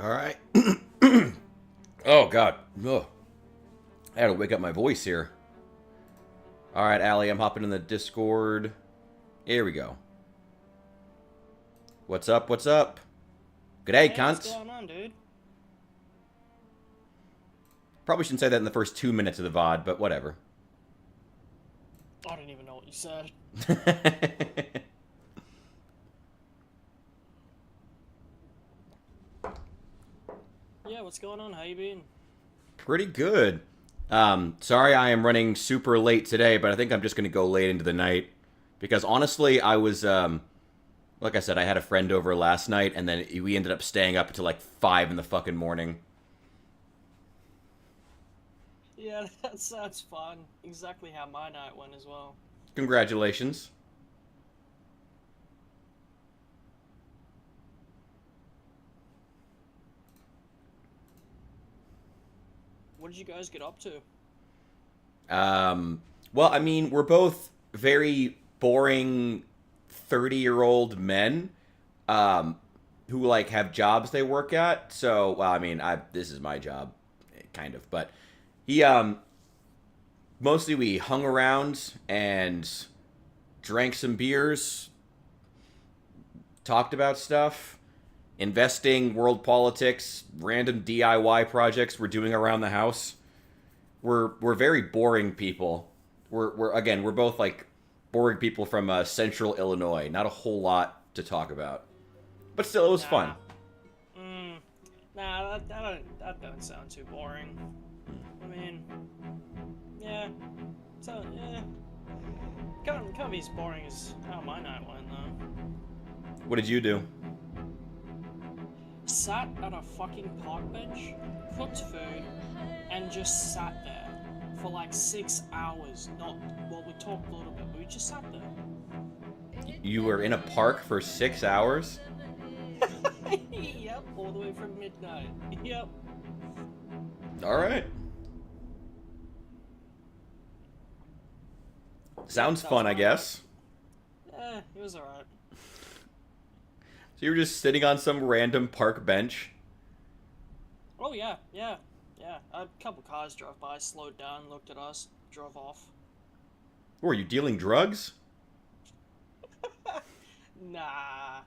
All right. Oh, God. Ugh. I had to wake up my voice here. All right, Allie, I'm hopping in the Discord. Here we go. What's up? What's up? G'day, Hey, what's cunt. going on, dude? Probably shouldn't say that in the first 2 minutes of the VOD, but whatever. I don't even know what you said. Yeah, what's going on? How you been? Pretty good. Sorry I am running super late today, but I think I'm just going to go late into the night. Because honestly, I was, like I said, I had a friend over last night, and then we ended up staying up until like 5 in the fucking morning. Yeah, that sounds fun. Exactly how my night went as well. Congratulations. What did you guys get up to? Well, I mean, we're both very boring 30-year-old men, um, who like have jobs they work at. So, well, I mean, I this is my job, kind of, but he mostly we hung around and drank some beers, talked about stuff, investing, world politics, random DIY projects we're doing around the house. We're very boring people. We're both like boring people from central Illinois. Not a whole lot to talk about, but still, it was fun. Nah. Mm. Nah, that doesn't sound too boring. I mean, yeah. So, yeah. Can't be as boring as how my night went, though. What did you do? Sat at a fucking park bench, cooked food, and just sat there for like 6 hours. Not, well, we talked a little bit, but we just sat there. You were in a park for 6 hours? Yep, all the way from midnight. Yep. All right. Sounds That was fun, I my guess. It was alright. So you were just sitting on some random park bench. Oh yeah, yeah, yeah. A couple cars drove by, slowed down, looked at us, drove off. Were you dealing drugs? Nah.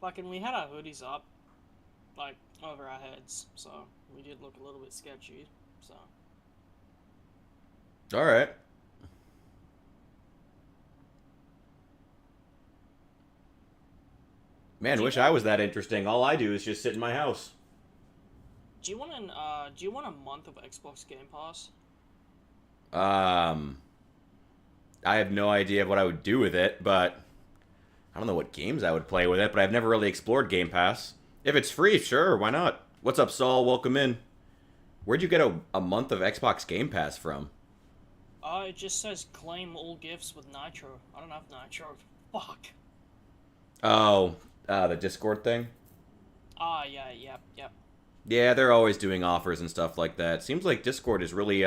Fucking, we had our hoodies up, like, over our heads, so we did look a little bit sketchy, so. All right. Man, Do you wish I want, was that interesting. All I do is just sit in my house. do you want a month of Xbox Game Pass? Um, I have no idea what I would do with it, but I don't know what games I would play with it, but I've never really explored Game Pass. If it's free, sure, why not? What's up, Saul? Welcome in. Where'd you get a month of Xbox Game Pass from? It just says claim all gifts with Nitro. I don't have Nitro. Fuck. Oh, the Discord thing? Yeah, yep, yep. Yeah, they're always doing offers and stuff like that. Seems like Discord is really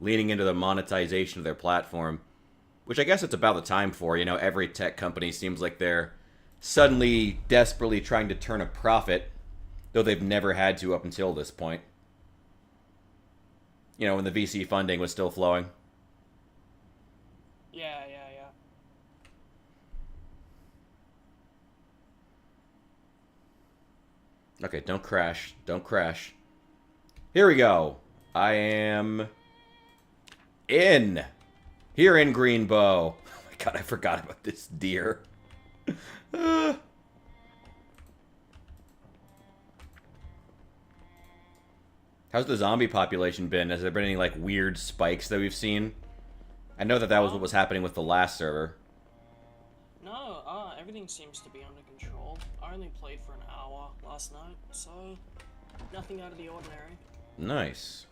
leaning into the monetization of their platform, which I guess it's about the time for. You know, every tech company seems like they're suddenly desperately trying to turn a profit, though they've never had to up until this point. You know, when the VC funding was still flowing. Yeah, yeah, yeah. Okay, don't crash. Don't crash. Here we go. I am in. Here in Greenbow. Oh my god, I forgot about this deer. Uh, How's the zombie population been? Has there been any, like, weird spikes that we've seen? I know that that was what was happening with the last server. No, everything seems to be under control. I only played for an hour last night, so nothing out of the ordinary. Nice.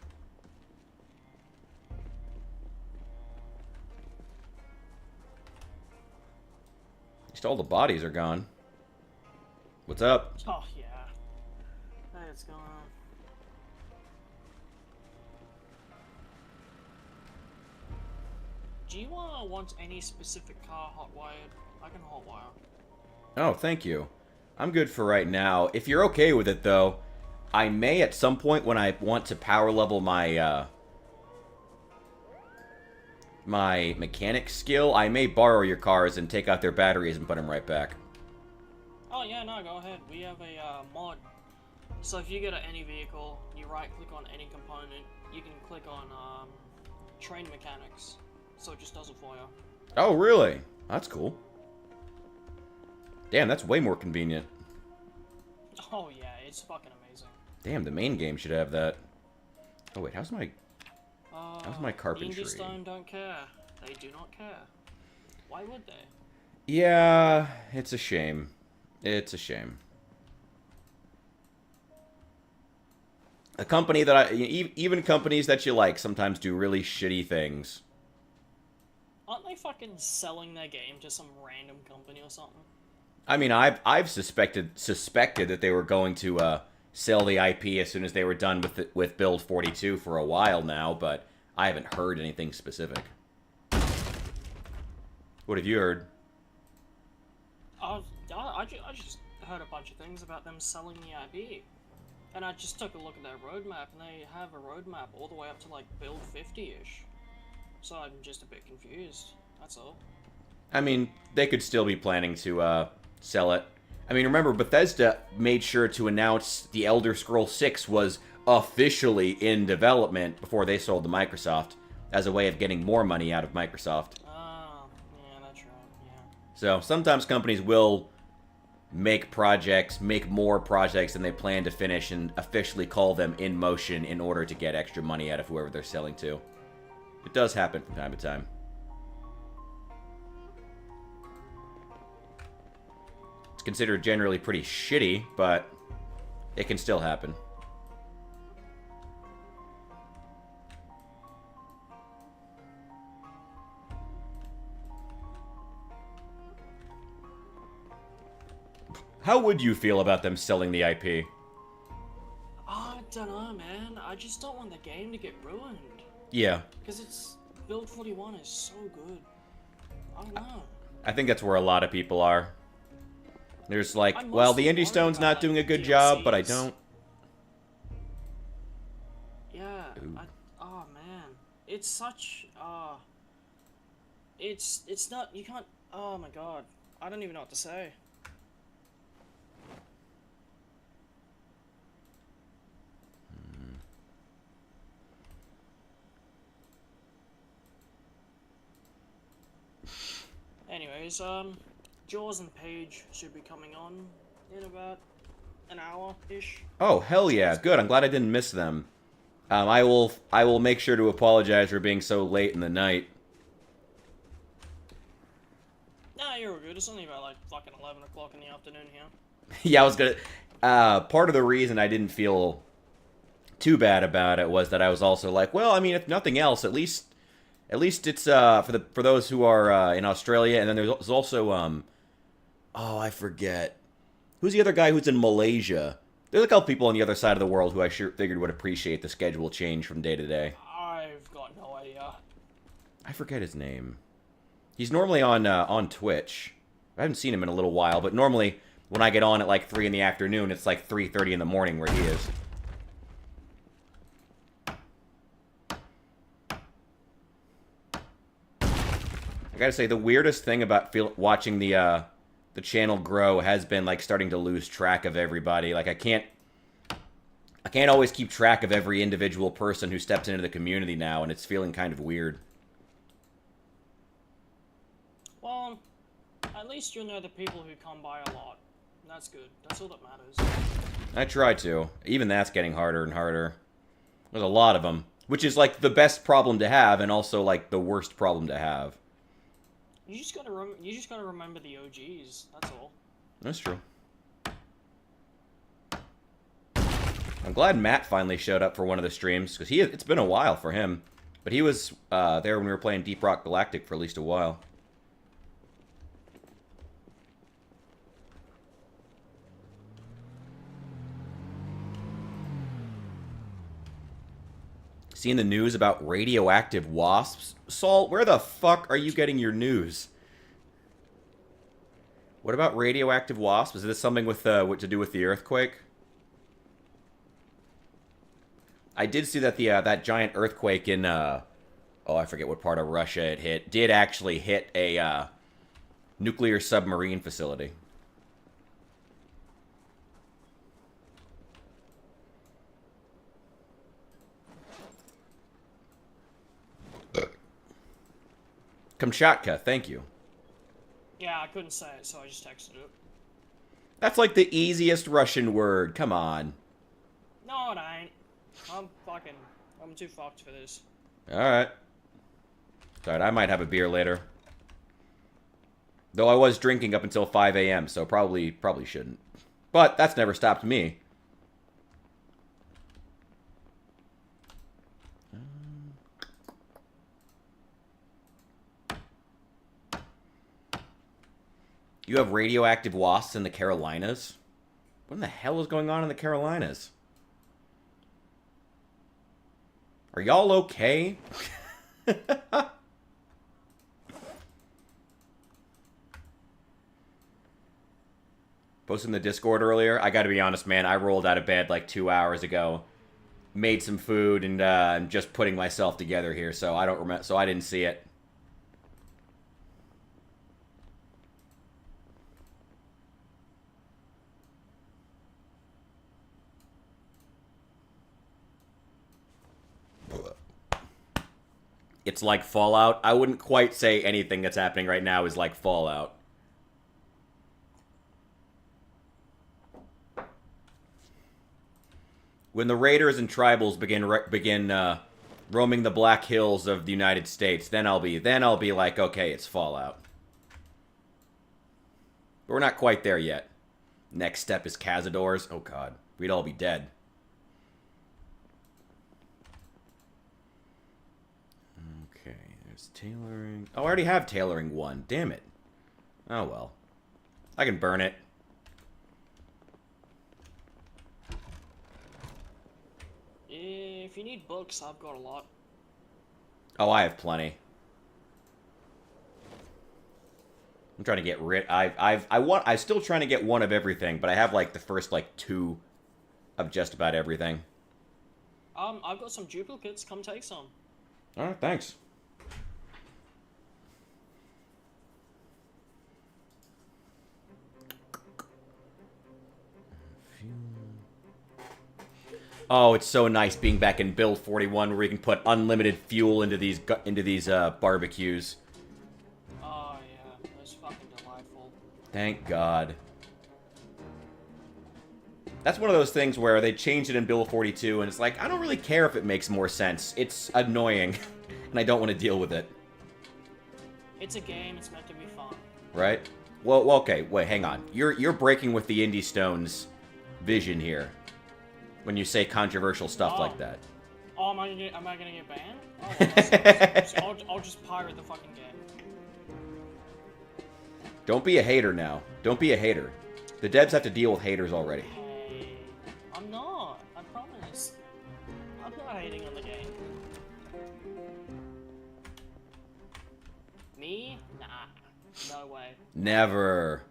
At least all the bodies are gone. What's up? Oh yeah. Hey, what's going on? Do you want any specific car hot wired? I can hotwire. Oh, thank you. I'm good for right now. If you're okay with it, though, I may at some point when I want to power level my my mechanic skill, I may borrow your cars and take out their batteries and put them right back. Oh yeah, no, go ahead. We have a mod. So if you get any vehicle, you right-click on any component, you can click on train mechanics, so it just does it for you. Oh, really? That's cool. Damn, that's way more convenient. Oh yeah, it's fucking amazing. Damn, the main game should have that. Oh wait, how's my carpentry? Indie Stone don't care. They do not care. Why would they? Yeah, it's a shame. It's a shame. A company that even companies that you like sometimes do really shitty things. Aren't they fucking selling their game to some random company or something? I mean, I've suspected that they were going to sell the IP as soon as they were done with Build 42 for a while now, but I haven't heard anything specific. What have you heard? I just heard a bunch of things about them selling the IP. And I just took a look at their roadmap, and they have a roadmap all the way up to, like, Build 50-ish. So I'm just a bit confused, that's all. I mean, they could still be planning to sell it. I mean, remember, Bethesda made sure to announce The Elder Scrolls 6 was officially in development before they sold to Microsoft, as a way of getting more money out of Microsoft. Oh, yeah, that's right, yeah. So, sometimes companies will make more projects than they plan to finish, and officially call them in motion in order to get extra money out of whoever they're selling to. It does happen from time to time. It's considered generally pretty shitty, but it can still happen. How would you feel about them selling the IP? I don't know, man. I just don't want the game to get ruined. Yeah. Because it's... Build 41 is so good. I don't know. I think that's where a lot of people are. There's like, I'm well, the mostly Indie Stone's worried not about, doing a like, good job, but I DLCs. don't. Yeah. Oh, man. It's such... It's not... You can't... Oh, my God. I don't even know what to say. Anyways, Jaws and Paige should be coming on in about an hour-ish. Oh, hell yeah. Good. I'm glad I didn't miss them. I will make sure to apologize for being so late in the night. Nah, you're all good. It's only about, like, fucking 11 o'clock in the afternoon here. Yeah, I was gonna... part of the reason I didn't feel too bad about it was that I was also like, well, I mean, if nothing else, at least it's for those who are in Australia, and then there's also oh, I forget. Who's the other guy who's in Malaysia? There's a couple people on the other side of the world who I sure figured would appreciate the schedule change from day to day. I've got no idea. I forget his name. He's normally on Twitch. I haven't seen him in a little while, but normally when I get on at like 3 in the afternoon, it's like 3:30 in the morning where he is. I gotta say, the weirdest thing about watching the channel grow has been like starting to lose track of everybody. Like I can't always keep track of every individual person who steps into the community now, and it's feeling kind of weird. Well, at least you'll know the people who come by a lot. That's good. That's all that matters. I try to. Even that's getting harder and harder. There's a lot of them, which is like the best problem to have, and also like the worst problem to have. You just gotta remember the OGs. That's all. That's true. I'm glad Matt finally showed up for one of the streams, because it's been a while for him. But he was there when we were playing Deep Rock Galactic for at least a while. Seeing the news about radioactive wasps? Saul, where the fuck are you getting your news? What about radioactive wasps? Is this something with what to do with the earthquake? I did see that the that giant earthquake in oh, I forget what part of Russia it hit, did actually hit a nuclear submarine facility. Kamchatka, thank you. Yeah, I couldn't say it, so I just texted it. That's like the easiest Russian word. Come on. No, it ain't. I'm too fucked for this. Alright. Alright, I might have a beer later. Though I was drinking up until 5 a.m., so probably shouldn't. But that's never stopped me. You have radioactive wasps in the Carolinas? What in the hell is going on in the Carolinas? Are y'all okay? Posted in the Discord earlier. I gotta be honest, man. I rolled out of bed like 2 hours ago. Made some food and I'm just putting myself together here, so I don't remember. So I didn't see it. It's like Fallout. I wouldn't quite say anything that's happening right now is like Fallout. When the raiders and tribals begin roaming the Black Hills of the United States, then I'll be like, okay, it's Fallout. But we're not quite there yet. Next step is Cazadors. Oh god, we'd all be dead. Okay, there's tailoring. Oh, I already have tailoring 1. Damn it. Oh well. I can burn it. If you need books, I've got a lot. Oh, I have plenty. I'm trying to get rid. I'm still trying to get 1 of everything, but I have like the first like 2 of just about everything. I've got some duplicates. Come take some. All right, thanks. Oh, it's so nice being back in Build 41 where you can put unlimited fuel into these barbecues. Oh yeah, that's fucking delightful. Thank God. That's one of those things where they changed it in Build 42 and it's like, I don't really care if it makes more sense. It's annoying and I don't want to deal with it. It's a game, it's meant to be fun. Right? Well, okay, wait, hang on. You're breaking with the Indie Stones vision here. When you say controversial stuff like that. Oh, am I gonna get banned? Oh, well, I'll just pirate the fucking game. Don't be a hater now. Don't be a hater. The devs have to deal with haters already. Hey, I'm not. I promise. I'm not hating on the game. Me? Nah. No way. Never.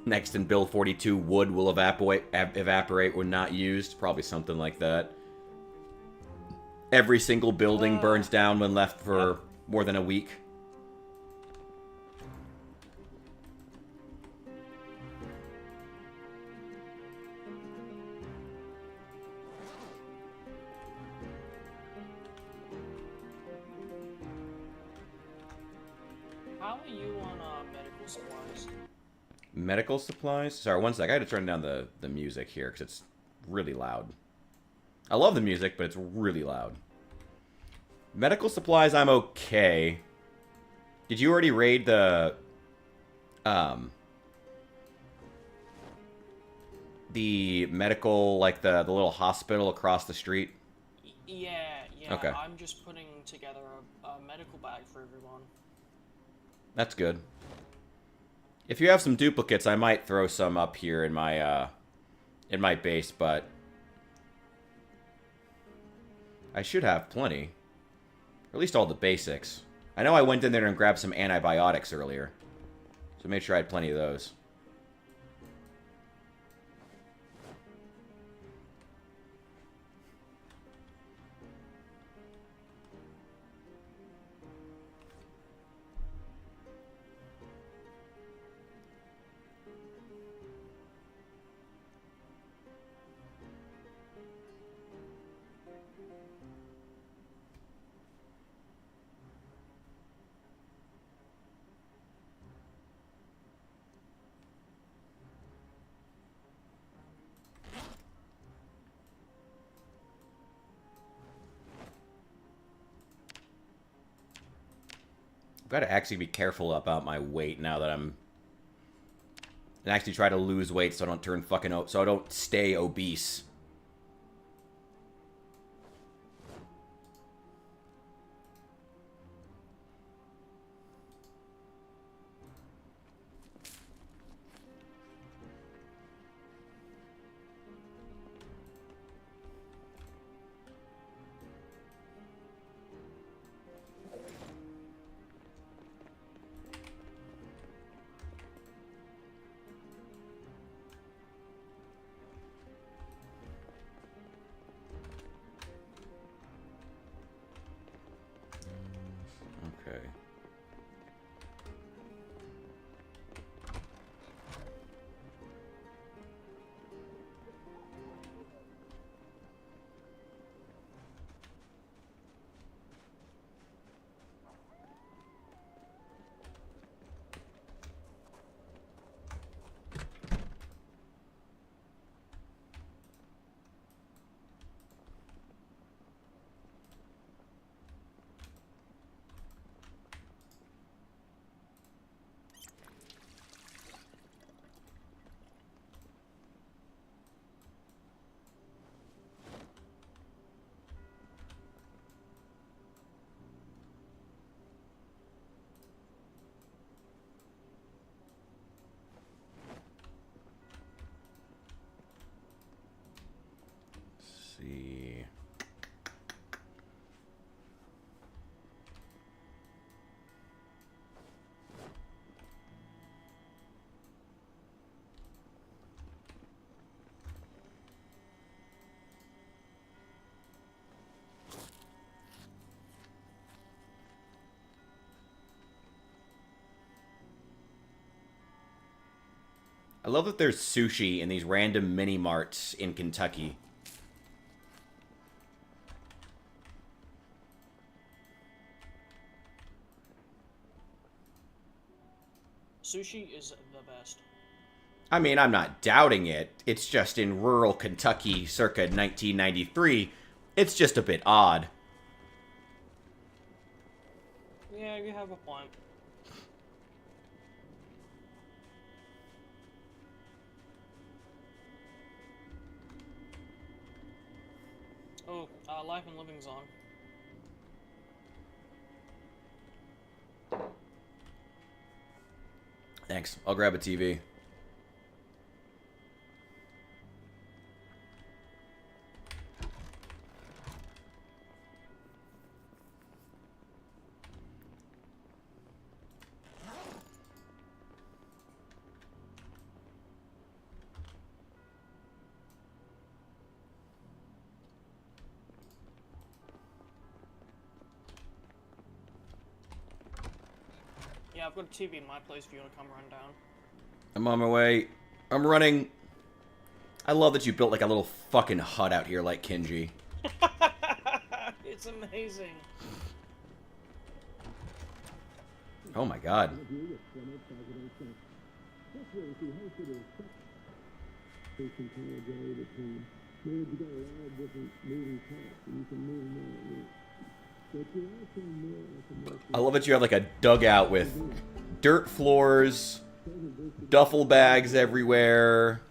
Next in Build 42, wood will evaporate when not used. Probably something like that. Every single building burns down when left for more than a week. How are you on medical supplies? Medical supplies? Sorry, one sec. I had to turn down the music here because it's really loud. I love the music, but it's really loud. Medical supplies, I'm okay. Did you already raid the medical, like the little hospital across the street? Yeah. Okay. I'm just putting together a medical bag for everyone. That's good. If you have some duplicates, I might throw some up here in my base, but I should have plenty. Or at least all the basics. I know I went in there and grabbed some antibiotics earlier. So make sure I had plenty of those. I've got to actually be careful about my weight now that I'm... And actually try to lose weight so I don't turn fucking... So I don't stay obese. Okay. See. I love that there's sushi in these random mini marts in Kentucky. Sushi is the best. I mean, I'm not doubting it. It's just in rural Kentucky circa 1993. It's just a bit odd. Yeah, you have a point. Oh, Life and Living's on. Thanks. I'll grab a TV. Yeah, I've got a TV in my place if you want to come run down. I'm on my way. I'm running. I love that you built like a little fucking hut out here like Kinji. It's amazing. Oh my god. I love that you have like a dugout with dirt floors, duffel bags everywhere.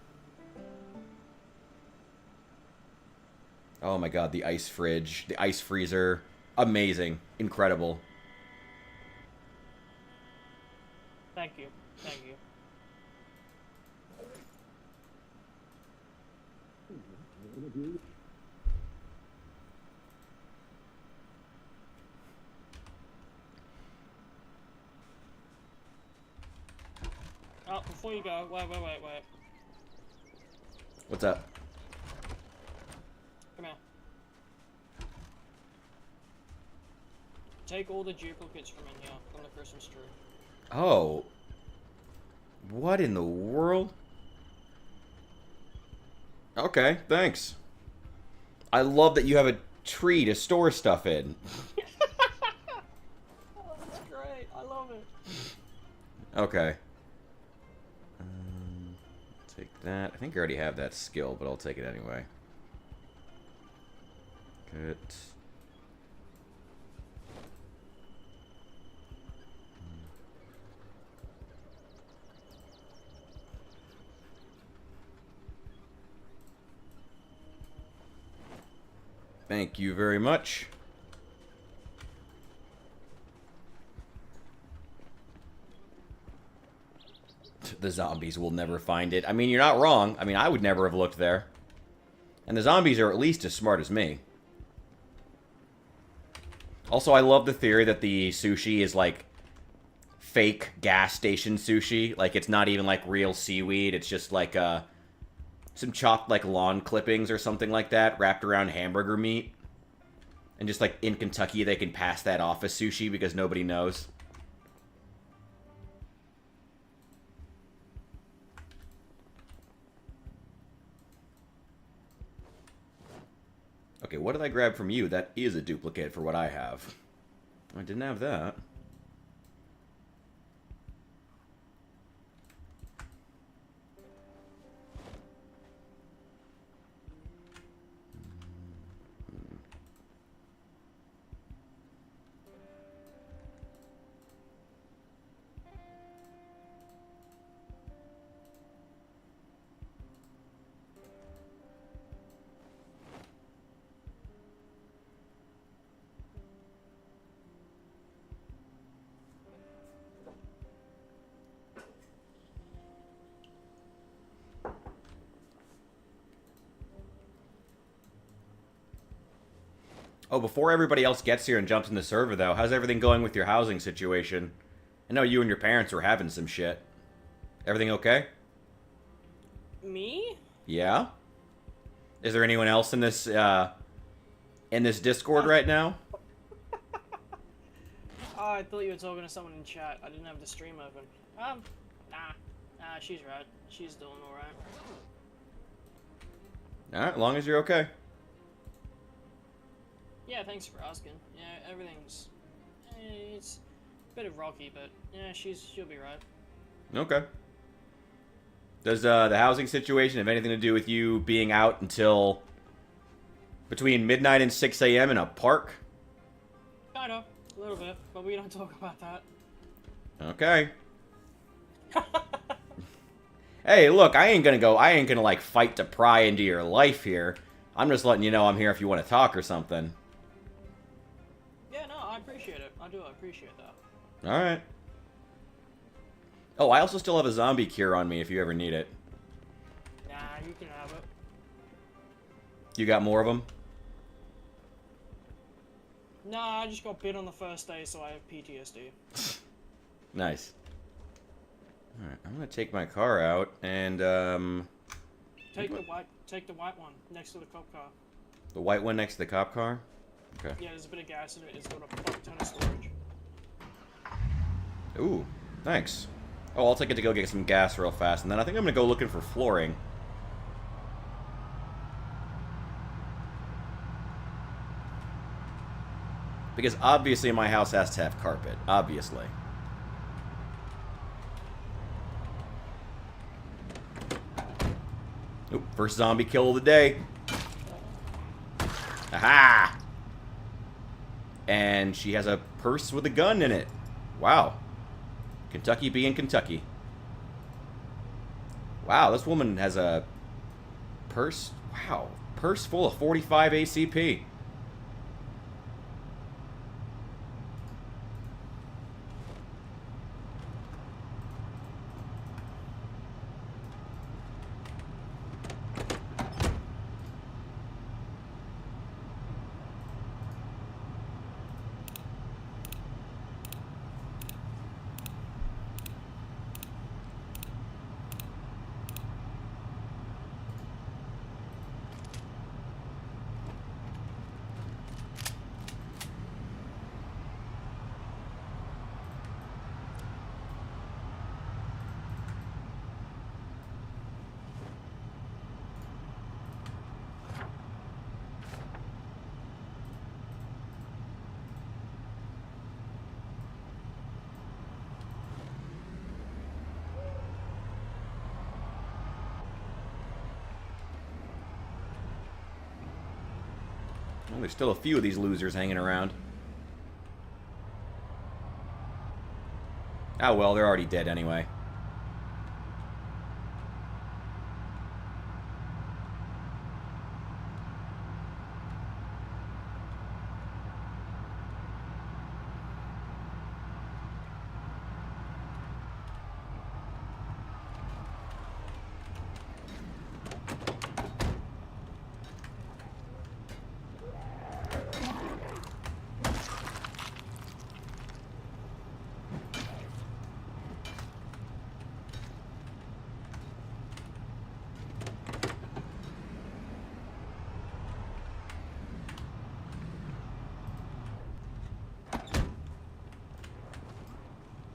Oh my god, the ice fridge, the ice freezer. Amazing. Incredible. Thank you. Thank you. no, before you go, wait. What's up? Come here. Take all the duplicates from in here, from the Christmas tree. Oh. What in the world? Okay, thanks. I love that you have a tree to store stuff in. Oh, that's great. I love it. Okay. Take that. I think I already have that skill, but I'll take it anyway. Good. Thank you very much. The zombies will never find it. I mean, you're not wrong. I mean, I would never have looked there. And the zombies are at least as smart as me. Also, I love the theory that the sushi is like fake gas station sushi. Like, it's not even like real seaweed. It's just like some chopped like lawn clippings or something like that wrapped around hamburger meat. And just like in Kentucky, they can pass that off as sushi because nobody knows. Okay, what did I grab from you? That is a duplicate for what I have. I didn't have that. Oh, before everybody else gets here and jumps in the server, though, how's everything going with your housing situation? I know you and your parents were having some shit. Everything okay? Me? Yeah? Is there anyone else in this Discord right now? Oh, I thought you were talking to someone in chat. I didn't have the stream open. Nah, she's right. She's doing alright. Alright, as long as you're okay. Yeah, thanks for asking. Yeah, everything's... it's a bit of rocky, but yeah, she'll be right. Okay. Does the housing situation have anything to do with you being out until between midnight and 6 a.m. in a park? Kinda. A little bit, but we don't talk about that. Okay. Hey, look, I ain't gonna like fight to pry into your life here. I'm just letting you know I'm here if you want to talk or something. Yeah, no, I appreciate it. I appreciate that. Alright. Oh, I also still have a zombie cure on me if you ever need it. Nah, you can have it. You got more of them? Nah, I just got bit on the first day, so I have PTSD. Nice. Alright, I'm gonna take my car out and Take the white one next to the cop car. the white one next to the cop car? Okay. Yeah, there's a bit of gas in it. It's got a fuck ton of storage. Ooh, thanks. Oh, I'll take it to go get some gas real fast, and then I think I'm gonna go looking for flooring. Because obviously my house has to have carpet. Obviously. Oop, first zombie kill of the day. Aha! And she has a purse with a gun in it. Wow. Kentucky being Kentucky. Wow, this woman has a purse. Wow. Purse full of 45 ACP. Well, there's still a few of these losers hanging around. Oh well, they're already dead anyway.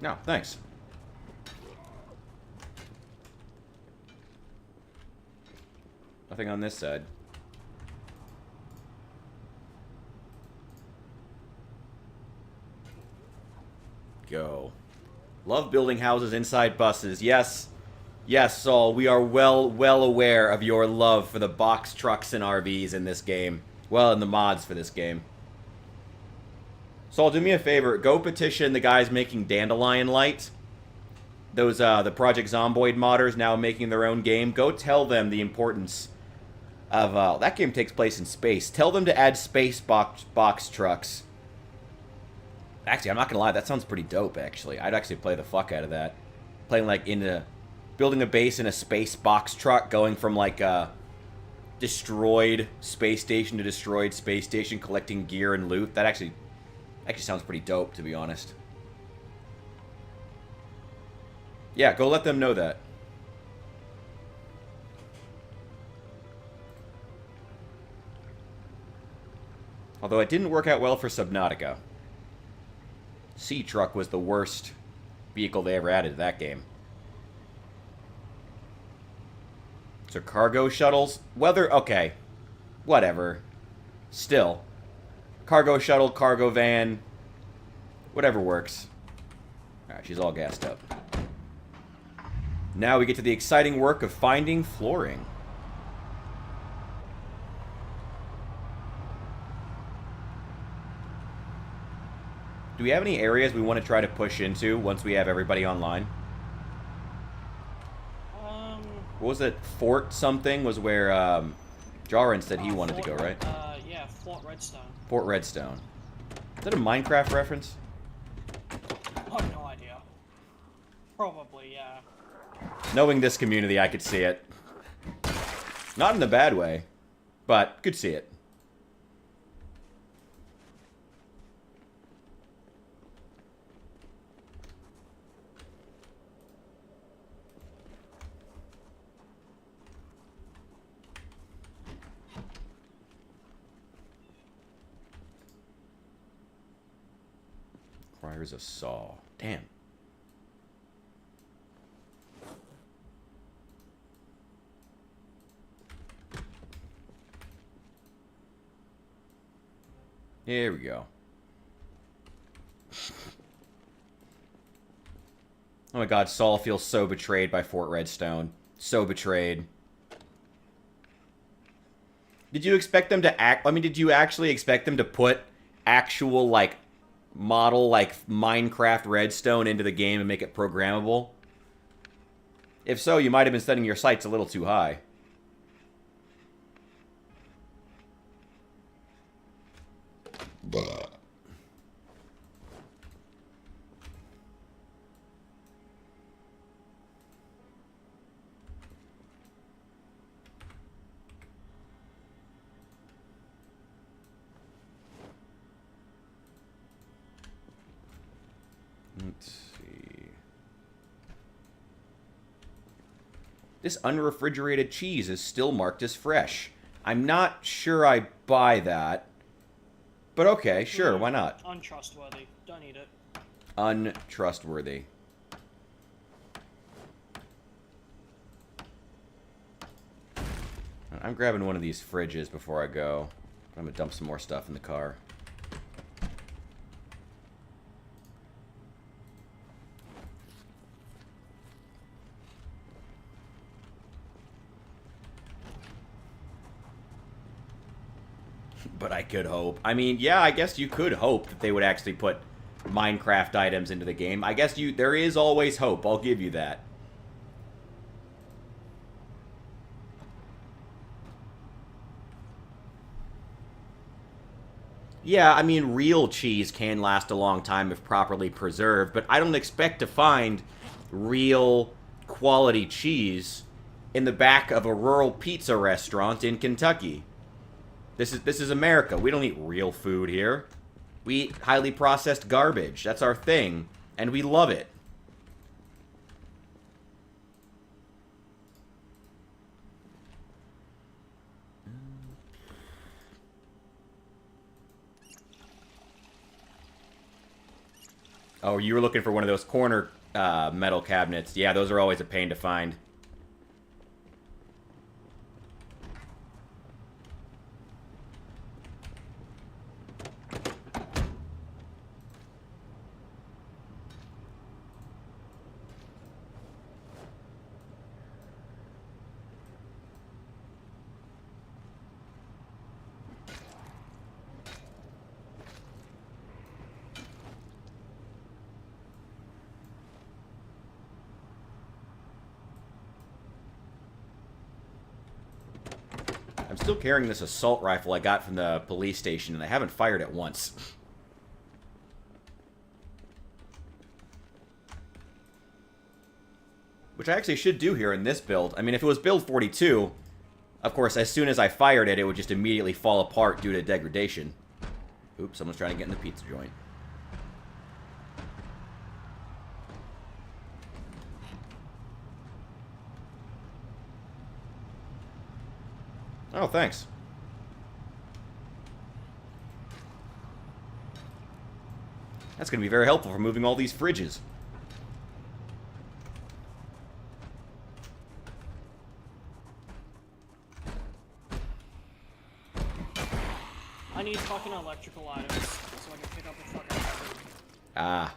No, thanks. Nothing on this side. Go. Love building houses inside buses. Yes. Yes, Saul, we are well aware of your love for the box trucks and RVs in this game. Well, in the mods for this game. Saul, do me a favor. Go petition the guys making Dandelion Light. Those, the Project Zomboid modders now making their own game. Go tell them the importance of, that game takes place in space. Tell them to add space box trucks. Actually, I'm not gonna lie, that sounds pretty dope, actually. I'd actually play the fuck out of that. Playing, like, building a base in a space box truck, going from, like, destroyed space station to destroyed space station, collecting gear and loot. That actually sounds pretty dope, to be honest. Yeah, go let them know that. Although it didn't work out well for Subnautica. Sea Truck was the worst vehicle they ever added to that game. So cargo shuttles? Whether... Okay. Whatever. Still. Cargo shuttle, cargo van. Whatever works. Alright, she's all gassed up. Now we get to the exciting work of finding flooring. Do we have any areas we want to try to push into once we have everybody online? What was it? Fort something was where Jarin said he wanted to go, right? Yeah, Fort Redstone. Fort Redstone. Is that a Minecraft reference? I have no idea. Probably, yeah. Knowing this community, I could see it. Not in a bad way, but could see it. Requires a saw. Damn. Here we go. Oh my god, Saul feels so betrayed by Fort Redstone. So betrayed. Did you expect them to act... I mean, did you actually expect them to put actual, like, model, like, Minecraft Redstone into the game and make it programmable? If so, you might have been setting your sights a little too high. Blah. Let's see. This unrefrigerated cheese is still marked as fresh. I'm not sure I buy that. But okay, sure, why not? Untrustworthy. Don't eat it. Untrustworthy. I'm grabbing one of these fridges before I go. I'm gonna dump some more stuff in the car. But I could hope. I mean, yeah, I guess you could hope that they would actually put Minecraft items into the game. I guess there is always hope. I'll give you that. Yeah, I mean, real cheese can last a long time if properly preserved, but I don't expect to find real quality cheese in the back of a rural pizza restaurant in Kentucky. This is America. We don't eat real food here. We eat highly processed garbage. That's our thing, and we love it. Oh, you were looking for one of those corner metal cabinets. Yeah, those are always a pain to find. I'm still carrying this assault rifle I got from the police station, and I haven't fired it once. Which I actually should do here in this build. I mean, if it was build 42, of course, as soon as I fired it, it would just immediately fall apart due to degradation. Oops, someone's trying to get in the pizza joint. Oh, thanks. That's going to be very helpful for moving all these fridges. I need fucking electrical items so I can pick up a fucking battery. Ah.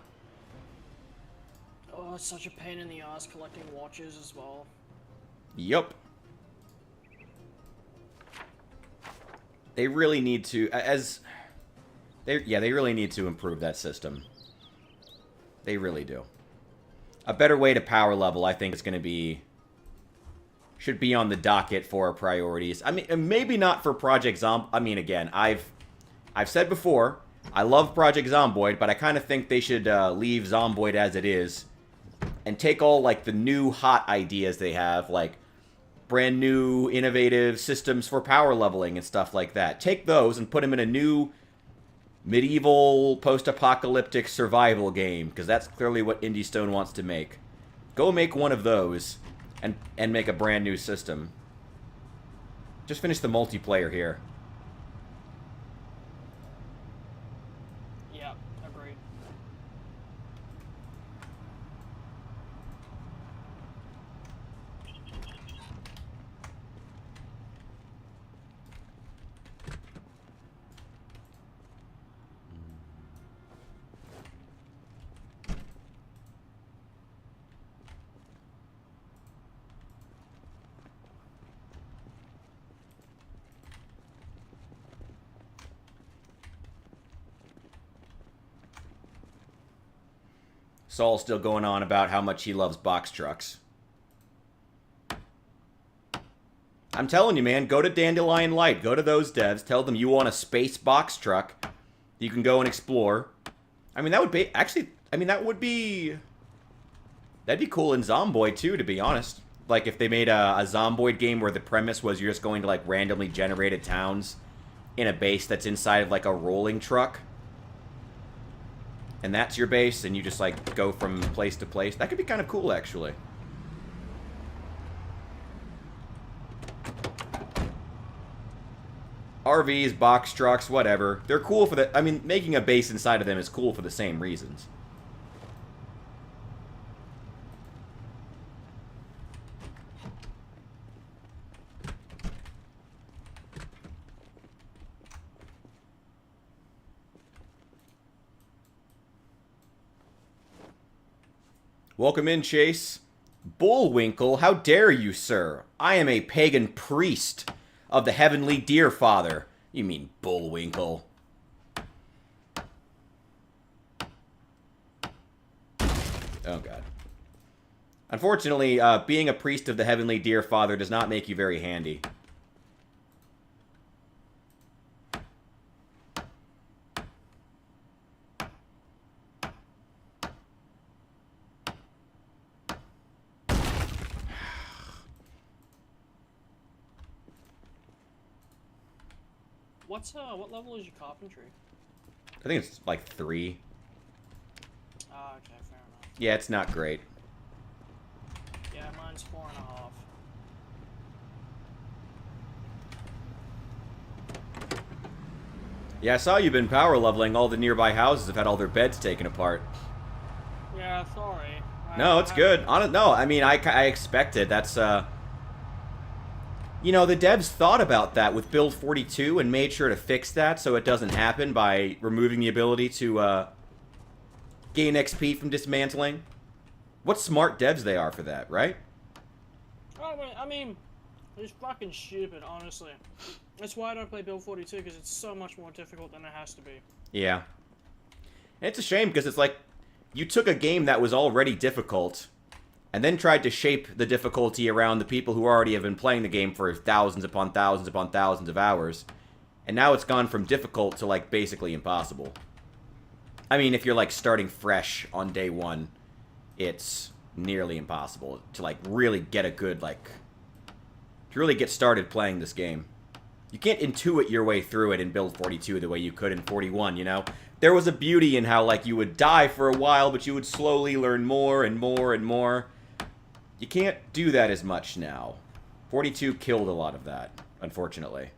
Oh, it's such a pain in the ass collecting watches as well. Yup. They really need to, they really need to improve that system. They really do. A better way to power level, I think, is going to be, should be on the docket for priorities. I mean, maybe not for Project Zomboid. I mean, again, I've said before, I love Project Zomboid, but I kind of think they should leave Zomboid as it is and take all, like, the new hot ideas they have, like brand new innovative systems for power leveling and stuff like that. Take those and put them in a new medieval post-apocalyptic survival game, because that's clearly what Indie Stone wants to make. Go make one of those and make a brand new system. Just finish the multiplayer here. Yeah, agreed. Saul's still going on about how much he loves box trucks. I'm telling you, man, go to Dandelion Light. Go to those devs. Tell them you want a space box truck. You can go and explore. I mean, that would be... Actually, I mean, that would be... That'd be cool in Zomboid, too, to be honest. Like, if they made a Zomboid game where the premise was you're just going to, like, randomly generated towns in a base that's inside of, like, a rolling truck. And that's your base, and you just, like, go from place to place. That could be kind of cool, actually. RVs, box trucks, whatever. They're cool for the... I mean, making a base inside of them is cool for the same reasons. Welcome in, Chase. Bullwinkle, how dare you, sir? I am a pagan priest of the heavenly deer father. You mean Bullwinkle. Oh, God. Unfortunately, being a priest of the Heavenly Dear Father does not make you very handy. What level is your carpentry? I think it's like 3. Ah, okay, fair enough. Yeah, it's not great. Yeah, mine's 4.5. Yeah, I saw you've been power leveling. All the nearby houses have had all their beds taken apart. Yeah, sorry. No, it's good. No, I mean, I expected. That's, You know, the devs thought about that with Build 42 and made sure to fix that so it doesn't happen by removing the ability to, gain XP from dismantling. What smart devs they are for that, right? I mean, it's fucking stupid, honestly. That's why I don't play Build 42, because it's so much more difficult than it has to be. Yeah. And it's a shame, because it's like, you took a game that was already difficult, and then tried to shape the difficulty around the people who already have been playing the game for thousands upon thousands upon thousands of hours. And now it's gone from difficult to, like, basically impossible. I mean, if you're, like, starting fresh on day 1, it's nearly impossible to, like, really get a good, like... to really get started playing this game. You can't intuit your way through it in Build 42 the way you could in 41, you know? There was a beauty in how, like, you would die for a while, but you would slowly learn more and more and more. You can't do that as much now. 42 killed a lot of that, unfortunately.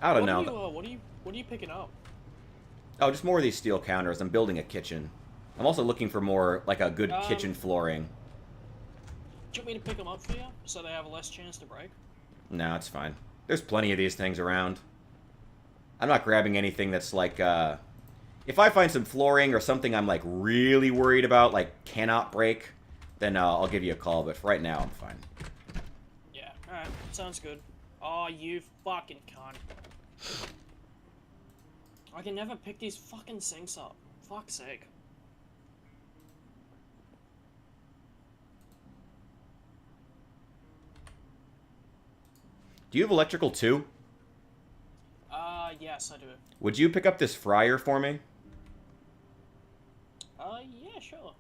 I don't know. What are you picking up? Oh, just more of these steel counters. I'm building a kitchen. I'm also looking for more, like, a good kitchen flooring. Do you want me to pick them up for you, so they have less chance to break? No, it's fine. There's plenty of these things around. I'm not grabbing anything that's, like, if I find some flooring or something I'm, like, really worried about, like, cannot break, then I'll give you a call, but for right now, I'm fine. Yeah, alright. Sounds good. Oh, you fucking cunt. I can never pick these fucking sinks up. Fuck's sake. Do you have electrical too? Yes, I do. Would you pick up this fryer for me? Yeah, sure.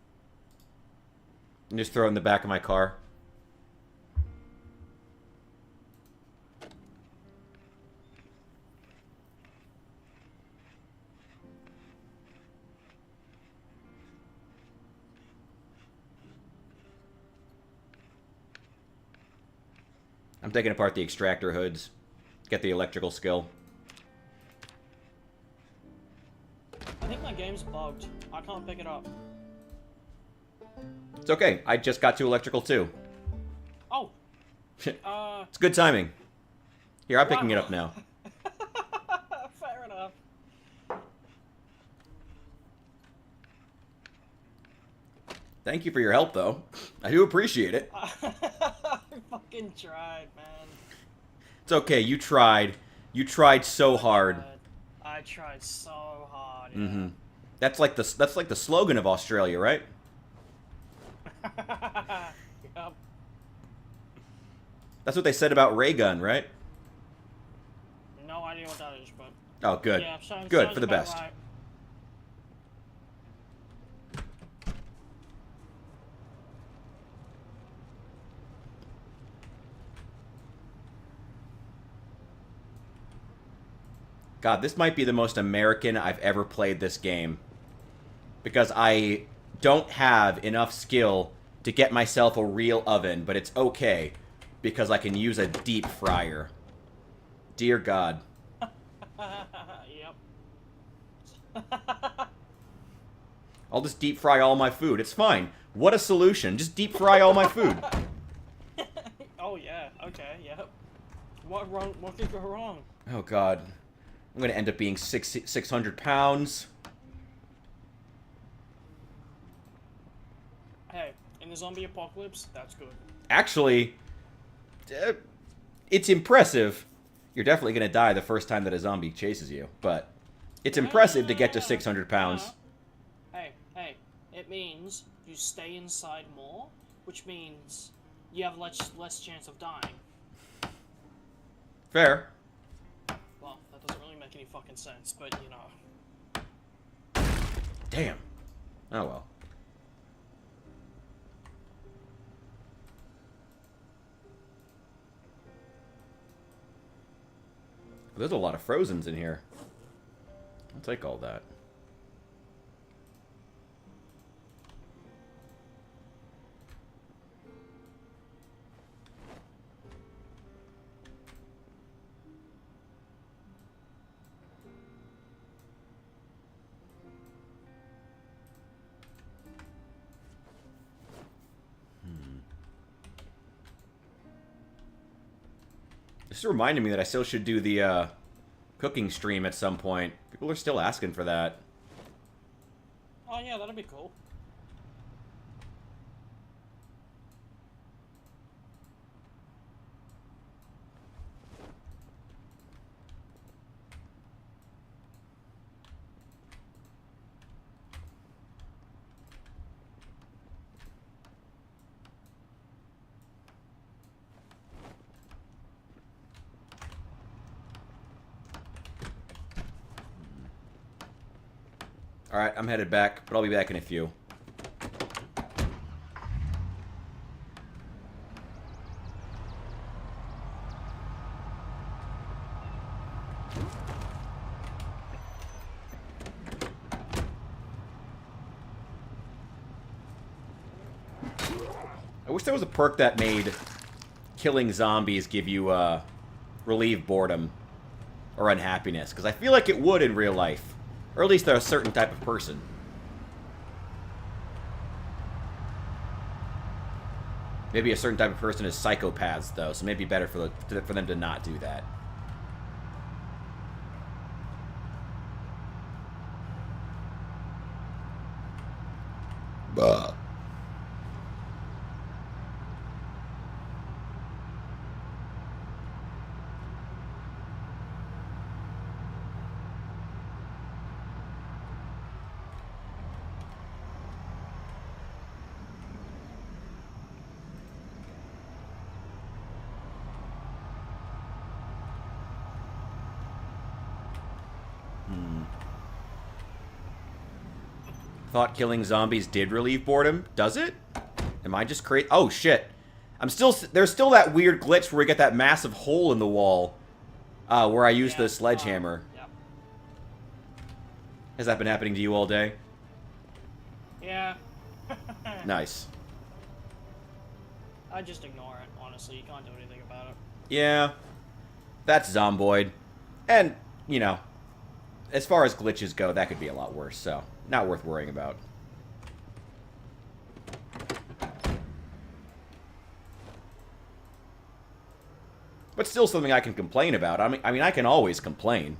And just throw it in the back of my car? I'm taking apart the extractor hoods. Get the electrical skill. I think my game's bugged. I can't pick it up. It's okay. I just got to electrical too. Oh. It's good timing. Here, I'm picking it up now. Fair enough. Thank you for your help, though. I do appreciate it. I fucking tried, man. It's okay. You tried. You tried so hard. I tried so hard. Yeah. Mm-hmm. That's like the slogan of Australia, right? Yep. That's what they said about ray gun, right? No idea what that is, but Oh, good. yeah, Good, for the best. Right. God, this might be the most American I've ever played this game. Because I don't have enough skill to get myself a real oven, but it's okay. Because I can use a deep fryer. Dear God. Yep. I'll just deep fry all my food. It's fine. What a solution. Just deep fry all my food. Oh, yeah. Okay, yep. What could go wrong? Oh, God. I'm going to end up being 600 pounds. the zombie apocalypse, that's good. Actually, it's impressive. You're definitely going to die the first time that a zombie chases you, but it's impressive to get to 600 pounds. Hey, it means you stay inside more, which means you have less chance of dying. Fair. Well, that doesn't really make any fucking sense, but you know. Damn. Oh well. There's a lot of Frozens in here. I'll take all that. This reminded me that I still should do the cooking stream at some point. People are still asking for that. Oh yeah, that'd be cool. Alright, I'm headed back, but I'll be back in a few. I wish there was a perk that made killing zombies give you, relieve boredom or unhappiness, because I feel like it would in real life. Or at least they're a certain type of person. Maybe a certain type of person is psychopaths, though, so maybe better for them to not do that. Buh. Thought killing zombies did relieve boredom. Does it? Am I just crazy? Oh, shit. There's still that weird glitch where we get that massive hole in the wall where I use the sledgehammer. Yep. Has that been happening to you all day? Yeah. Nice. I just ignore it, honestly. You can't do anything about it. Yeah. That's Zomboid. And, you know, as far as glitches go, that could be a lot worse, so not worth worrying about. But still something I can complain about. I mean, I can always complain.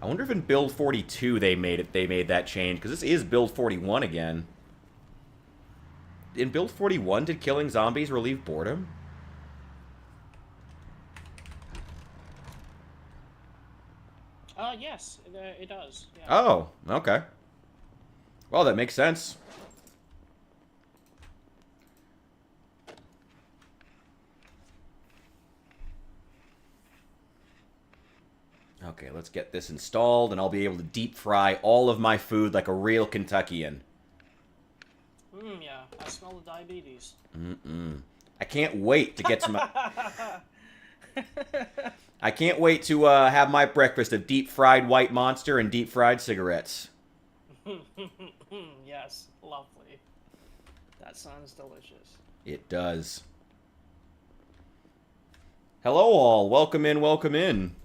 I wonder if in build 42 they made that change, because this is build 41 again. In build 41, did killing zombies relieve boredom? Yes, it does. Yeah. Oh, okay. Well, that makes sense. Okay, let's get this installed, and I'll be able to deep fry all of my food like a real Kentuckian. Yeah, I smell the diabetes. I can't wait to get some... I can't wait to have my breakfast of deep-fried White Monster and deep-fried cigarettes. Yes, lovely. That sounds delicious. It does. Hello all, welcome in, welcome in.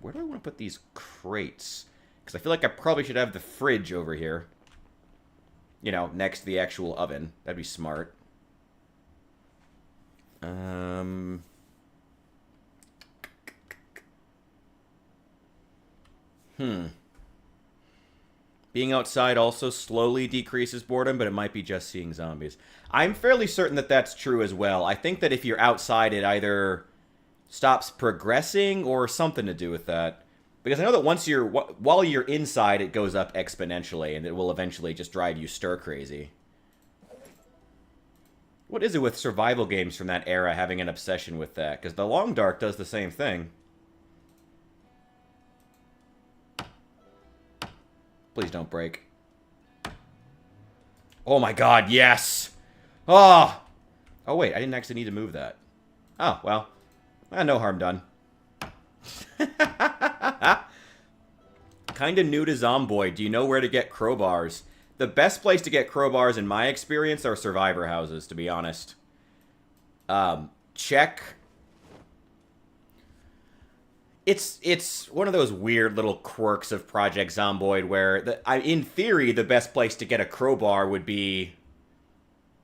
Where do I want to put these crates? Because I feel like I probably should have the fridge over here. You know, next to the actual oven. That'd be smart. Being outside also slowly decreases boredom, but it might be just seeing zombies. I'm fairly certain that that's true as well. I think that if you're outside, it either stops progressing or something to do with that. Because I know that while you're inside, it goes up exponentially, and it will eventually just drive you stir crazy. What is it with survival games from that era having an obsession with that? Because The Long Dark does the same thing. Please don't break. Oh my god, yes! Oh! Oh wait, I didn't actually need to move that. Oh, well. No harm done. Kinda new to Zomboid. Do you know where to get crowbars? The best place to get crowbars, in my experience, are survivor houses, to be honest. Check. It's one of those weird little quirks of Project Zomboid where, in theory, the best place to get a crowbar would be,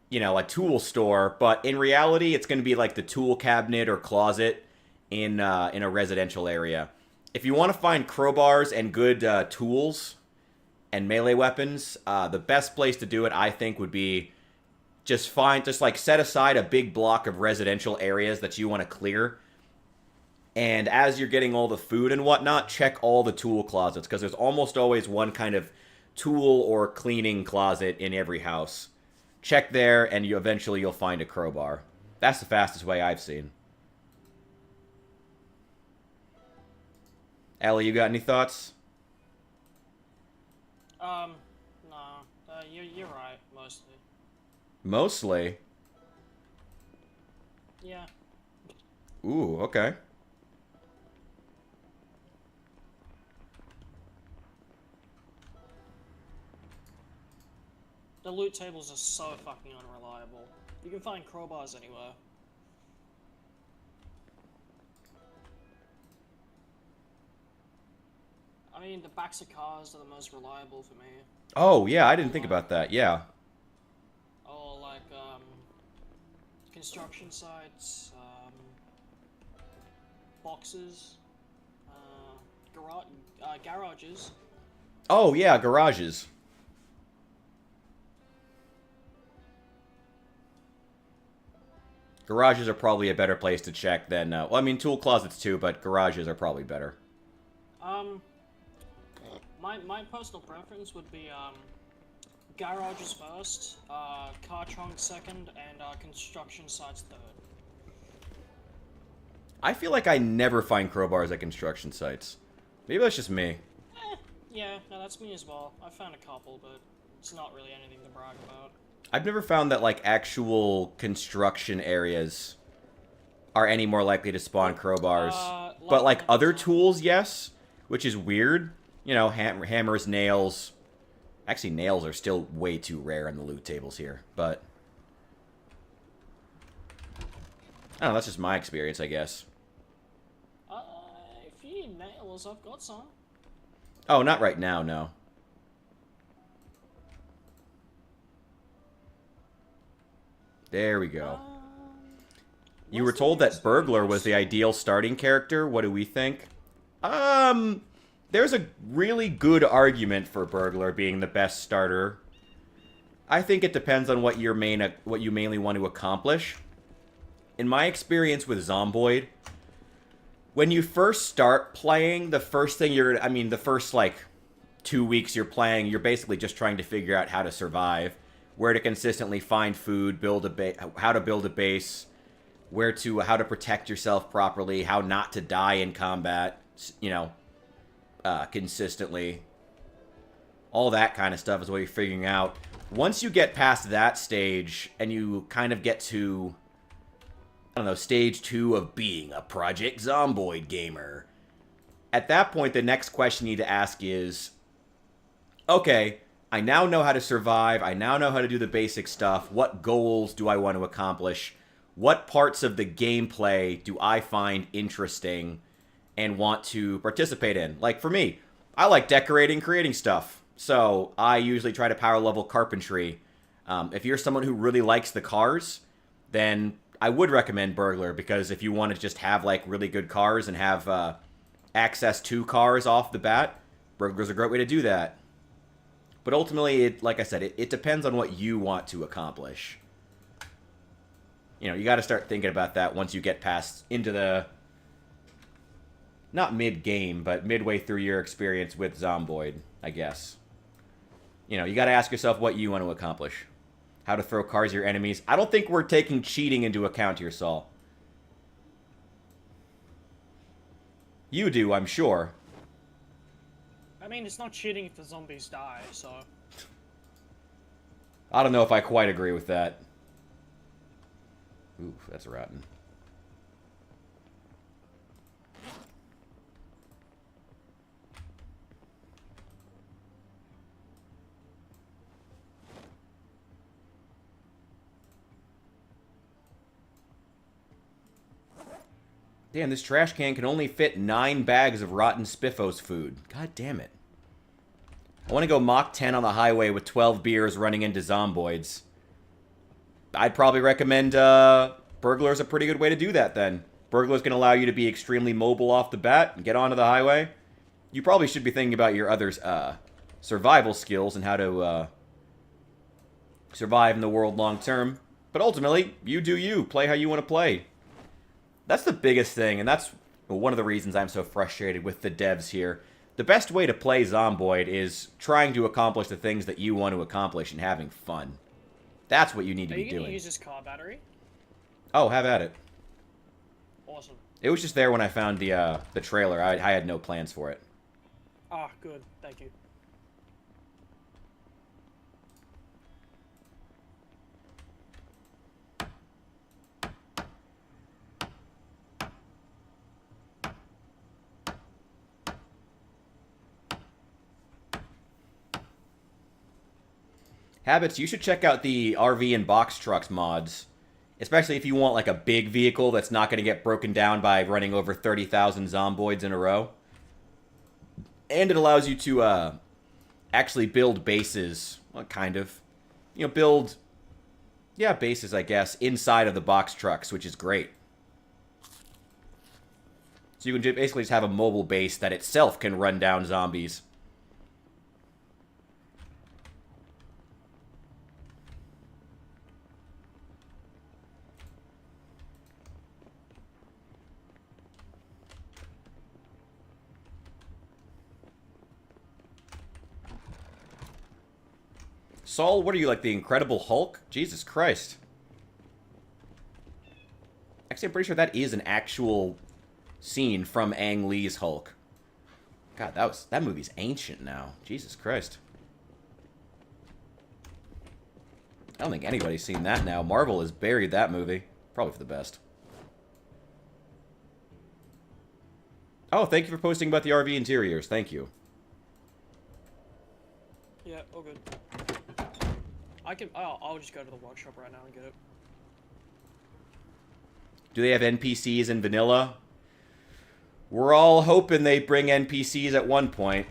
you know, a tool store, but in reality, it's going to be like the tool cabinet or closet in a residential area. If you want to find crowbars and good tools and melee weapons, the best place to do it, I think, would be just set aside a big block of residential areas that you want to clear. And as you're getting all the food and whatnot, check all the tool closets, because there's almost always one kind of tool or cleaning closet in every house. Check there, and eventually you'll find a crowbar. That's the fastest way I've seen. Ellie, you got any thoughts? No. You're right, mostly. Mostly? Yeah. Ooh, okay. The loot tables are so fucking unreliable. You can find crowbars anywhere. I mean, the backs of cars are the most reliable for me. Oh, yeah, I didn't think about that, yeah. Or, like, construction sites, boxes, garages. Oh, yeah, garages. Garages are probably a better place to check than, well, I mean, tool closets too, but garages are probably better. My personal preference would be, garages first, car trunks second, and, construction sites third. I feel like I never find crowbars at construction sites. Maybe that's just me. Yeah, no, that's me as well. I found a couple, but it's not really anything to brag about. I've never found that, like, actual construction areas are any more likely to spawn crowbars. But, like, other tools, yes, which is weird. You know, hammers, nails. Actually, nails are still way too rare in the loot tables here, but I don't know, that's just my experience, I guess. If you need nails, I've got some. Oh, not right now, no. There we go. You were told that Burglar was the ideal starting character. What do we think? There's a really good argument for Burglar being the best starter. I think it depends on what you mainly want to accomplish. In my experience with Zomboid, when you first start playing, the first, like, 2 weeks you're playing, you're basically just trying to figure out how to survive, where to consistently find food, how to build a base, how to protect yourself properly, how not to die in combat, you know, consistently. All that kind of stuff is what you're figuring out. Once you get past that stage, and you kind of get to, I don't know, stage 2 of being a Project Zomboid gamer, at that point, the next question you need to ask is, okay, I now know how to survive, I now know how to do the basic stuff, what goals do I want to accomplish, what parts of the gameplay do I find interesting and want to participate in? Like, for me, I like decorating, creating stuff, so I usually try to power level carpentry. If you're someone who really likes the cars, then I would recommend Burglar, because if you want to just have, like, really good cars and have access to cars off the bat, Burglar's a great way to do that. But ultimately, like I said, it depends on what you want to accomplish. You know, you got to start thinking about that once you get past into the, not mid-game, but midway through your experience with Zomboid, I guess. You know, you got to ask yourself what you want to accomplish. How to throw cards at your enemies. I don't think we're taking cheating into account here, Saul. You do, I'm sure. I mean, it's not cheating if the zombies die, so... I don't know if I quite agree with that. Ooh, that's rotten. Damn, this trash can can only fit 9 bags of rotten Spiffos food. God damn it. I want to go Mach 10 on the highway with 12 beers running into Zomboids. I'd probably recommend Burglar's a pretty good way to do that then. Burglar's going to allow you to be extremely mobile off the bat and get onto the highway. You probably should be thinking about your other survival skills and how to survive in the world long term. But ultimately, you do you. Play how you want to play. That's the biggest thing, and that's one of the reasons I'm so frustrated with the devs here. The best way to play Zomboid is trying to accomplish the things that you want to accomplish and having fun. That's what you need to be doing. Are you going to use this car battery? Oh, have at it. Awesome. It was just there when I found the trailer. I had no plans for it. Ah, good. Thank you. Habits, you should check out the RV and box trucks mods. Especially if you want like a big vehicle that's not going to get broken down by running over 30,000 zomboids in a row. And it allows you to actually build bases. Well, kind of. You know, build, yeah, bases, I guess, inside of the box trucks, which is great. So you can basically just have a mobile base that itself can run down zombies. Saul, what are you, like the Incredible Hulk? Jesus Christ. Actually, I'm pretty sure that is an actual scene from Ang Lee's Hulk. God, that movie's ancient now. Jesus Christ. I don't think anybody's seen that now. Marvel has buried that movie. Probably for the best. Oh, thank you for posting about the RV interiors. Thank you. Yeah, all good. I'll just go to the workshop right now and get it. Do they have NPCs in vanilla? We're all hoping they bring NPCs at one point.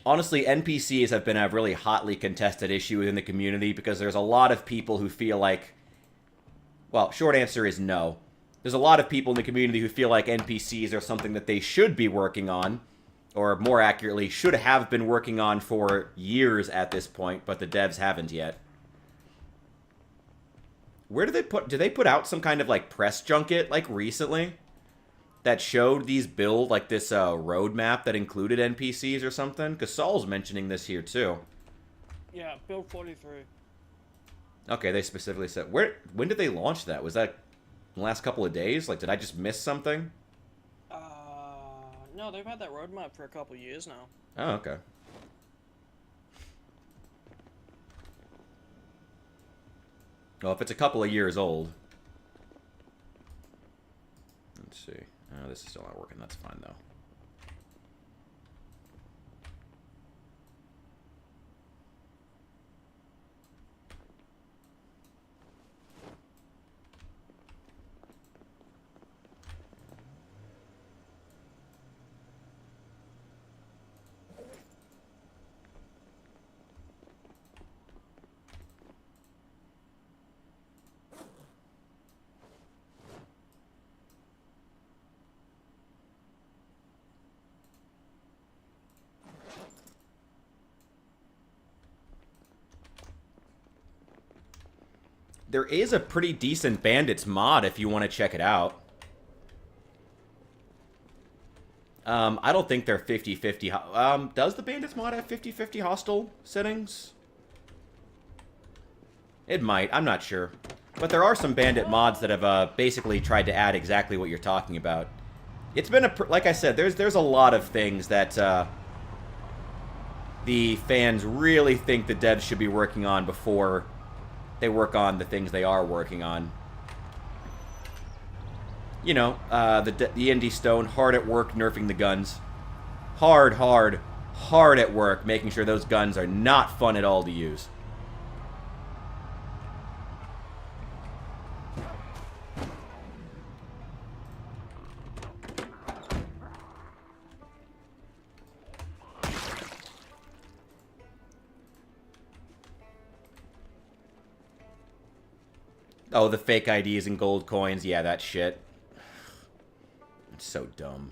Honestly, NPCs have been a really hotly contested issue within the community because there's a lot of people who feel like... Well, short answer is no. There's a lot of people in the community who feel like NPCs are something that they should be working on. Or more accurately, should have been working on for years at this point, but the devs haven't yet. Where did they put out some kind of, like, press junket, like, recently? That showed these build, like, this, roadmap that included NPCs or something? Because Saul's mentioning this here, too. Yeah, build 43. Okay, they specifically said... When did they launch that? Was that in the last couple of days? Like, did I just miss something? No, they've had that roadmap for a couple years now. Oh, okay. Well, if it's a couple of years old... Let's see. Oh, this is still not working. That's fine, though. there is a pretty decent Bandits mod if you want to check it out. I don't think they're 50-50. Does the Bandits mod have 50-50 hostile settings? It might. I'm not sure. But there are some Bandit mods that have basically tried to add exactly what you're talking about. It's been like I said, there's a lot of things that the fans really think the devs should be working on before they work on the things they are working on. You know, the Indy Stone, hard at work nerfing the guns. Hard at work making sure those guns are not fun at all to use. Oh, the fake IDs and gold coins. Yeah, that shit. It's so dumb.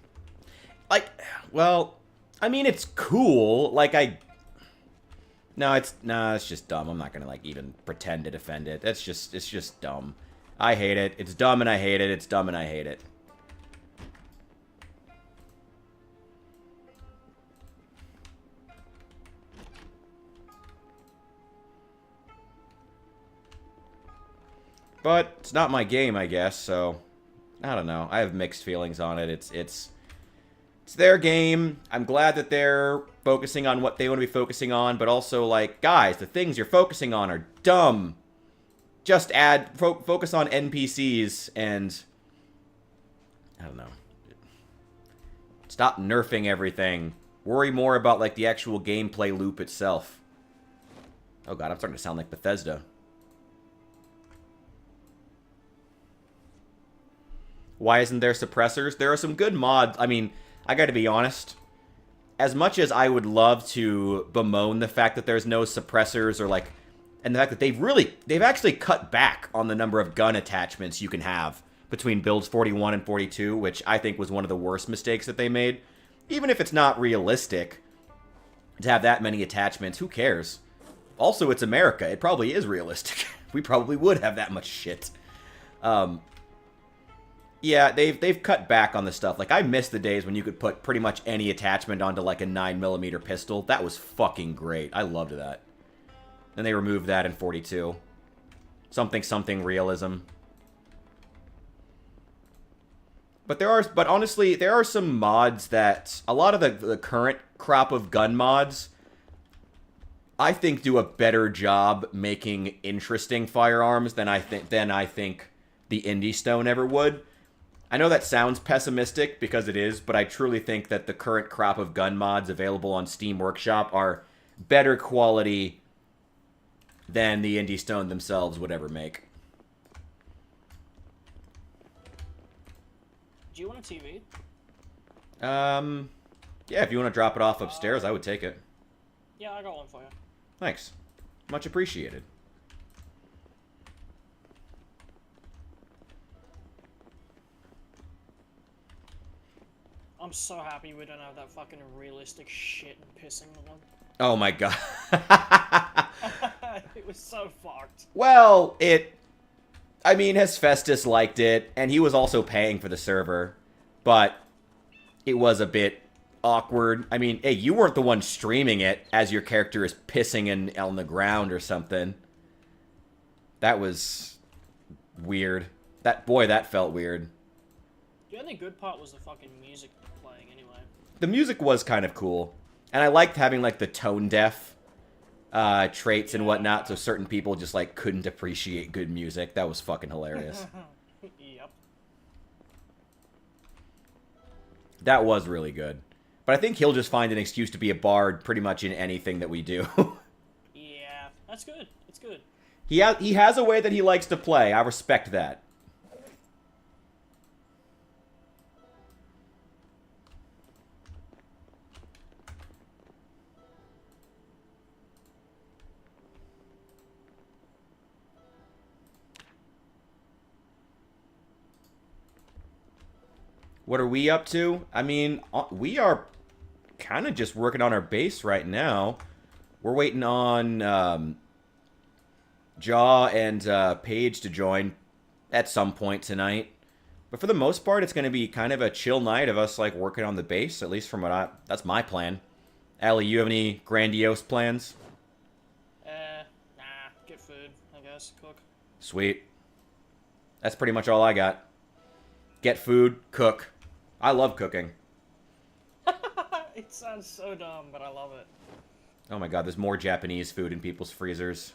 Like, well, I mean, it's cool. Like, No, it's just dumb. I'm not gonna, like, even pretend to defend it. It's just dumb. I hate it. It's dumb and I hate it. It's dumb and I hate it. But it's not my game, I guess, so I don't know. I have mixed feelings on it. It's their game. I'm glad that they're focusing on what they want to be focusing on, but also, like, guys, the things you're focusing on are dumb. Just focus on NPCs and I don't know. Stop nerfing everything. Worry more about, like, the actual gameplay loop itself. Oh god, I'm starting to sound like Bethesda. Why isn't there suppressors? There are some good mods. I mean, I gotta be honest. As much as I would love to bemoan the fact that there's no suppressors or, like, and the fact that they've actually cut back on the number of gun attachments you can have between builds 41 and 42, which I think was one of the worst mistakes that they made. Even if it's not realistic to have that many attachments, who cares? Also, it's America. It probably is realistic. We probably would have that much shit. Yeah, they've cut back on the stuff. Like, I miss the days when you could put pretty much any attachment onto, like, a 9mm pistol. That was fucking great. I loved that. Then they removed that in 42. Something realism. But honestly, there are some mods that a lot of the current crop of gun mods I think do a better job making interesting firearms than I think the Indy Stone ever would. I know that sounds pessimistic, because it is, but I truly think that the current crop of gun mods available on Steam Workshop are better quality than the Indy Stone themselves would ever make. Do you want a TV? Yeah, if you want to drop it off upstairs, I would take it. Yeah, I got one for you. Thanks. Much appreciated. I'm so happy we don't have that fucking realistic shit and pissing one. Oh my god. It was so fucked. Well, I mean, Hephaestus liked it, and he was also paying for the server, but it was a bit awkward. I mean, hey, you weren't the one streaming it as your character is pissing on the ground or something. That was weird. That felt weird. The only good part was the fucking music playing anyway. The music was kind of cool, and I liked having, like, the tone deaf traits and whatnot, so certain people just, like, couldn't appreciate good music. That was fucking hilarious. Yep. That was really good. But I think he'll just find an excuse to be a bard pretty much in anything that we do. Yeah, that's good. That's good. He has a way that he likes to play. I respect that. What are we up to? I mean, we are kind of just working on our base right now. We're waiting on Jaw and Paige to join at some point tonight. But for the most part, it's going to be kind of a chill night of us like working on the base, at least from what that's my plan. Allie, you have any grandiose plans? Nah. Get food, I guess. Cook. Sweet. That's pretty much all I got. Get food, cook. I love cooking. It sounds so dumb, but I love it. Oh my god, there's more Japanese food in people's freezers.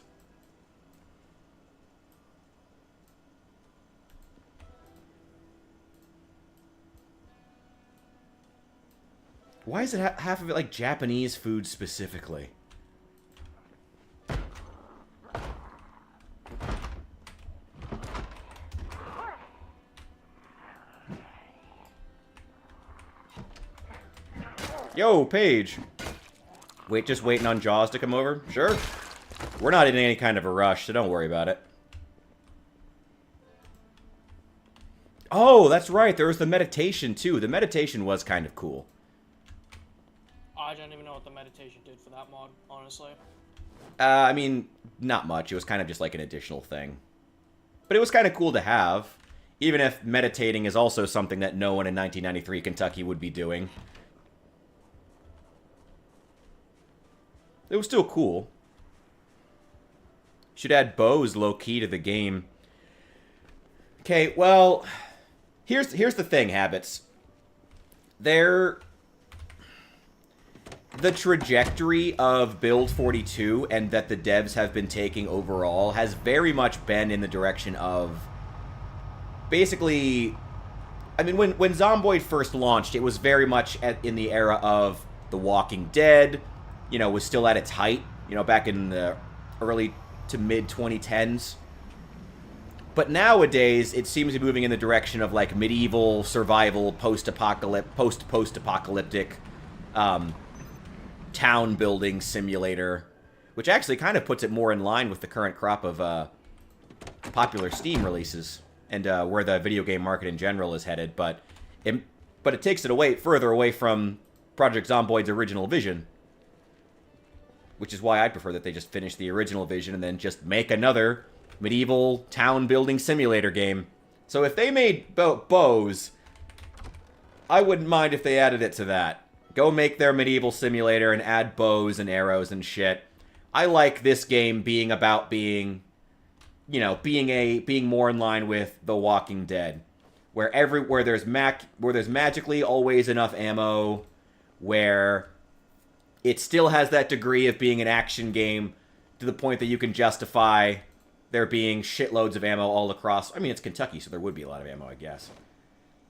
Why is it half of it like Japanese food specifically? Yo, Paige. Wait, just waiting on Jaws to come over? Sure. We're not in any kind of a rush, so don't worry about it. Oh, that's right. There was the meditation, too. The meditation was kind of cool. I don't even know what the meditation did for that mod, honestly. I mean, not much. It was kind of just like an additional thing. But it was kind of cool to have. Even if meditating is also something that no one in 1993 Kentucky would be doing. It was still cool. Should add bows low-key to the game. Okay, well, here's the thing, Habits. The trajectory of Build 42 and that the devs have been taking overall has very much been in the direction of basically, I mean, when Zomboid first launched, it was very much in the era of The Walking Dead, you know, was still at its height, you know, back in the early to mid 2010s. But nowadays, it seems to be moving in the direction of like medieval survival, post-apocalyptic town building simulator, which actually kind of puts it more in line with the current crop of popular Steam releases and where the video game market in general is headed. But it takes it further away from Project Zomboid's original vision. Which is why I prefer that they just finish the original vision and then just make another medieval town-building simulator game. So if they made bows, I wouldn't mind if they added it to that. Go make their medieval simulator and add bows and arrows and shit. I like this game being about being, you know, being more in line with The Walking Dead, where there's magically always enough ammo, where it still has that degree of being an action game to the point that you can justify there being shitloads of ammo all across. I mean, it's Kentucky, so there would be a lot of ammo, I guess.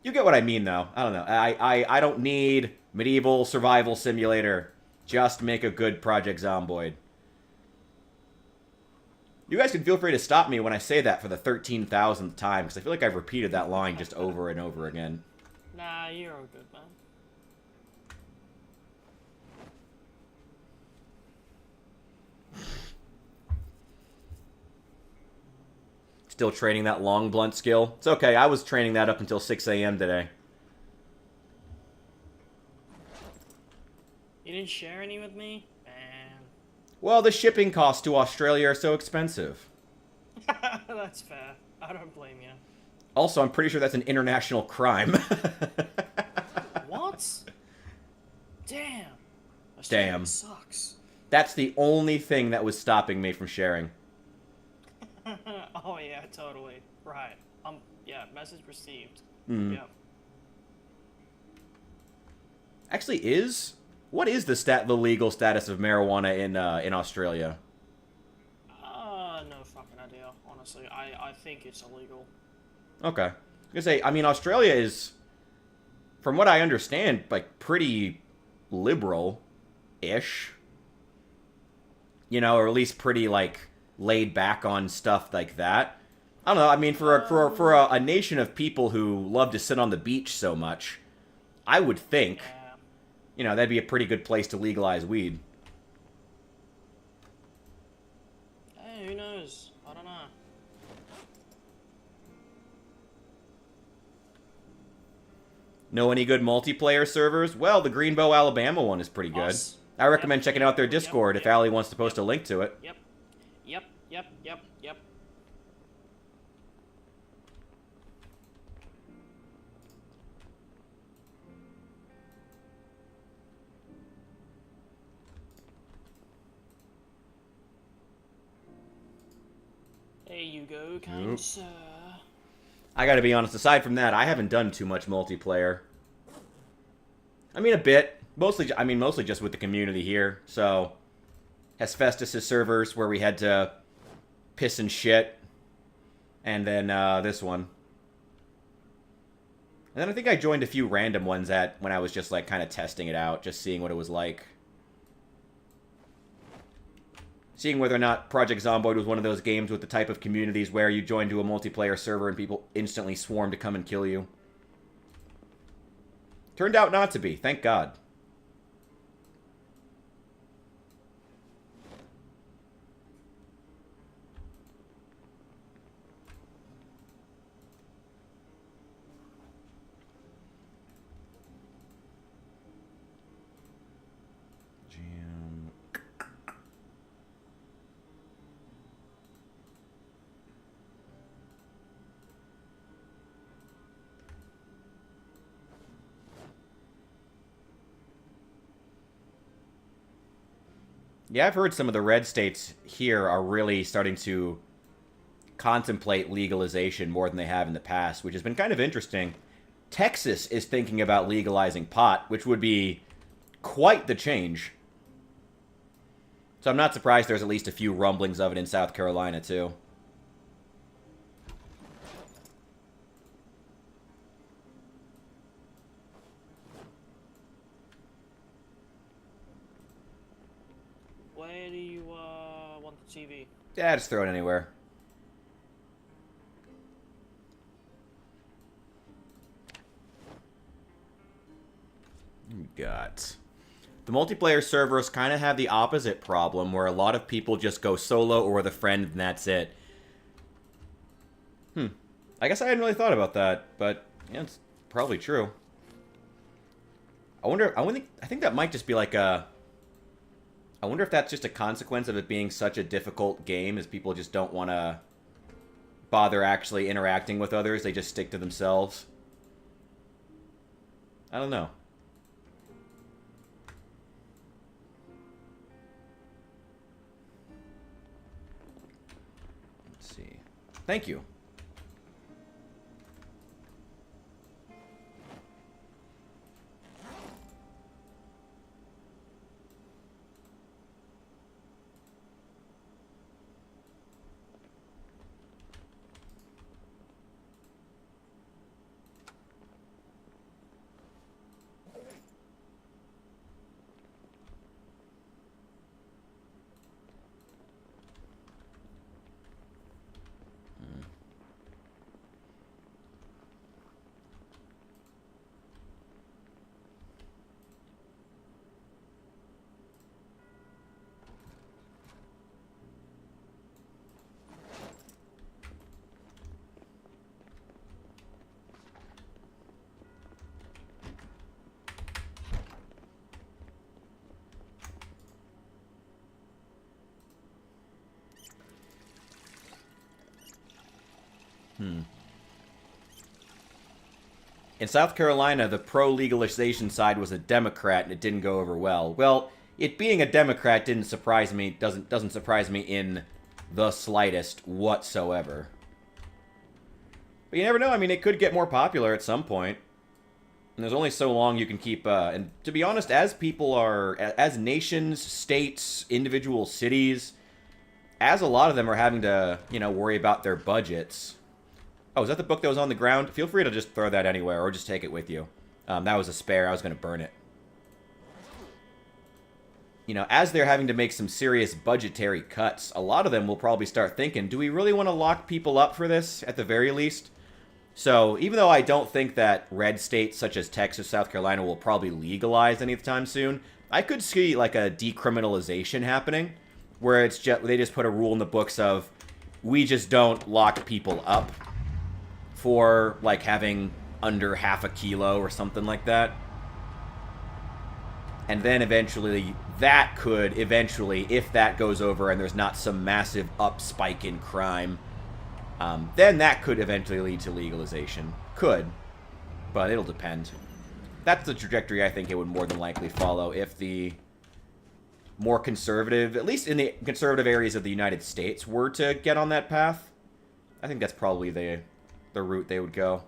You get what I mean, though. I don't know. I don't need medieval survival simulator. Just make a good Project Zomboid. You guys can feel free to stop me when I say that for the 13,000th time, because I feel like I've repeated that line just over and over again. Nah, you're all good, man. Still training that long blunt skill. It's okay, I was training that up until 6 a.m. today. You didn't share any with me? Man. Well, the shipping costs to Australia are so expensive. That's fair. I don't blame you. Also, I'm pretty sure that's an international crime. What? Damn. Damn. Australia sucks. That's the only thing that was stopping me from sharing. Oh yeah, totally. Right. Yeah, message received. Mm. Yep. Actually, what is the legal status of marijuana in Australia? No fucking idea, honestly. I think it's illegal. Okay. I was gonna say, I mean, Australia is, from what I understand, like pretty liberal-ish. You know, or at least pretty like laid back on stuff like that. I don't know. I mean, for a nation of people who love to sit on the beach so much, I would think, Yeah. you know, that'd be a pretty good place to legalize weed. Hey, who knows? I don't know. Know any good multiplayer servers? Well, the Greenbow, Alabama one is pretty good. Us. I recommend checking out their Yep, Discord if yep, Allie wants to post a link to it. Yep. Yep. Yep, yep, yep. There you go, kind Nope. sir. I gotta be honest, aside from that, I haven't done too much multiplayer. I mean, a bit. Mostly just with the community here. So, Hephaestus' servers where we had to piss and shit. And then this one. And then I think I joined a few random ones when I was just like kind of testing it out, just seeing what it was like. Seeing whether or not Project Zomboid was one of those games with the type of communities where you join to a multiplayer server and people instantly swarm to come and kill you. Turned out not to be, thank God. Yeah, I've heard some of the red states here are really starting to contemplate legalization more than they have in the past, which has been kind of interesting. Texas is thinking about legalizing pot, which would be quite the change. So I'm not surprised there's at least a few rumblings of it in South Carolina, too. Where do you want the TV? Yeah, just throw it anywhere. Got... The multiplayer servers kind of have the opposite problem, where a lot of people just go solo or with a friend and that's it. I guess I hadn't really thought about that, but yeah, it's probably true. I think that might just be like a... I wonder if that's just a consequence of it being such a difficult game, as people just don't want to bother actually interacting with others. They just stick to themselves. I don't know. Let's see. Thank you. In South Carolina, the pro-legalization side was a Democrat, and it didn't go over well. Well, it being a Democrat didn't surprise me. Doesn't surprise me in the slightest whatsoever. But you never know. I mean, it could get more popular at some point. And there's only so long you can keep. And to be honest, as nations, states, individual cities, as a lot of them are having to, worry about their budgets. Oh, is that the book that was on the ground? Feel free to just throw that anywhere or just take it with you. That was a spare. I was going to burn it. As they're having to make some serious budgetary cuts, a lot of them will probably start thinking, do we really want to lock people up for this, at the very least? So, even though I don't think that red states such as Texas, South Carolina will probably legalize anytime soon, I could see, like, a decriminalization happening, where they just put a rule in the books of, we just don't lock people up for, like, having under half a kilo or something like that. And then eventually, that could eventually, if that goes over and there's not some massive up spike in crime, then that could eventually lead to legalization. Could, but it'll depend. That's the trajectory I think it would more than likely follow if the more conservative, at least in the conservative areas of the United States, were to get on that path. I think that's probably the route they would go.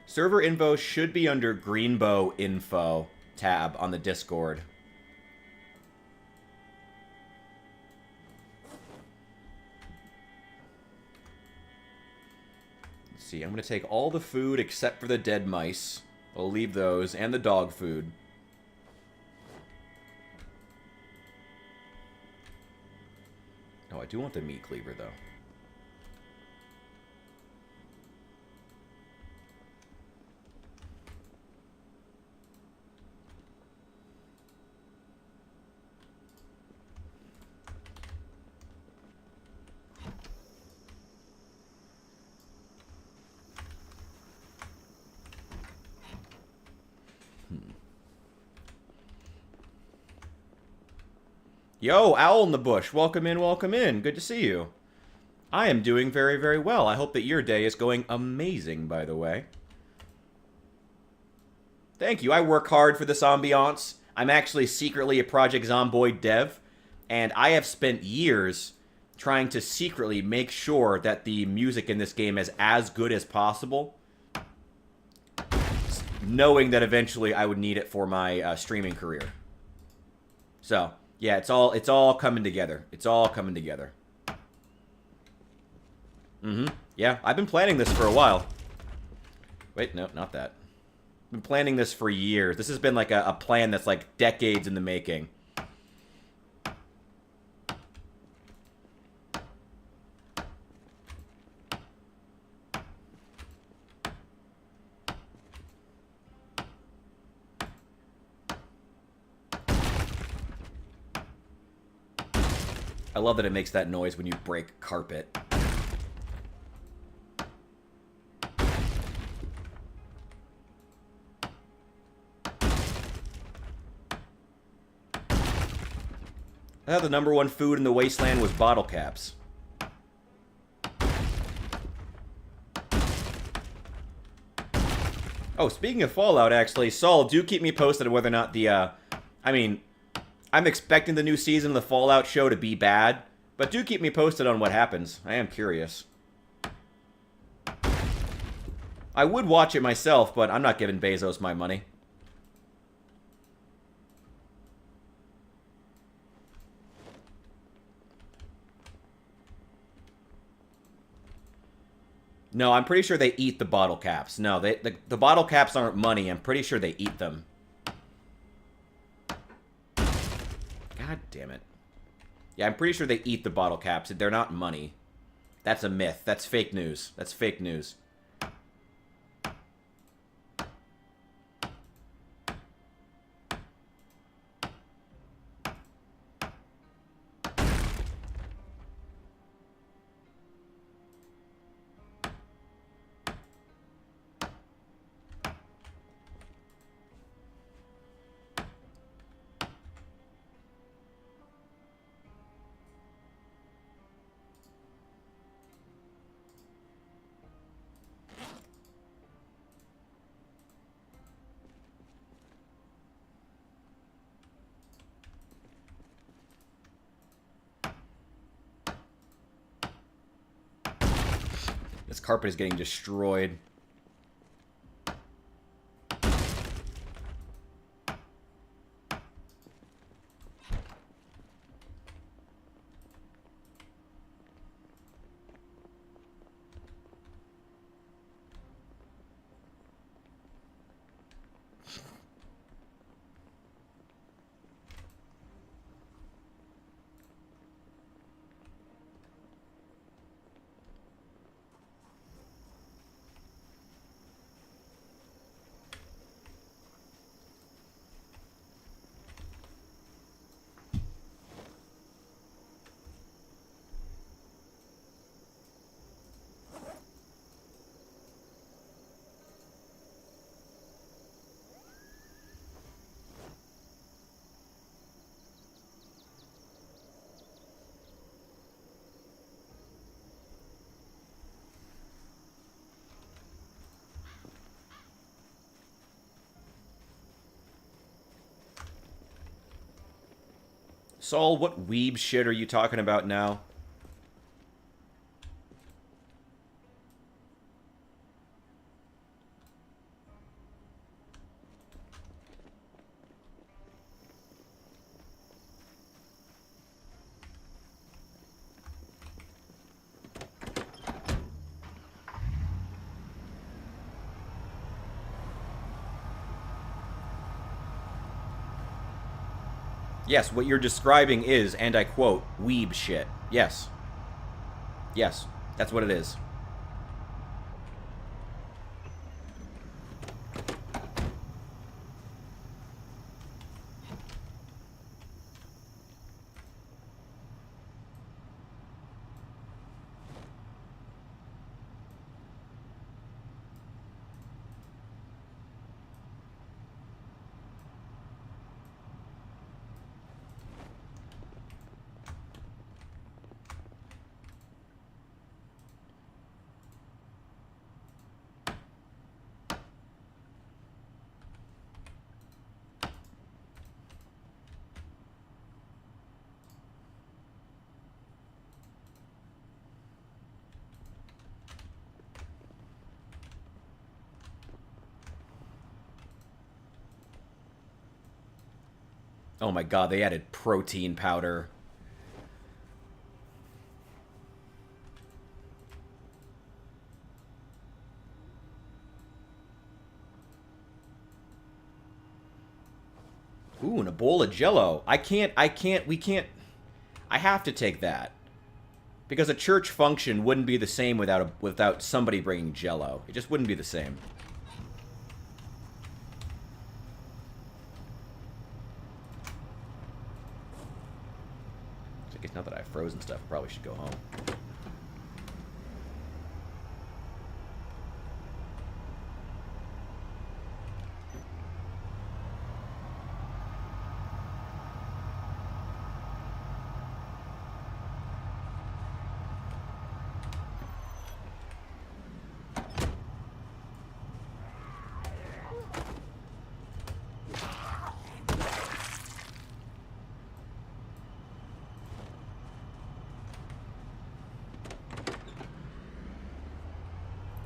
Server info should be under Greenbow info tab on the Discord. Let's see, I'm going to take all the food except for the dead mice. I'll leave those, and the dog food. Oh, I do want the meat cleaver, though. Yo, Owl in the Bush, welcome in, welcome in. Good to see you. I am doing very, very well. I hope that your day is going amazing, by the way. Thank you. I work hard for this ambiance. I'm actually secretly a Project Zomboid dev, and I have spent years trying to secretly make sure that the music in this game is as good as possible, knowing that eventually I would need it for my streaming career. So, yeah, it's all coming together. It's all coming together. Yeah, I've been planning this for a while. Wait, no, not that. I've been planning this for years. This has been like a plan that's like decades in the making. I love that it makes that noise when you break carpet. I thought the #1 food in the wasteland was bottle caps. Oh, speaking of Fallout, actually, Saul, do keep me posted on whether or not the, I mean, I'm expecting the new season of the Fallout show to be bad, but do keep me posted on what happens. I am curious. I would watch it myself, but I'm not giving Bezos my money. No, I'm pretty sure they eat the bottle caps. No, the bottle caps aren't money. I'm pretty sure they eat them. God damn it. Yeah, I'm pretty sure they eat the bottle caps. They're not money. That's a myth. That's fake news. That's fake news. This carpet is getting destroyed. Saul, what weeb shit are you talking about now? Yes, what you're describing is, and I quote, weeb shit. Yes. Yes, that's what it is. Oh my god, they added protein powder. Ooh, and a bowl of Jello. I can't, we can't, I have to take that. Because a church function wouldn't be the same without somebody bringing Jello. It just wouldn't be the same. I guess now that I've frozen stuff, I probably should go home.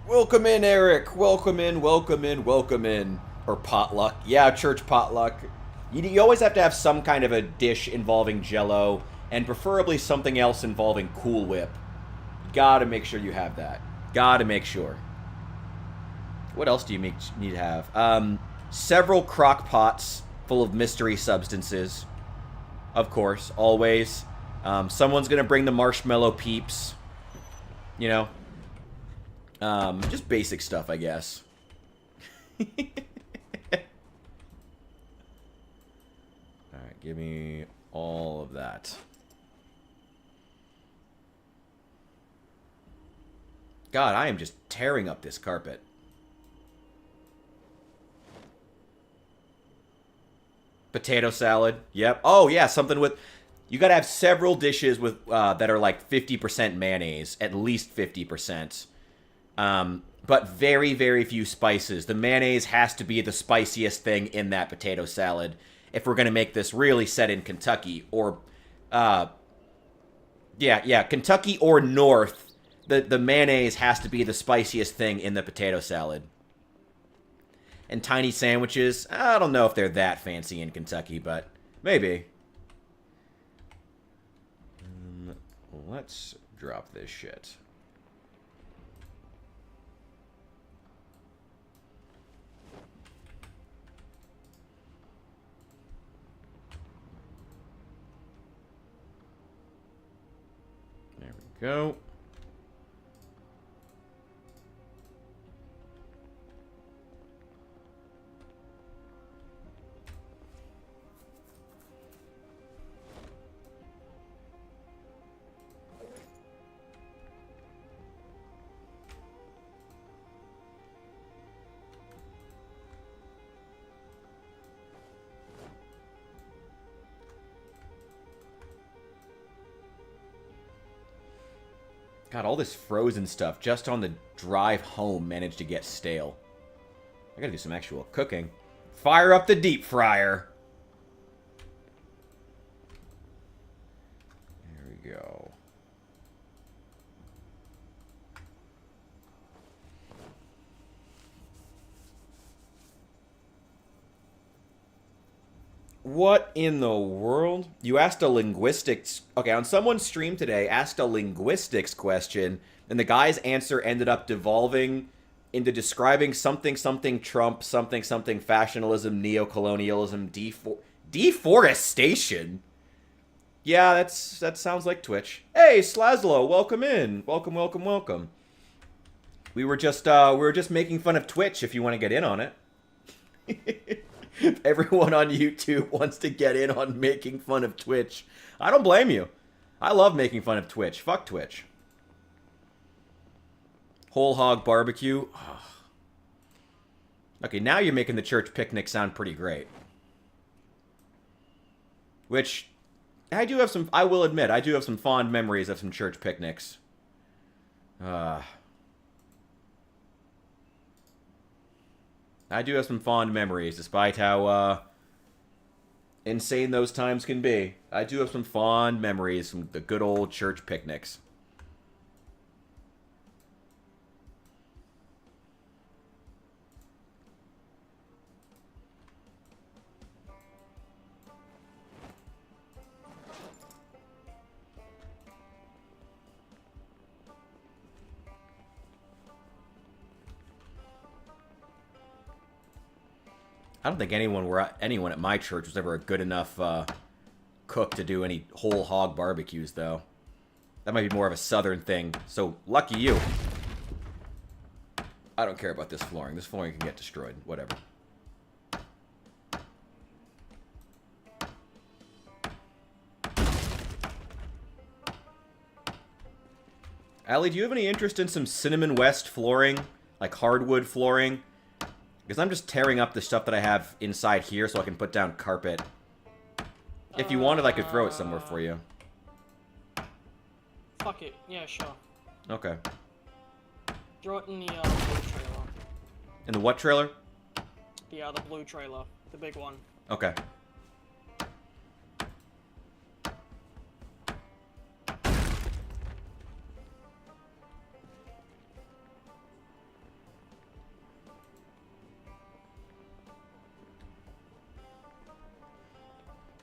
Welcome in, Eric. Welcome in, welcome in, welcome in. Or potluck. Yeah, church potluck. You always have to have some kind of a dish involving Jello, and preferably something else involving Cool Whip. Gotta make sure you have that. Gotta make sure. What else do you need to have? Several crock pots full of mystery substances. Of course, always. Someone's gonna bring the marshmallow peeps. You know? Just basic stuff, I guess. Alright, give me all of that. God, I am just tearing up this carpet. Potato salad. Yep. Oh, yeah, something with... You gotta have several dishes with that are like 50% mayonnaise. At least 50%. But very, very few spices. The mayonnaise has to be the spiciest thing in that potato salad if we're going to make this really set in Kentucky or, Kentucky or North. The mayonnaise has to be the spiciest thing in the potato salad. And tiny sandwiches, I don't know if they're that fancy in Kentucky, but maybe. Let's drop this shit. Go. God, all this frozen stuff just on the drive home managed to get stale. I gotta do some actual cooking. Fire up the deep fryer. we go. What in the world? You asked a linguistics... Okay, on someone's stream today, asked a linguistics question, and the guy's answer ended up devolving into describing something something Trump, something something fashionalism, neocolonialism, deforestation. Yeah, that sounds like Twitch. Hey, Slazlo, welcome in. Welcome, welcome, welcome. We were just making fun of Twitch if you want to get in on it. Everyone on YouTube wants to get in on making fun of Twitch. I don't blame you. I love making fun of Twitch. Fuck Twitch. Whole hog barbecue. Oh. Okay, now you're making the church picnic sound pretty great. Which, I will admit, I do have some fond memories of some church picnics. I do have some fond memories, despite how insane those times can be. I do have some fond memories from the good old church picnics. I don't think anyone at my church was ever a good enough cook to do any whole hog barbecues, though. That might be more of a southern thing, so lucky you. I don't care about this flooring. This flooring can get destroyed. Whatever. Allie, do you have any interest in some Cinnamon West flooring? Like hardwood flooring? Because I'm just tearing up the stuff that I have inside here so I can put down carpet. If you wanted, I could throw it somewhere for you. Fuck it. Yeah, sure. Okay. Throw it in the blue trailer. In the what trailer? The blue trailer. The big one. Okay.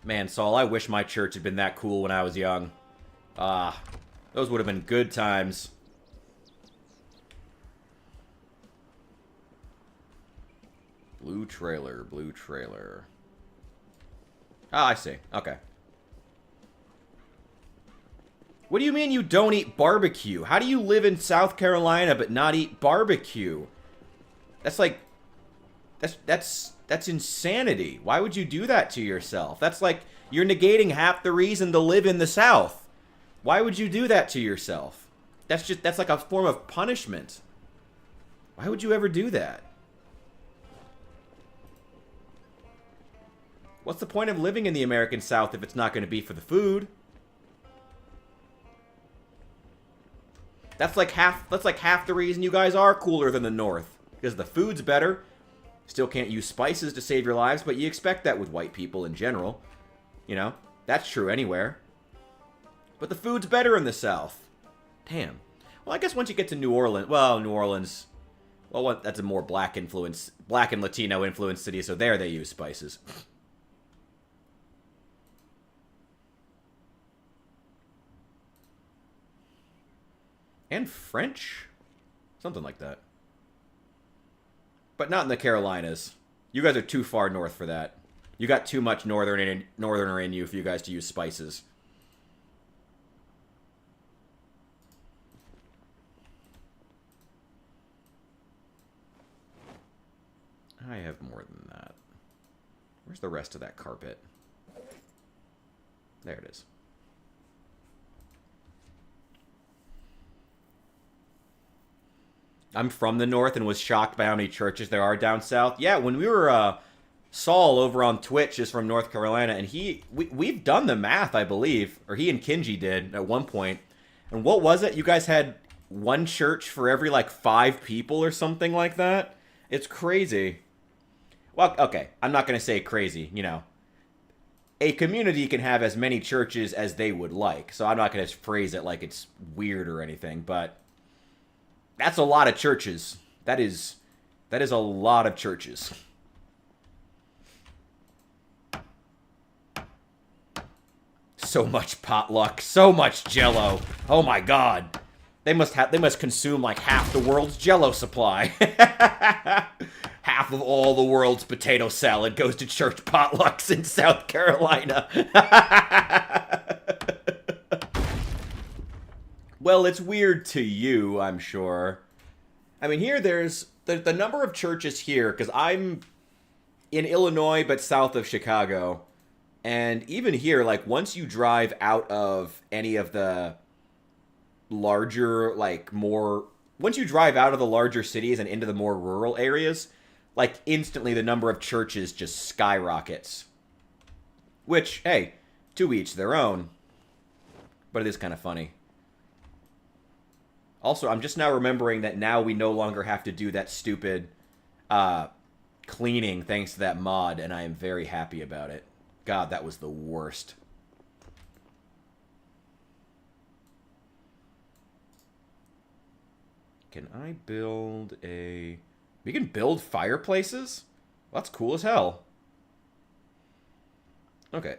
Man, Saul, I wish my church had been that cool when I was young. Those would have been good times. Blue trailer, blue trailer. Ah, I see. Okay. What do you mean you don't eat barbecue? How do you live in South Carolina but not eat barbecue? That's like... That's insanity. Why would you do that to yourself? That's like you're negating half the reason to live in the South. Why would you do that to yourself? That's like a form of punishment. Why would you ever do that? What's the point of living in the American South if it's not going to be for the food? That's like half the reason you guys are cooler than the North. Because the food's better. Still can't use spices to save your lives, but you expect that with white people in general. You know, that's true anywhere. But the food's better in the South. Damn. Well, I guess once you get to New Orleans, that's a more black and Latino influenced city, so there they use spices. And French? Something like that. But not in the Carolinas. You guys are too far north for that. You got too much northerner in you for you guys to use spices. I have more than that. Where's the rest of that carpet? There it is. I'm from the north and was shocked by how many churches there are down south. Yeah, when we were Saul over on Twitch is from North Carolina, and we've done the math, I believe, or he and Kinji did at one point. And what was it? You guys had one church for every like 5 people or something like that? It's crazy. Well, okay, I'm not gonna say crazy. You know, a community can have as many churches as they would like. So I'm not going to phrase it like it's weird or anything, but that's a lot of churches. That is a lot of churches. So much potluck, so much Jello. Oh my god. They must consume like half the world's Jello supply. Half of all the world's potato salad goes to church potlucks in South Carolina. Well, it's weird to you, I'm sure. I mean, here there's the number of churches here, because I'm in Illinois but south of Chicago. And even here, like, once you drive out of any of the larger, like, more... Once you drive out of the larger cities and into the more rural areas, like, instantly the number of churches just skyrockets. Which, hey, to each their own. But it is kind of funny. Also, I'm just now remembering that now we no longer have to do that stupid cleaning thanks to that mod, and I am very happy about it. God, that was the worst. Can I build a... We can build fireplaces? Well, that's cool as hell. Okay,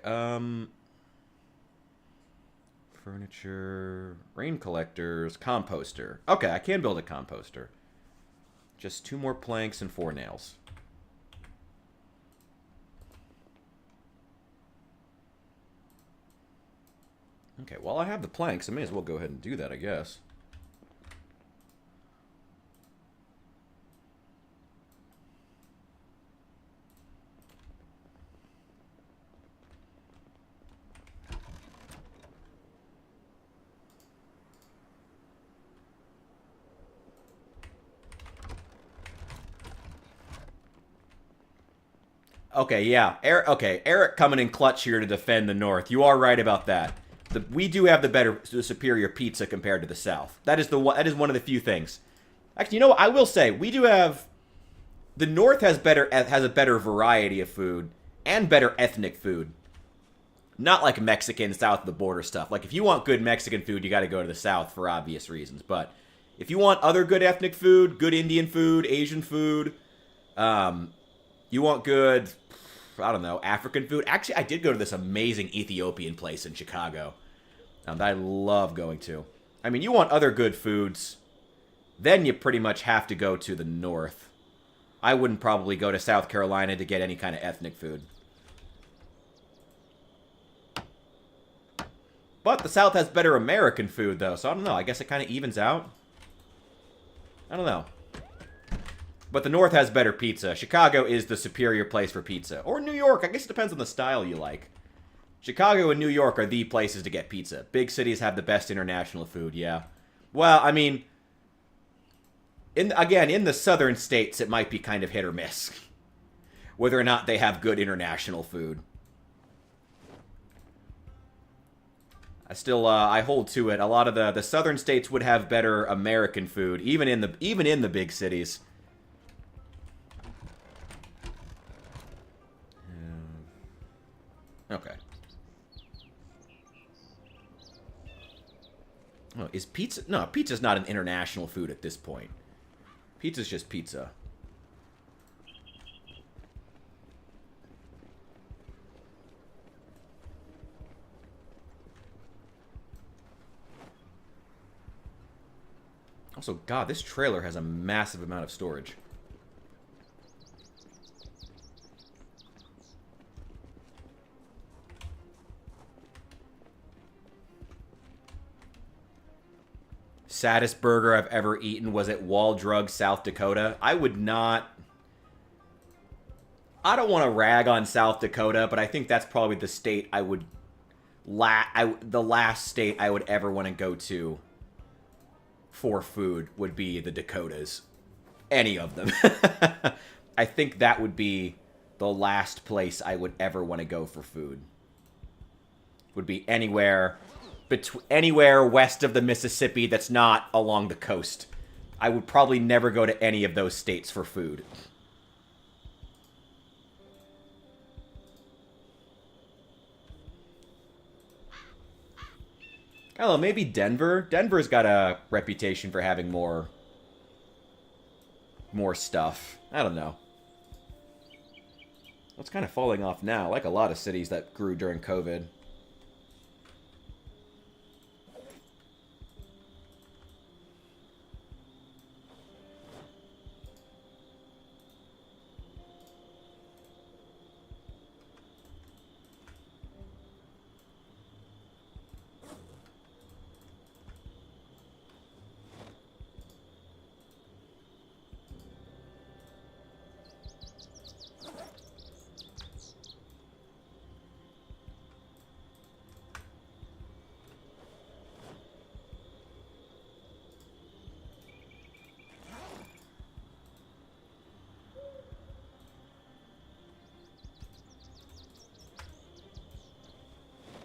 furniture, rain collectors, composter. Okay, I can build a composter. Just 2 more planks and 4 nails. Okay, well, I have the planks. I may as well go ahead and do that, I guess. Okay, yeah. Eric coming in clutch here to defend the North. You are right about that. We do have the superior pizza compared to the South. That is one of the few things. Actually, you know what? I will say we do have. The North has a better variety of food and better ethnic food. Not like Mexican south of the border stuff. Like if you want good Mexican food, you got to go to the South for obvious reasons. But if you want other good ethnic food, good Indian food, Asian food, you want good, I don't know, African food. Actually, I did go to this amazing Ethiopian place in Chicago that I love going to. I mean, you want other good foods, then you pretty much have to go to the North. I wouldn't probably go to South Carolina to get any kind of ethnic food. But the South has better American food, though, so I don't know. I guess it kind of evens out. I don't know. But the North has better pizza. Chicago is the superior place for pizza. Or New York. I guess it depends on the style you like. Chicago and New York are the places to get pizza. Big cities have the best international food, yeah. Well, I mean... in the southern states, it might be kind of hit or miss. Whether or not they have good international food. I hold to it. A lot of the southern states would have better American food, even in the big cities. Okay. Oh, is pizza... No, pizza's not an international food at this point. Pizza's just pizza. Also, God, this trailer has a massive amount of storage. Saddest burger I've ever eaten was at Wall Drug, South Dakota. I don't want to rag on South Dakota, but I think that's probably the state I would... the last state I would ever want to go to for food would be the Dakotas. Any of them. I think that would be the last place I would ever want to go for food. Would be anywhere west of the Mississippi that's not along the coast. I would probably never go to any of those states for food. I don't know, maybe Denver. Denver's got a reputation for having more stuff. I don't know. It's kind of falling off now, like a lot of cities that grew during COVID.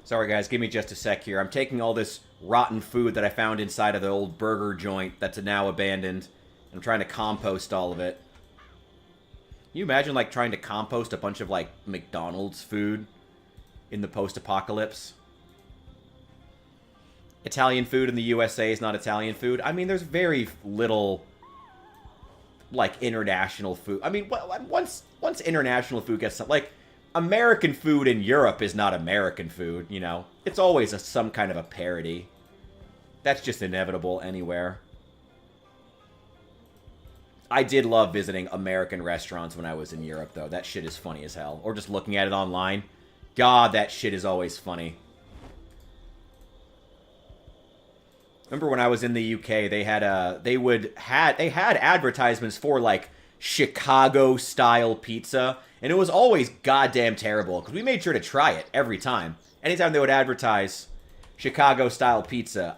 Sorry, guys, give me just a sec here. I'm taking all this rotten food that I found inside of the old burger joint that's now abandoned. I'm trying to compost all of it. Can you imagine, like, trying to compost a bunch of, like, McDonald's food in the post-apocalypse? Italian food in the USA is not Italian food. I mean, there's very little, like, international food. I mean, once international food gets... Like, American food in Europe is not American food, you know? It's always some kind of a parody. That's just inevitable anywhere. I did love visiting American restaurants when I was in Europe, though. That shit is funny as hell. Or just looking at it online. God, that shit is always funny. Remember when I was in the UK, they had advertisements for, like, Chicago-style pizza, and it was always goddamn terrible, because we made sure to try it every time. Anytime they would advertise Chicago-style pizza,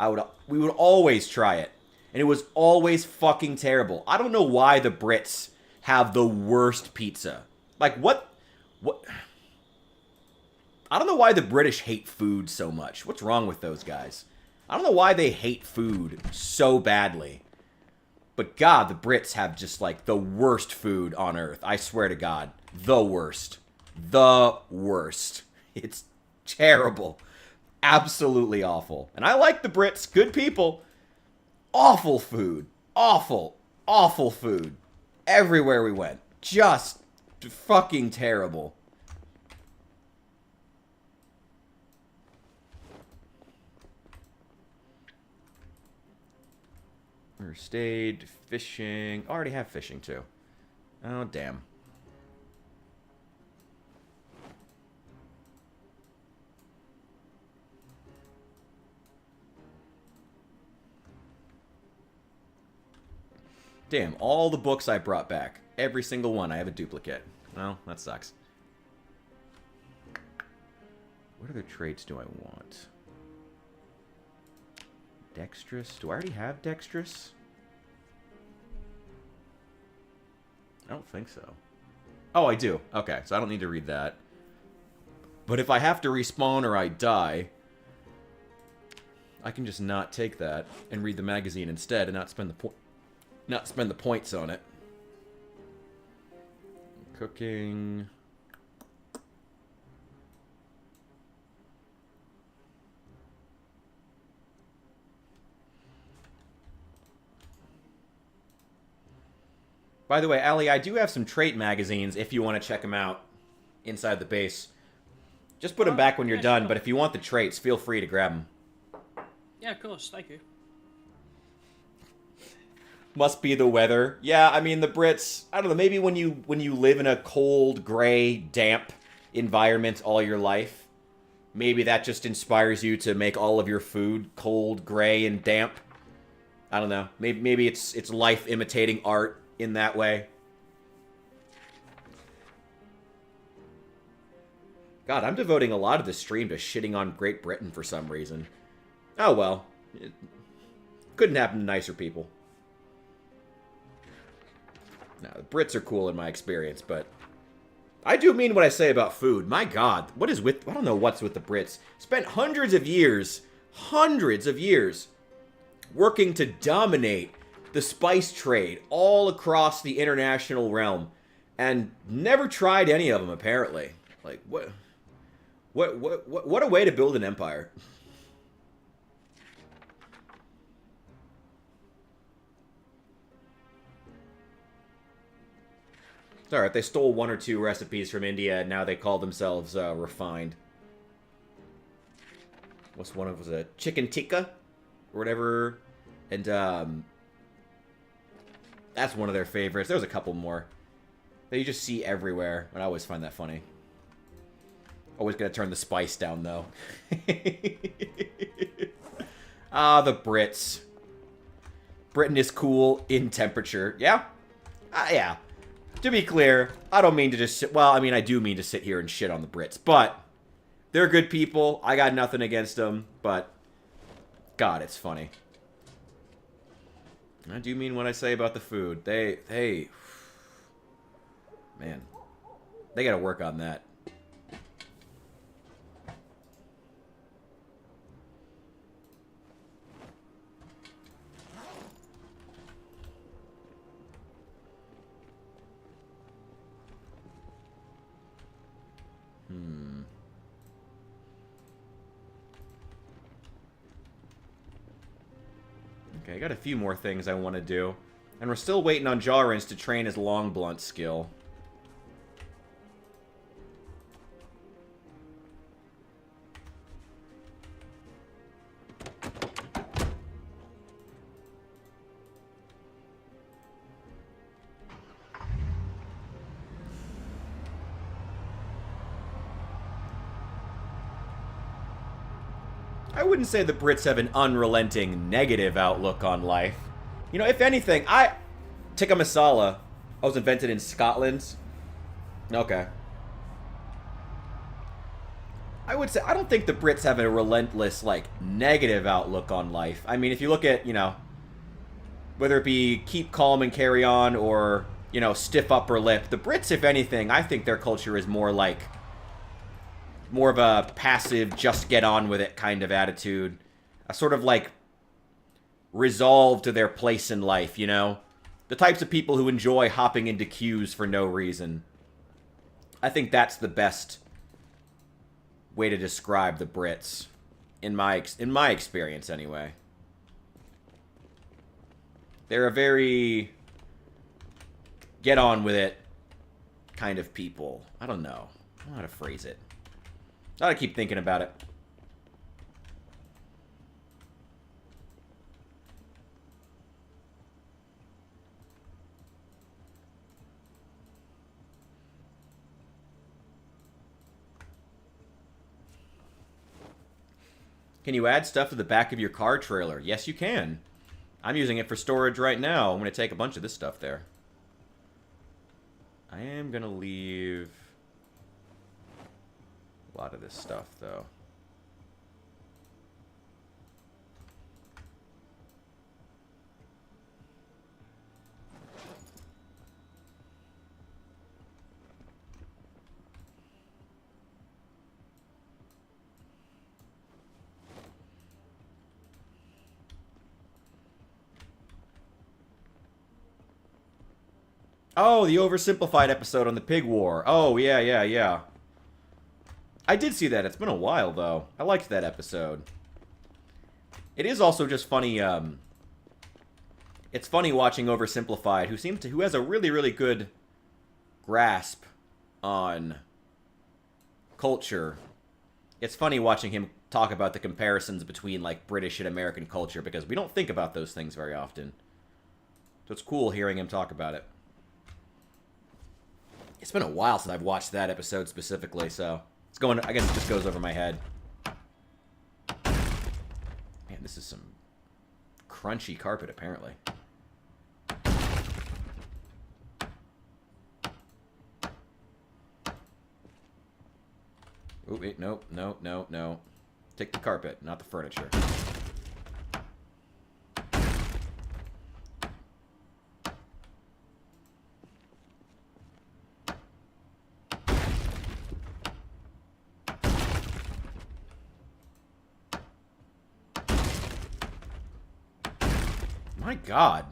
we would always try it, and it was always fucking terrible. I don't know why the Brits have the worst pizza. Like, what? I don't know why the British hate food so much. What's wrong with those guys? I don't know why they hate food so badly. But God, the Brits have just, like, the worst food on Earth. I swear to God. The worst. The worst. It's terrible. Absolutely awful. And I like the Brits. Good people. Awful food. Awful. Awful food. Everywhere we went. Just fucking terrible. Stayed fishing. I already have fishing too. Oh, damn. Damn, all the books I brought back. Every single one, I have a duplicate. Well, that sucks. What other traits do I want? Dexterous? Do I already have dexterous? I don't think so. Oh, I do. Okay, so I don't need to read that. But if I have to respawn or I die, I can just not take that and read the magazine instead and not spend the points on it. Cooking. By the way, Ali, I do have some trait magazines if you want to check them out inside the base. Just put them back when you're done, but if you want the traits, feel free to grab them. Yeah, of course. Thank you. Must be the weather. Yeah, I mean, the Brits, I don't know, maybe when you live in a cold, gray, damp environment all your life, maybe that just inspires you to make all of your food cold, gray, and damp. I don't know. Maybe it's life imitating art in that way. God, I'm devoting a lot of this stream to shitting on Great Britain for some reason. Oh well. It couldn't happen to nicer people. No, the Brits are cool in my experience, but I do mean what I say about food. My God, what is with... I don't know what's with the Brits. Spent hundreds of years working to dominate the spice trade all across the international realm, and never tried any of them, apparently. Like, what a way to build an empire. It's alright, they stole one or two recipes from India, and now they call themselves refined. What's one of was a chicken tikka? Or whatever. And, that's one of their favorites. There's a couple more that you just see everywhere, and I always find that funny. Always gotta turn the spice down, though. Ah, the Brits. Britain is cool in temperature. Yeah? Yeah. To be clear, I don't mean to just sit... Well, I mean, I do mean to sit here and shit on the Brits, but they're good people. I got nothing against them, but God, it's funny. I do mean what I say about the food. They... Man. They gotta work on that. Okay, I got a few more things I want to do. And we're still waiting on Jarrins to train his long blunt skill. I wouldn't say the Brits have an unrelenting negative outlook on life. You know, if anything, tikka masala was invented in Scotland. Okay. I would say, I don't think the Brits have a relentless, like, negative outlook on life. I mean, if you look at, you know, whether it be keep calm and carry on or, you know, stiff upper lip, the Brits, if anything, I think their culture is more like... more of a passive, just get on with it kind of attitude. A sort of, like, resolve to their place in life, you know? The types of people who enjoy hopping into queues for no reason. I think that's the best way to describe the Brits. In my experience, anyway. They're a very... get on with it kind of people. I don't know. I don't know how to phrase it. I gotta keep thinking about it. Can you add stuff to the back of your car trailer? Yes, you can. I'm using it for storage right now. I'm gonna take a bunch of this stuff there. I am gonna leave... a lot of this stuff, though. Oh, the oversimplified episode on the pig war. Oh, yeah, yeah, yeah. I did see that. It's been a while, though. I liked that episode. It is also just funny, it's funny watching Oversimplified, who has a really, really good grasp on culture. It's funny watching him talk about the comparisons between, like, British and American culture, because we don't think about those things very often. So it's cool hearing him talk about it. It's been a while since I've watched that episode specifically, so... it's going... I guess it just goes over my head. Man, this is some crunchy carpet, apparently. Oh, wait, no, no, no, no. Take the carpet, not the furniture. My God.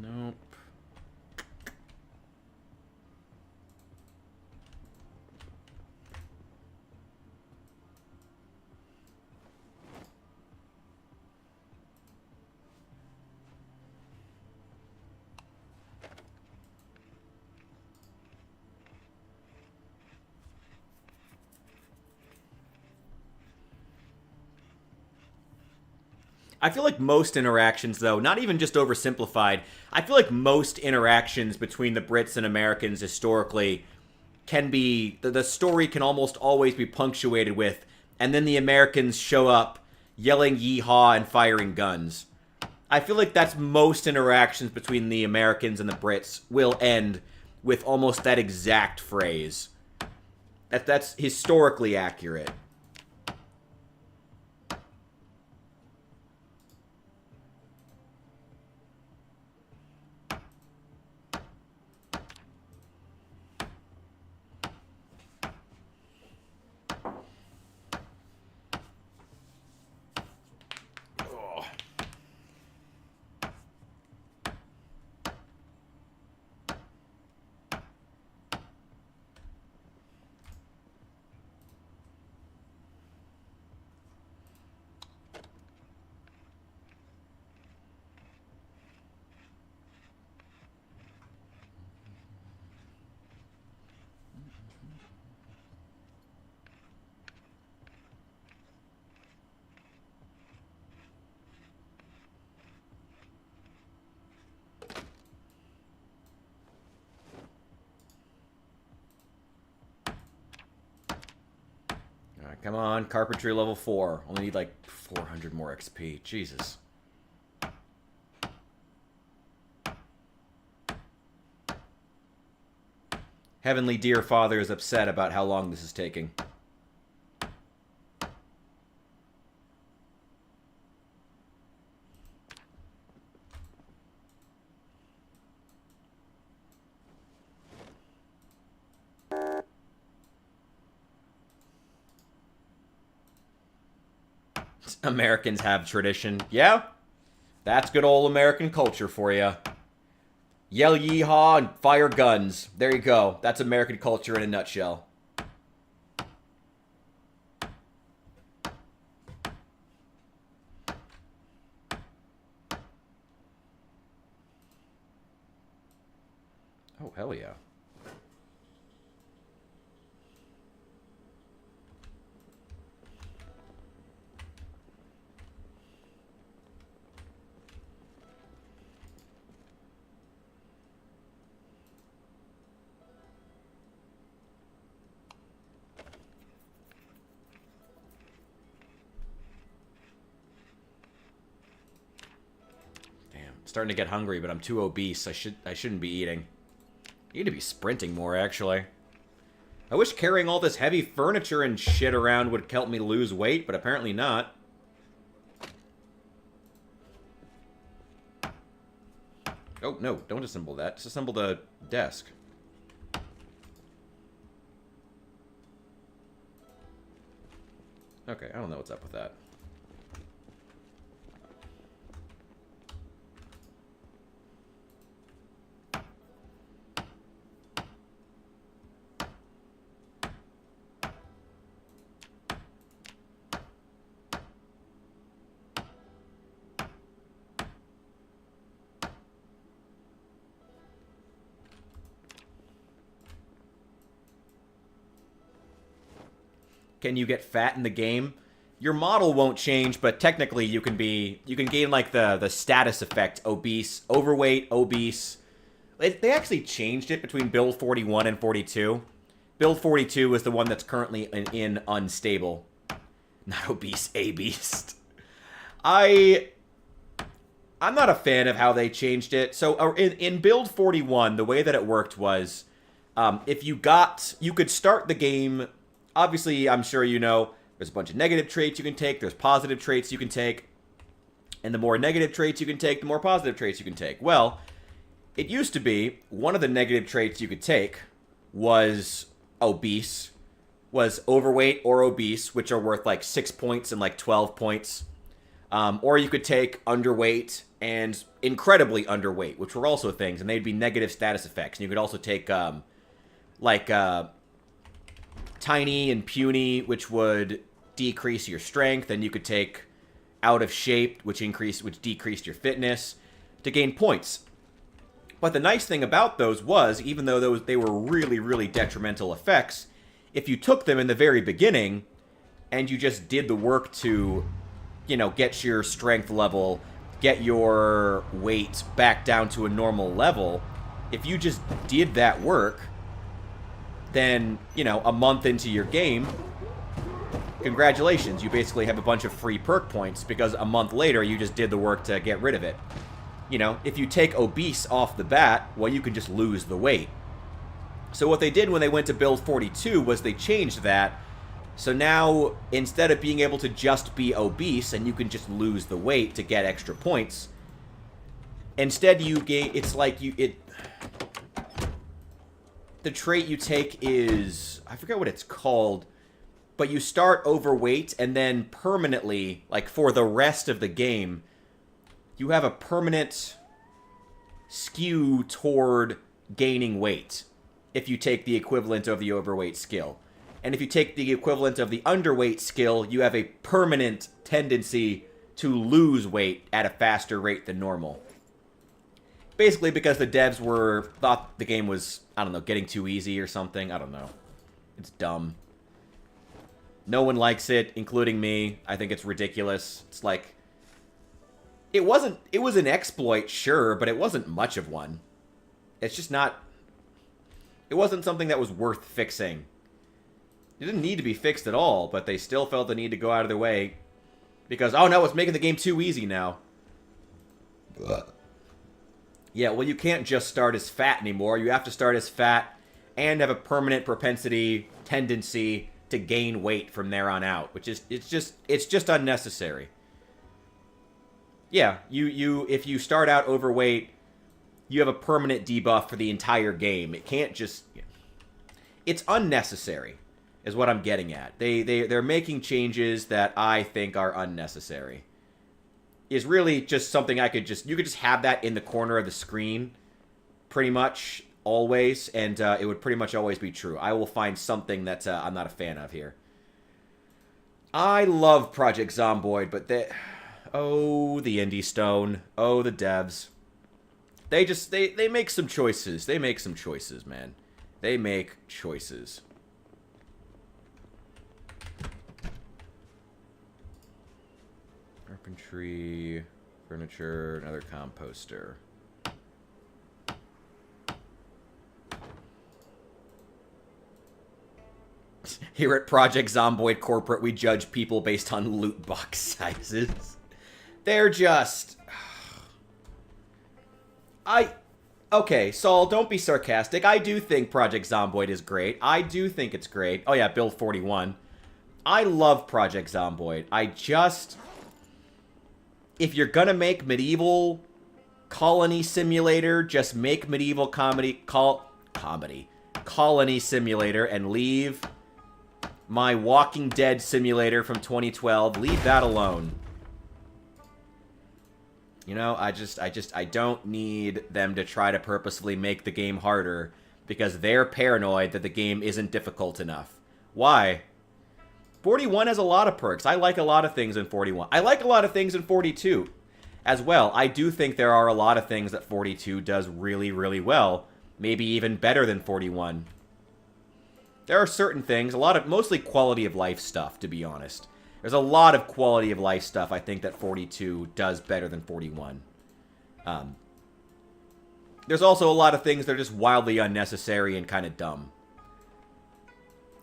Nope. I feel like most interactions, though, not even just oversimplified, I feel like most interactions between the Brits and Americans historically can be, the story can almost always be punctuated with, and then the Americans show up yelling yeehaw and firing guns. I feel like that's most interactions between the Americans and the Brits will end with almost that exact phrase. That's historically accurate. Come on, carpentry level 4. Only need like 400 more XP. Jesus. Heavenly Dear Father is upset about how long this is taking. Americans have tradition. Yeah, that's good old American culture for you. Yell yeehaw and fire guns. There you go. That's American culture in a nutshell. Oh, hell yeah. Starting to get hungry, but I'm too obese. I shouldn't be eating. I need to be sprinting more, actually. I wish carrying all this heavy furniture and shit around would help me lose weight, but apparently not. Oh, no, don't disassemble that. Disassemble the desk. Okay, I don't know what's up with that. Can you get fat in the game? Your model won't change, but technically you can gain like the status effect, obese, overweight, obese. They actually changed it between build 41 and 42. Build 42 is the one that's currently in unstable. Not obese, a beast. I'm not a fan of how they changed it. So in build 41, the way that it worked was, if you could start the game. Obviously, I'm sure you know, there's a bunch of negative traits you can take, there's positive traits you can take, and the more negative traits you can take, the more positive traits you can take. Well, it used to be, one of the negative traits you could take was obese, was overweight or obese, which are worth like 6 points and like 12 points. Or you could take underweight and incredibly underweight, which were also things, and they'd be negative status effects. And you could also take, tiny and puny, which would decrease your strength, and you could take out of shape, which decreased your fitness, to gain points. But the nice thing about those was, even though they were really, really detrimental effects, if you took them in the very beginning, and you just did the work to get your strength level, get your weight back down to a normal level, if you just did that work, then, a month into your game, congratulations, you basically have a bunch of free perk points because a month later you just did the work to get rid of it. If you take obese off the bat, well, you can just lose the weight. So what they did when they went to build 42 was they changed that. So now, instead of being able to just be obese and you can just lose the weight to get extra points, instead you gain, the trait you take is, I forget what it's called, but you start overweight and then permanently, like for the rest of the game, you have a permanent skew toward gaining weight if you take the equivalent of the overweight skill. And if you take the equivalent of the underweight skill, you have a permanent tendency to lose weight at a faster rate than normal. Basically because the devs thought the game was, I don't know, getting too easy or something. I don't know. It's dumb. No one likes it, including me. I think it's ridiculous. It's like, it was an exploit, sure, but it wasn't much of one. It's just not, it wasn't something that was worth fixing. It didn't need to be fixed at all, but they still felt the need to go out of their way because, oh no, it's making the game too easy now. Yeah, well, you can't just start as fat anymore. You have to start as fat and have a permanent tendency to gain weight from there on out, which is, it's just unnecessary. Yeah, if you start out overweight, you have a permanent debuff for the entire game. It can't just, it's unnecessary, is what I'm getting at. They're making changes that I think are unnecessary. Is really just something you could just have that in the corner of the screen, pretty much always, and it would pretty much always be true. I will find something that I'm not a fan of here. I love Project Zomboid, but oh, the Indie Stone. Oh, the devs. They make some choices. They make some choices, man. They make choices. Carpentry, furniture, another composter. Here at Project Zomboid Corporate, we judge people based on loot box sizes. They're just... Okay, Saul, don't be sarcastic. I do think Project Zomboid is great. I do think it's great. Oh yeah, Build 41. I love Project Zomboid. If you're gonna make medieval colony simulator, just make medieval colony simulator and leave my Walking Dead simulator from 2012. Leave that alone. I don't need them to try to purposefully make the game harder because they're paranoid that the game isn't difficult enough. Why? 41 has a lot of perks. I like a lot of things in 41. I like a lot of things in 42 as well. I do think there are a lot of things that 42 does really, really well. Maybe even better than 41. There are certain things, mostly quality of life stuff, to be honest. There's a lot of quality of life stuff I think that 42 does better than 41. There's also a lot of things that are just wildly unnecessary and kind of dumb.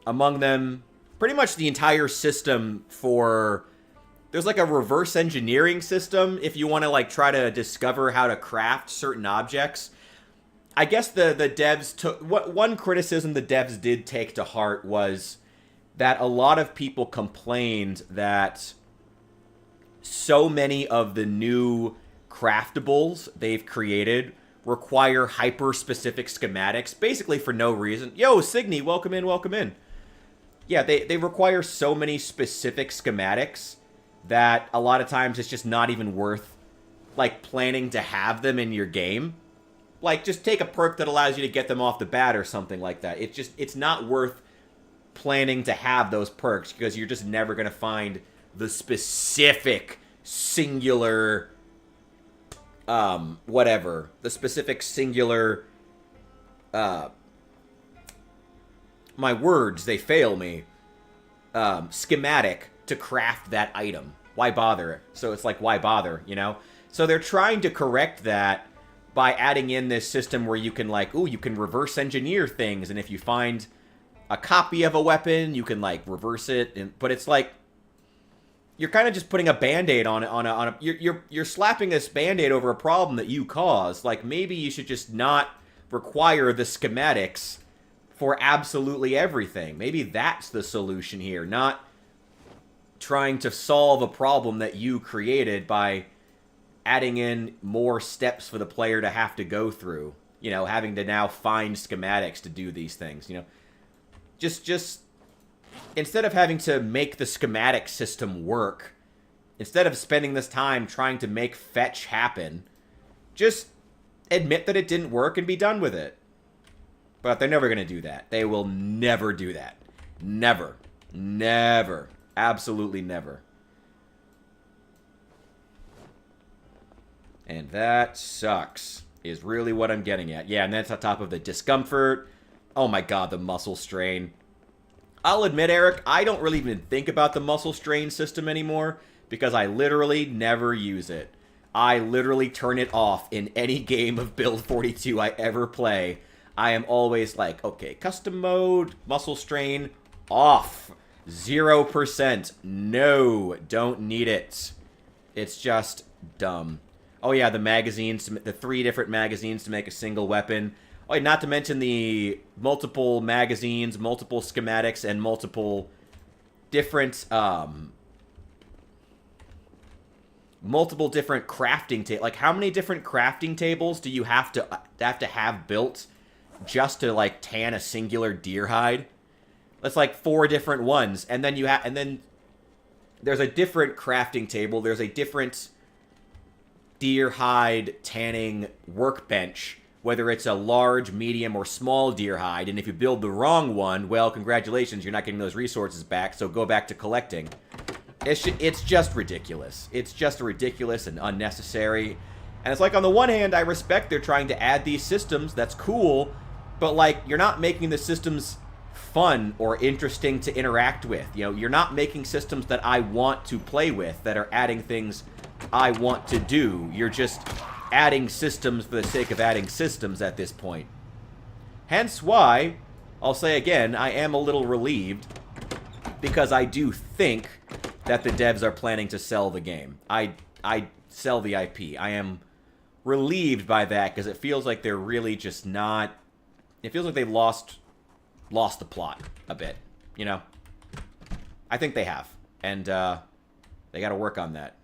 Among them, pretty much the entire system there's like a reverse engineering system if you want to like try to discover how to craft certain objects. I guess the devs took... One criticism the devs did take to heart was that a lot of people complained that so many of the new craftables they've created require hyper-specific schematics, basically for no reason. Yo, Signy, welcome in, welcome in. Yeah, they require so many specific schematics that a lot of times it's just not even worth, like, planning to have them in your game. Like, just take a perk that allows you to get them off the bat or something like that. It's not worth planning to have those perks because you're just never going to find the specific singular the specific singular my words, they fail me, schematic to craft that item. Why bother? So it's like, why bother, you know? So they're trying to correct that by adding in this system where you can, like, ooh, you can reverse engineer things, and if you find a copy of a weapon, you can, like, reverse it. But it's like, you're kind of just putting a band-aid on it. You're slapping this band-aid over a problem that you caused. Like, maybe you should just not require the schematics for absolutely everything. Maybe that's the solution here, not trying to solve a problem that you created by adding in more steps for the player to have to go through. You know, having to now find schematics to do these things, you know. Just instead of having to make the schematic system work, instead of spending this time trying to make fetch happen, just admit that it didn't work and be done with it. But they're never going to do that. They will never do that. Never. Never. Absolutely never. And that sucks, is really what I'm getting at. Yeah, and that's on top of the discomfort. Oh my god, the muscle strain. I'll admit, Eric, I don't really even think about the muscle strain system anymore because I literally never use it. I literally turn it off in any game of Build 42 I ever play. I am always like, okay, custom mode, muscle strain, off. 0%. No, don't need it. It's just dumb. Oh yeah, the magazines, the 3 different magazines to make a single weapon. Oh, yeah, not to mention the multiple magazines, multiple schematics, and multiple different, multiple different crafting tables. Like, how many different crafting tables do you have to have built just to, like, tan a singular deer hide? That's like 4 different ones, and then then there's a different crafting table. There's a different deer hide tanning workbench, whether it's a large, medium, or small deer hide. And if you build the wrong one, well, congratulations, you're not getting those resources back. So go back to collecting. It's just ridiculous. It's just ridiculous and unnecessary. And it's like, on the one hand, I respect they're trying to add these systems. That's cool. But, like, you're not making the systems fun or interesting to interact with. You know, you're not making systems that I want to play with, that are adding things I want to do. You're just adding systems for the sake of adding systems at this point. Hence why, I'll say again, I am a little relieved, because I do think that the devs are planning to sell the game. I sell the IP. I am relieved by that, because it feels like they're really just not... It feels like they lost the plot a bit, you know? I think they have. And they got to work on that.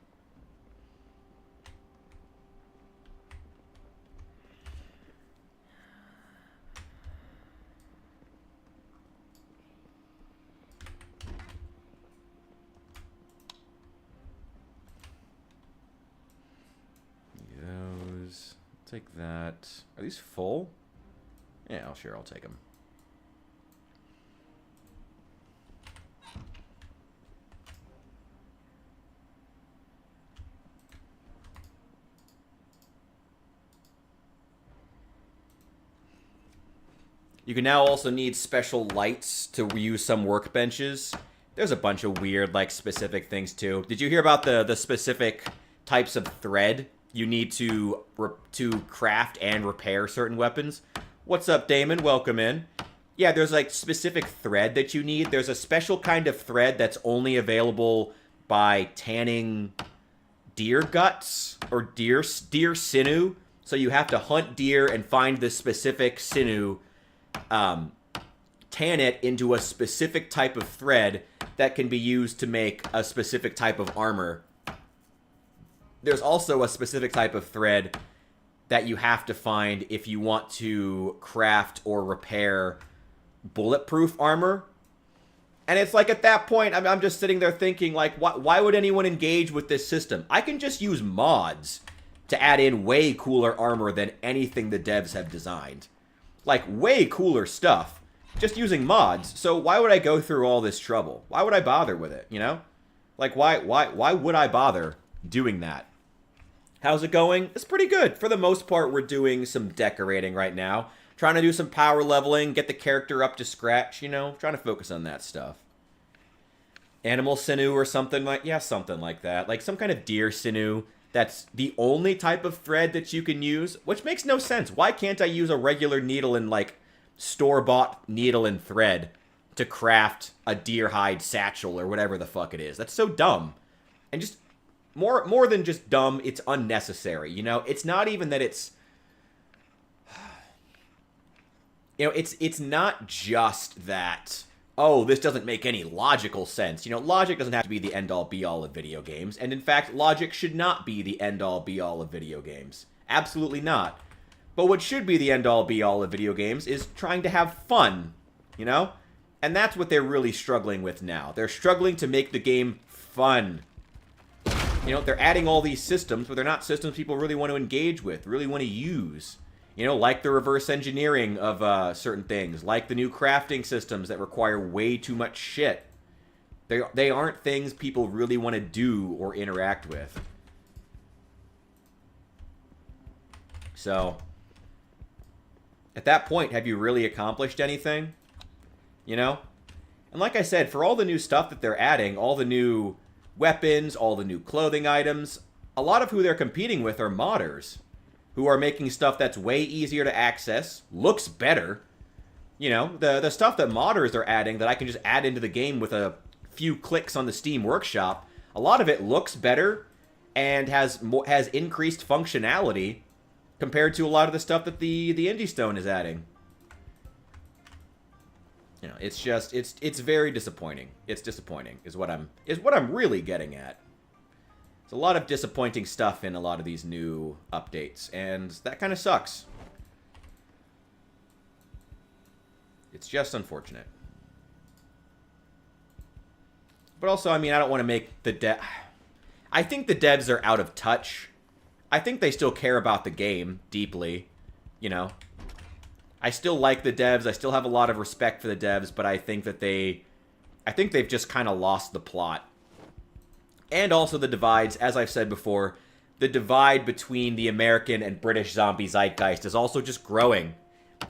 Those. Take that. Are these full? Yeah, sure, I'll take them. You can now also need special lights to use some workbenches. There's a bunch of weird, like, specific things, too. Did you hear about the specific types of thread you need to craft and repair certain weapons? What's up, Damon? Welcome in. Yeah, there's, like, specific thread that you need. There's a special kind of thread that's only available by tanning deer guts or deer sinew. So you have to hunt deer and find the specific sinew, tan it into a specific type of thread that can be used to make a specific type of armor. There's also a specific type of thread that you have to find if you want to craft or repair bulletproof armor. And it's like, at that point, I'm just sitting there thinking, like, why would anyone engage with this system? I can just use mods to add in way cooler armor than anything the devs have designed. Like, way cooler stuff. Just using mods. So why would I go through all this trouble? Why would I bother with it, you know? Like, why would I bother doing that? How's it going? It's pretty good. For the most part, we're doing some decorating right now. Trying to do some power leveling, get the character up to scratch, you know? Trying to focus on that stuff. Animal sinew or something like, yeah, something like that. Like some kind of deer sinew that's the only type of thread that you can use, which makes no sense. Why can't I use a regular needle and like store-bought needle and thread to craft a deer hide satchel or whatever the fuck it is? That's so dumb. And just more than just dumb, it's unnecessary, you know? It's not even that it's it's not just that, oh, this doesn't make any logical sense. You know, logic doesn't have to be the end-all, be-all of video games. And in fact, logic should not be the end-all, be-all of video games. Absolutely not. But what should be the end-all, be-all of video games is trying to have fun, you know? And that's what they're really struggling with now. They're struggling to make the game fun. You know, they're adding all these systems, but they're not systems people really want to engage with, really want to use. You know, like the reverse engineering of certain things, like the new crafting systems that require way too much shit. They aren't things people really want to do or interact with. So, at that point, have you really accomplished anything? You know? And like I said, for all the new stuff that they're adding, all the new weapons, all the new clothing items, a lot of who they're competing with are modders, who are making stuff that's way easier to access, looks better. You know, the stuff that modders are adding that I can just add into the game with a few clicks on the Steam Workshop, a lot of it looks better and has increased functionality compared to a lot of the stuff that the Indie Stone is adding. You know, it's just it's very disappointing. It's disappointing is what I'm really getting at. There's a lot of disappointing stuff in a lot of these new updates, and that kind of sucks. It's just unfortunate. But also, I mean, I don't want to make the I think the devs are out of touch. I think they still care about the game deeply, you know. I still like the devs. I still have a lot of respect for the devs, but I think that they've just kind of lost the plot. And also the divides, as I've said before, the divide between the American and British zombie zeitgeist is also just growing.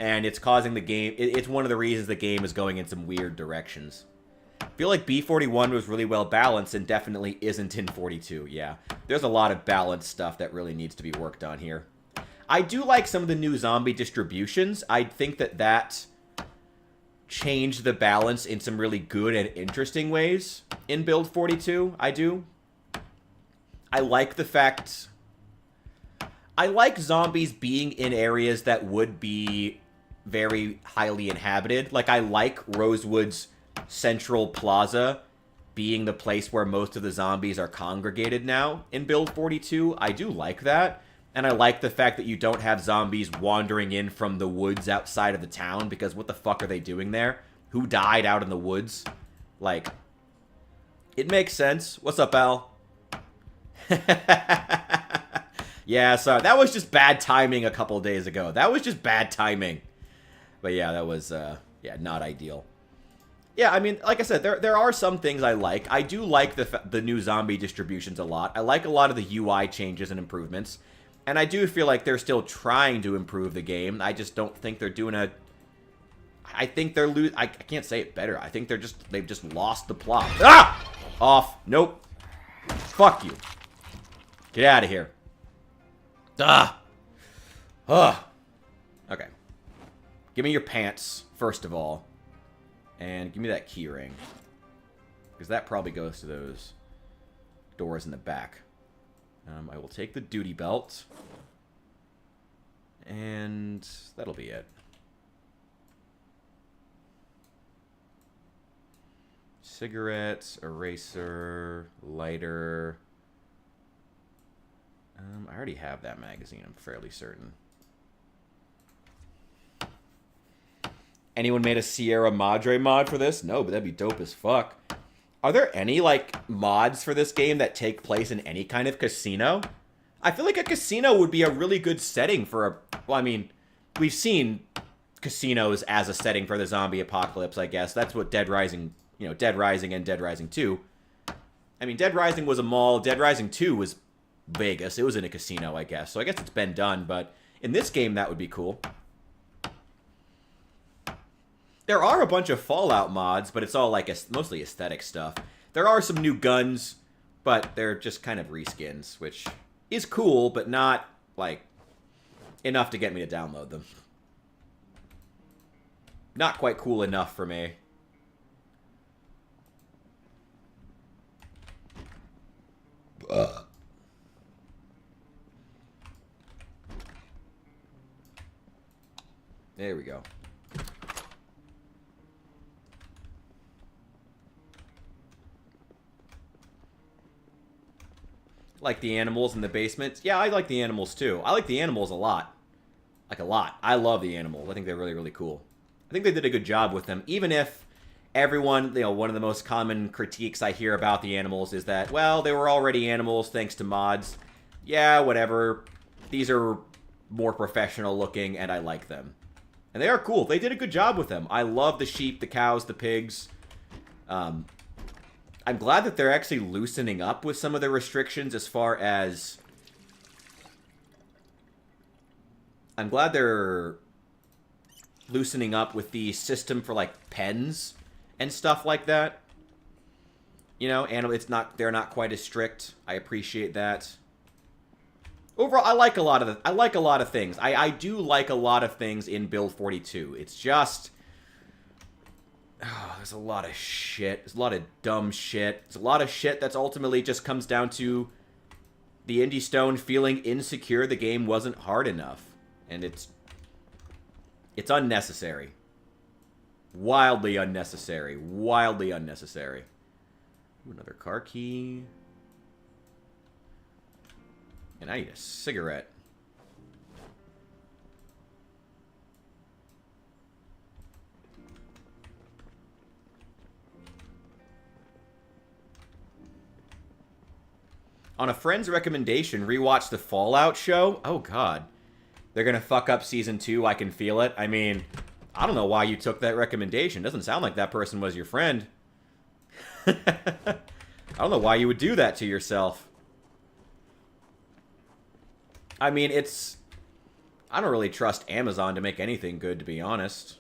And it's causing the game, it's one of the reasons the game is going in some weird directions. I feel like B41 was really well balanced and definitely isn't in 42, yeah. There's a lot of balanced stuff that really needs to be worked on here. I do like some of the new zombie distributions. I think that changed the balance in some really good and interesting ways in Build 42. I do. I like the fact... I like zombies being in areas that would be very highly inhabited. Like, I like Rosewood's Central Plaza being the place where most of the zombies are congregated now in Build 42. I do like that. And I like the fact that you don't have zombies wandering in from the woods outside of the town, because what the fuck are they doing there? Who died out in the woods? Like, it makes sense. What's up, Al? Yeah, sorry. That was just bad timing a couple of days ago. That was just bad timing. But yeah, that was, yeah, not ideal. Yeah, I mean, like I said, there are some things I like. I do like the new zombie distributions a lot. I like a lot of the UI changes and improvements. And I do feel like they're still trying to improve the game. I just don't think they're doing a... I think they're I can't say it better. I think they've just lost the plot. Ah! Off. Nope. Fuck you. Get out of here. Ah. Ugh. Okay. Give me your pants, first of all. And give me that key ring. Because that probably goes to those doors in the back. I will take the duty belt. And that'll be it. Cigarettes, eraser, lighter. I already have that magazine, I'm fairly certain. Anyone made a Sierra Madre mod for this? No, but that'd be dope as fuck. Are there any, like, mods for this game that take place in any kind of casino? I feel like a casino would be a really good setting for a... Well, I mean, we've seen casinos as a setting for the zombie apocalypse, I guess. That's what Dead Rising, you know, Dead Rising and Dead Rising 2. I mean, Dead Rising was a mall. Dead Rising 2 was Vegas. It was in a casino, I guess. So I guess it's been done, but in this game, that would be cool. There are a bunch of Fallout mods, but it's all like mostly aesthetic stuff. There are some new guns, but they're just kind of reskins, which is cool, but not, like, enough to get me to download them. Not quite cool enough for me. There we go. Like the animals in the basement. Yeah, I like the animals too. I like the animals a lot. Like a lot. I love the animals. I think they're really, really cool. I think they did a good job with them, even if everyone, you know, one of the most common critiques I hear about the animals is that, well, they were already animals thanks to mods. Yeah, whatever. These are more professional looking, and I like them. And they are cool. They did a good job with them. I love the sheep, the cows, the pigs. I'm glad that they're actually loosening up with some of the restrictions as far as... I'm glad they're loosening up with the system for, like, pens and stuff like that. You know, and they're not quite as strict. I appreciate that. Overall, I like a lot of things. I do like a lot of things in Build 42. It's just... Oh, there's a lot of shit. There's a lot of dumb shit. There's a lot of shit that's ultimately just comes down to the Indie Stone feeling insecure the game wasn't hard enough. And it's unnecessary. Wildly unnecessary. Wildly unnecessary. Ooh, another car key. And I need a cigarette. On a friend's recommendation, rewatch the Fallout show? Oh, God. They're gonna fuck up Season 2, I can feel it. I mean, I don't know why you took that recommendation. Doesn't sound like that person was your friend. I don't know why you would do that to yourself. I mean, I don't really trust Amazon to make anything good, to be honest.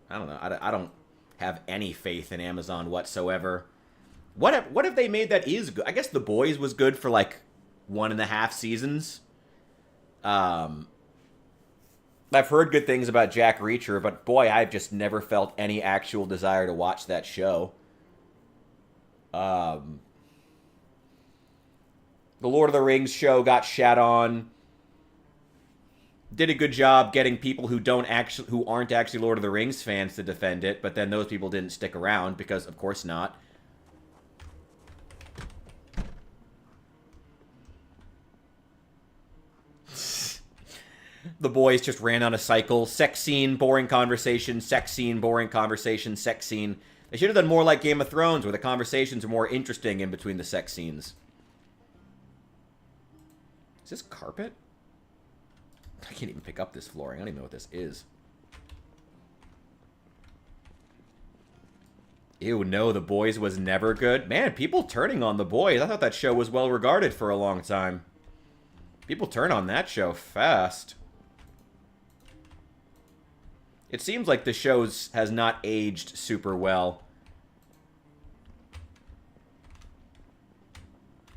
I don't know. I don't have any faith in Amazon whatsoever. What if they made that is good? I guess The Boys was good for, like, 1.5 seasons. I've heard good things about Jack Reacher, but boy, I've just never felt any actual desire to watch that show. The Lord of the Rings show got shat on. Did a good job getting people who aren't actually Lord of the Rings fans to defend it, but then those people didn't stick around because, of course not. The Boys just ran on a cycle. Sex scene, boring conversation, sex scene, boring conversation, sex scene. They should have done more like Game of Thrones, where the conversations are more interesting in between the sex scenes. Is this carpet? I can't even pick up this flooring. I don't even know what this is. Ew, no, The Boys was never good. Man, people turning on The Boys. I thought that show was well regarded for a long time. People turn on that show fast. It seems like the show has not aged super well.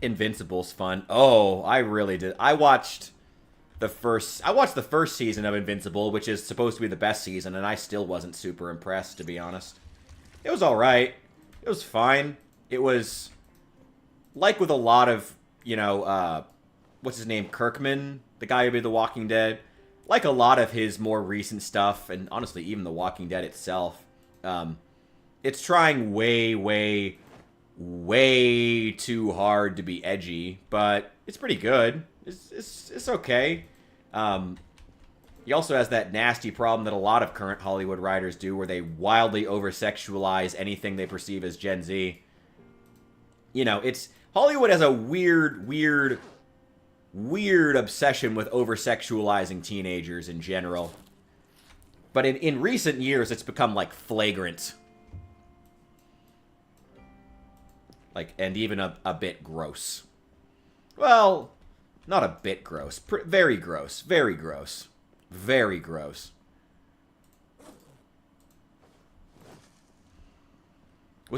Invincible's fun. Oh, I really did. I watched the first season of Invincible, which is supposed to be the best season, and I still wasn't super impressed, to be honest. It was alright. It was fine. It was, like with a lot of, you know, what's his name? Kirkman? The guy who did The Walking Dead. Like a lot of his more recent stuff, and honestly, even The Walking Dead itself, it's trying way, way, way too hard to be edgy, but it's pretty good. It's okay. He also has that nasty problem that a lot of current Hollywood writers do, where they wildly over-sexualize anything they perceive as Gen Z. You know, Hollywood has a weird obsession with over-sexualizing teenagers in general. But in recent years, it's become, like, flagrant. Like, and even a bit gross. Well, not a bit gross. Very gross. Very gross. Very gross. I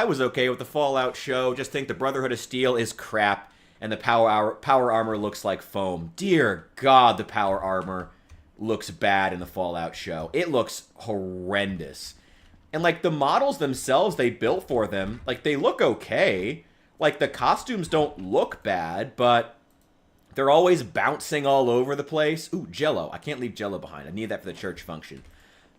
was okay with the Fallout show. Just think the Brotherhood of Steel is crap, and the power armor looks like foam. Dear God, the power armor looks bad in the Fallout show. It looks horrendous. And, like, the models themselves they built for them, like, they look okay. Like, the costumes don't look bad, but they're always bouncing all over the place. Ooh, Jell-O. I can't leave Jell-O behind. I need that for the church function.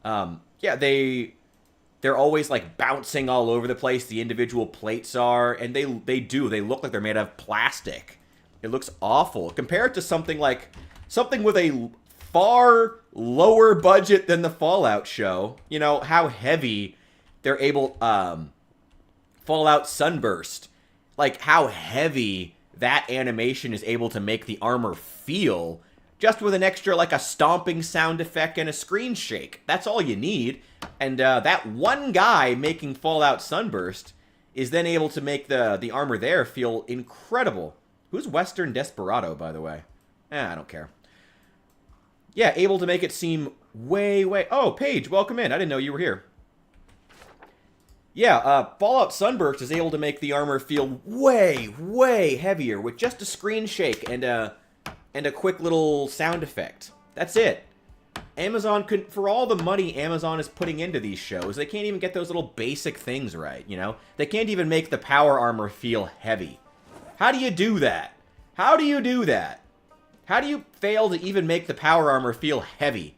Yeah, they're always, like, bouncing all over the place. The individual plates are, and they look like they're made of plastic. It looks awful. Compared to something with a far lower budget than the Fallout show. You know, how heavy they're able, Fallout Sunburst. Like, how heavy that animation is able to make the armor feel, just with an extra, like, a stomping sound effect and a screen shake. That's all you need. And that one guy making Fallout Sunburst is then able to make the armor there feel incredible. Who's Western Desperado, by the way? I don't care. Yeah, able to make it seem way... Oh, Paige, welcome in. I didn't know you were here. Yeah, Fallout Sunburst is able to make the armor feel way heavier with just a screen shake and a quick little sound effect. That's it. Amazon could, for all the money Amazon is putting into these shows, they can't even get those little basic things right, you know? They can't even make the power armor feel heavy. How do you do that? How do you do that? How do you fail to even make the power armor feel heavy?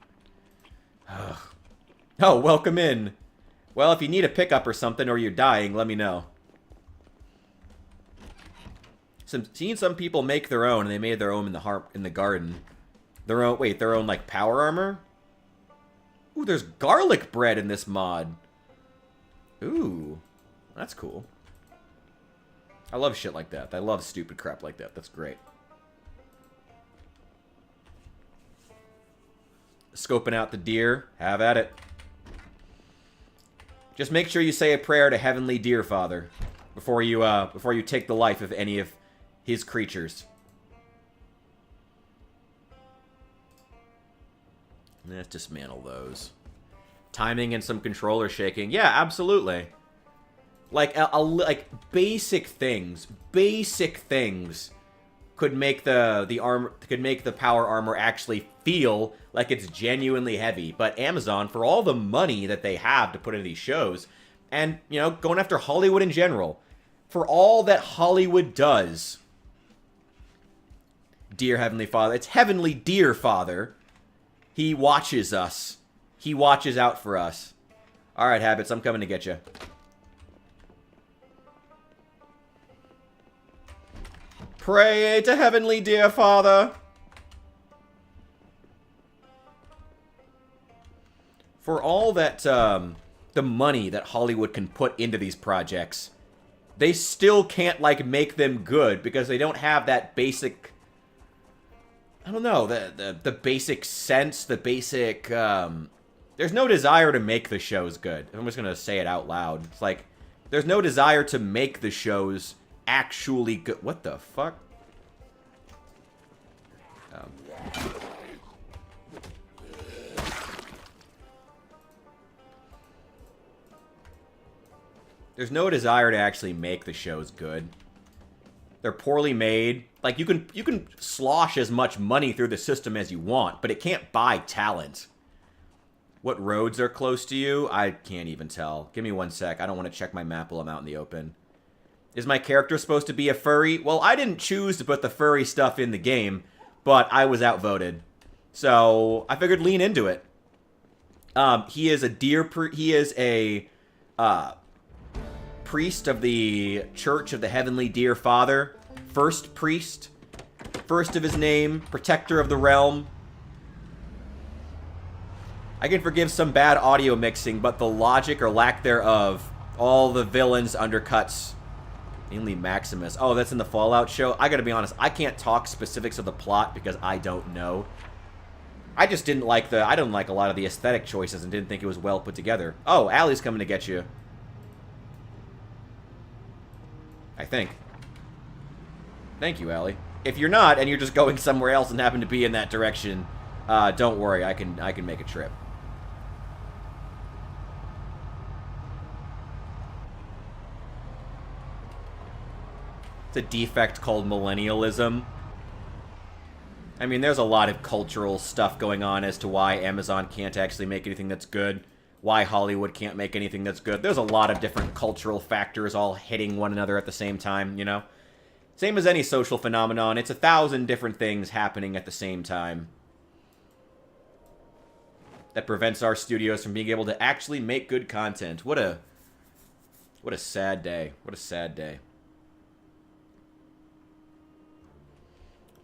Oh, welcome in. Well, if you need a pickup or something, or you're dying, let me know. Seeing some people make their own, and they made their own in the garden. Their own, like, power armor? Ooh, there's garlic bread in this mod. Ooh, that's cool. I love shit like that. I love stupid crap like that. That's great. Scoping out the deer. Have at it. Just make sure you say a prayer to Heavenly Deer Father before you take the life of any of his creatures. Let's dismantle those. Timing and some controller shaking. Yeah, absolutely. Like like basic things could make the power armor actually feel like it's genuinely heavy. But Amazon, for all the money that they have to put into these shows, and, you know, going after Hollywood in general, for all that Hollywood does, dear Heavenly Father, it's Heavenly Dear Father, he watches us. He watches out for us. Alright, Habits, I'm coming to get you. Pray to Heavenly Dear Father. For all that, the money that Hollywood can put into these projects, they still can't, like, make them good because they don't have that basic... I don't know, the basic sense, the basic, there's no desire to make the shows good. I'm just gonna say it out loud. It's like, there's no desire to make the shows actually good. What the fuck? There's no desire to actually make the shows good. They're poorly made. Like, you can slosh as much money through the system as you want, but it can't buy talent. What roads are close to you? I can't even tell. Give me one sec. I don't want to check my map while I'm out in the open. Is my character supposed to be a furry? Well, I didn't choose to put the furry stuff in the game, but I was outvoted. So, I figured lean into it. He is a priest of the Church of the Heavenly Dear Father. First priest. First of his name. Protector of the realm. I can forgive some bad audio mixing, but the logic or lack thereof, all the villains undercuts. Mainly Maximus. Oh, that's in the Fallout show? I gotta be honest, I can't talk specifics of the plot because I don't know. I just didn't like I didn't like a lot of the aesthetic choices and didn't think it was well put together. Oh, Allie's coming to get you. I think. Thank you, Allie. If you're not, and you're just going somewhere else and happen to be in that direction, don't worry, I can make a trip. It's a defect called millennialism. I mean, there's a lot of cultural stuff going on as to why Amazon can't actually make anything that's good. Why Hollywood can't make anything that's good. There's a lot of different cultural factors all hitting one another at the same time, you know? Same as any social phenomenon. It's 1,000 different things happening at the same time. That prevents our studios from being able to actually make good content. What a sad day. What a sad day.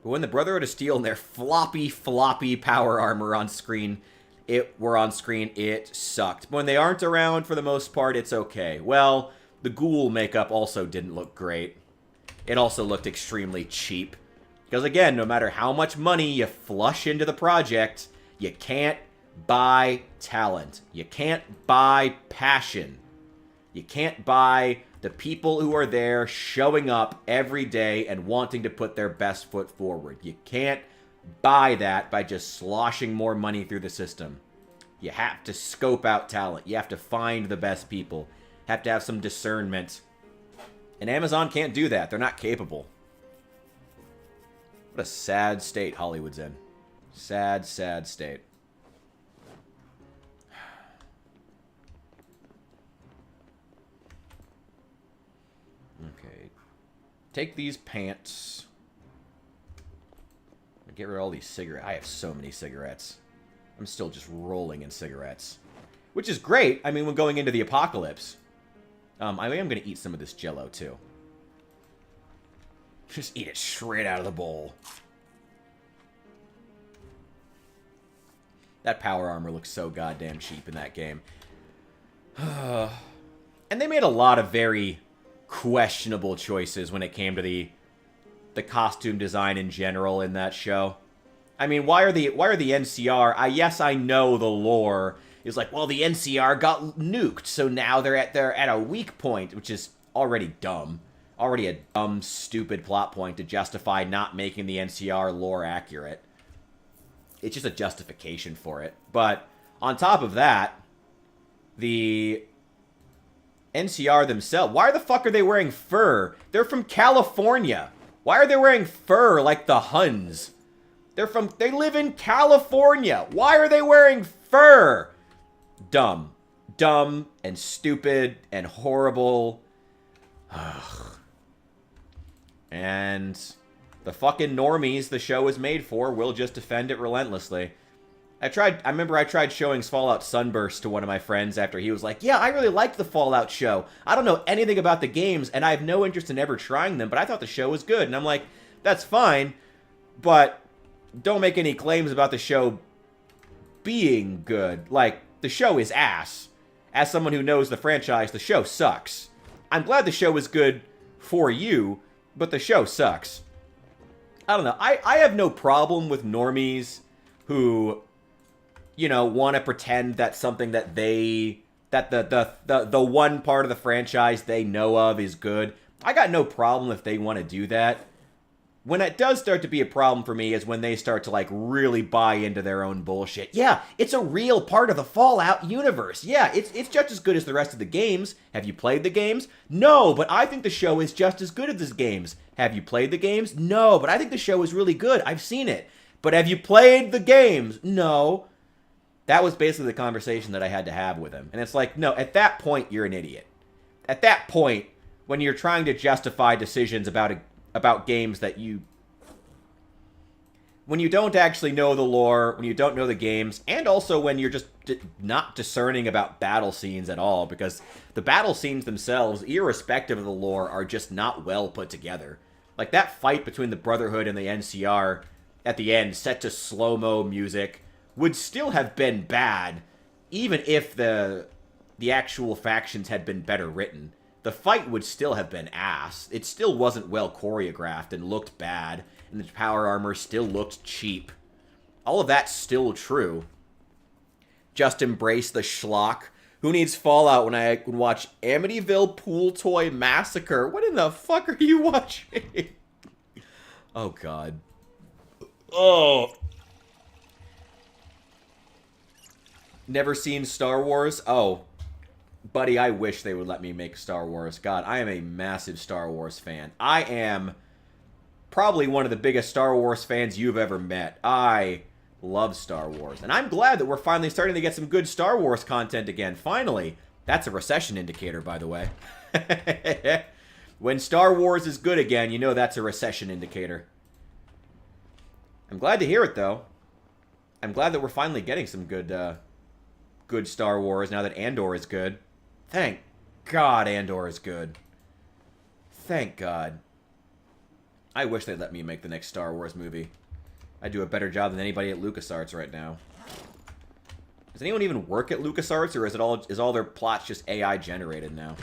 But when the Brotherhood of Steel and their floppy power armor were on screen, it sucked. But when they aren't around, for the most part, it's okay. Well, the ghoul makeup also didn't look great. It also looked extremely cheap. Because again, no matter how much money you flush into the project, you can't buy talent. You can't buy passion. You can't buy the people who are there showing up every day and wanting to put their best foot forward. You can't buy that by just sloshing more money through the system. You have to scope out talent. You have to find the best people. Have to have some discernment. And Amazon can't do that. They're not capable. What a sad state Hollywood's in. Sad, sad state. Okay. Take these pants. Get rid of all these cigarettes. I have so many cigarettes. I'm still just rolling in cigarettes. Which is great. I mean, when going into the apocalypse. I am going to eat some of this Jell-O, too. Just eat it straight out of the bowl. That power armor looks so goddamn cheap in that game. And they made a lot of very questionable choices when it came to the costume design in general in that show. I mean, why are the NCR? Yes, I know the lore is like, well, the NCR got nuked, so now they're at a weak point, which is already dumb. Already a dumb, stupid plot point to justify not making the NCR lore accurate. It's just a justification for it. But on top of that, the NCR themselves, why the fuck are they wearing fur? They're from California. Why are they wearing fur like the Huns? They live in California. Why are they wearing fur? Dumb. Dumb and stupid and horrible. Ugh. And the fucking normies the show is made for will just defend it relentlessly. I remember I tried showing Fallout Sunburst to one of my friends after he was like, yeah, I really liked the Fallout show. I don't know anything about the games, and I have no interest in ever trying them, but I thought the show was good. And I'm like, that's fine, but don't make any claims about the show being good. Like, the show is ass. As someone who knows the franchise, the show sucks. I'm glad the show is good for you, but the show sucks. I don't know. I have no problem with normies who, you know, want to pretend that something that the one part of the franchise they know of is good. I got no problem if they want to do that. When it does start to be a problem for me is when they start to, like, really buy into their own bullshit. Yeah, it's a real part of the Fallout universe. Yeah, it's just as good as the rest of the games. Have you played the games? No, but I think the show is just as good as the games. Have you played the games? No, but I think the show is really good. I've seen it. But have you played the games? No. That was basically the conversation that I had to have with him. And it's like, no, at that point, you're an idiot. At that point, when you're trying to justify decisions about games that when you don't actually know the lore, when you don't know the games, and also when you're just not discerning about battle scenes at all, because the battle scenes themselves, irrespective of the lore, are just not well put together. Like that fight between the Brotherhood and the NCR at the end, set to slow-mo music, would still have been bad, even if the actual factions had been better written. The fight would still have been ass. It still wasn't well choreographed and looked bad, and the power armor still looked cheap. All of that's still true. Just embrace the schlock. Who needs Fallout when I can watch Amityville Pool Toy Massacre? What in the fuck are you watching? Oh, God. Oh. Never seen Star Wars? Oh. Buddy, I wish they would let me make Star Wars. God, I am a massive Star Wars fan. I am probably one of the biggest Star Wars fans you've ever met. I love Star Wars. And I'm glad that we're finally starting to get some good Star Wars content again. Finally. That's a recession indicator, by the way. When Star Wars is good again, you know that's a recession indicator. I'm glad to hear it, though. I'm glad that we're finally getting some good Star Wars now that Andor is good. Thank God Andor is good. Thank God. I wish they'd let me make the next Star Wars movie. I'd do a better job than anybody at LucasArts right now. Does anyone even work at LucasArts, or is all their plots just AI generated now?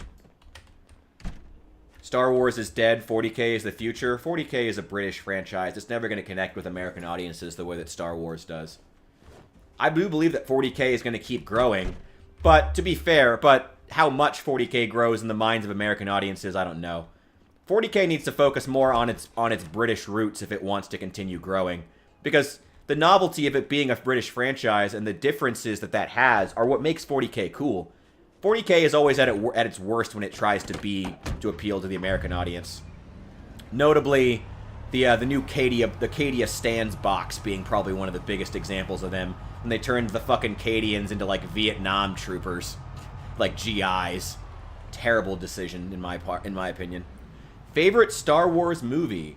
Star Wars is dead. 40K is the future. 40K is a British franchise. It's never going to connect with American audiences the way that Star Wars does. I do believe that 40K is going to keep growing, but to be fair, how much 40K grows in the minds of American audiences, I don't know. 40K needs to focus more on its British roots if it wants to continue growing, because the novelty of it being a British franchise and the differences that has are what makes 40K cool. 40K is always at its worst when it tries to appeal to the American audience. Notably, the new Cadia Stands box being probably one of the biggest examples of them. When they turned the fucking Cadians into like Vietnam troopers, like GIs. Terrible decision in my opinion. Favorite Star Wars movie?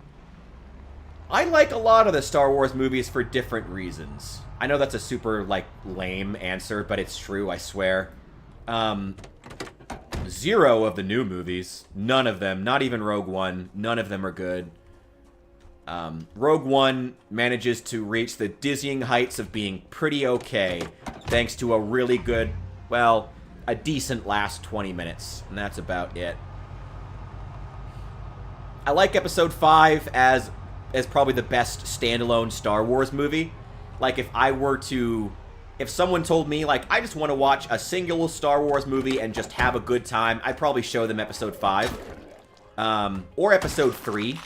I like a lot of the Star Wars movies for different reasons. I know that's a super, like, lame answer, but it's true, I swear. Zero of the new movies. None of them. Not even Rogue One. None of them are good. Rogue One manages to reach the dizzying heights of being pretty okay, thanks to a really good, well, a decent last 20 minutes. And that's about it. I like Episode 5 as probably the best standalone Star Wars movie. Like, if someone told me, like, I just want to watch a single Star Wars movie and just have a good time, I'd probably show them Episode 5. Or Episode 3.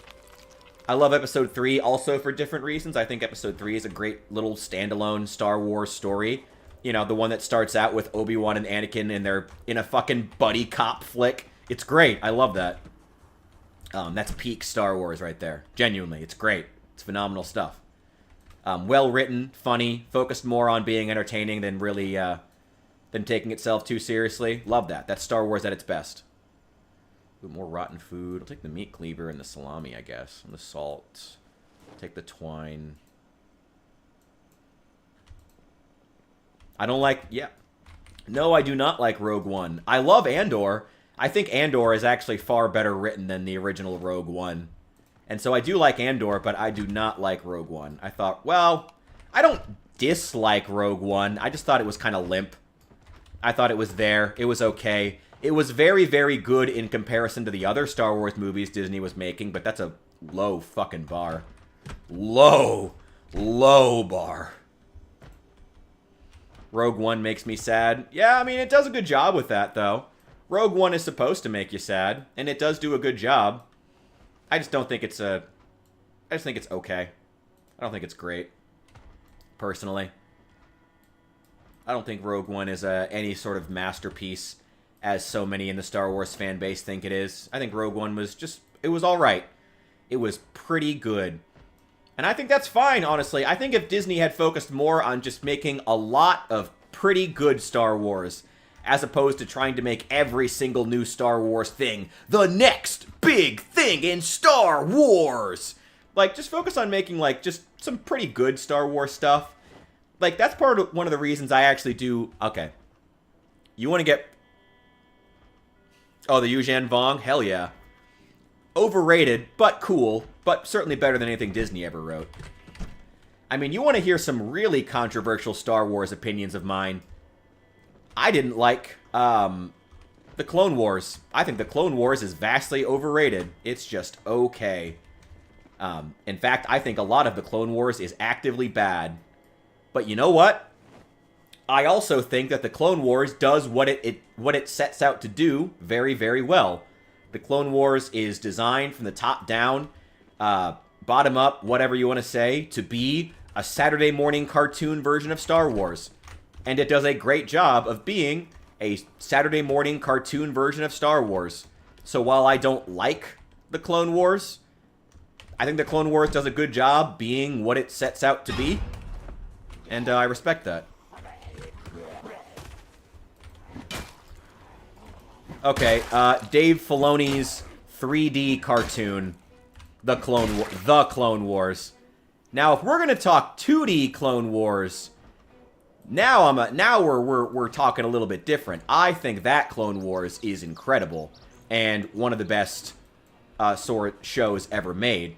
I love Episode 3 also for different reasons. I think Episode 3 is a great little standalone Star Wars story. You know, the one that starts out with Obi-Wan and Anakin and they're in a fucking buddy cop flick. It's great. I love that. That's peak Star Wars right there. Genuinely, it's great. It's phenomenal stuff. Well written, funny, focused more on being entertaining than really than taking itself too seriously. Love that. That's Star Wars at its best. Ooh, more rotten food. I'll take the meat cleaver and the salami, I guess, and the salt. Take the twine. I don't like. Yeah. No, I do not like Rogue One. I love Andor. I think Andor is actually far better written than the original Rogue One. And so I do like Andor, but I do not like Rogue One. I thought, well, I don't dislike Rogue One. I just thought it was kind of limp. I thought it was there. It was okay. It was very, very good in comparison to the other Star Wars movies Disney was making, but that's a low fucking bar. Low bar. Rogue One makes me sad. Yeah, I mean, it does a good job with that, though. Rogue One is supposed to make you sad, and it does do a good job. I just don't think it's I just think it's okay. I don't think it's great. Personally. I don't think Rogue One is any sort of masterpiece, as so many in the Star Wars fan base think it is. I think Rogue One was just, it was alright. It was pretty good. And I think that's fine, honestly. I think if Disney had focused more on just making a lot of pretty good Star Wars, as opposed to trying to make every single new Star Wars thing the next big thing in Star Wars. Like, just focus on making, like, just some pretty good Star Wars stuff. Like, that's one of the reasons I actually do... Okay. You want to get... Oh, the Yuuzhan Vong? Hell yeah. Overrated, but cool, but certainly better than anything Disney ever wrote. I mean, you want to hear some really controversial Star Wars opinions of mine. I didn't like the Clone Wars. I think the Clone Wars is vastly overrated. It's just okay. In fact, I think a lot of the Clone Wars is actively bad. But you know what? I also think that the Clone Wars does what it sets out to do very, very well. The Clone Wars is designed from the top down, bottom up, whatever you want to say, to be a Saturday morning cartoon version of Star Wars. And it does a great job of being a Saturday morning cartoon version of Star Wars. So while I don't like the Clone Wars, I think the Clone Wars does a good job being what it sets out to be. And I respect that. Okay, Dave Filoni's 3D cartoon, The Clone Wars. Now, if we're gonna talk 2D Clone Wars, now we're talking a little bit different. I think that Clone Wars is incredible and one of the best shows ever made.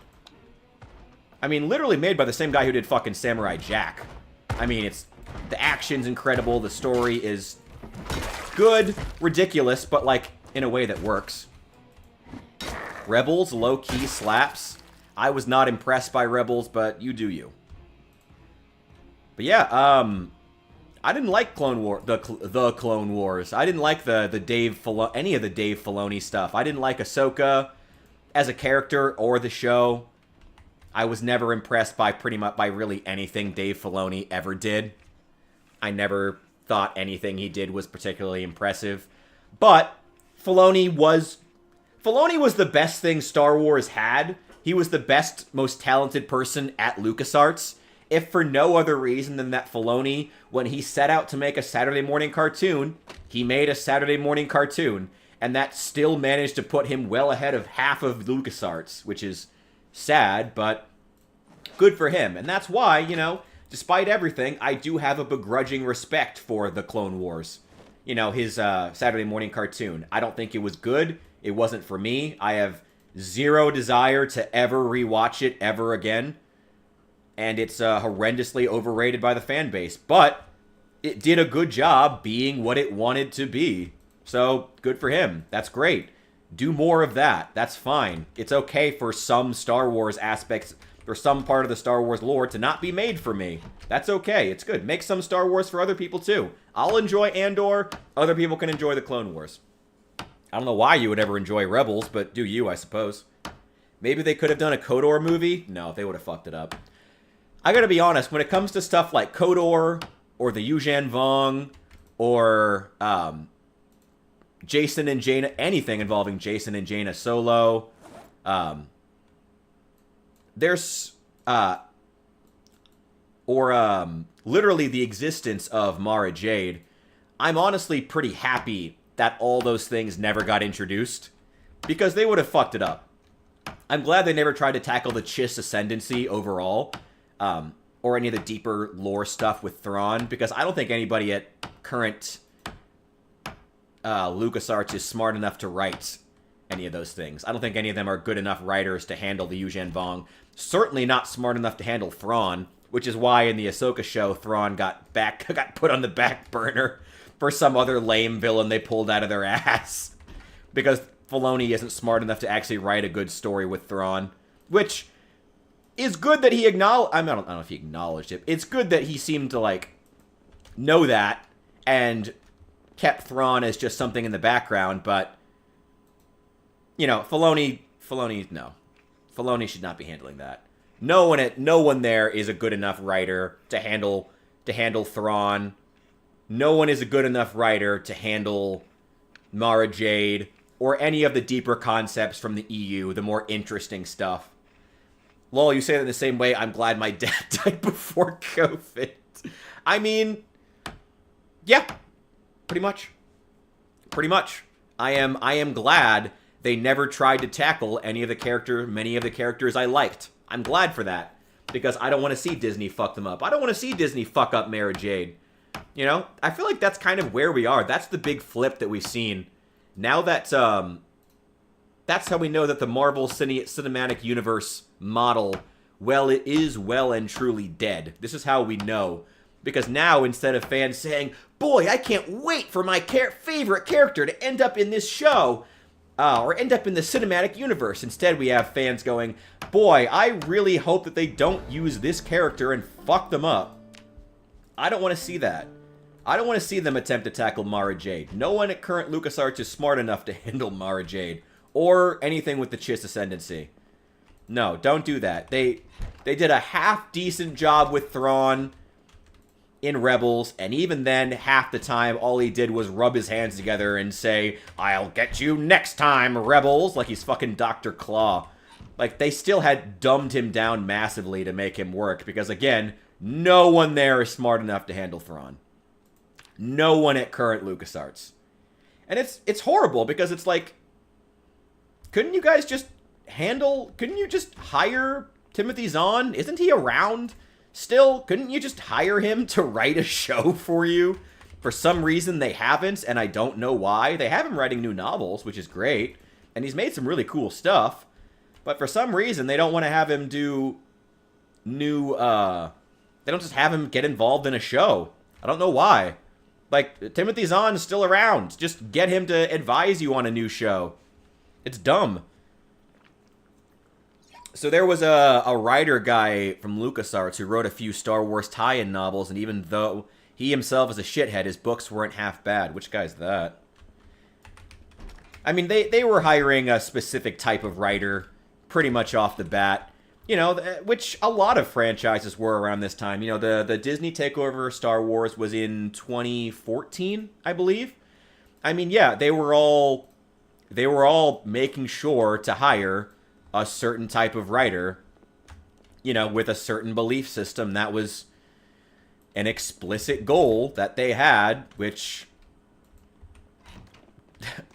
I mean, literally made by the same guy who did fucking Samurai Jack. I mean, the action's incredible, the story is good, ridiculous, but, like, in a way that works. Rebels, low-key slaps. I was not impressed by Rebels, but you do you. But yeah, I didn't like the Clone Wars. I didn't like any of the Dave Filoni stuff. I didn't like Ahsoka as a character or the show. I was never impressed by really anything Dave Filoni ever did. I never thought anything he did was particularly impressive. But Filoni was the best thing Star Wars had. He was the best, most talented person at LucasArts. If for no other reason than that Filoni, when he set out to make a Saturday morning cartoon, he made a Saturday morning cartoon. And that still managed to put him well ahead of half of LucasArts, which is sad, but good for him. And that's why, you know, despite everything, I do have a begrudging respect for the Clone Wars. You know, his Saturday morning cartoon. I don't think it was good. It wasn't for me. I have zero desire to ever rewatch it ever again. And it's horrendously overrated by the fan base. But it did a good job being what it wanted to be. So, good for him. That's great. Do more of that. That's fine. It's okay for some Star Wars aspects, or some part of the Star Wars lore to not be made for me. That's okay. It's good. Make some Star Wars for other people, too. I'll enjoy Andor. Other people can enjoy the Clone Wars. I don't know why you would ever enjoy Rebels, but do you, I suppose. Maybe they could have done a KOTOR movie? No, they would have fucked it up. I gotta be honest, when it comes to stuff like KOTOR, or the Yuuzhan Vong, or Jason and Jaina, anything involving Jason and Jaina Solo, there's, literally the existence of Mara Jade, I'm honestly pretty happy that all those things never got introduced, because they would have fucked it up. I'm glad they never tried to tackle the Chiss ascendancy overall, or any of the deeper lore stuff with Thrawn, because I don't think anybody at current LucasArts is smart enough to write any of those things. I don't think any of them are good enough writers to handle the Yuuzhan Vong. Certainly not smart enough to handle Thrawn, which is why in the Ahsoka show, Thrawn got put on the back burner for some other lame villain they pulled out of their ass. Because Filoni isn't smart enough to actually write a good story with Thrawn. Which is good that he acknowledged... I don't know if he acknowledged it. It's good that he seemed to, like, know that and kept Thrawn as just something in the background, but... You know, Filoni, no. Filoni should not be handling that. No one there is a good enough writer to handle Thrawn. No one is a good enough writer to handle Mara Jade or any of the deeper concepts from the EU, the more interesting stuff. Lol, you say that in the same way, I'm glad my dad died before COVID. I mean, yeah, pretty much. Pretty much. I am glad they never tried to tackle many of the characters I liked. I'm glad for that, because I don't want to see Disney fuck them up. I don't want to see Disney fuck up Mara Jade. You know, I feel like that's kind of where we are. That's the big flip that we've seen. Now that, that's how we know that the Marvel Cinematic Universe model, well, it is well and truly dead. This is how we know. Because now, instead of fans saying, boy, I can't wait for my favorite character to end up in this show, or end up in the cinematic universe, instead we have fans going, boy, I really hope that they don't use this character and fuck them up. I don't want to see that. I don't want to see them attempt to tackle Mara Jade. No one at current LucasArts is smart enough to handle Mara Jade, or anything with the Chiss Ascendancy. No, don't do that. They did a half-decent job with Thrawn in Rebels, and even then, half the time, all he did was rub his hands together and say, "I'll get you next time, Rebels," like he's fucking Dr. Claw. Like, they still had dumbed him down massively to make him work, because, again, no one there is smart enough to handle Thrawn. No one at current LucasArts. And it's horrible, because it's like, couldn't you guys just couldn't you just hire Timothy Zahn? Isn't he around still? Couldn't you just hire him to write a show for you? For some reason, they haven't, and I don't know why. They have him writing new novels, which is great, and he's made some really cool stuff. But for some reason, they don't want to have him do new, they don't just have him get involved in a show. I don't know why. Like, Timothy Zahn is still around. Just get him to advise you on a new show. It's dumb. So there was a writer guy from LucasArts who wrote a few Star Wars tie-in novels, and even though he himself is a shithead, his books weren't half bad. Which guy's that? I mean, they were hiring a specific type of writer pretty much off the bat, you know, which a lot of franchises were around this time. You know, the Disney takeover of Star Wars was in 2014, I believe. I mean, yeah, they were all making sure to hire a certain type of writer, you know, with a certain belief system. That was an explicit goal that they had, which,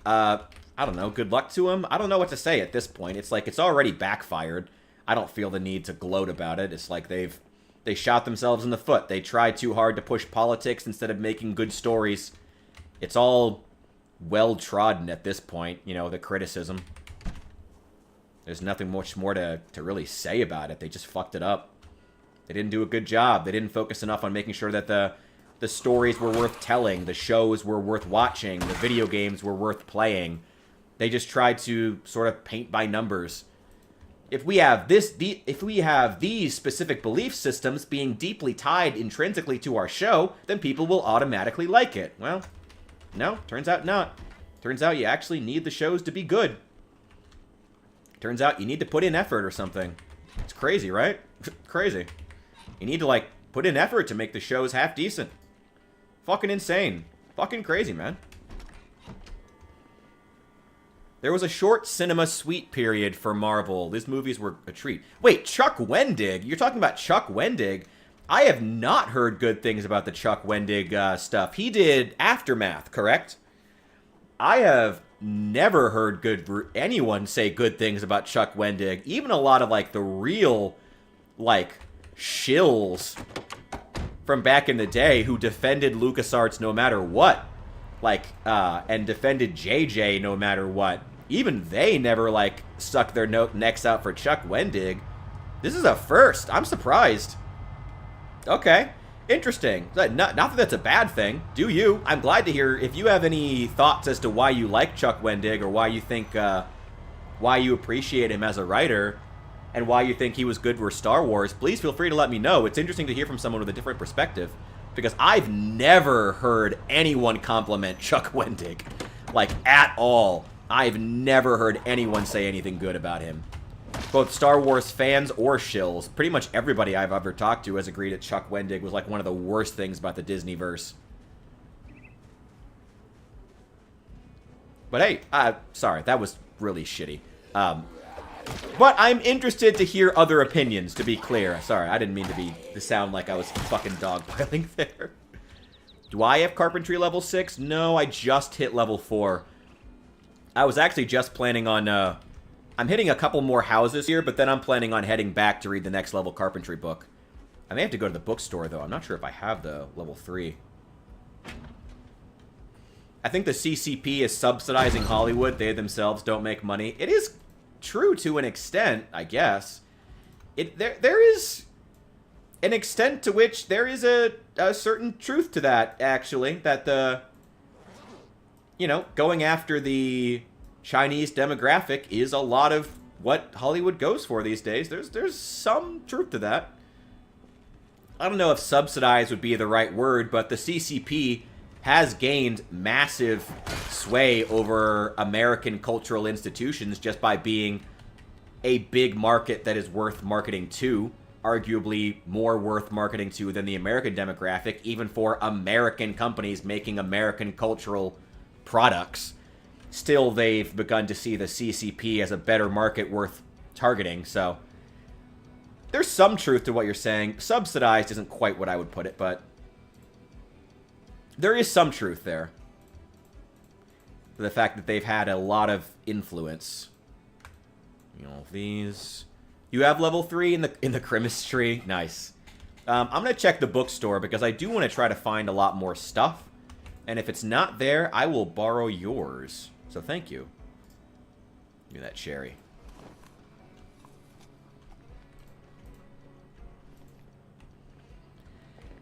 I don't know, good luck to him. I don't know what to say at this point. It's like, it's already backfired. I don't feel the need to gloat about it. It's like they shot themselves in the foot. They tried too hard to push politics instead of making good stories. It's all well-trodden at this point, you know, the criticism. There's nothing much more to really say about it. They just fucked it up. They didn't do a good job. They didn't focus enough on making sure that the stories were worth telling, the shows were worth watching, the video games were worth playing. They just tried to sort of paint by numbers. If we have these specific belief systems being deeply tied intrinsically to our show, then people will automatically like it. Well, no, turns out not. Turns out you actually need the shows to be good. Turns out you need to put in effort or something. It's crazy, right? Crazy. You need to, like, put in effort to make the shows half decent. Fucking insane. Fucking crazy, man. There was a short cinema sweet period for Marvel. These movies were a treat. Wait, Chuck Wendig? You're talking about Chuck Wendig? I have not heard good things about the Chuck Wendig stuff. He did Aftermath, correct? I have never heard anyone say good things about Chuck Wendig. Even a lot of, like, the real, like, shills from back in the day who defended LucasArts no matter what. Like, and defended JJ no matter what. Even they never, like, stuck their necks out for Chuck Wendig. This is a first. I'm surprised. Okay. Interesting. Not that that's a bad thing. Do you? I'm glad to hear. If you have any thoughts as to why you like Chuck Wendig, or why you think, why you appreciate him as a writer, and why you think he was good for Star Wars, please feel free to let me know. It's interesting to hear from someone with a different perspective, because I've never heard anyone compliment Chuck Wendig, like, at all. I've never heard anyone say anything good about him. Both Star Wars fans or shills. Pretty much everybody I've ever talked to has agreed that Chuck Wendig was, like, one of the worst things about the Disneyverse. But hey, sorry, that was really shitty. But I'm interested to hear other opinions, to be clear. Sorry, I didn't mean to sound like I was fucking dogpiling there. Do I have Carpentry level 6? No, I just hit level 4. I was actually just planning on, I'm hitting a couple more houses here, but then I'm planning on heading back to read the next level Carpentry book. I may have to go to the bookstore, though. I'm not sure if I have the level 3. I think the CCP is subsidizing Hollywood. They themselves don't make money. It is true to an extent, I guess. There is an extent to which there is a certain truth to that, actually. That you know, going after the Chinese demographic is a lot of what Hollywood goes for these days. There's some truth to that. I don't know if subsidize would be the right word, but the CCP has gained massive sway over American cultural institutions just by being a big market that is worth marketing to. arguably more worth marketing to than the American demographic, even for American companies making American cultural products. Still, they've begun to see the CCP as a better market worth targeting, so there's some truth to what you're saying. Subsidized isn't quite what I would put it, but there is some truth there. The fact that they've had a lot of influence. You know, these... You have level 3 in the chemistry. Nice. I'm going to check the bookstore because I do want to try to find a lot more stuff. And if it's not there, I will borrow yours. So thank you. Give me that cherry.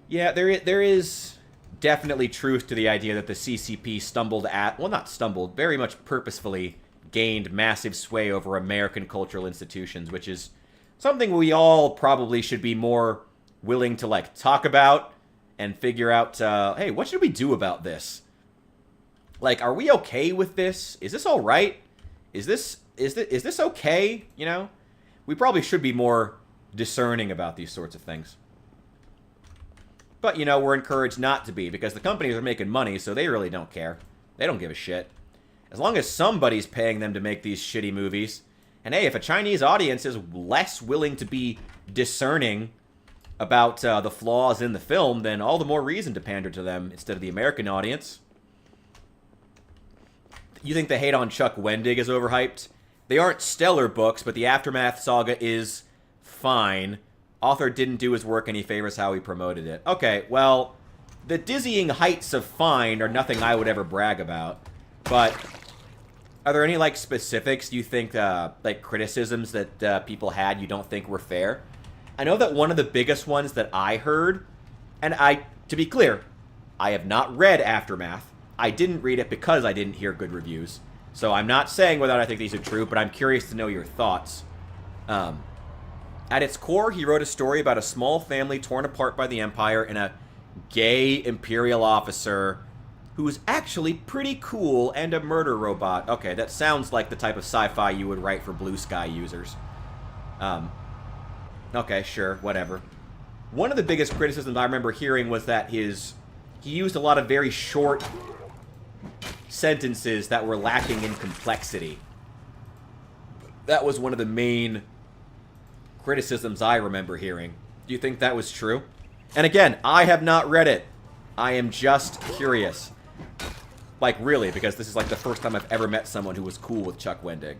Yeah, there is definitely truth to the idea that the CCP stumbled at... Well, not stumbled. Very much purposefully gained massive sway over American cultural institutions, which is something we all probably should be more willing to, like, talk about and figure out, hey, what should we do about this? Like, are we okay with this? Is this all right? Is this okay? You know? We probably should be more discerning about these sorts of things. But, you know, we're encouraged not to be, because the companies are making money, so they really don't care. They don't give a shit. As long as somebody's paying them to make these shitty movies. And hey, if a Chinese audience is less willing to be discerning about the flaws in the film, then all the more reason to pander to them instead of the American audience. You think the hate on Chuck Wendig is overhyped? They aren't stellar books, but the Aftermath saga is fine. Author didn't do his work any favors how he promoted it. Okay, well, the dizzying heights of fine are nothing I would ever brag about. But are there any, like, specifics you think, like, criticisms that people had you don't think were fair? I know that one of the biggest ones that I heard, and to be clear, I have not read Aftermath. I didn't read it because I didn't hear good reviews. So I'm not saying whether I think these are true, but I'm curious to know your thoughts. At its core, he wrote a story about a small family torn apart by the Empire and a gay Imperial officer who's actually pretty cool and a murder robot. Okay, that sounds like the type of sci-fi you would write for Blue Sky users. Okay, sure, whatever. One of the biggest criticisms I remember hearing was that he used a lot of very short sentences that were lacking in complexity. That was one of the main criticisms I remember hearing. Do you think that was true? And again, I have not read it. I am just curious. Like, really, because this is like the first time I've ever met someone who was cool with Chuck Wendig.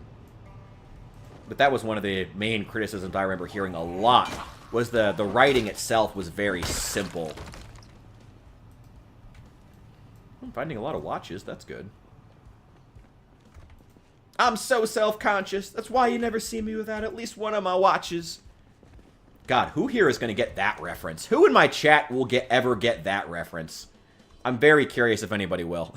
But that was one of the main criticisms I remember hearing a lot, was the writing itself was very simple. I'm finding a lot of watches, that's good. I'm so self-conscious, that's why you never see me without at least one of my watches. God, who here is going to get that reference? Who in my chat will ever get that reference? I'm very curious if anybody will.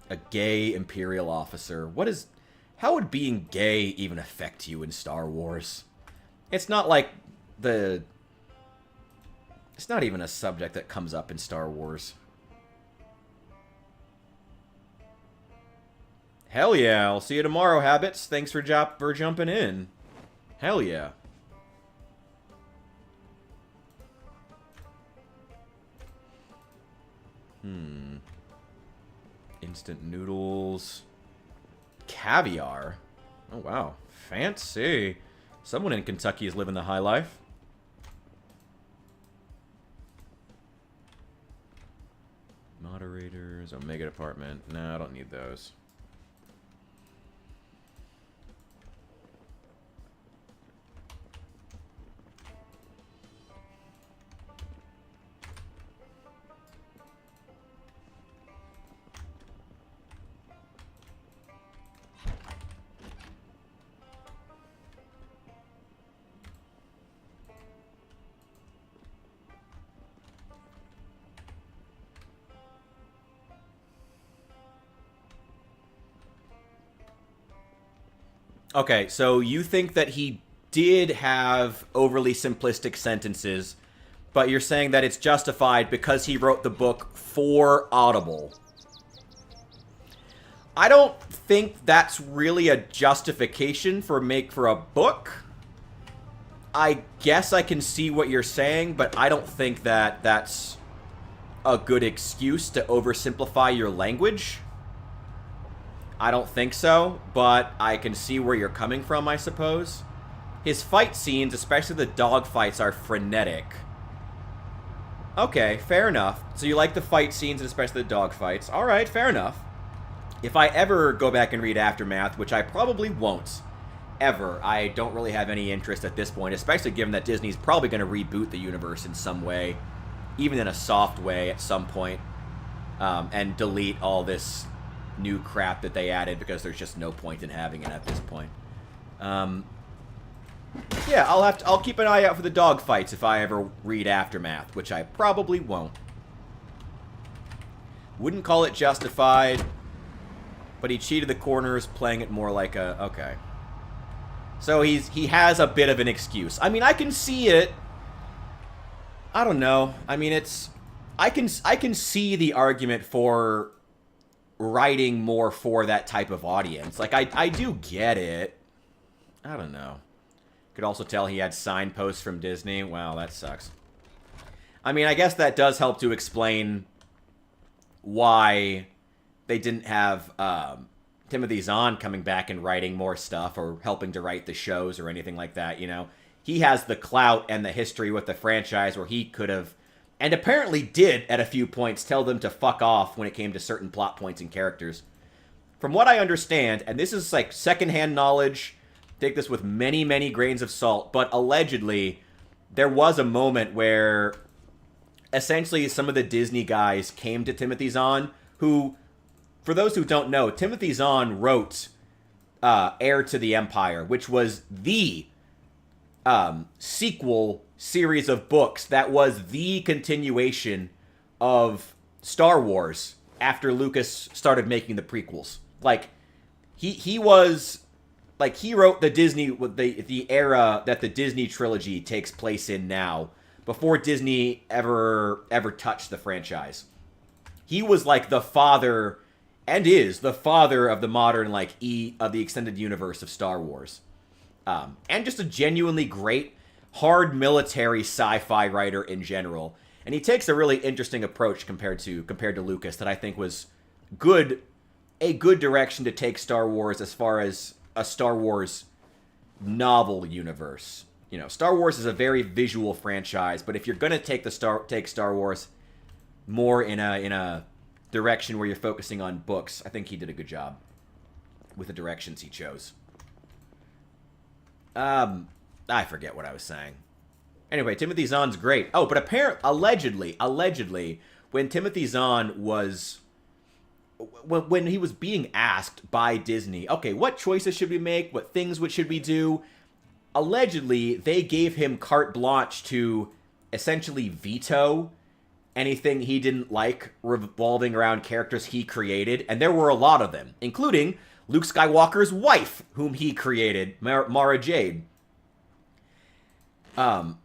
A gay Imperial officer. How would being gay even affect you in Star Wars? It's not like it's not even a subject that comes up in Star Wars. Hell yeah, I'll see you tomorrow, Habits. Thanks for jumping in. Hell yeah. Instant noodles. Caviar. Oh, wow. Fancy. Someone in Kentucky is living the high life. Moderators. Omega Department. No, I don't need those. Okay, so you think that he did have overly simplistic sentences, but you're saying that it's justified because he wrote the book for Audible. I don't think that's really a justification for a book. I guess I can see what you're saying, but I don't think that that's a good excuse to oversimplify your language. I don't think so, but I can see where you're coming from, I suppose. His fight scenes, especially the dog fights, are frenetic. Okay, fair enough. So you like the fight scenes, and especially the dog fights. All right, fair enough. If I ever go back and read Aftermath, which I probably won't, ever, I don't really have any interest at this point, especially given that Disney's probably going to reboot the universe in some way, even in a soft way at some point, and delete all this new crap that they added because there's just no point in having it at this point. Yeah, I'll keep an eye out for the dog fights if I ever read Aftermath, which I probably won't. Wouldn't call it justified, but he cheated the corners, playing it more like a okay. So he has a bit of an excuse. I mean, I can see it. I don't know. I mean, I can see the argument for writing more for that type of audience. Like I do get it. I don't know. Could also tell he had signposts from Disney. Wow, that sucks. I mean, I guess that does help to explain why they didn't have Timothy Zahn coming back and writing more stuff or helping to write the shows or anything like that, you know? He has the clout and the history with the franchise where he could have, and apparently did at a few points, tell them to fuck off when it came to certain plot points and characters. From what I understand, and this is like secondhand knowledge, take this with many, many grains of salt, but allegedly there was a moment where essentially some of the Disney guys came to Timothy Zahn, who, for those who don't know, Timothy Zahn wrote Heir to the Empire, which was the sequel series of books that was the continuation of Star Wars after Lucas started making the prequels. Like, he was, like, he wrote the Disney, the era that the Disney trilogy takes place in now, before Disney ever touched the franchise. He was like the father, and is the father of the modern, like, of the extended universe of Star Wars. And just a genuinely great, hard military sci-fi writer in general. And he takes a really interesting approach compared to Lucas that I think was a good direction to take Star Wars as far as a Star Wars novel universe. You know, Star Wars is a very visual franchise, but if you're gonna take Star Wars more in a direction where you're focusing on books, I think he did a good job with the directions he chose. I forget what I was saying. Anyway, Timothy Zahn's great. Oh, but allegedly, when Timothy Zahn was, when he was being asked by Disney, okay, what choices should we make? What things should we do? Allegedly, they gave him carte blanche to essentially veto anything he didn't like revolving around characters he created, and there were a lot of them, including Luke Skywalker's wife, whom he created, Mara Jade. And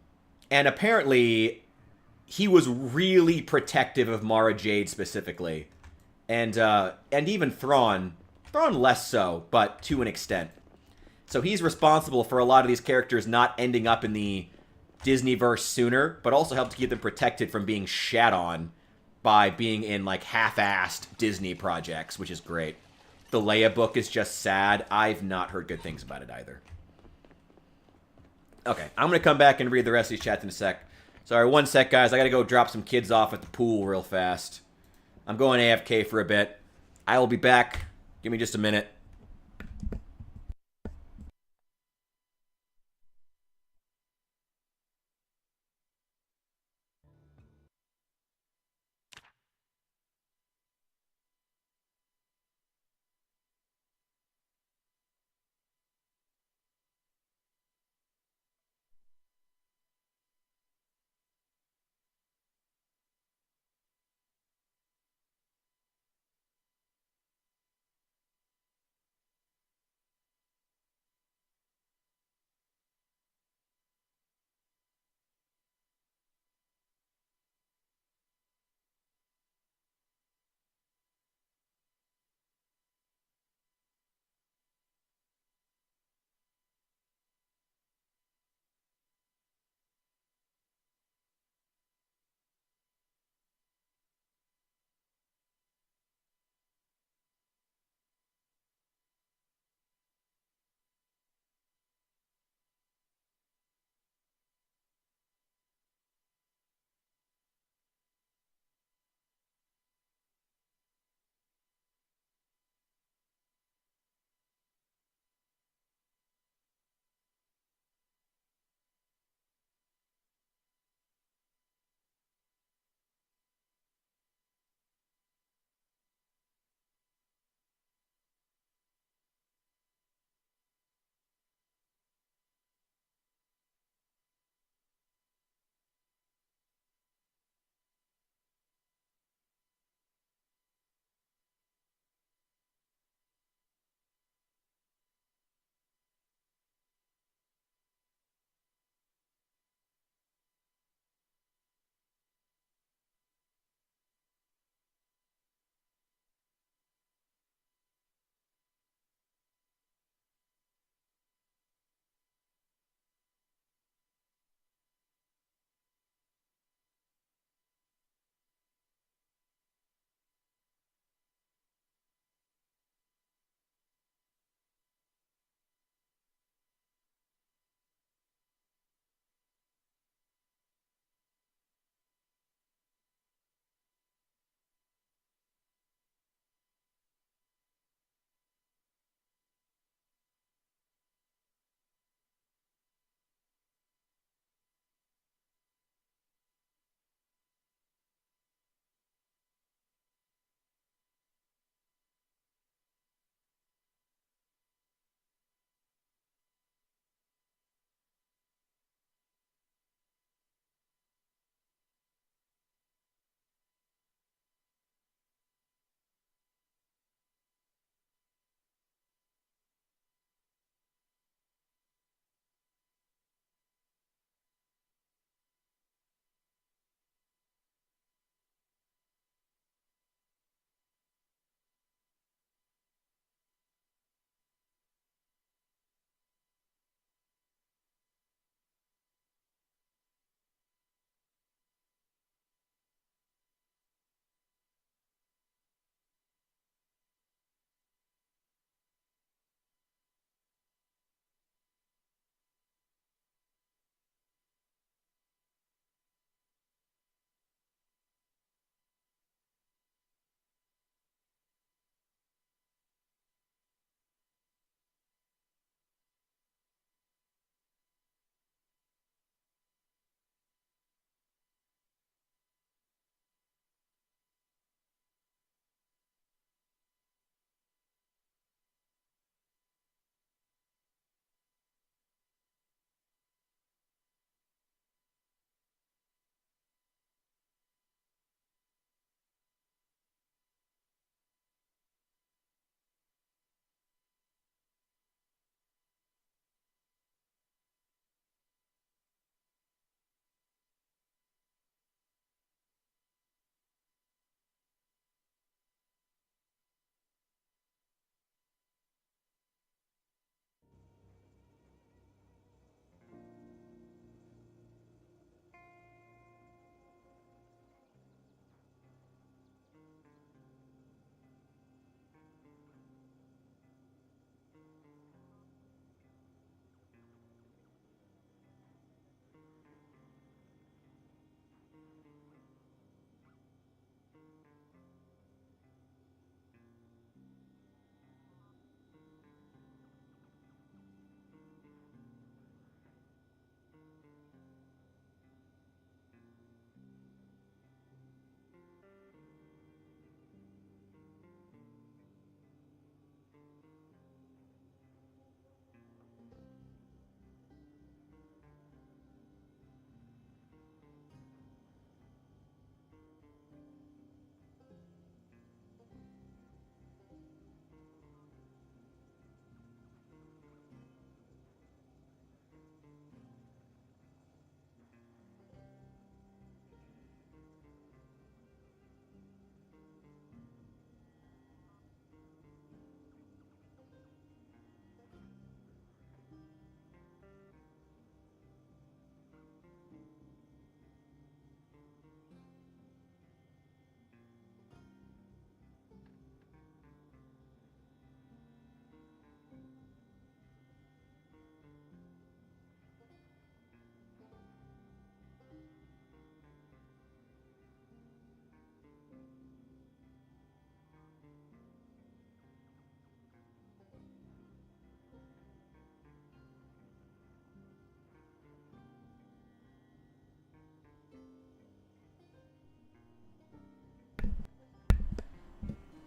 apparently, he was really protective of Mara Jade specifically, and even Thrawn less so, but to an extent. So he's responsible for a lot of these characters not ending up in the Disneyverse sooner, but also helped to keep them protected from being shat on by being in, like, half-assed Disney projects, which is great. The Leia book is just sad. I've not heard good things about it either. Okay, I'm going to come back and read the rest of these chats in a sec. Sorry, one sec, guys. I got to go drop some kids off at the pool real fast. I'm going AFK for a bit. I will be back. Give me just a minute.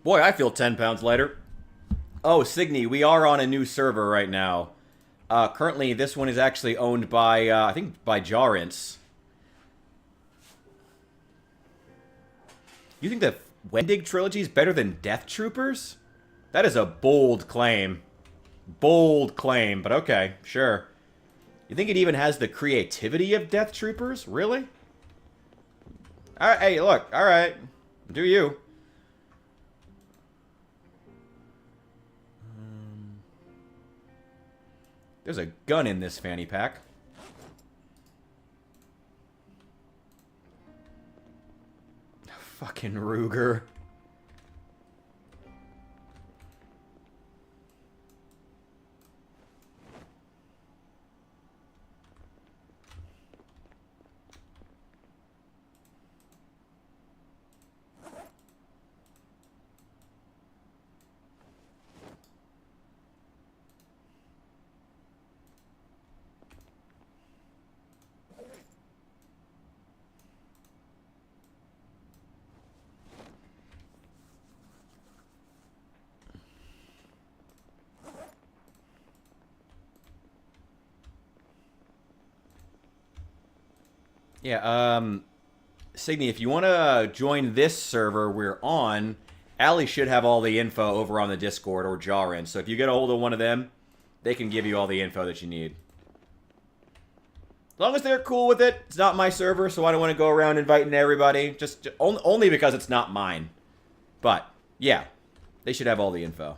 Boy, I feel 10 pounds lighter. Oh, Signy, we are on a new server right now. Currently, this one is actually owned by, I think, by Jarrence. You think the Wendig trilogy is better than Death Troopers? That is a bold claim. Bold claim, but okay, sure. You think it even has the creativity of Death Troopers? Really? Alright, hey, look, alright. Do you. There's a gun in this fanny pack. Fucking Ruger. Yeah, Signy, if you want to join this server we're on, Allie should have all the info over on the Discord or Jarrin. So if you get a hold of one of them, they can give you all the info that you need. As long as they're cool with it, it's not my server, so I don't want to go around inviting everybody. Just only because it's not mine. But, yeah, they should have all the info.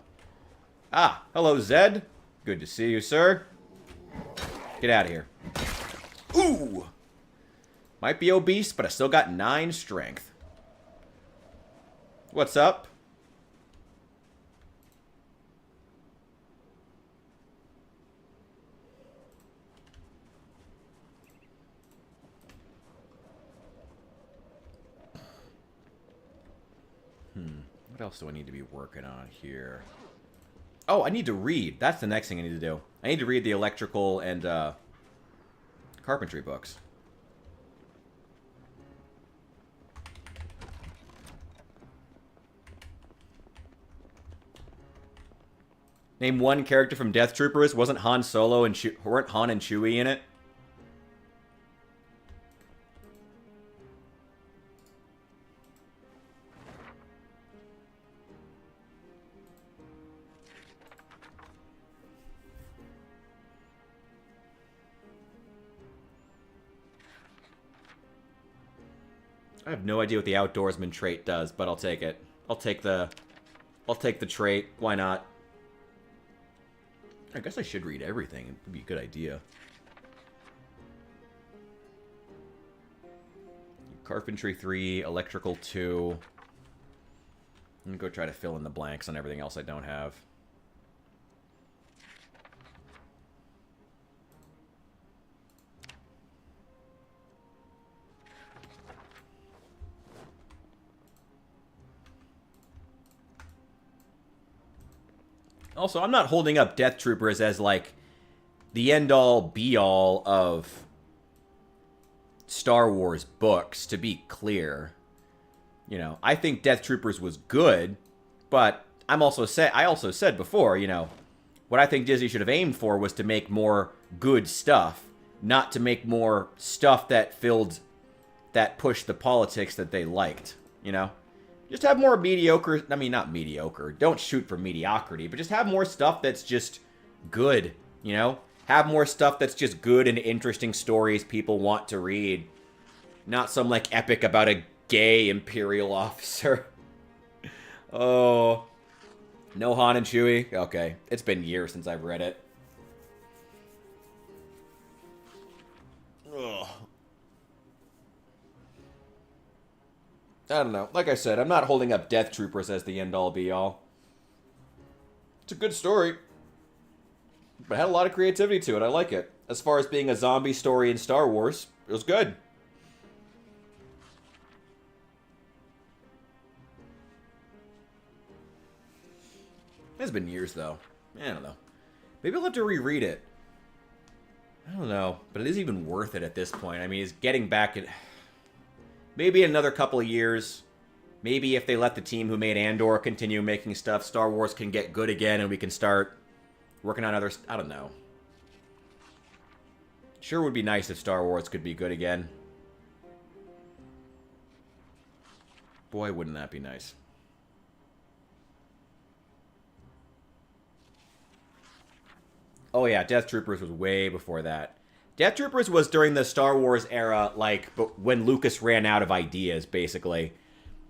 Ah, hello, Zed. Good to see you, sir. Get out of here. Ooh! Might be obese, but I still got 9 strength. What's up? What else do I need to be working on here? Oh, I need to read. That's the next thing I need to do. I need to read the electrical and carpentry books. Name one character from Death Troopers. Wasn't Han Solo and weren't Han and Chewie in it? I have no idea what the outdoorsman trait does, but I'll take it. I'll take the trait. Why not? I guess I should read everything. It would be a good idea. Carpentry 3, electrical 2. I'm gonna go try to fill in the blanks on everything else I don't have. Also, I'm not holding up Death Troopers as, like, the end-all, be-all of Star Wars books, to be clear. You know, I think Death Troopers was good, but I also said before, you know, what I think Disney should have aimed for was to make more good stuff, not to make more stuff that pushed the politics that they liked, you know? Just have more mediocre, I mean, not mediocre, don't shoot for mediocrity, but just have more stuff that's just good, you know? Have more stuff that's just good and interesting stories people want to read. Not some, like, epic about a gay Imperial officer. Oh. No Han and Chewie? Okay. It's been years since I've read it. Ugh. I don't know. Like I said, I'm not holding up Death Troopers as the end-all, be-all. It's a good story. But it had a lot of creativity to it. I like it. As far as being a zombie story in Star Wars, it was good. It's been years, though. I don't know. Maybe I'll have to reread it. I don't know. But it is even worth it at this point. I mean, it's getting back at... Maybe another couple of years. maybe if they let the team who made Andor continue making stuff, Star Wars can get good again and we can start working on others. I don't know. Sure would be nice if Star Wars could be good again. Boy, wouldn't that be nice. Oh yeah, Death Troopers was way before that. Death Troopers was during the Star Wars era, like, but when Lucas ran out of ideas, basically.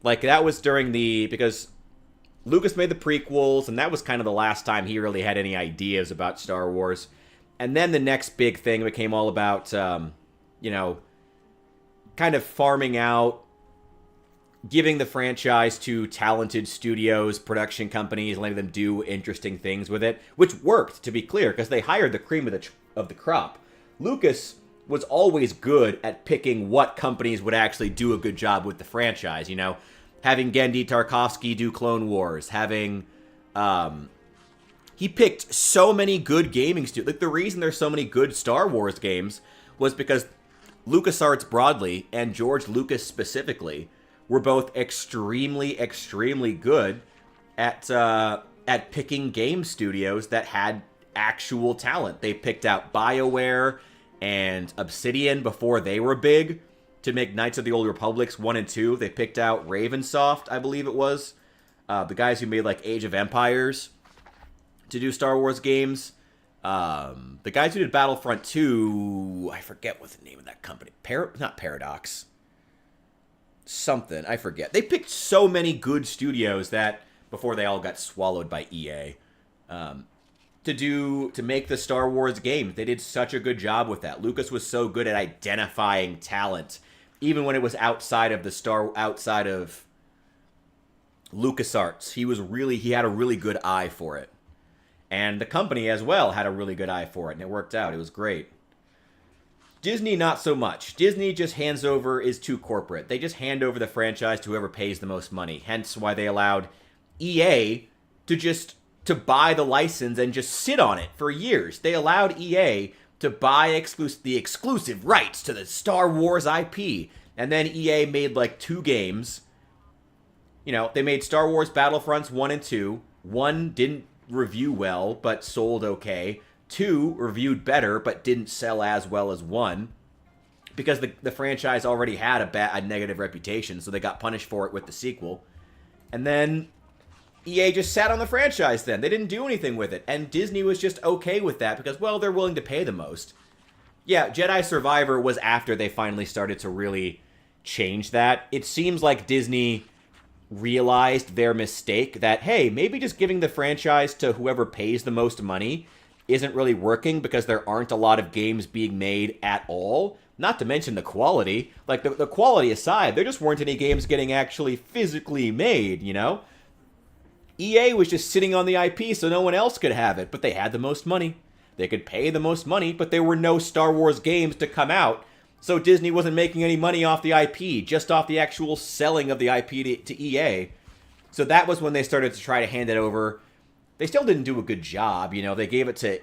Like, that was during because Lucas made the prequels, and that was kind of the last time he really had any ideas about Star Wars. And then the next big thing became all about, you know, kind of farming out, giving the franchise to talented studios, production companies, letting them do interesting things with it, which worked, to be clear, because they hired the cream of the crop. Lucas was always good at picking what companies would actually do a good job with the franchise, you know, having Genndy Tartakovsky do Clone Wars, having, he picked so many good gaming studios. Like, the reason there's so many good Star Wars games was because LucasArts broadly and George Lucas specifically were both extremely, extremely good at picking game studios that had actual talent. They picked out BioWare and Obsidian before they were big to make Knights of the Old Republics 1 and 2. They picked out Ravensoft, I believe it was, the guys who made like Age of Empires, to do Star Wars games. The guys who did Battlefront 2, I forget what the name of that company. Not Paradox. Something, I forget. They picked so many good studios that before they all got swallowed by EA to make the Star Wars games. They did such a good job with that. Lucas was so good at identifying talent, even when it was outside of LucasArts. He had a really good eye for it. And the company as well had a really good eye for it, and it worked out. It was great. Disney, not so much. Disney just is too corporate. They just hand over the franchise to whoever pays the most money. Hence why they allowed EA to buy the license and just sit on it for years. They allowed EA to buy the exclusive rights to the Star Wars IP. And then EA made like 2 games. You know, they made Star Wars Battlefronts 1 and 2. 1 didn't review well, but sold okay. 2 reviewed better, but didn't sell as well as 1. Because the franchise already had a negative reputation, so they got punished for it with the sequel. And then EA just sat on the franchise then. They didn't do anything with it. And Disney was just okay with that because, well, they're willing to pay the most. Yeah, Jedi Survivor was after they finally started to really change that. It seems like Disney realized their mistake that, hey, maybe just giving the franchise to whoever pays the most money isn't really working because there aren't a lot of games being made at all. Not to mention the quality. Like, the quality aside, there just weren't any games getting actually physically made, you know? EA was just sitting on the IP so no one else could have it, but they had the most money. They could pay the most money, but there were no Star Wars games to come out, so Disney wasn't making any money off the IP, just off the actual selling of the IP to EA. So that was when they started to try to hand it over. They still didn't do a good job, you know. They gave it to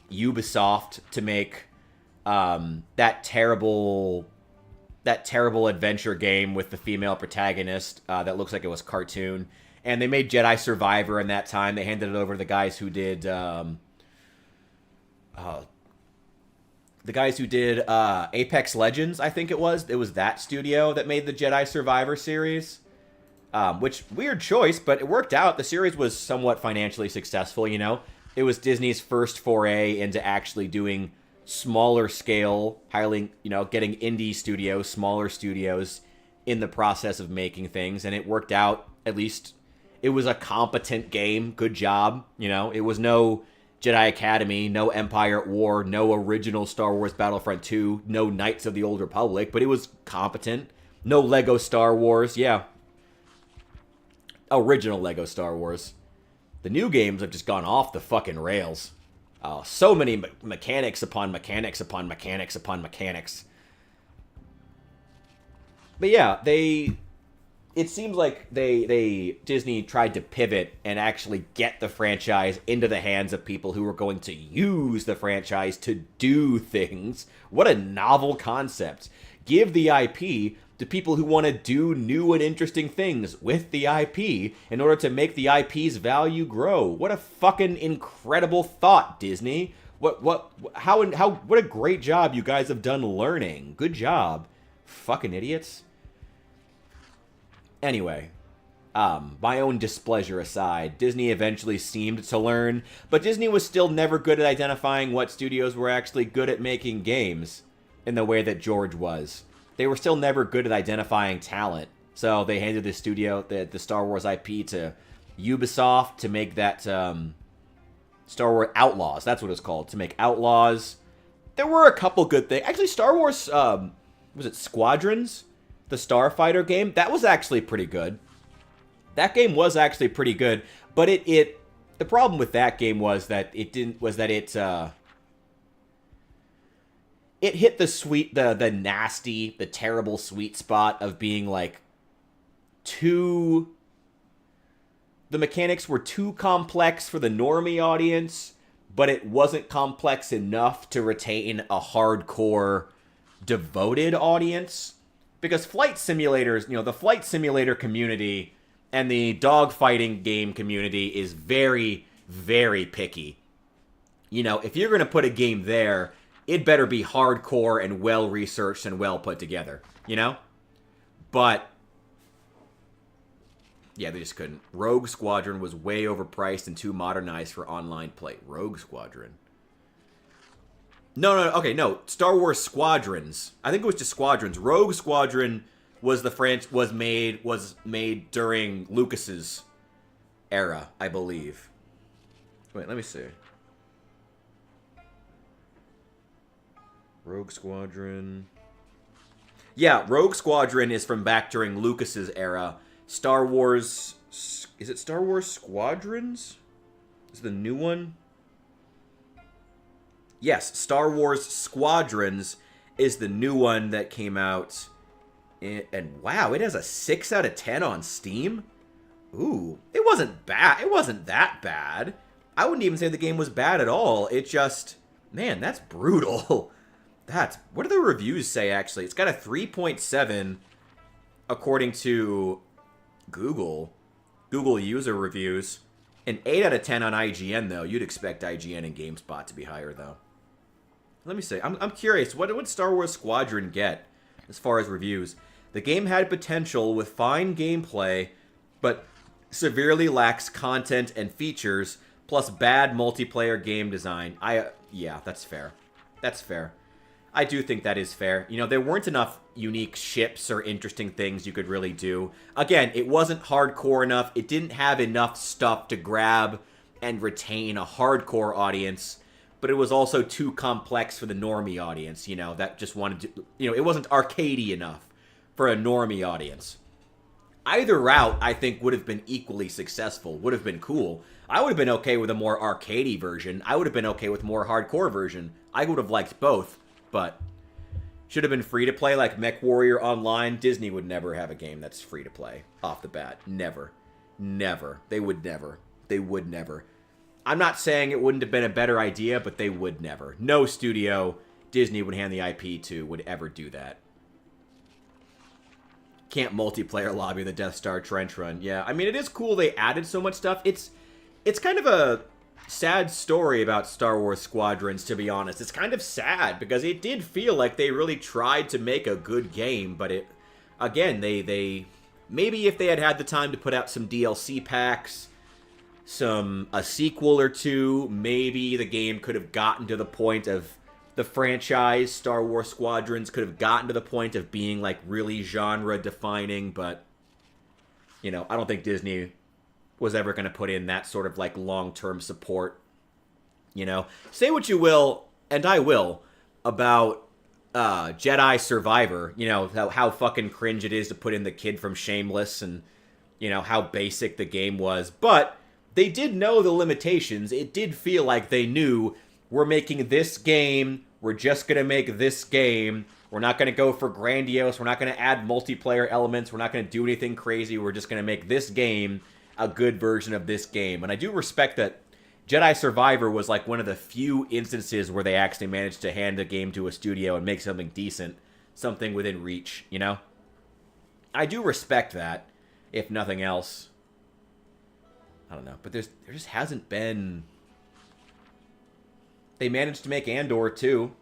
Ubisoft to make that terrible adventure game with the female protagonist that looks like it was cartoon. And they made Jedi Survivor in that time. They handed it over to the guys who did Apex Legends, I think it was. It was that studio that made the Jedi Survivor series. Which, weird choice, but it worked out. The series was somewhat financially successful, you know. It was Disney's first foray into actually doing smaller scale, highly, you know, getting indie studios, smaller studios in the process of making things. And it worked out. At least it was a competent game. Good job. You know, it was no Jedi Academy, no Empire at War, no original Star Wars Battlefront 2, no Knights of the Old Republic, but it was competent. No Lego Star Wars. Yeah. Original Lego Star Wars. The new games have just gone off the fucking rails. So many mechanics upon mechanics upon mechanics upon mechanics. But yeah, it seems like Disney tried to pivot and actually get the franchise into the hands of people who were going to use the franchise to do things. What a novel concept. Give the IP to people who want to do new and interesting things with the IP in order to make the IP's value grow. What a fucking incredible thought, Disney. What a great job you guys have done learning. Good job. Fucking idiots. Anyway, my own displeasure aside, Disney eventually seemed to learn, but Disney was still never good at identifying what studios were actually good at making games in the way that George was. They were still never good at identifying talent, so they handed the studio, the Star Wars IP, to Ubisoft to make that Star Wars Outlaws. That's what it's called, to make Outlaws. There were a couple good things. Actually, Star Wars, was it Squadrons? The Starfighter game? That was actually pretty good. That game was actually pretty good, but the problem with that game was that it hit the nasty, the terrible sweet spot of being like the mechanics were too complex for the normie audience, but it wasn't complex enough to retain a hardcore, devoted audience. Because flight simulators, the flight simulator community and the dogfighting game community is very, very picky. If you're going to put a game there, it better be hardcore and well-researched and well put together, But, yeah, they just couldn't. Rogue Squadron was way overpriced and too modernized for online play. Rogue Squadron. No. Star Wars Squadrons. I think it was just Squadrons. Rogue Squadron was made during Lucas's era, I believe. Wait, let me see. Rogue Squadron. Yeah, Rogue Squadron is from back during Lucas's era. Star Wars... Is it Star Wars Squadrons? Is it the new one? Yes, Star Wars Squadrons is the new one that came out. And wow, it has a 6 out of 10 on Steam? Ooh, it wasn't bad. It wasn't that bad. I wouldn't even say the game was bad at all. It just... Man, that's brutal. What do the reviews say, actually? It's got a 3.7 according to Google user reviews. An 8 out of 10 on IGN, though. You'd expect IGN and GameSpot to be higher, though. Let me see. I'm curious. What would Star Wars Squadron get as far as reviews? The game had potential with fine gameplay, but severely lacks content and features, plus bad multiplayer game design. Yeah, that's fair. That's fair. I do think that is fair. There weren't enough unique ships or interesting things you could really do. Again, it wasn't hardcore enough. It didn't have enough stuff to grab and retain a hardcore audience, but it was also too complex for the normie audience, that just wanted to... it wasn't arcadey enough for a normie audience. Either route, I think, would have been equally successful, would have been cool. I would have been okay with a more arcadey version. I would have been okay with a more hardcore version. I would have liked both. But should have been free to play like MechWarrior Online. Disney would never have a game that's free to play off the bat. Never. Never. They would never. They would never. I'm not saying it wouldn't have been a better idea, but they would never. No studio Disney would hand the IP to would ever do that. Can't multiplayer lobby the Death Star trench run. Yeah, I mean, it is cool they added so much stuff. It's kind of a sad story about Star Wars Squadrons, to be honest. It's kind of sad because it did feel like they really tried to make a good game, but they maybe if they had the time to put out some DLC packs, a sequel or two, maybe the game could have gotten to the point of the franchise Star Wars Squadrons could have gotten to the point of being like really genre defining, but I don't think Disney was ever going to put in that sort of like long-term support. Say what you will, and I will, about Jedi Survivor. How fucking cringe it is to put in the kid from Shameless, and how basic the game was. But they did know the limitations. It did feel like they knew, we're making this game, we're just going to make this game. We're not going to go for grandiose, we're not going to add multiplayer elements, we're not going to do anything crazy, we're just going to make this game a good version of this game. And I do respect that Jedi Survivor was like one of the few instances where they actually managed to hand a game to a studio and make something decent, something within reach, I do respect that, if nothing else. I don't know, but there just hasn't been... They managed to make Andor, too.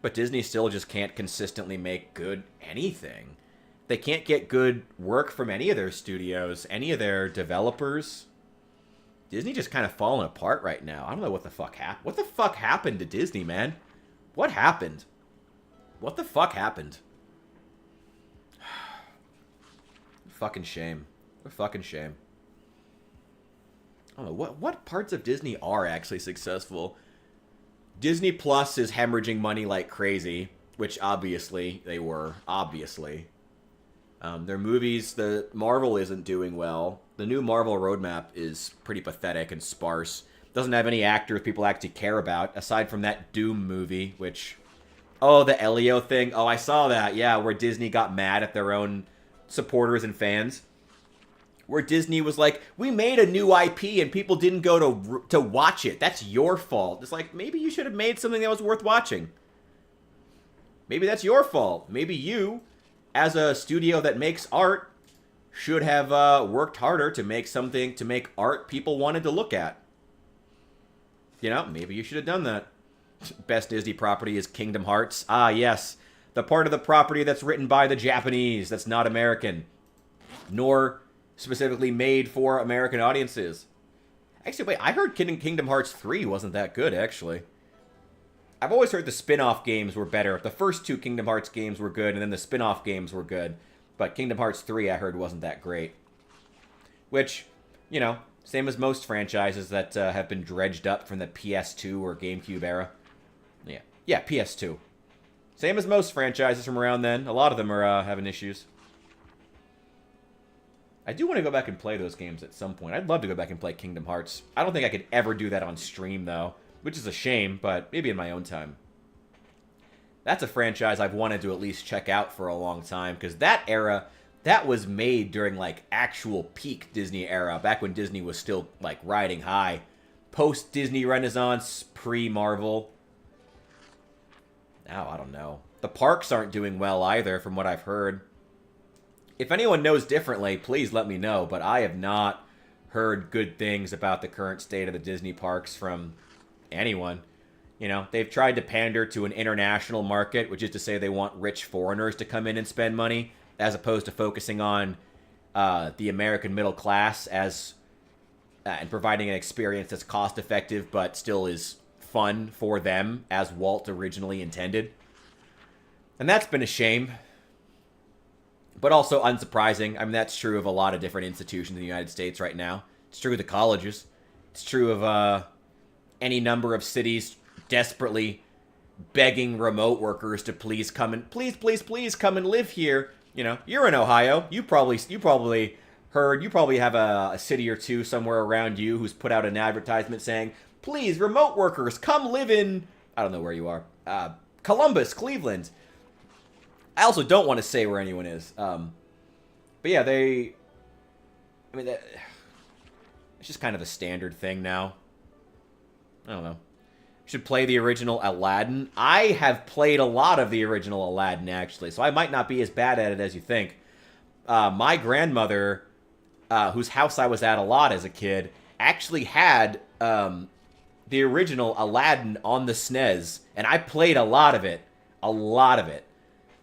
But Disney still just can't consistently make good anything. They can't get good work from any of their studios, any of their developers. Disney just kind of falling apart right now. I don't know what the fuck happened. What the fuck happened to Disney, man? What happened? What the fuck happened? Fucking shame. A fucking shame. I don't know, what parts of Disney are actually successful? Disney Plus is hemorrhaging money like crazy, which obviously they were, obviously. Their movies, the Marvel isn't doing well. The new Marvel roadmap is pretty pathetic and sparse. Doesn't have any actors people actually care about, aside from that Doom movie, which... Oh, the Elio thing. Oh, I saw that. Yeah, where Disney got mad at their own supporters and fans. Where Disney was like, we made a new IP and people didn't go to watch it. That's your fault. It's like, maybe you should have made something that was worth watching. Maybe that's your fault. Maybe you, as a studio that makes art, should have worked harder to make something, to make art people wanted to look at. You know, maybe you should have done that. Best Disney property is Kingdom Hearts. Ah, yes. The part of the property that's written by the Japanese, that's not American. Nor specifically made for American audiences. Actually, wait, I heard Kingdom Hearts 3 wasn't that good, actually. I've always heard the spin-off games were better. The first two Kingdom Hearts games were good, and then the spin-off games were good. But Kingdom Hearts 3, I heard, wasn't that great. Which, you know, same as most franchises that have been dredged up from the PS2 or GameCube era. Yeah, PS2. Same as most franchises from around then. A lot of them are having issues. I do want to go back and play those games at some point. I'd love to go back and play Kingdom Hearts. I don't think I could ever do that on stream, though. Which is a shame, but maybe in my own time. That's a franchise I've wanted to at least check out for a long time. Because that era, that was made during, like, actual peak Disney era. Back when Disney was still, like, riding high. Post-Disney Renaissance, pre-Marvel. Now, I don't know. The parks aren't doing well either, from what I've heard. If anyone knows differently, please let me know. But I have not heard good things about the current state of the Disney parks from anyone. You know, they've tried to pander to an international market, which is to say they want rich foreigners to come in and spend money, as opposed to focusing on the American middle class as and providing an experience that's cost-effective but still is fun for them, as Walt originally intended. And that's been a shame. But also unsurprising. I mean, that's true of a lot of different institutions in the United States right now. It's true of the colleges. It's true of any number of cities desperately begging remote workers to please come and please come and live here. You know, you're in Ohio. You probably heard. You probably have a city or two somewhere around you who's put out an advertisement saying, please, remote workers, come live in, I don't know where you are, Columbus, Cleveland. I also don't want to say where anyone is. But yeah, it's just kind of a standard thing now. I don't know. Should play the original Aladdin. I have played a lot of the original Aladdin, actually, so I might not be as bad at it as you think. My grandmother, whose house I was at a lot as a kid, actually had the original Aladdin on the SNES, and I played a lot of it. A lot of it.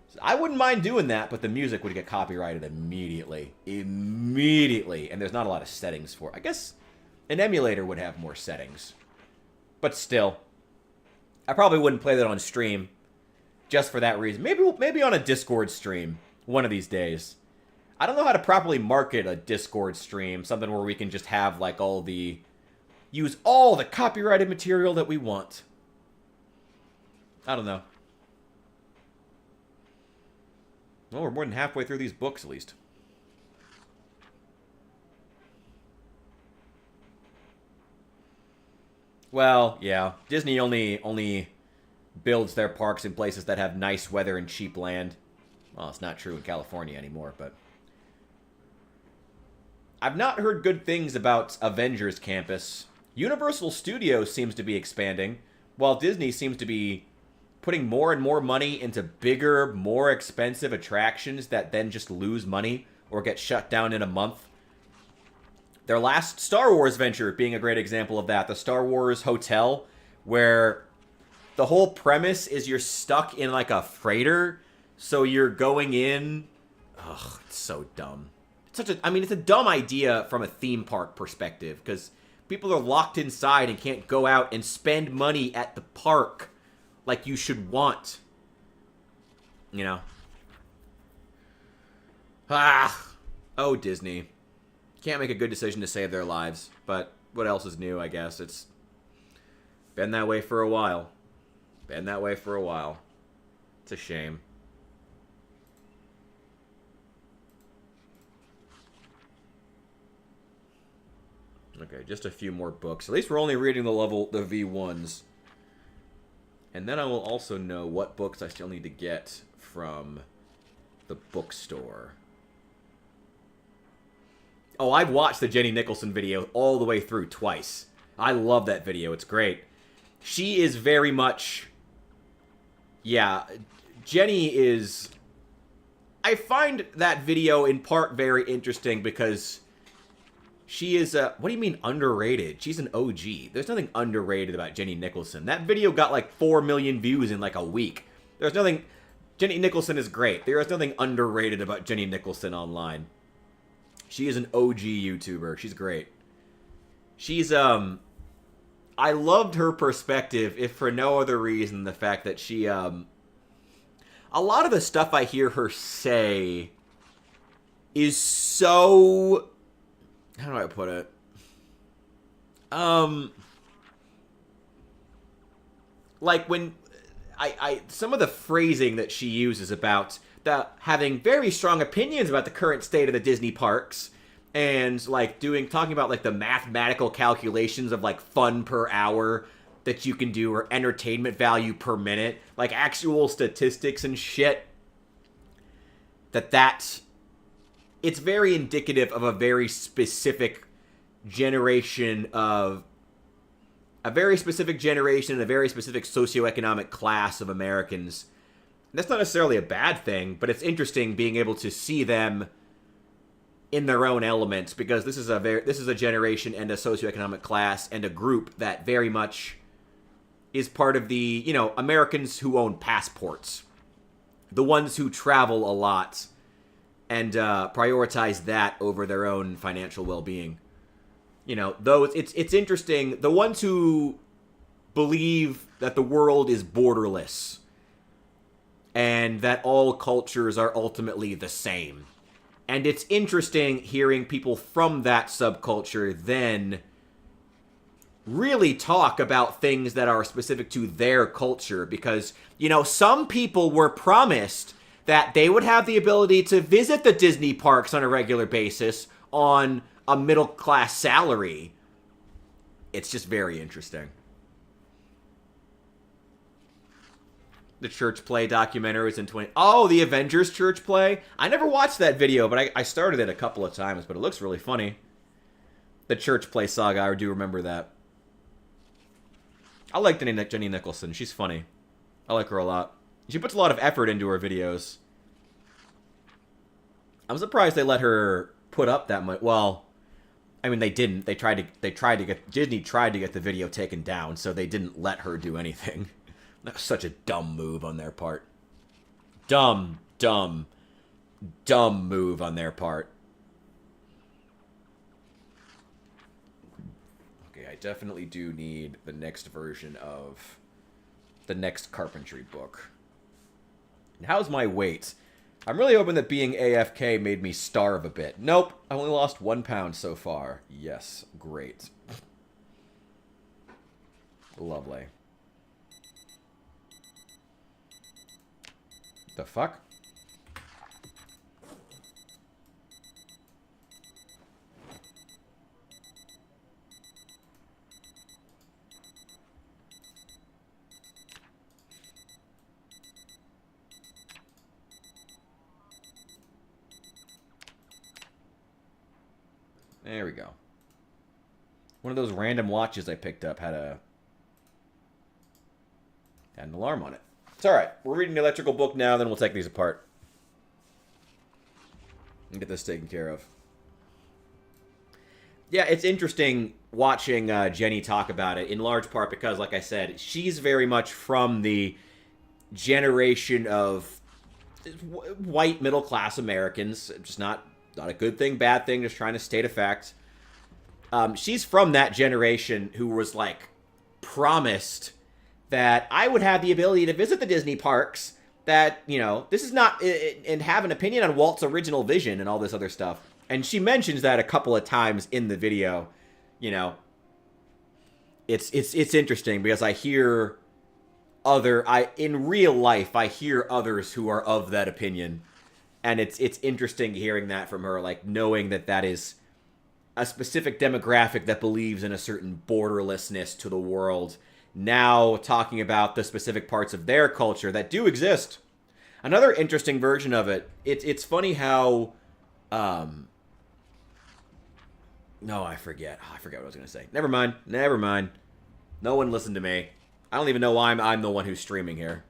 So I wouldn't mind doing that, but the music would get copyrighted immediately. Immediately. And there's not a lot of settings for it. I guess an emulator would have more settings. But still, I probably wouldn't play that on stream just for that reason. Maybe on a Discord stream one of these days. I don't know how to properly market a Discord stream, something where we can just have like use all the copyrighted material that we want. I don't know. Well, we're more than halfway through these books, at least. Well, yeah. Disney only builds their parks in places that have nice weather and cheap land. Well, it's not true in California anymore, but... I've not heard good things about Avengers Campus. Universal Studios seems to be expanding, while Disney seems to be putting more and more money into bigger, more expensive attractions that then just lose money or get shut down in a month. Their last Star Wars venture being a great example of that. The Star Wars Hotel, where the whole premise is you're stuck in like a freighter, so you're going in. Ugh, it's so dumb. It's a dumb idea from a theme park perspective, because people are locked inside and can't go out and spend money at the park like you should want. You know? Oh, Disney. Can't make a good decision to save their lives, but what else is new, I guess? It's been that way for a while. Been that way for a while. It's a shame. Okay, just a few more books. At least we're only reading the V1s. And then I will also know what books I still need to get from the bookstore. Oh, I've watched the Jenny Nicholson video all the way through twice. I love that video. It's great. She is very much... Yeah, Jenny is... I find that video in part very interesting because she is... what do you mean underrated? She's an OG. There's nothing underrated about Jenny Nicholson. That video got like 4 million views in like a week. There's nothing... Jenny Nicholson is great. There is nothing underrated about Jenny Nicholson online. She is an OG YouTuber. She's great. She's, I loved her perspective, if for no other reason, the fact that she, a lot of the stuff I hear her say is so, how do I put it? Like when, some of the phrasing that she uses about having very strong opinions about the current state of the Disney parks, and like talking about like the mathematical calculations of like fun per hour that you can do, or entertainment value per minute, like actual statistics and shit. It's very indicative of a very specific generation and a very specific socioeconomic class of Americans. That's not necessarily a bad thing, but it's interesting being able to see them in their own elements, because this is a generation and a socioeconomic class and a group that very much is part of the, Americans who own passports. The ones who travel a lot and prioritize that over their own financial well-being. It's interesting. The ones who believe that the world is borderless and that all cultures are ultimately the same. And it's interesting hearing people from that subculture then really talk about things that are specific to their culture, because, some people were promised that they would have the ability to visit the Disney parks on a regular basis on a middle-class salary. It's just very interesting. The church play documentary was in 20... Oh, the Avengers church play? I never watched that video, but I started it a couple of times, but it looks really funny. The church play saga, I do remember that. I like Jenny Nicholson. She's funny. I like her a lot. She puts a lot of effort into her videos. I'm surprised they let her put up that much. Well, I mean, they didn't. Disney tried to get the video taken down, so they didn't let her do anything. That was such a dumb move on their part. Dumb move on their part. Okay, I definitely do need the next version of the next carpentry book. And how's my weight? I'm really hoping that being AFK made me starve a bit. Nope, I only lost 1 pound so far. Yes, great. Lovely. The fuck? There we go. One of those random watches I picked up had an alarm on it. It's all right. We're reading the electrical book now, then we'll take these apart and get this taken care of. Yeah, it's interesting watching Jenny talk about it, in large part because, like I said, she's very much from the generation of white middle-class Americans. Just not a good thing, bad thing, just trying to state a fact. She's from that generation who was, like, promised that I would have the ability to visit the Disney parks, that, you know, this is not, and have an opinion on Walt's original vision and all this other stuff. And she mentions that a couple of times in the video. You know, it's interesting because I hear in real life, I hear others who are of that opinion. And it's interesting hearing that from her, like, knowing that that is a specific demographic that believes in a certain borderlessness to the world, now talking about the specific parts of their culture that do exist. Another interesting version of it, it's funny how, no, I forget. Oh, I forget what I was going to say. Never mind. No one listened to me. I don't even know why I'm the one who's streaming here.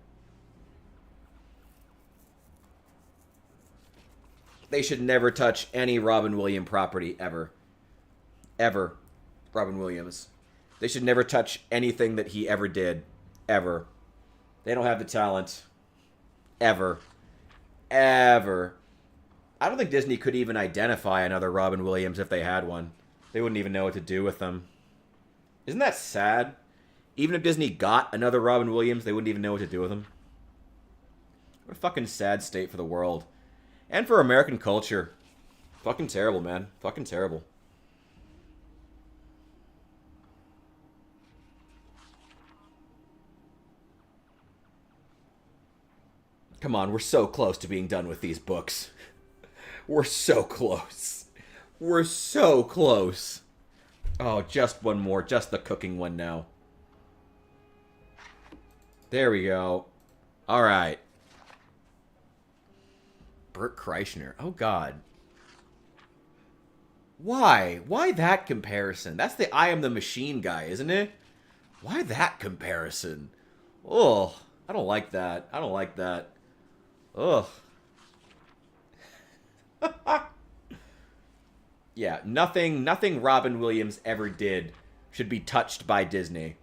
They should never touch any Robin Williams property, ever. Ever. Robin Williams. They should never touch anything that he ever did. Ever. They don't have the talent. Ever. Ever. I don't think Disney could even identify another Robin Williams if they had one. They wouldn't even know what to do with them. Isn't that sad? Even if Disney got another Robin Williams, they wouldn't even know what to do with him. What a fucking sad state for the world. And for American culture. Fucking terrible, man. Fucking terrible. Come on, we're so close to being done with these books. We're so close. We're so close. Oh, just one more. Just the cooking one now. There we go. All right. Bert Kreischer. Oh, God. Why? Why that comparison? That's the I Am the Machine guy, isn't it? Why that comparison? Oh, I don't like that. I don't like that. Ugh. Yeah, nothing Robin Williams ever did should be touched by Disney.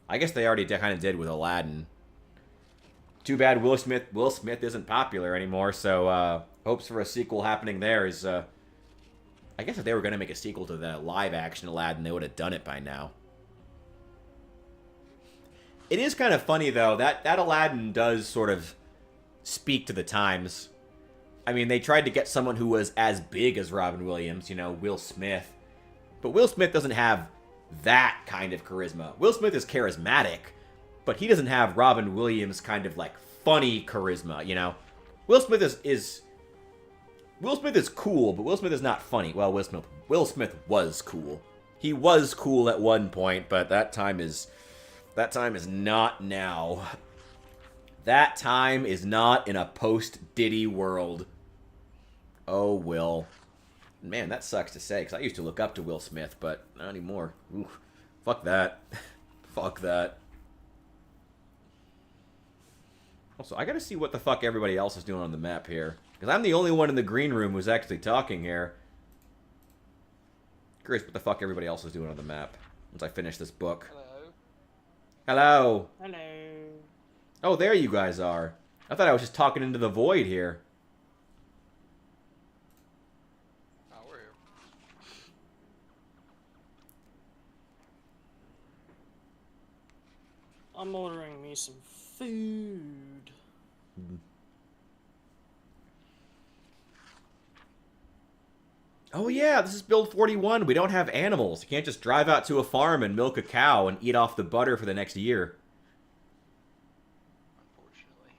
I guess they already kind of did with Aladdin. Too bad Will Smith isn't popular anymore, so hopes for a sequel happening there is... I guess if they were going to make a sequel to the live-action Aladdin, they would have done it by now. It is kind of funny, though, that Aladdin does sort of speak to the times. I mean, they tried to get someone who was as big as Robin Williams, you know, Will Smith. But Will Smith doesn't have that kind of charisma. Will Smith is charismatic, but he doesn't have Robin Williams' kind of, like, funny charisma, you know? Will Smith is cool, but Will Smith is not funny. Well, Will Smith was cool. He was cool at one point, but that time is not now. That time is not in a post-Diddy world. Oh, Will. Man, that sucks to say, because I used to look up to Will Smith, but not anymore. Ooh, fuck that. Fuck that. Also, I gotta see what the fuck everybody else is doing on the map here. Because I'm the only one in the green room who's actually talking here. Curious what the fuck everybody else is doing on the map once I finish this book. Hello. Hello. Hello. Oh, there you guys are. I thought I was just talking into the void here. Oh, we're here. I'm ordering me some food. Oh yeah, this is build 41. We don't have animals. You can't just drive out to a farm and milk a cow and eat off the butter for the next year. Unfortunately.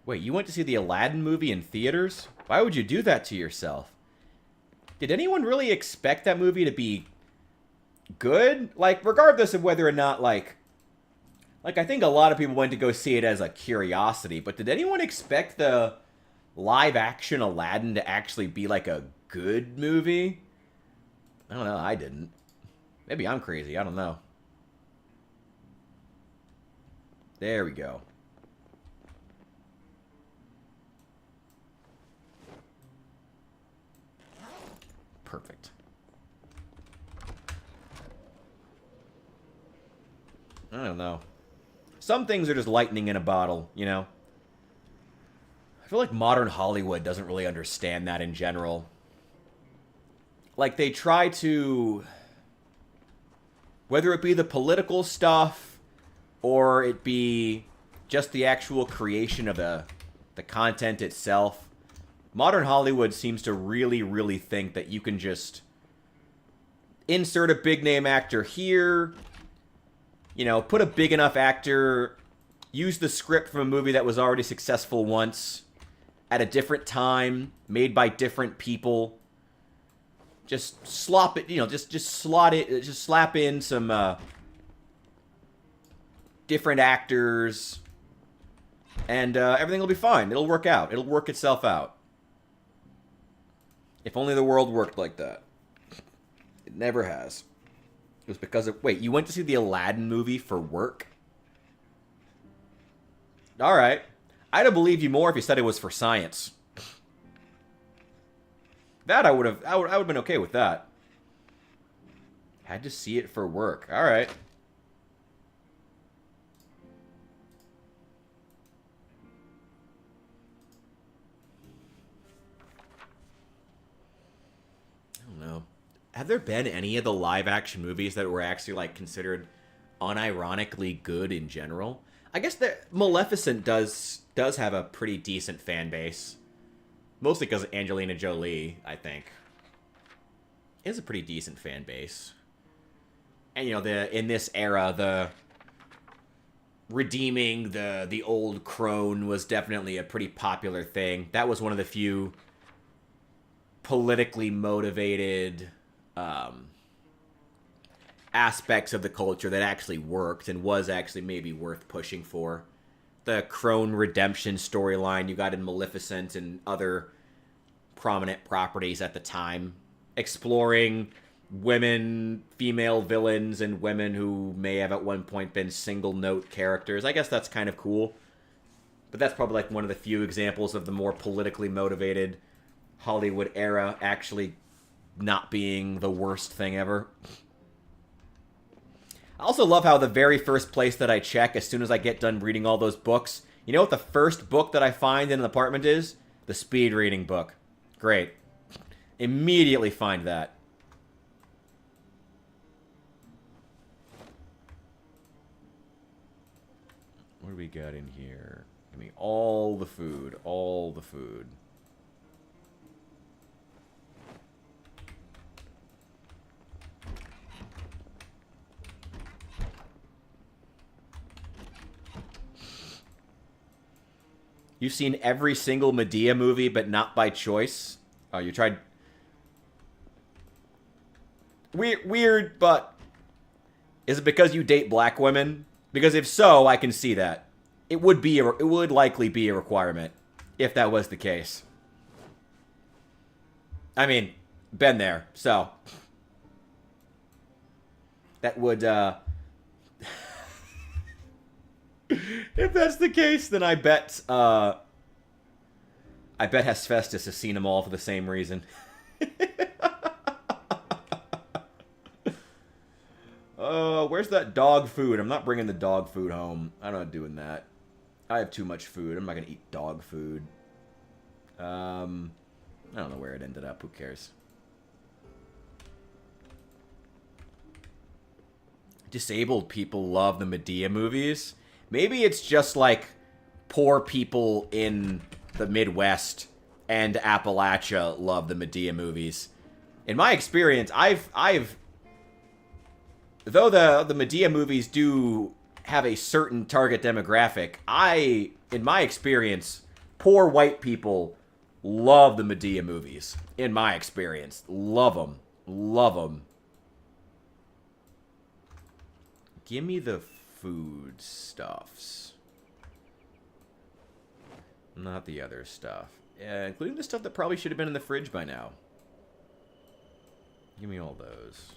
Wait, you went to see the Aladdin movie in theaters? Why would you do that to yourself? Did anyone really expect that movie to be good? Like, regardless of whether or not, like, I think a lot of people went to go see it as a curiosity, but did anyone expect the live action Aladdin to actually be like a good movie. I don't know. I didn't. Maybe I'm crazy. I don't know. There we go. Perfect. I don't know. Some things are just lightning in a bottle, you know? I feel like modern Hollywood doesn't really understand that in general. Like, they try to... Whether it be the political stuff, or it be just the actual creation of the content itself, modern Hollywood seems to really, really think that you can just insert a big-name actor here, you know, put a big enough actor, use the script from a movie that was already successful once, at a different time, made by different people. Just slop it, you know, just slot it, just slap in some different actors, and everything will be fine. It'll work out. It'll work itself out. If only the world worked like that. It never has. It was because of... Wait, you went to see the Aladdin movie for work? Alright. I'd have believed you more if you said it was for science. That I would have been okay with that. Had to see it for work. Alright. I don't know. Have there been any of the live action movies that were actually like considered unironically good in general? I guess that Maleficent does have a pretty decent fan base. Mostly because Angelina Jolie, I think, is a pretty decent fan base. And, you know, in this era, the redeeming the old crone was definitely a pretty popular thing. That was one of the few politically motivated aspects of the culture that actually worked and was actually maybe worth pushing for. The crone redemption storyline you got in Maleficent and other prominent properties at the time, exploring women, female villains, and women who may have at one point been single-note characters. I guess that's kind of cool. But that's probably like one of the few examples of the more politically motivated Hollywood era actually not being the worst thing ever. I also love how the very first place that I check as soon as I get done reading all those books, you know what the first book that I find in an apartment is? The speed reading book. Great. Immediately find that. What do we got in here? Give me all the food. All the food. You've seen every single Medea movie, but not by choice. Oh, you tried... Weird, but... Is it because you date black women? Because if so, I can see that. It would likely be a requirement, if that was the case. I mean, been there, so... That would, If that's the case, then I bet Hephaestus has seen them all for the same reason. Where's that dog food? I'm not bringing the dog food home. I'm not doing that. I have too much food. I'm not gonna eat dog food. I don't know where it ended up. Who cares? Disabled people love the Medea movies. Maybe it's just like poor people in the Midwest and Appalachia love the Medea movies. In my experience, though the Medea movies do have a certain target demographic, in my experience, poor white people love the Medea movies. In my experience, love them, love them. Give me the food stuffs. Not the other stuff. Yeah, including the stuff that probably should have been in the fridge by now. Give me all those.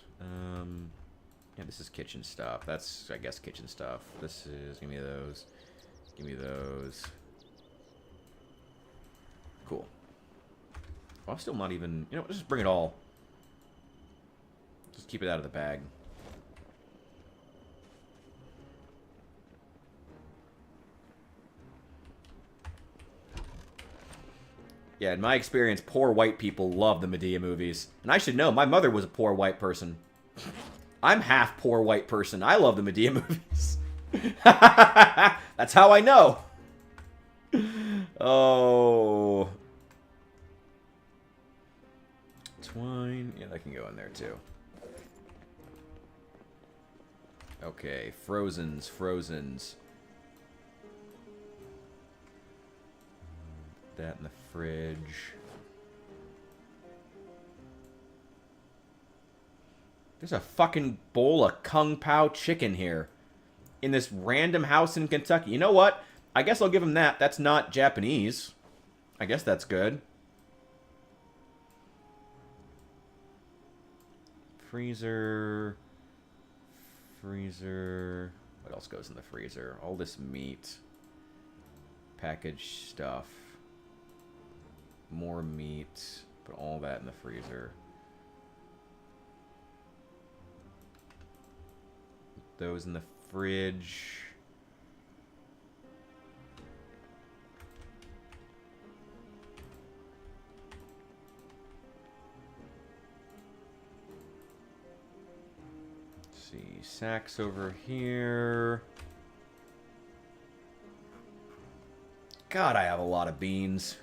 Yeah, this is kitchen stuff. That's, I guess, kitchen stuff. This is... Give me those. Give me those. Cool. Well, I'm still not even... You know what? Just bring it all. Just keep it out of the bag. Yeah, in my experience, poor white people love the Medea movies. And I should know, my mother was a poor white person. I'm half poor white person. I love the Medea movies. That's how I know. Oh. Twine. Yeah, that can go in there too. Okay, Frozens, Frozens. That in the fridge. There's a fucking bowl of Kung Pao chicken here. In this random house in Kentucky. You know what? I guess I'll give him that. That's not Japanese. I guess that's good. Freezer. Freezer. What else goes in the freezer? All this meat. Packaged stuff. More meat. Put all that in the freezer. Put those in the fridge. Let's see. Sacks over here. God, I have a lot of beans.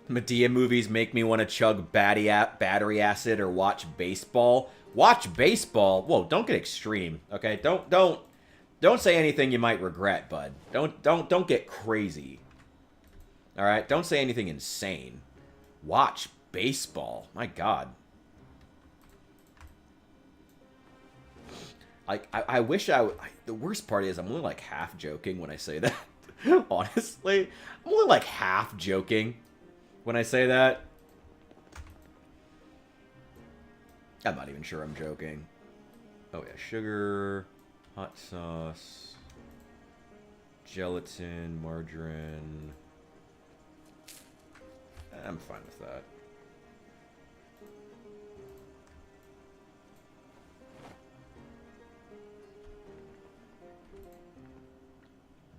Medea movies make me want to chug battery acid or watch baseball. Watch baseball? Whoa, don't get extreme, okay? Don't say anything you might regret, bud. Don't get crazy. All right? Don't say anything insane. Watch baseball. My God. Like, I wish the worst part is I'm only like half joking when I say that. Honestly, I'm only like half joking when I say that. I'm not even sure I'm joking. Oh yeah, sugar, hot sauce, gelatin, margarine. I'm fine with that.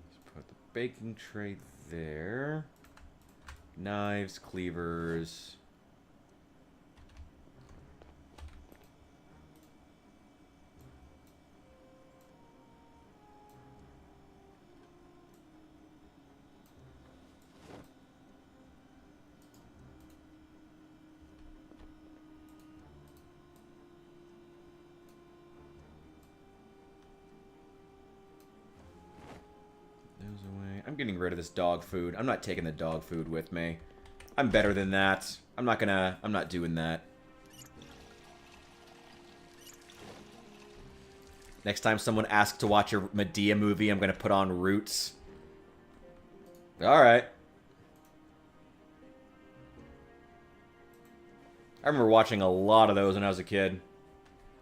Let's put the baking tray there. Knives, cleavers. Those away. I'm getting rid of this dog food. I'm not taking the dog food with me. I'm better than that. I'm not doing that. Next time someone asks to watch a Medea movie, I'm gonna put on Roots. Alright. I remember watching a lot of those when I was a kid.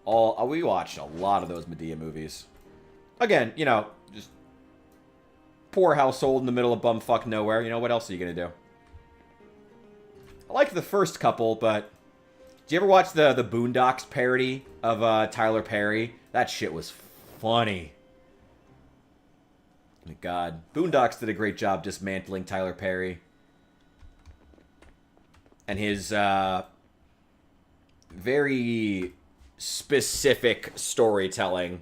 We watched a lot of those Medea movies. Again, you know, just poor household in the middle of bumfuck nowhere. You know, what else are you gonna do? I liked the first couple, but did you ever watch the Boondocks parody of Tyler Perry? That shit was funny. My God. Boondocks did a great job dismantling Tyler Perry. And his very specific storytelling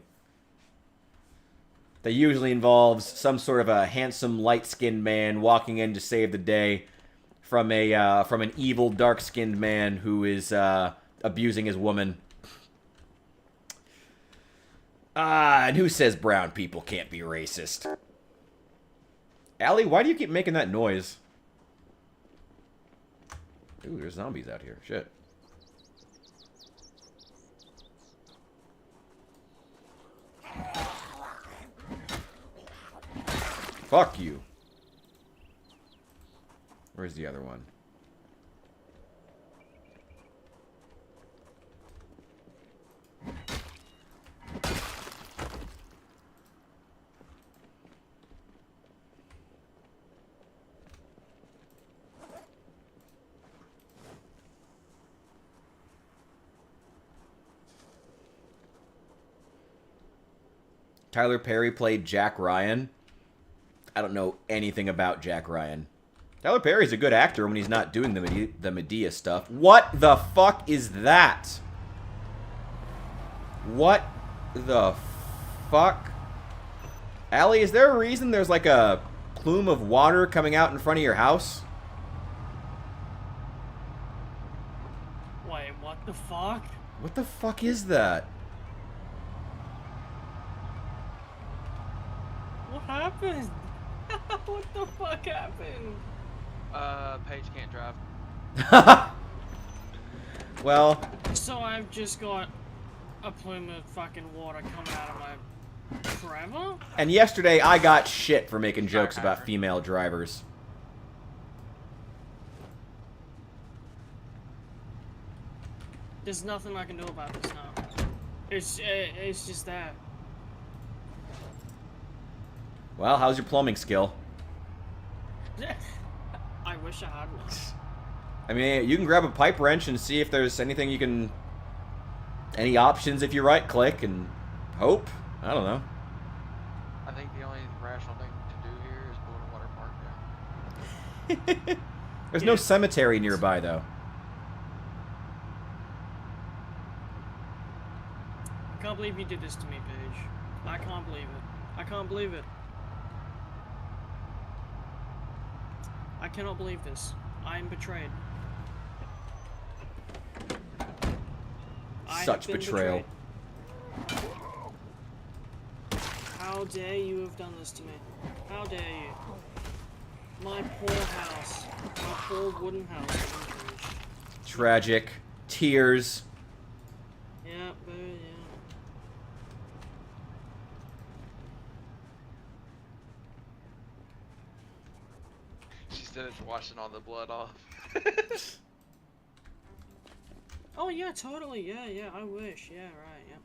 that usually involves some sort of a handsome, light-skinned man walking in to save the day from an evil, dark-skinned man who is abusing his woman. And who says brown people can't be racist? Allie, why do you keep making that noise? Ooh, there's zombies out here. Shit. Fuck you. Where's the other one? Tyler Perry played Jack Ryan. I don't know anything about Jack Ryan. Tyler Perry's a good actor when he's not doing the Medea stuff. What the fuck is that? What the fuck? Allie, is there a reason there's like a plume of water coming out in front of your house? Wait, what the fuck? What the fuck is that? What happened? What the fuck happened? Paige can't drive. Well, So I've just got a plume of fucking water coming out of my forever? and yesterday I got shit for making jokes about female drivers. There's nothing I can do about this now. It's just that. Well, how's your plumbing skill? I wish I had one. I mean, you can grab a pipe wrench and see if there's anything you can... Any options if you right-click and hope? I don't know. I think the only rational thing to do here is build a water park down. There's no cemetery nearby, though. I can't believe you did this to me, Paige. I can't believe it. I can't believe it. I cannot believe this. I am betrayed. I Such have been betrayal. betrayed. How dare you have done this to me? How dare you? My poor house. My poor wooden house. has been trashed. Tragic. Tears. Yeah, but yeah. She said it's washing all the blood off. Oh yeah, totally. Yeah, yeah. I wish. Yeah, right. Yeah.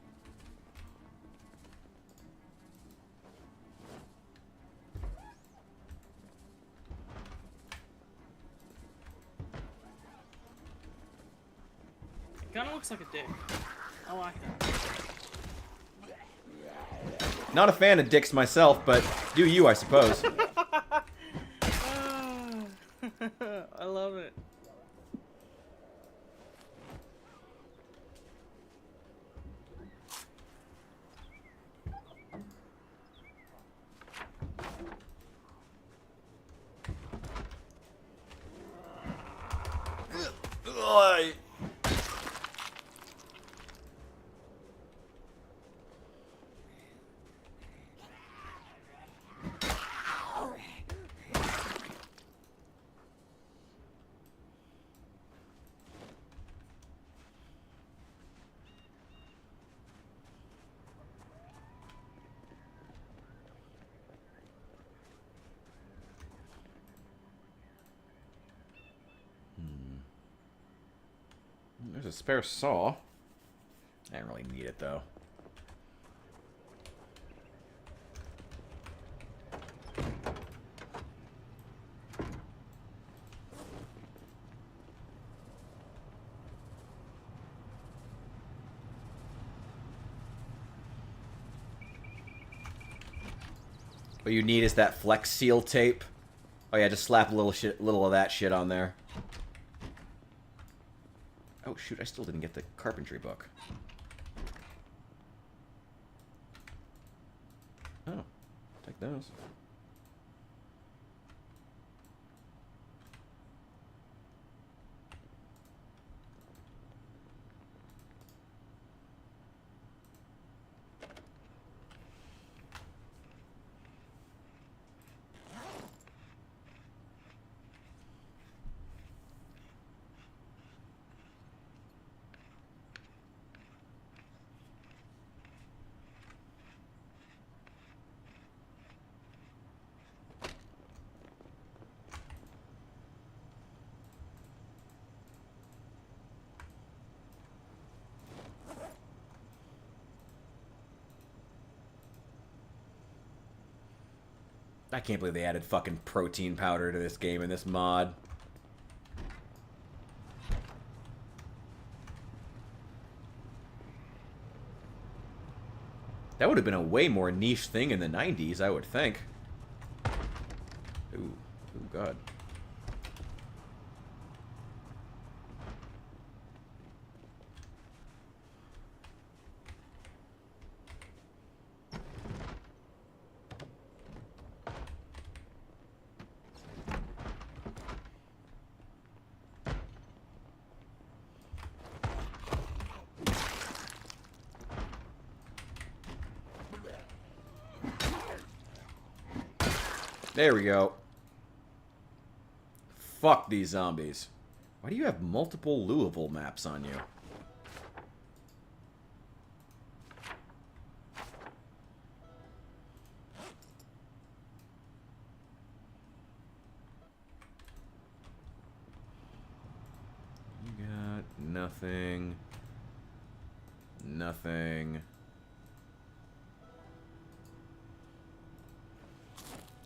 It kind of looks like a dick. I like that. Not a fan of dicks myself, but do you, I suppose. I love it. There's a spare saw. I don't really need it, though. What you need is that Flex Seal tape. Oh yeah, just slap a little of that shit on there. Oh shoot, I still didn't get the carpentry book. Oh, take those. I can't believe they added fucking protein powder to this game in this mod. That would have been a way more niche thing in the 90s, I would think. Ooh. Ooh, God. There we go. Fuck these zombies. Why do you have multiple Louisville maps on you? You got nothing. Nothing.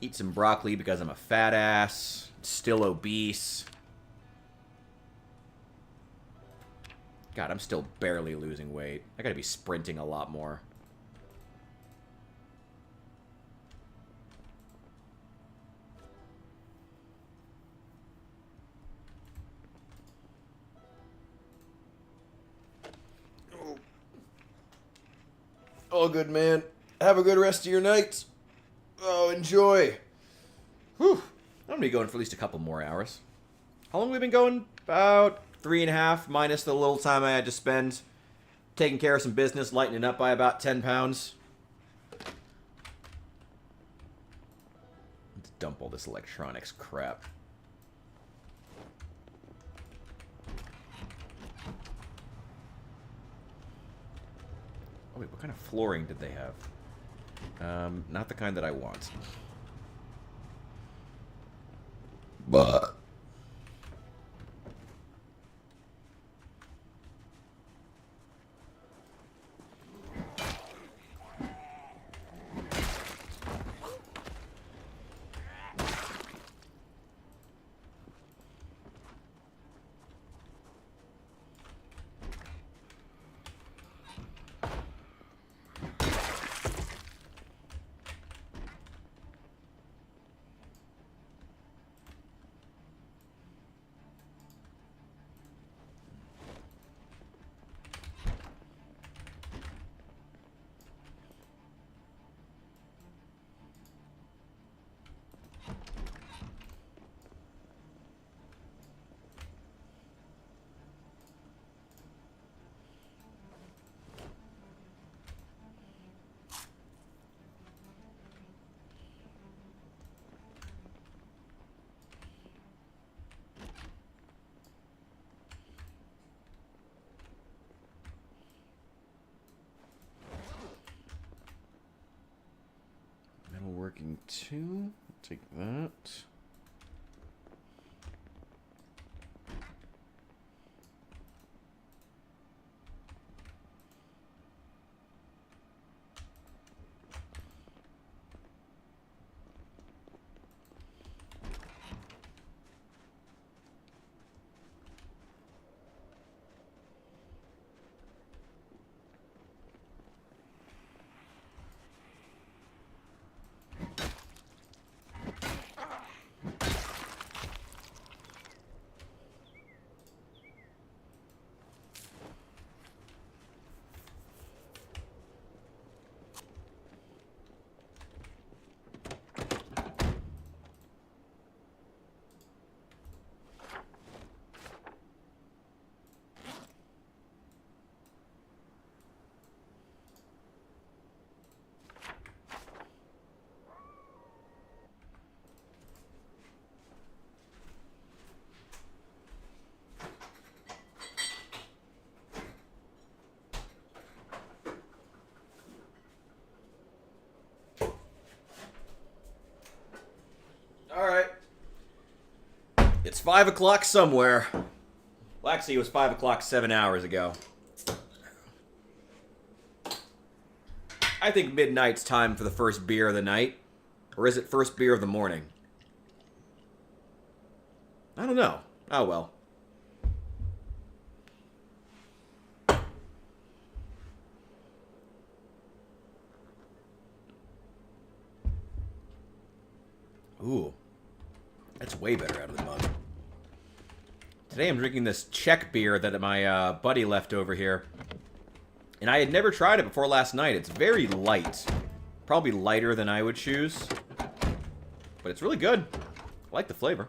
Eat some broccoli because I'm a fat ass. Still obese. God, I'm still barely losing weight. I gotta be sprinting a lot more. All good, man. Have a good rest of your night. Oh, enjoy. Whew. I'm going to be going for at least a couple more hours. How long have we been going? About 3.5, minus the little time I had to spend taking care of some business, lightening up by about 10 pounds. Let's dump all this electronics crap. Oh, wait, what kind of flooring did they have? Not the kind that I want. But... Working 2. Take that. Alright. It's 5 o'clock somewhere. Well, actually, it was 5 o'clock 7 hours ago. I think midnight's time for the first beer of the night. Or is it first beer of the morning? I don't know. Oh well. Ooh. That's way better out of the mug. Today I'm drinking this Czech beer that my buddy left over here. And I had never tried it before last night. It's very light. Probably lighter than I would choose. But it's really good. I like the flavor.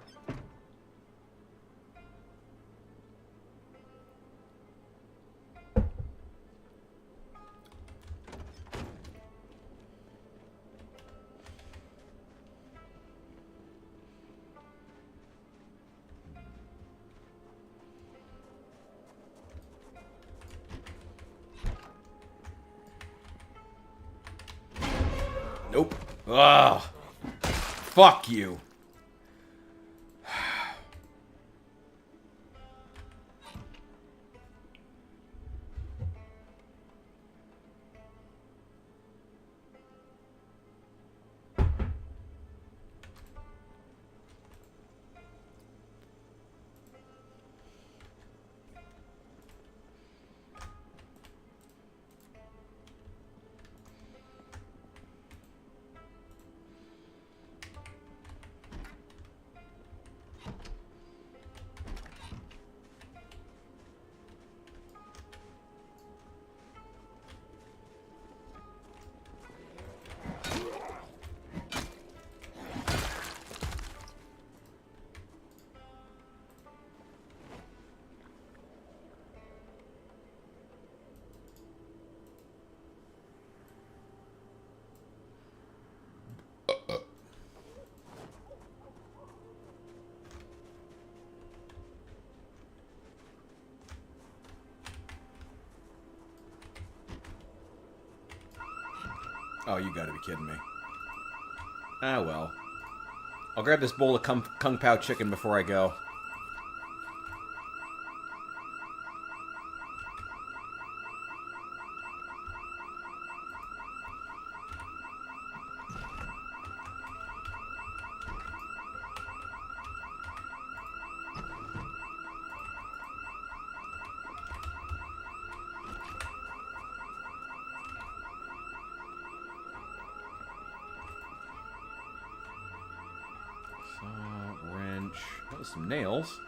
Nope. Ugh. Fuck you. Oh, you gotta be kidding me. Ah, well. I'll grab this bowl of Kung Pao chicken before I go. Wrench. That was some nails.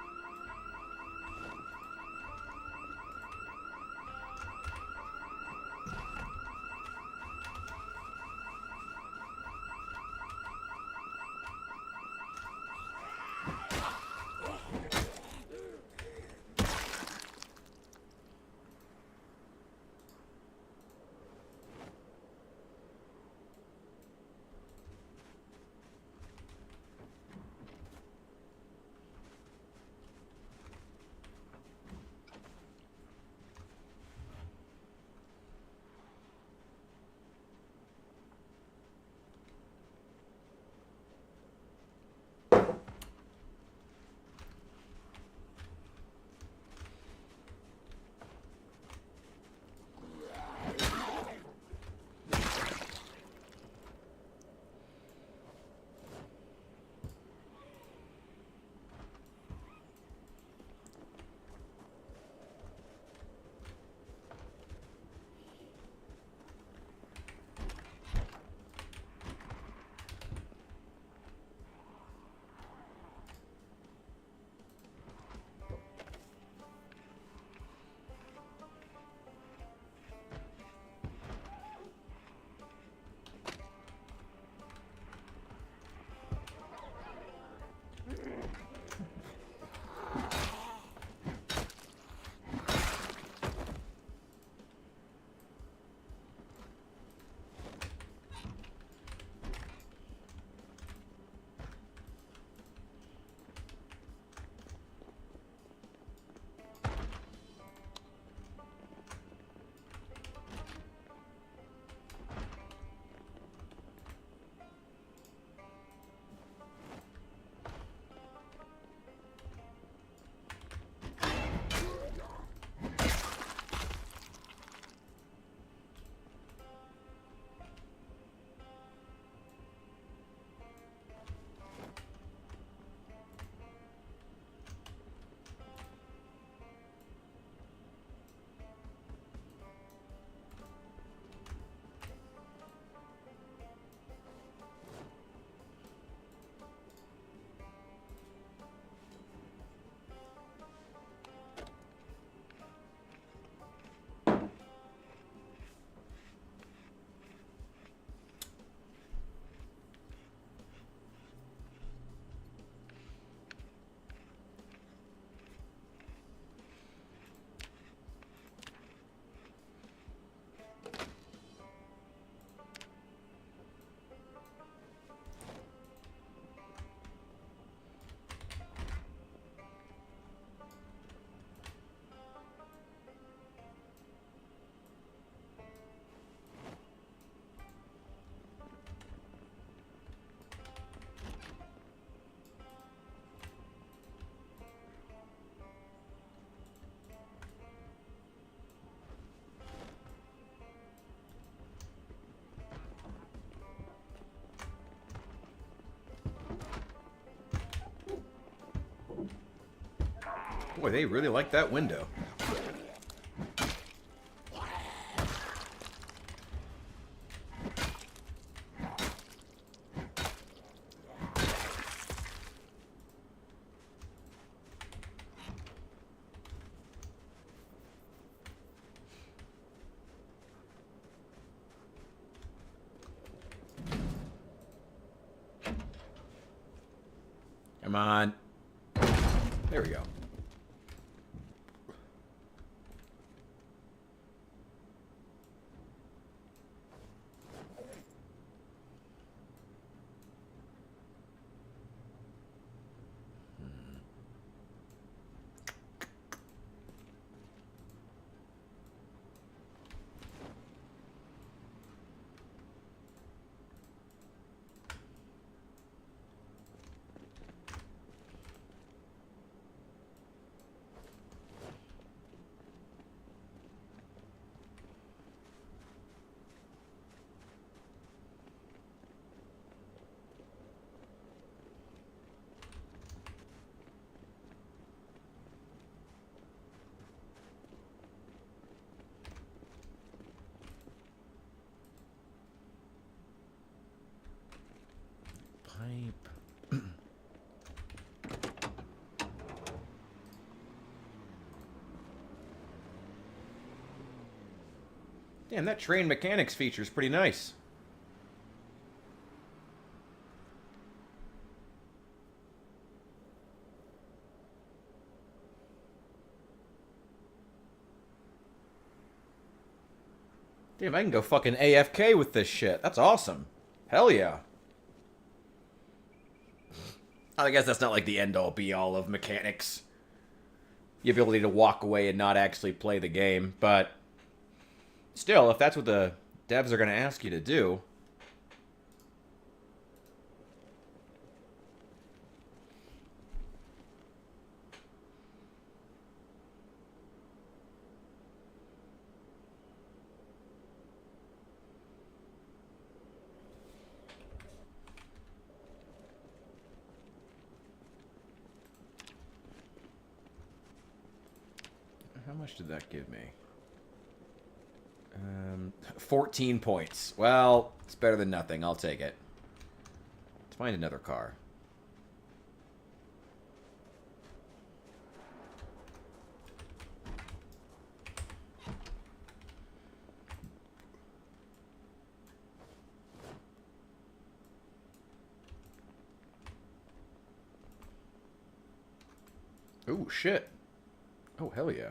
Boy, they really like that window. Come on. There we go. Pipe. Damn, that train mechanics feature is pretty nice. Damn, I can go fucking AFK with this shit. That's awesome. Hell yeah. I guess that's not like the end-all be-all of mechanics. The ability to walk away and not actually play the game, but still, if that's what the devs are going to ask you to do. How much did that give me? 14 points. Well, it's better than nothing. I'll take it. Let's find another car. Ooh, shit. Oh, hell yeah.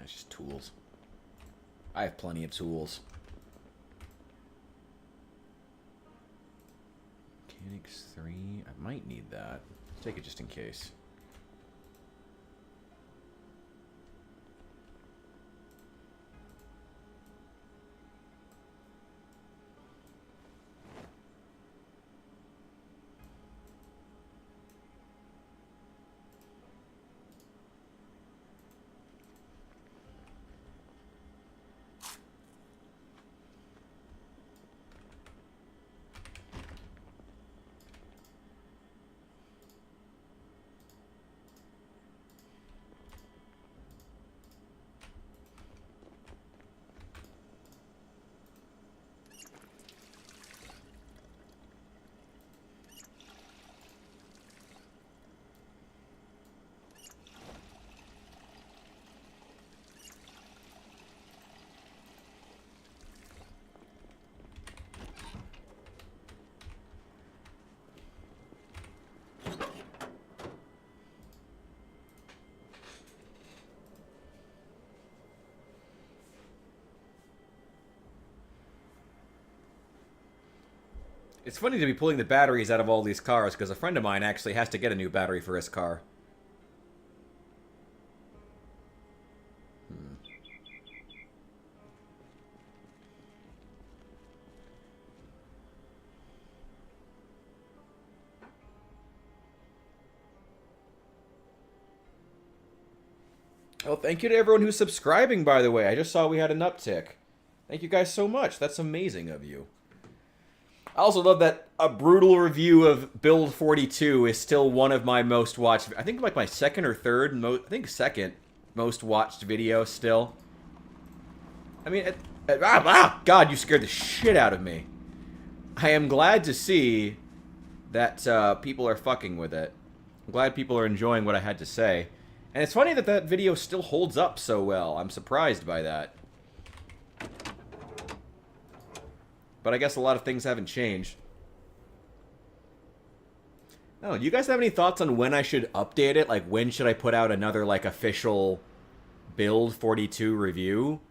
It's just tools. I have plenty of tools. Mechanics 3. I might need that. Let's take it just in case. It's funny to be pulling the batteries out of all these cars, because a friend of mine actually has to get a new battery for his car. Oh, thank you to everyone who's subscribing, by the way. I just saw we had an uptick. Thank you guys so much. That's amazing of you. I also love that a brutal review of Build 42 is still one of my most watched... I think like my second or third... I think second most watched video still. I mean... God, you scared the shit out of me. I am glad to see that people are fucking with it. I'm glad people are enjoying what I had to say. And it's funny that that video still holds up so well. I'm surprised by that. But I guess a lot of things haven't changed. Oh, do you guys have any thoughts on when I should update it? Like, when should I put out another, like, official Build 42 review?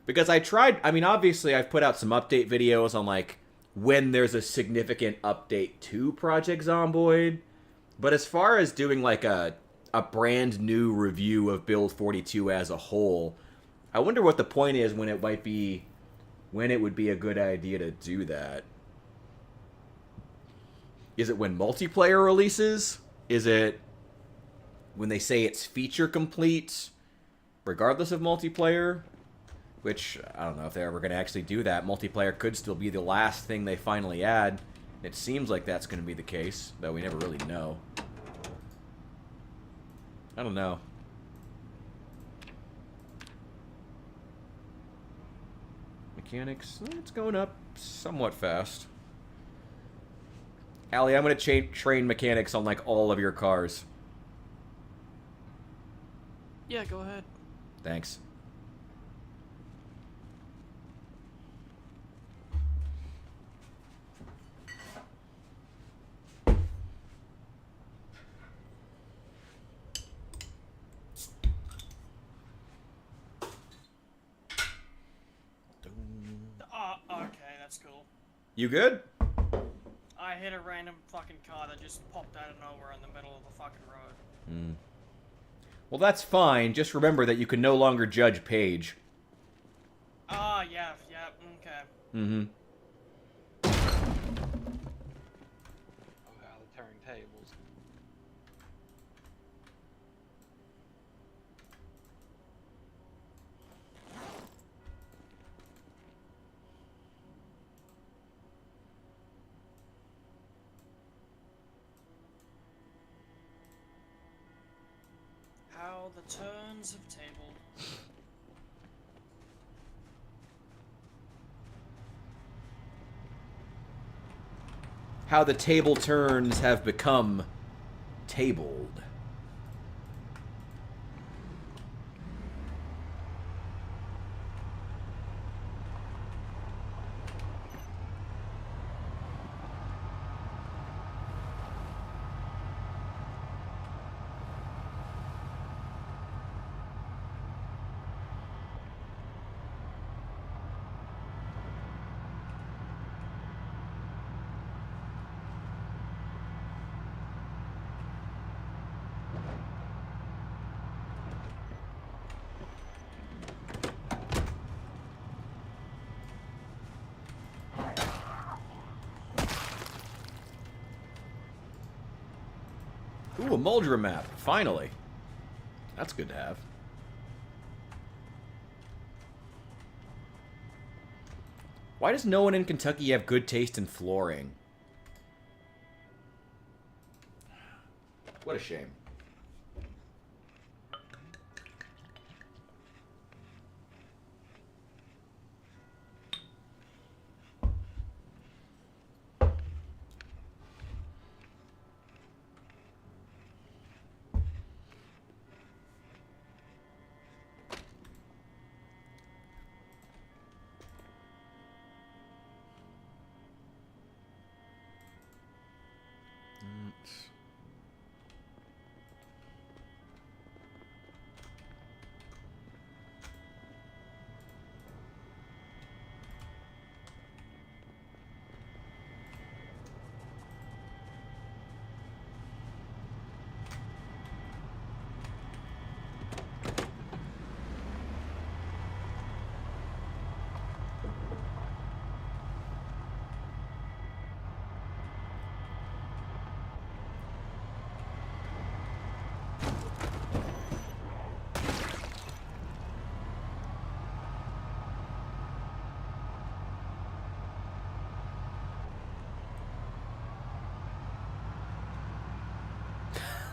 Because I tried... I mean, obviously, I've put out some update videos on, like, when there's a significant update to Project Zomboid. But as far as doing, like, a brand new review of Build 42 as a whole, I wonder what the point is when it might be... when it would be a good idea to do that. Is it when multiplayer releases? Is it when they say it's feature complete, regardless of multiplayer? Which, I don't know if they're ever going to actually do that. Multiplayer could still be the last thing they finally add. It seems like that's going to be the case, though we never really know. I don't know. Mechanics, it's going up somewhat fast. Allie, I'm going to train mechanics on, like, all of your cars. Yeah, go ahead. Thanks. Okay, that's cool. You good? I hit a random fucking car that just popped out of nowhere in the middle of the fucking road. Hmm. Well, that's fine. Just remember that you can no longer judge Paige. Ah, yeah, okay. Mm-hmm. Oh, how the turntables. How the turns have tabled. How the table turns have become tabled. Ooh, a Muldra map. Finally. That's good to have. Why does no one in Kentucky have good taste in flooring? What a shame.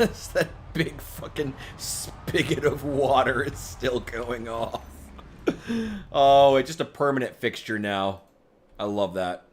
that big fucking spigot of water is still going off. Oh, it's just a permanent fixture now. I love that.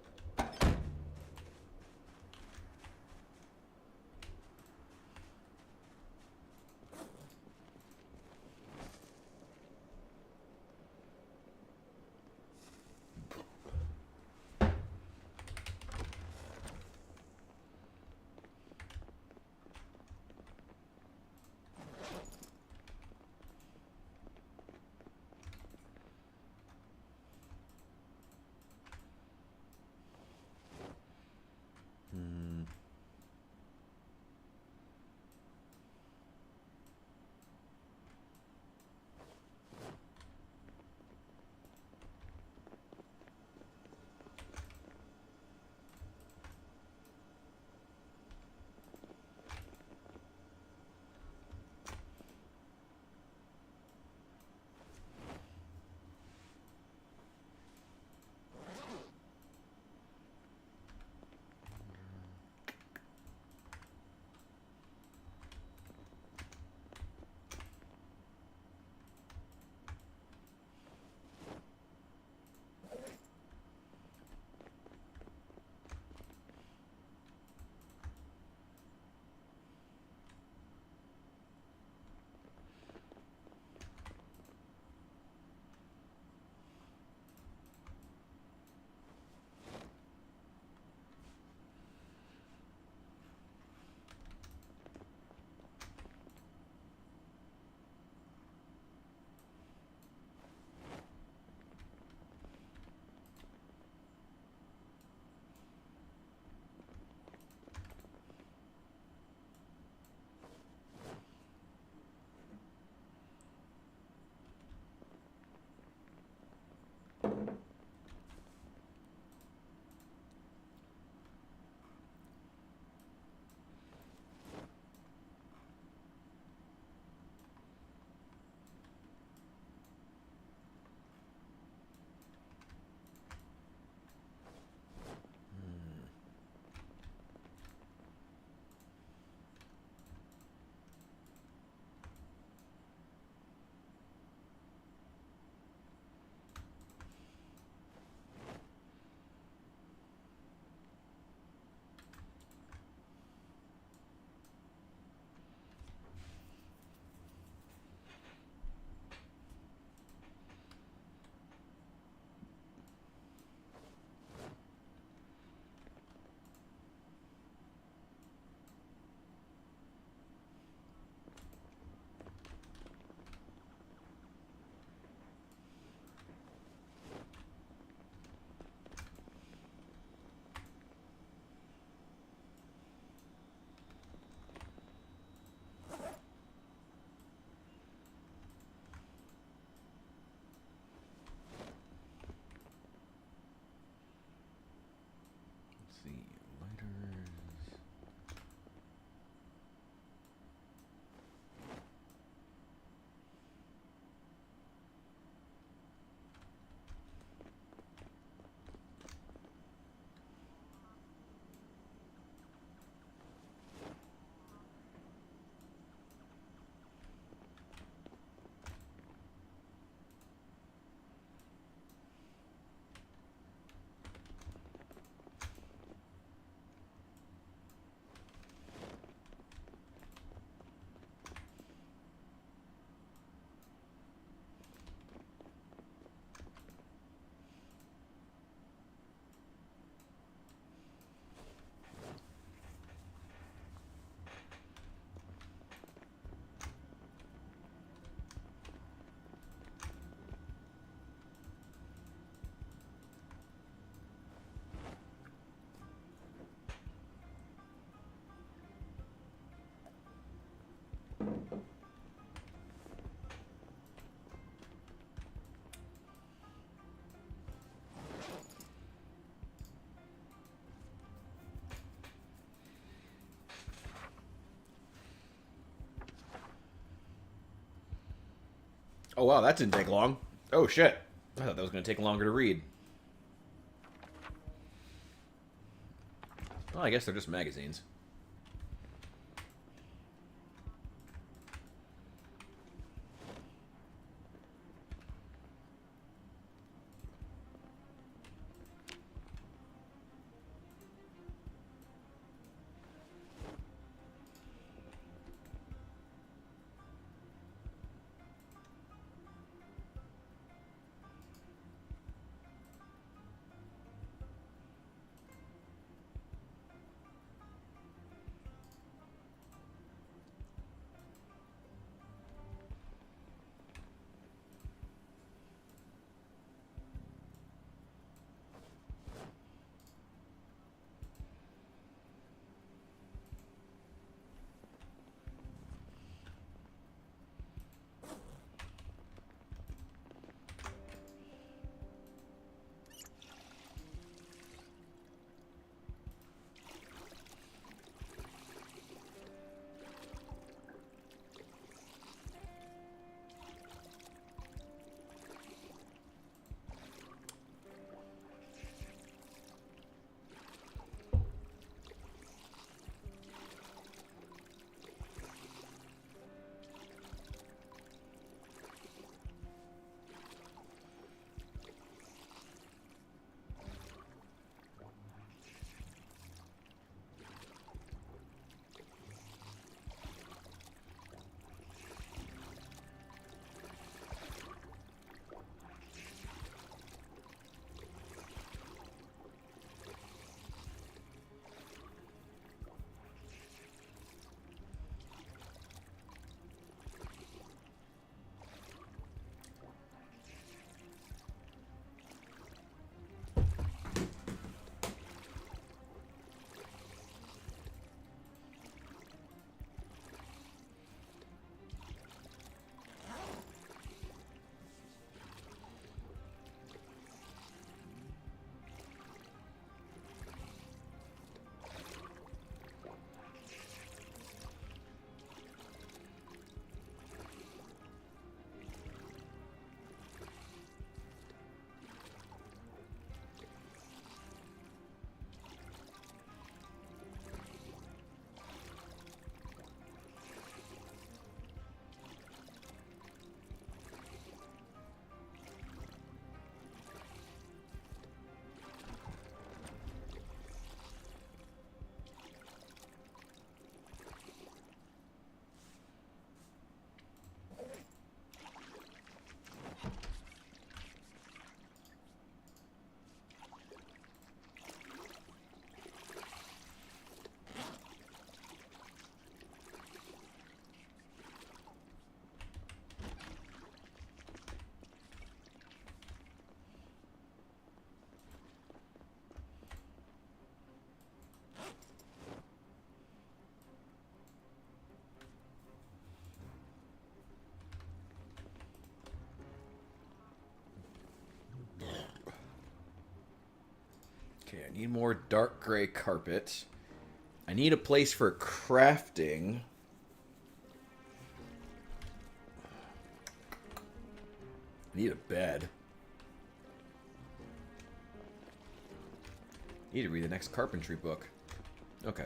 Oh, wow, that didn't take long. Oh, shit. I thought that was going to take longer to read. Well, I guess they're just magazines. Okay, I need more dark gray carpet. I need a place for crafting. I need a bed. Need to read the next carpentry book. Okay.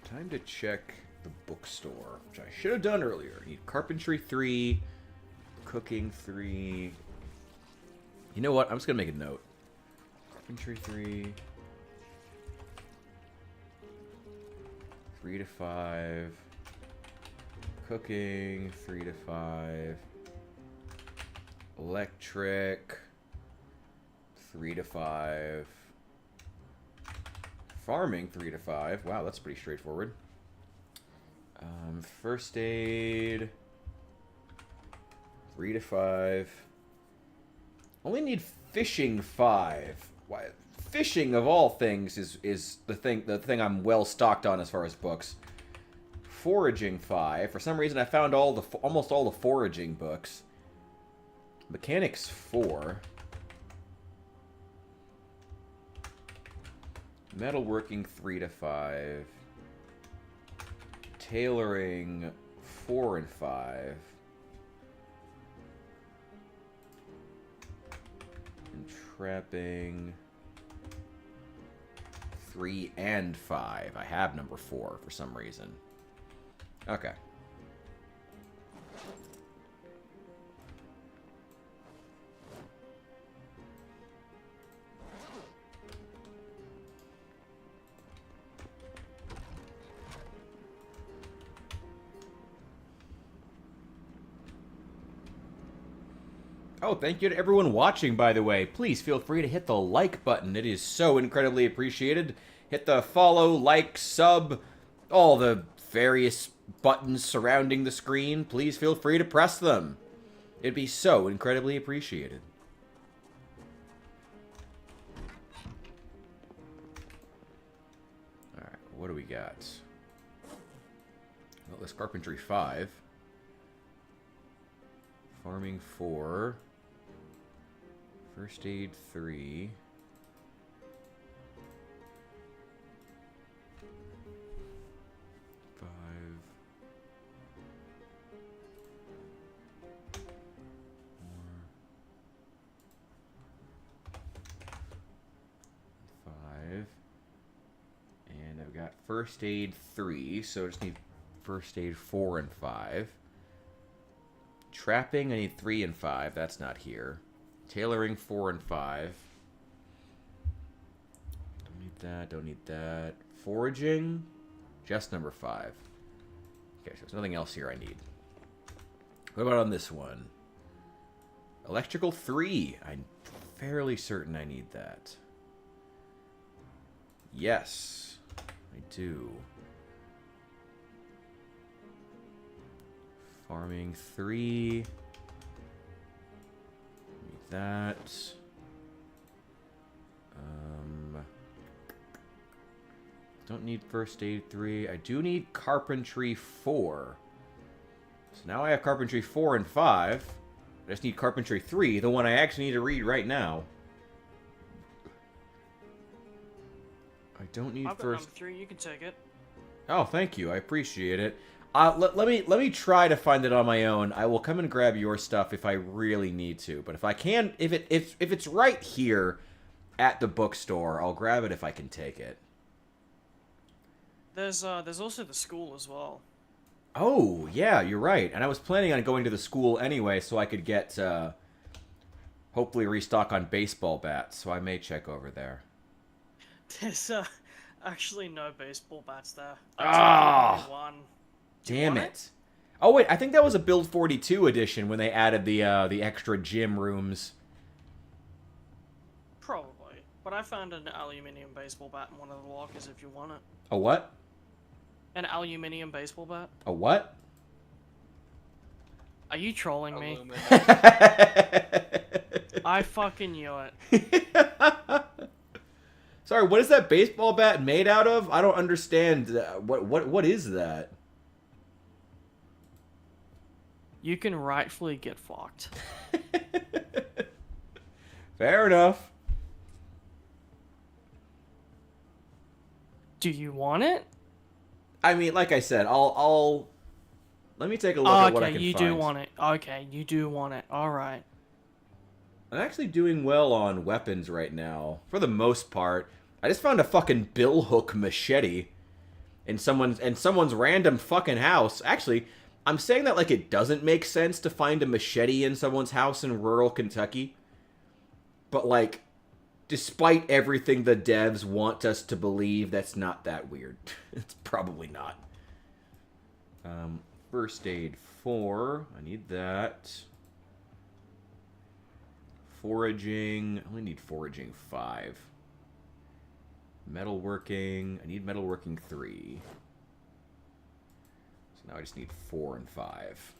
Time to check the bookstore, which I should have done earlier. I need carpentry 3, cooking 3. You know what? I'm just going to make a note. Carpentry 3. 3 to 5. Cooking 3 to 5. Electric 3 to 5. Farming 3 to 5. Wow, that's pretty straightforward. First aid 3 to 5. Only need fishing 5. Why? Fishing of all things is the thing I'm well stocked on as far as books. Foraging 5. For some reason, I found almost all the foraging books. Mechanics 4. Metalworking 3 to 5. Tailoring 4 and 5. And trapping 3 and 5. I have number 4 for some reason. Okay. Oh, thank you to everyone watching, by the way. Please feel free to hit the like button. It is so incredibly appreciated. Hit the follow, like, sub, all the various buttons surrounding the screen. Please feel free to press them. It'd be so incredibly appreciated. Alright, what do we got? Well, this carpentry 5. Farming 4. First aid 3. And I've got first aid 3, so I just need first aid 4 and 5. Trapping, I need 3 and 5. That's not here. Tailoring 4 and 5. Don't need that. Don't need that. Foraging, just number 5. Okay, so there's nothing else here I need. What about on this one? Electrical 3. I'm fairly certain I need that. Yes, I do. Farming 3. Need that. Don't need first aid 3. I do need carpentry 4. So now I have carpentry 4 and 5. I just need carpentry 3, the one I actually need to read right now. I don't need I've got first. number 3. You can take it. Oh, thank you. I appreciate it. Let me try to find it on my own. I will come and grab your stuff if I really need to. But if I can, if it's right here at the bookstore, I'll grab it if I can take it. There's also the school as well. Oh, yeah, you're right. And I was planning on going to the school anyway, so I could get hopefully restock on baseball bats. So I may check over there. There's actually no baseball bats there. Ah, One. damn it! Oh wait, I think that was a Build 42 edition when they added the extra gym rooms. Probably, but I found an aluminium baseball bat in one of the lockers if you want it. A what? An aluminium baseball bat? A what? Are you trolling me? Aluminum. I fucking knew it. Sorry, what is that baseball bat made out of? I don't understand. What is that? You can rightfully get fucked. Fair enough. Do you want it? I mean, like I said, I'll let me take a look at what I Okay, can you find. do want it. Okay, you do want it. All right. I'm actually doing well on weapons right now, for the most part. I just found a fucking billhook machete in someone's random fucking house. Actually, I'm saying that like it doesn't make sense to find a machete in someone's house in rural Kentucky. But like, despite everything the devs want us to believe, that's not that weird. It's probably not. First aid 4. I need that. Foraging. I only need foraging 5. Metalworking. I need metalworking 3. So now I just need 4 and 5.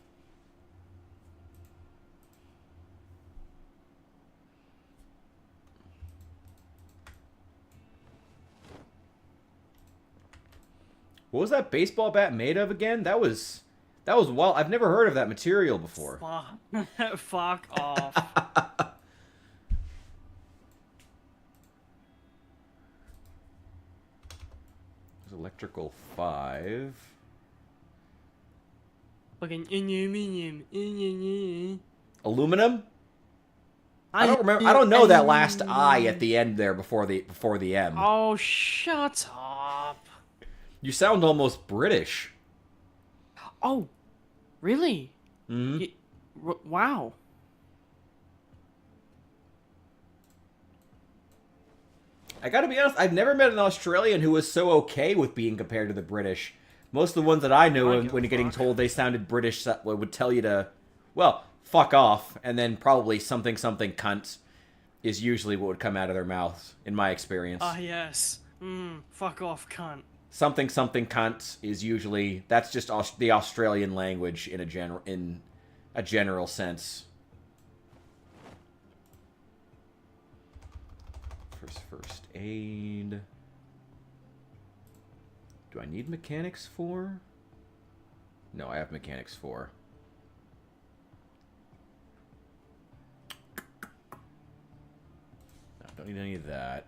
What was that baseball bat made of again? That was well. I've never heard of that material before. Fuck off. Electrical 5. Fucking aluminium. Aluminum? I don't remember. I don't know that last I at the end there before the M. Oh, shut up. You sound almost British. Oh, really? Hmm. Wow. I gotta be honest, I've never met an Australian who was so okay with being compared to the British. Most of the ones that I know, when you're getting told they sounded British, would tell you to, well, fuck off, and then probably something cunt is usually what would come out of their mouths, in my experience. Ah, yes. Fuck off, cunt. Something cunt is usually, that's just the Australian language in a general sense. First aid. Do I need mechanics 4? No, I have mechanics 4. No, don't need any of that.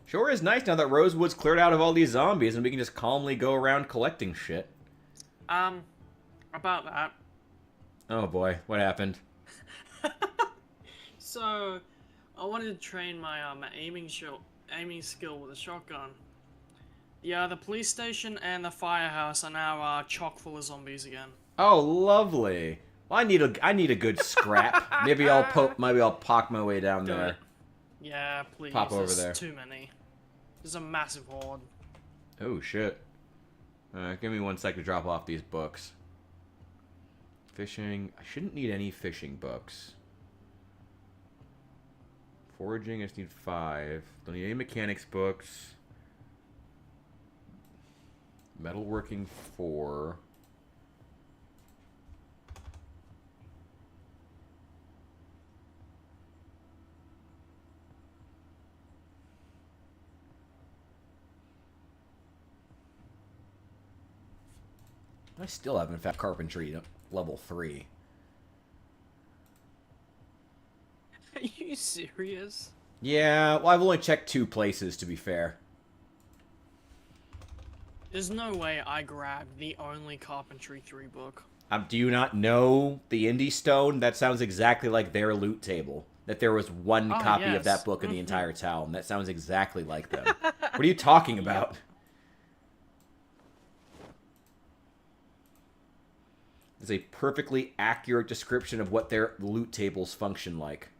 Sure is nice now that Rosewood's cleared out of all these zombies and we can just calmly go around collecting shit. About that. Oh boy, what happened? So, I wanted to train my aiming skill with a shotgun. Yeah, the police station and the firehouse are now chock full of zombies again. Oh, lovely. Well, I need a good scrap. maybe I'll pock my way down Do there. it. Yeah, please. Pop over There's there. too many. There's a massive horde. Oh shit. Give me 1 sec to drop off these books. Fishing. I shouldn't need any fishing books. Foraging, I just need 5. Don't need any mechanics books. Metalworking 4. I still haven't found carpentry level 3. Are you serious? Yeah, well, I've only checked 2 places, to be fair. There's no way I grabbed the only Carpentry 3 book. Do you not know the Indie Stone? That sounds exactly like their loot table. That there was one copy of that book in the entire town. That sounds exactly like them. What are you talking about? It's a perfectly accurate description of what their loot tables function like.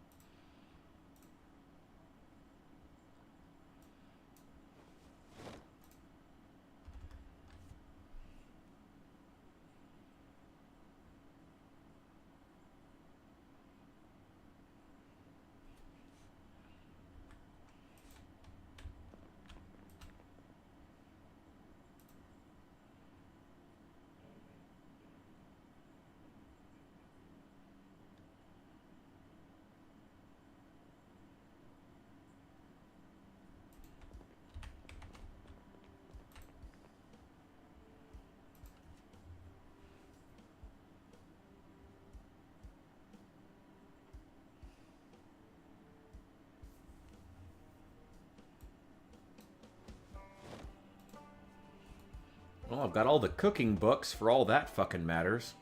Well, I've got all the cooking books for all that fucking matters.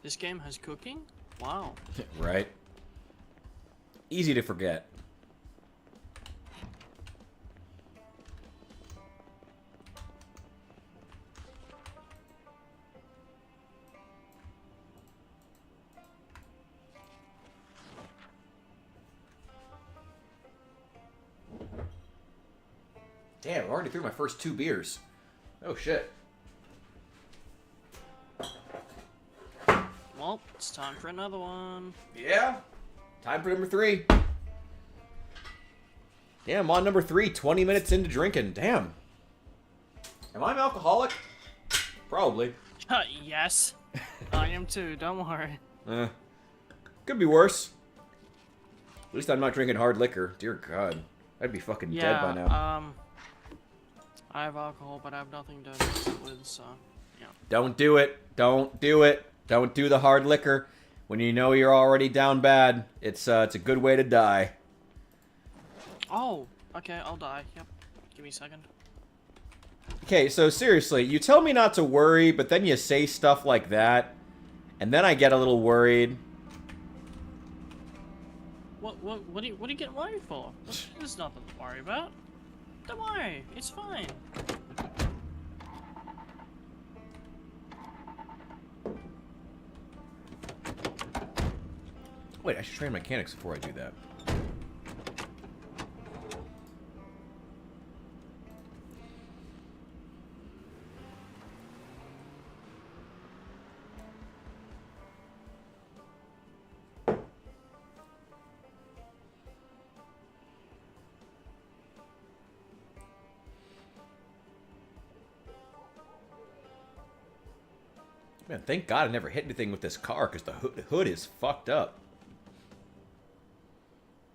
This game has cooking? Wow. Right? Easy to forget. Damn, I'm already through my first 2 beers. Oh shit. Well, it's time for another one. Yeah. Time for number 3. Damn, I'm on number 3, 20 minutes into drinking. Damn. Am I an alcoholic? Probably. Yes. I am too, don't worry. Could be worse. At least I'm not drinking hard liquor. Dear God. I'd be fucking dead by now. I have alcohol, but I have nothing to mix it with, so, yeah. Don't do it. Don't do it. Don't do the hard liquor. When you know you're already down bad, it's a good way to die. Oh, okay, I'll die. Yep. Give me a second. Okay, so seriously, you tell me not to worry, but then you say stuff like that, and then I get a little worried. What are you getting worried for? There's nothing to worry about. Don't worry, it's fine. Wait, I should train mechanics before I do that. Man, thank God I never hit anything with this car, because the hood is fucked up.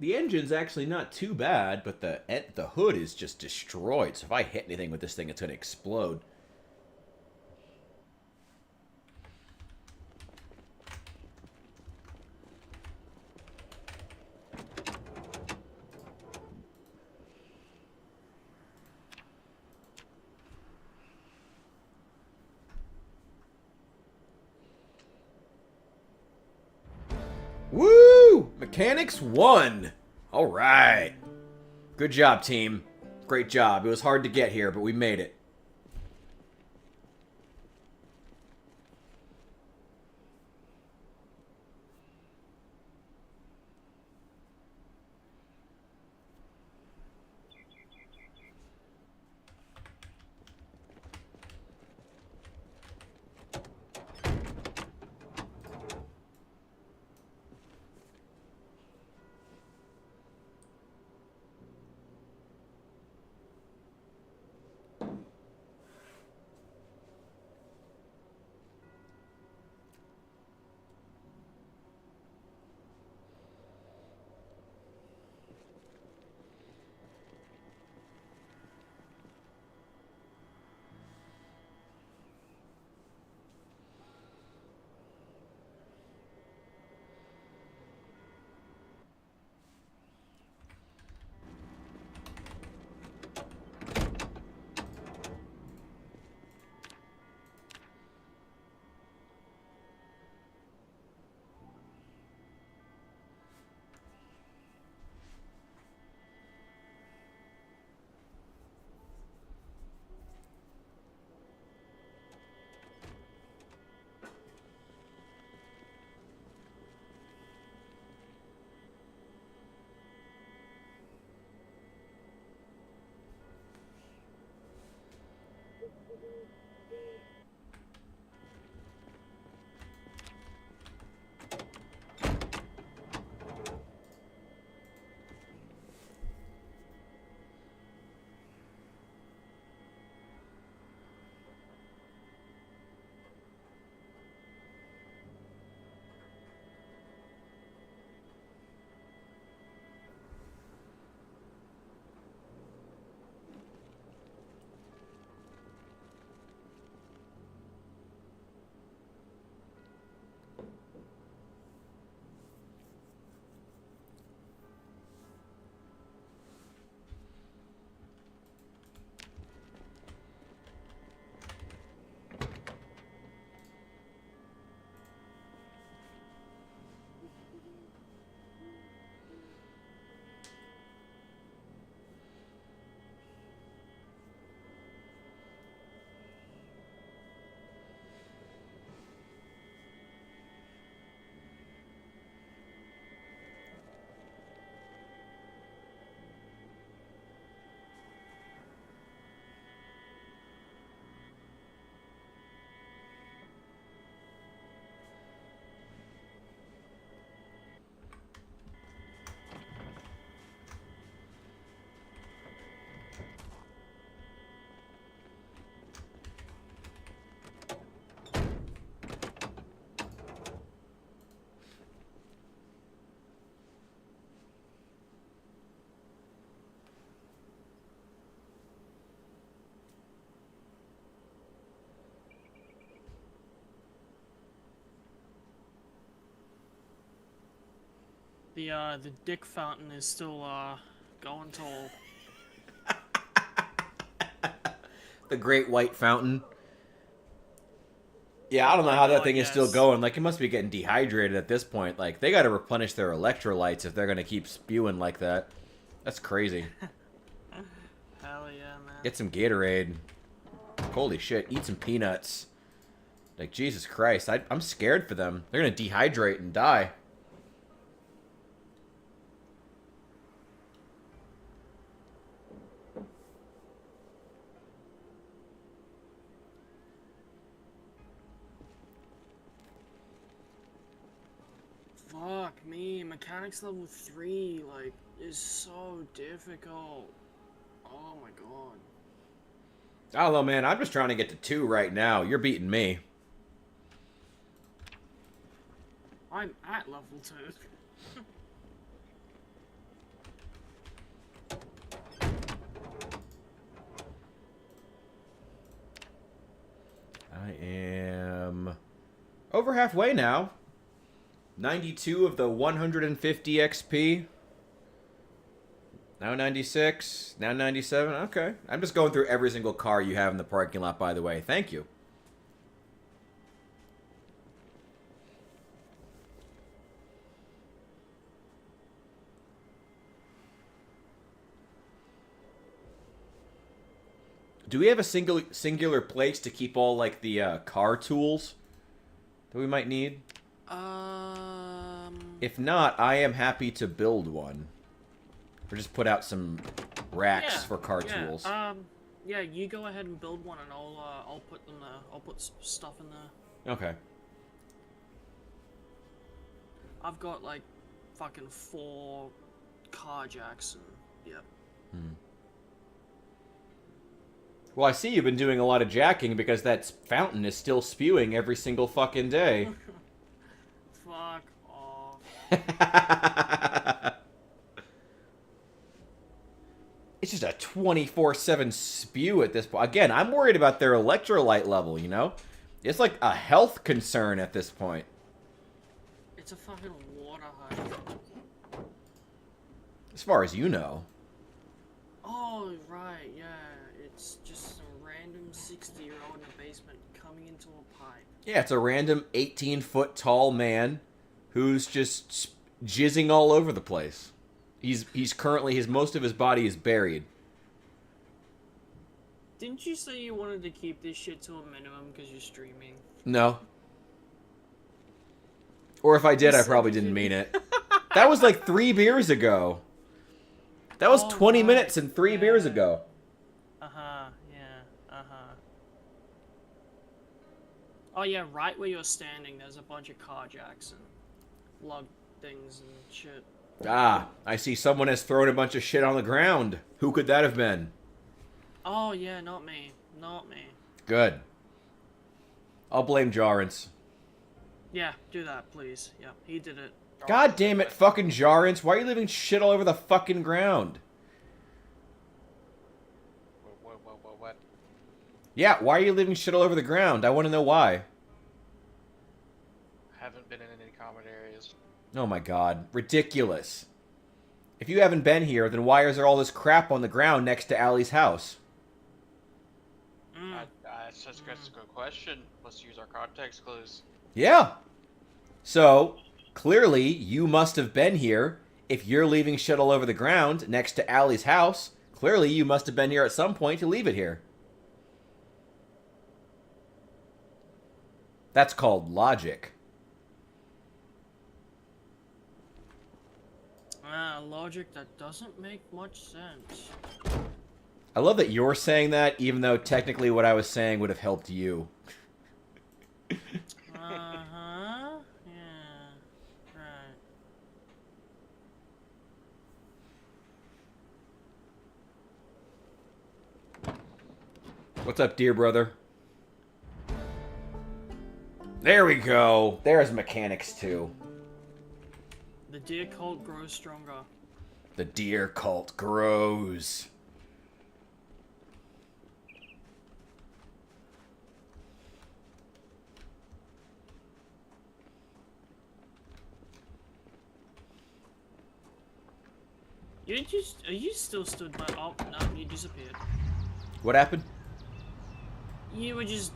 The engine's actually not too bad, but the hood is just destroyed, so if I hit anything with this thing, it's going to explode. Woo! Mechanics won! Alright. Good job, team. Great job. It was hard to get here, but we made it. The dick fountain is still going tall. The Great White Fountain. Yeah, I don't Oh know my how that God, thing is still yes. going. Like, it must be getting dehydrated at this point. Like, they got to replenish their electrolytes if they're going to keep spewing like that. That's crazy. Hell yeah, man. Get some Gatorade. Holy shit, eat some peanuts. Like, Jesus Christ, I'm scared for them. They're going to dehydrate and die. Fuck me, mechanics level 3, like, is so difficult. Oh my god. I don't know, man. I'm just trying to get to 2 right now. You're beating me. I'm at level 2. I am over halfway now. 92 of the 150 XP. Now 96. Now 97. Okay. I'm just going through every single car you have in the parking lot, by the way. Thank you. Do we have a singular place to keep all, like, the car tools that we might need? If not, I am happy to build one. Or just put out some racks Yeah, for car yeah, tools. yeah, you go ahead and build one and I'll put them there. I'll put stuff in there. Okay. I've got, like, fucking 4 car jacks and, yep. Well, I see you've been doing a lot of jacking because that fountain is still spewing every single fucking day. Fuck off. It's just a 24/7 spew at this point. Again, I'm worried about their electrolyte level, you know? It's like a health concern at this point. It's a fucking water hydrant. As far as you know. Oh, right, yeah. It's just some random 60-year-old in the basement coming into a pipe. Yeah, it's a random 18-foot tall man who's just jizzing all over the place. He's currently, most of his body is buried. Didn't you say you wanted to keep this shit to a minimum because you're streaming? No. Or if I did, I probably didn't mean it. That was like 3 beers ago. That was 20 minutes and 3 beers ago. Uh-huh, yeah, uh-huh. Oh yeah, right where you're standing, there's a bunch of car jacks and lug things and shit. Ah, I see someone has thrown a bunch of shit on the ground. Who could that have been? Oh yeah, not me. Not me. Good. I'll blame Jarrence. Yeah, do that, please. Yep, he did it. God damn it, fucking Jarrence. Why are you leaving shit all over the fucking ground? What? Yeah, why are you leaving shit all over the ground? I want to know why. Haven't been in any common areas. Oh my god. Ridiculous. If you haven't been here, then why is there all this crap on the ground next to Allie's house? That's a good question. Let's use our context clues. Yeah. So, clearly, you must have been here. If you're leaving shit all over the ground next to Allie's house, clearly you must have been here at some point to leave it here. That's called logic. Logic that doesn't make much sense. I love that you're saying that, even though technically what I was saying would have helped you. Uh-huh. Yeah. Right. What's up, dear brother? There we go. There's mechanics, too. The deer cult grows stronger. The deer cult grows. Are you still stood by? Oh no, you disappeared. What happened? You were just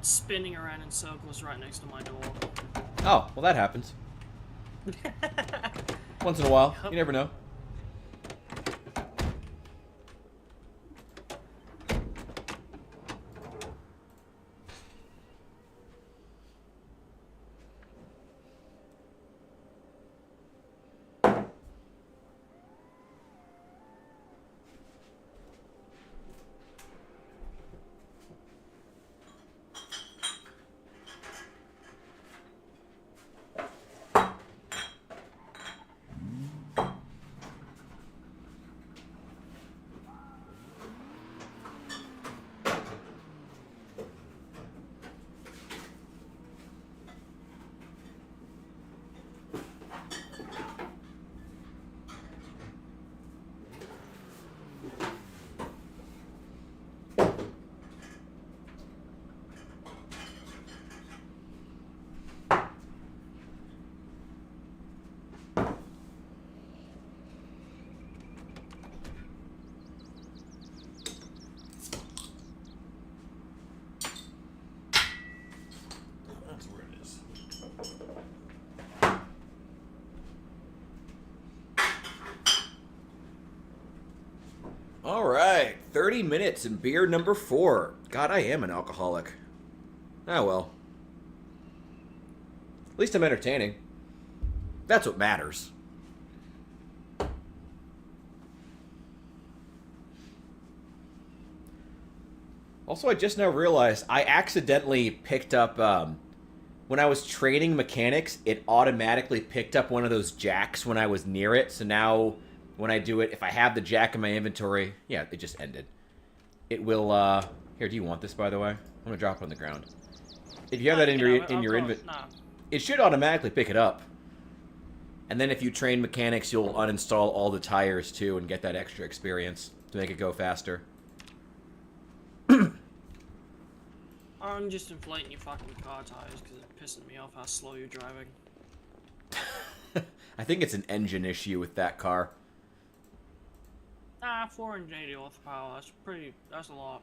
spinning around in circles right next to my door. Oh, well, that happens. Once in a while. Yep. You never know. That's where it is. All right, 30 minutes and beer number 4. God, I am an alcoholic. Ah, well. At least I'm entertaining. That's what matters. Also, I just now realized I accidentally picked up, when I was training mechanics, it automatically picked up one of those jacks when I was near it. So now, when I do it, if I have the jack in my inventory, yeah, it just ended. It will, here, do you want this, by the way? I'm gonna drop it on the ground. If you have that in your inventory, it should automatically pick it up. And then if you train mechanics, you'll uninstall all the tires, too, and get that extra experience to make it go faster. I'm just inflating your fucking car tires because it's pissing me off how slow you're driving. I think it's an engine issue with that car. 480 horsepower, that's a lot.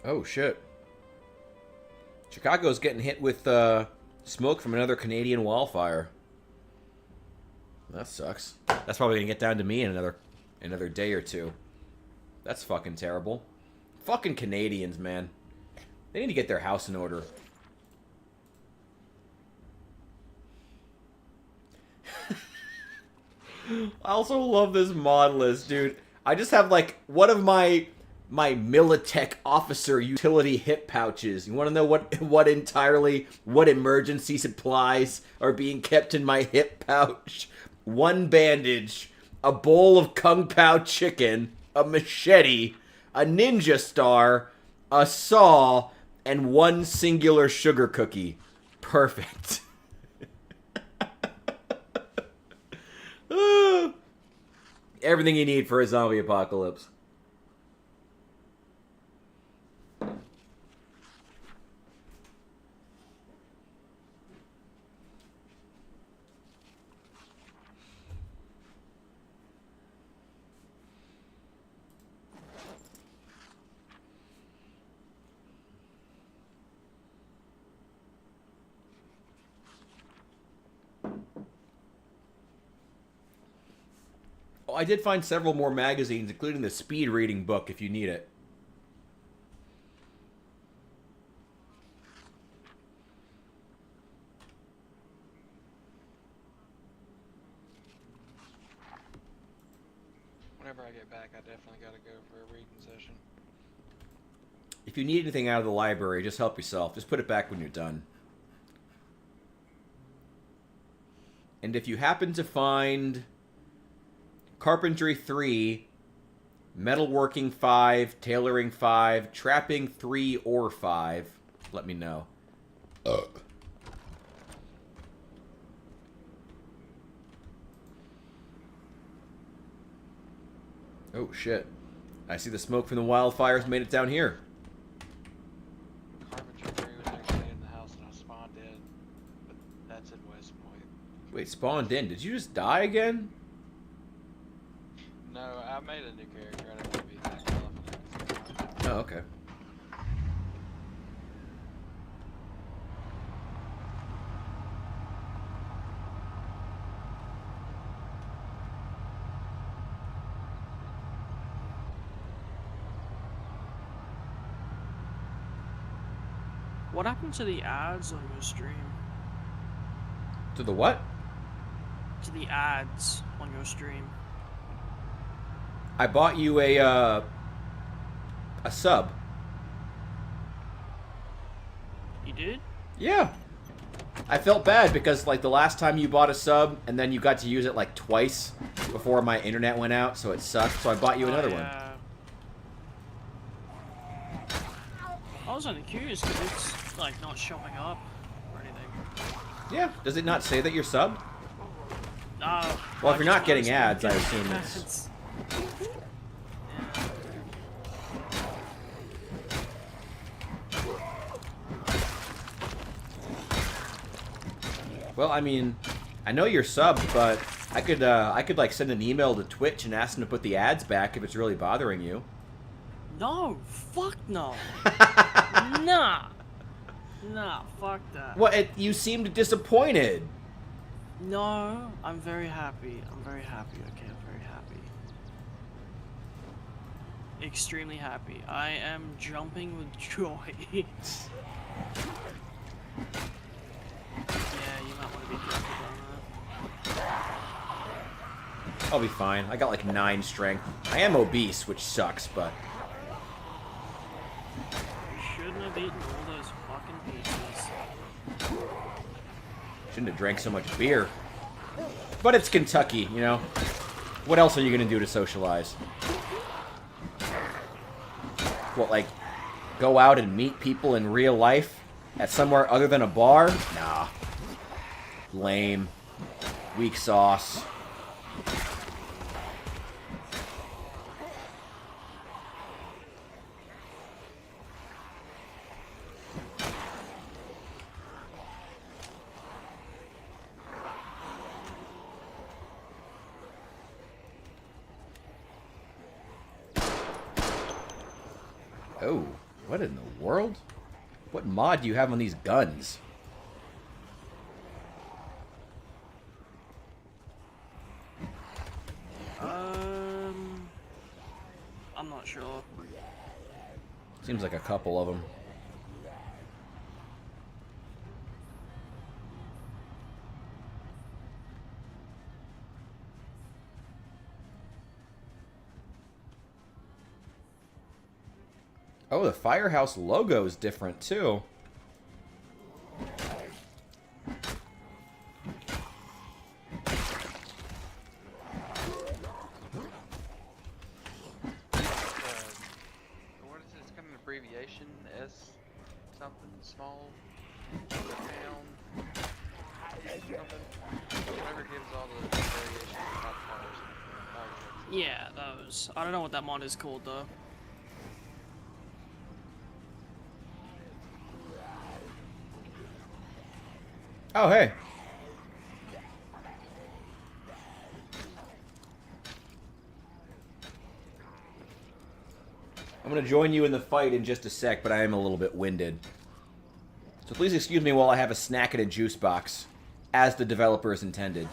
Oh, shit. Chicago's getting hit with smoke from another Canadian wildfire. That sucks. That's probably gonna get down to me in another day or two. That's fucking terrible. Fucking Canadians, man. They need to get their house in order. I also love this mod list, dude. I just have, like, one of my Militech officer utility hip pouches. You want to know what emergency supplies are being kept in my hip pouch? One bandage, a bowl of Kung Pao chicken, a machete, a ninja star, a saw, and one singular sugar cookie. Perfect. Everything you need for a zombie apocalypse. Oh, I did find several more magazines, including the speed reading book if you need it. get back, I definitely gotta go for a reading session. If you need anything out of the library, just help yourself. Just put it back when you're done. And if you happen to find Carpentry 3, Metalworking 5, Tailoring 5, Trapping 3 or 5, let me know. Oh, shit. I see the smoke from the wildfires made it down here. Carpentry 3 was actually in the house and I spawned in, but that's in West Point. Wait, spawned in. Did you just die again? No, I made a new character. I don't want to be that confident. Oh, okay. What happened to the ads on your stream? To the what? To the ads on your stream. I bought you a sub. You did? Yeah. I felt bad because, like, the last time you bought a sub, and then you got to use it, like, twice before my internet went out, so it sucked, so I bought you another one. I was only curious because it's, like, not showing up or anything. Yeah. Does it not say that you're subbed? No. Well, if you're not getting ads, I assume it's... Well, I mean, I know you're subbed, but I could like send an email to Twitch and ask them to put the ads back if it's really bothering you. No, fuck no. Nah. Nah, fuck that. Well, you seemed disappointed. No, I'm very happy. I'm very happy, okay? I'm very happy. Extremely happy. I am jumping with joy. Yeah, you might want to be careful on that. I'll be fine. I got like 9 strength. I am obese, which sucks, but... You shouldn't have eaten all those fucking pizzas. Shouldn't have drank so much beer. But it's Kentucky, you know? What else are you gonna do to socialize? What, like, go out and meet people in real life? At somewhere other than a bar? Nah. Lame. Weak sauce. Oh, what in the world? What mod do you have on these guns? I'm not sure. Seems like a couple of them. Oh, the Firehouse logo is different, too. What is it? It's got an abbreviation, S something, small, town, something. Whatever gives all the variations about cars. Yeah, those. I don't know what that mod is called, though. Oh, hey. I'm going to join you in the fight in just a sec, but I am a little bit winded. So please excuse me while I have a snack and a juice box, as the developers intended.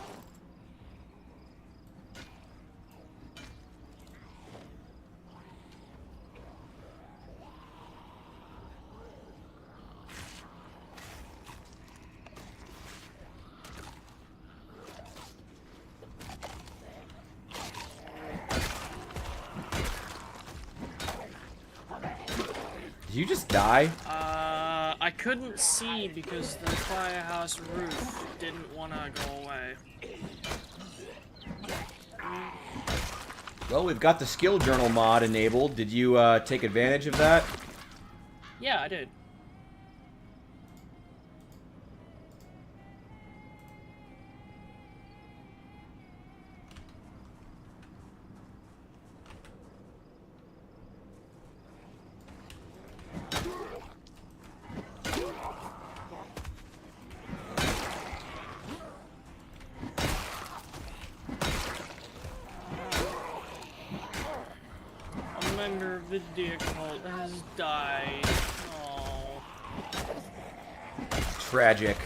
Did you just die? I couldn't see because the firehouse roof didn't want to go away. Well, we've got the skill journal mod enabled. Did you take advantage of that? Yeah, I did. A member of the deer cult has died. Oh. Tragic.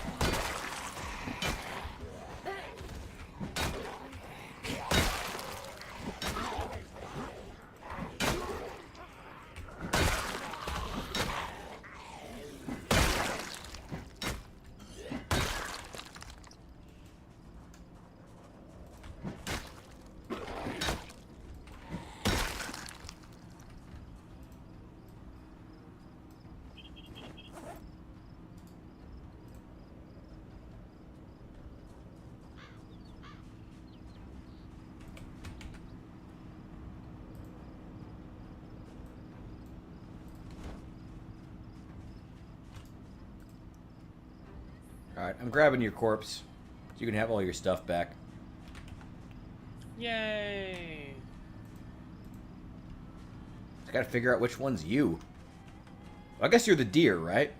Alright, I'm grabbing your corpse. So you can have all your stuff back. Yay! Just gotta figure out which one's you. Well, I guess you're the deer, right?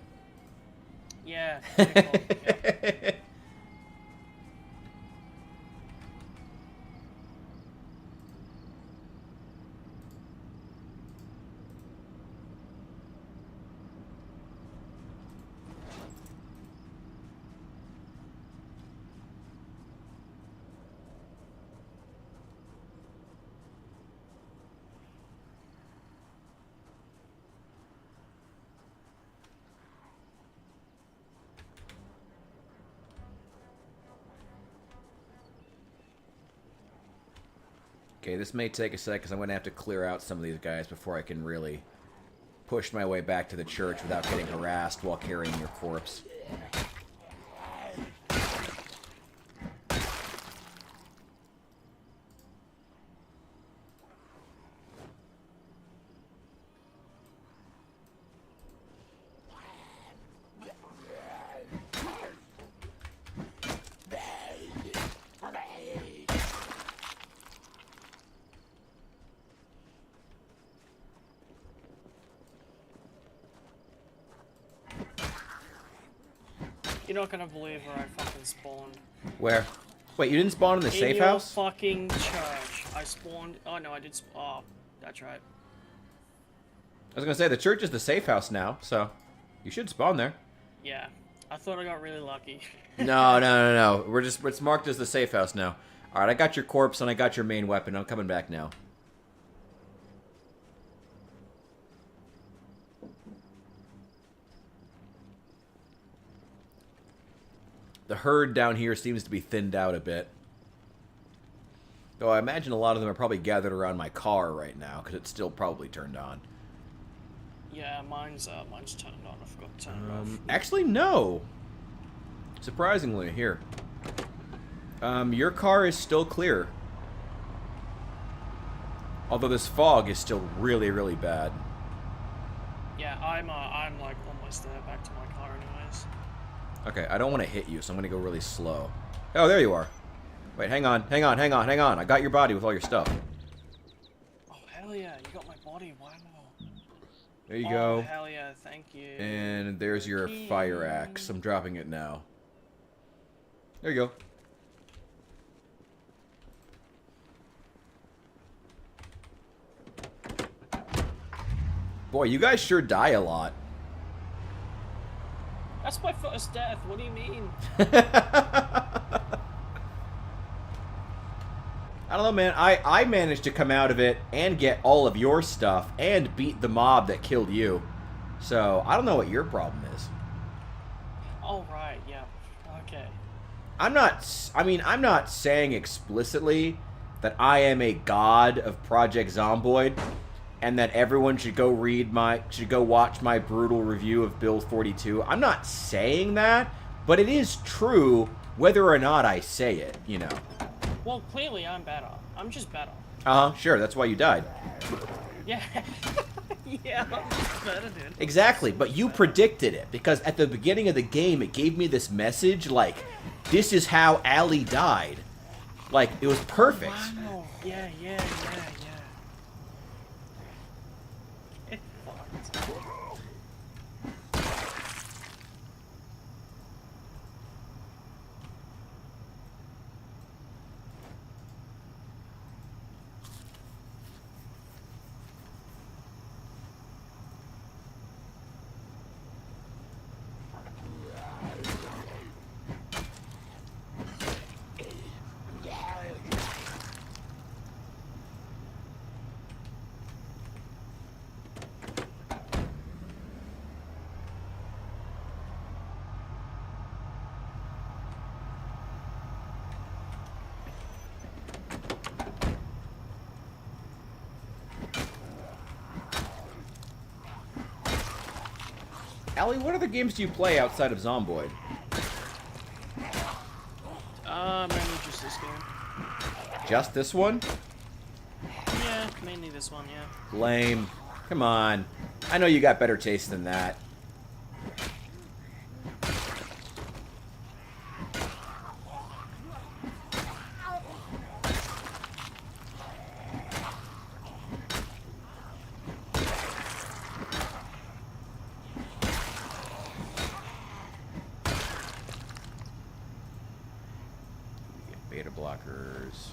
Yeah. Deer cult, yeah. Okay, this may take a sec because I'm going to have to clear out some of these guys before I can really push my way back to the church without getting harassed while carrying your corpse. You're not gonna believe where I fucking spawned. Where? Wait, you didn't spawn in the safe In your house? fucking church. I spawned. Oh no, I did. Oh, that's right. I was going to say, the church is the safe house now, so you should spawn there. Yeah, I thought I got really lucky. No. It's marked as the safe house now. Alright, I got your corpse and I got your main weapon. I'm coming back now. The herd down here seems to be thinned out a bit. Though I imagine a lot of them are probably gathered around my car right now, because it's still probably turned on. Yeah, mine's turned on. I forgot to turn it off. Actually, no. Surprisingly, here. Your car is still clear. Although this fog is still really, really bad. Yeah, I'm like almost there, back to my car anyways. Okay, I don't want to hit you, so I'm going to go really slow. Oh, there you are. Wait, hang on. I got your body with all your stuff. Oh, hell yeah, you got my body, wow. There you Oh, go. hell yeah, thank you. And there's your fire axe. I'm dropping it now. There you go. Boy, you guys sure die a lot. That's my first death, what do you mean? I don't know, man. I managed to come out of it and get all of your stuff and beat the mob that killed you. So, I don't know what your problem is. Oh, right, yeah. Okay. I'm not saying explicitly that I am a god of Project Zomboid and that everyone should go watch my brutal review of Build 42. I'm not saying that, but it is true whether or not I say it, you know. Well, clearly I'm better. I'm just better. Uh-huh, sure, that's why you died. Yeah. Yeah, I'm just better, dude. Exactly, but you predicted it, because at the beginning of the game, it gave me this message, like, this is how Allie died. Like, it was perfect. Wow. Yeah. It fucked. Allie, what other games do you play outside of Zomboid? Mainly just this game. Just this one? Yeah, mainly this one, yeah. Lame. Come on. I know you got better taste than that. Beta blockers.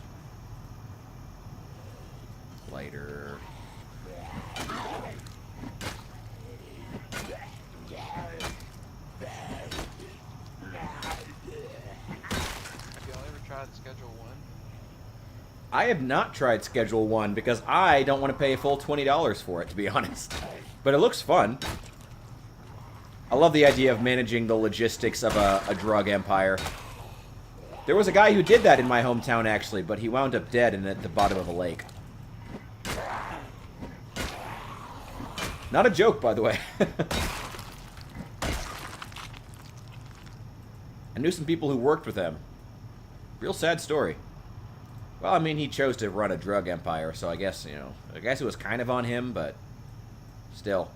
Lighter. Have y'all ever tried Schedule 1? I have not tried Schedule 1 because I don't want to pay a full $20 for it, to be honest. But it looks fun. I love the idea of managing the logistics of a drug empire. There was a guy who did that in my hometown, actually, but he wound up dead at the bottom of a lake. Not a joke, by the way. I knew some people who worked with him. Real sad story. Well, I mean, he chose to run a drug empire, so I guess, you know, I guess it was kind of on him, but still.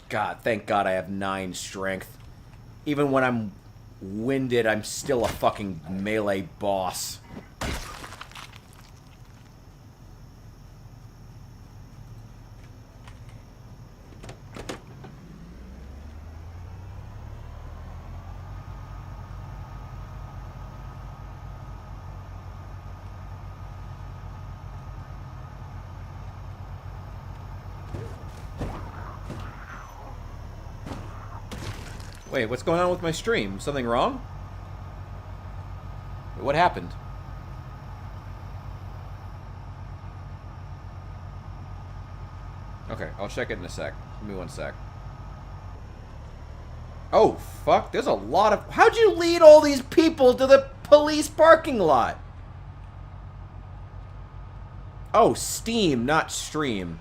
God, thank God I have 9 strength. Even when I'm winded, I'm still a fucking melee boss. Wait, what's going on with my stream? Something wrong? What happened? Okay, I'll check it in a sec. Give me 1 sec. Oh, fuck. There's a lot of... How'd you lead all these people to the police parking lot? Oh, Steam, not stream.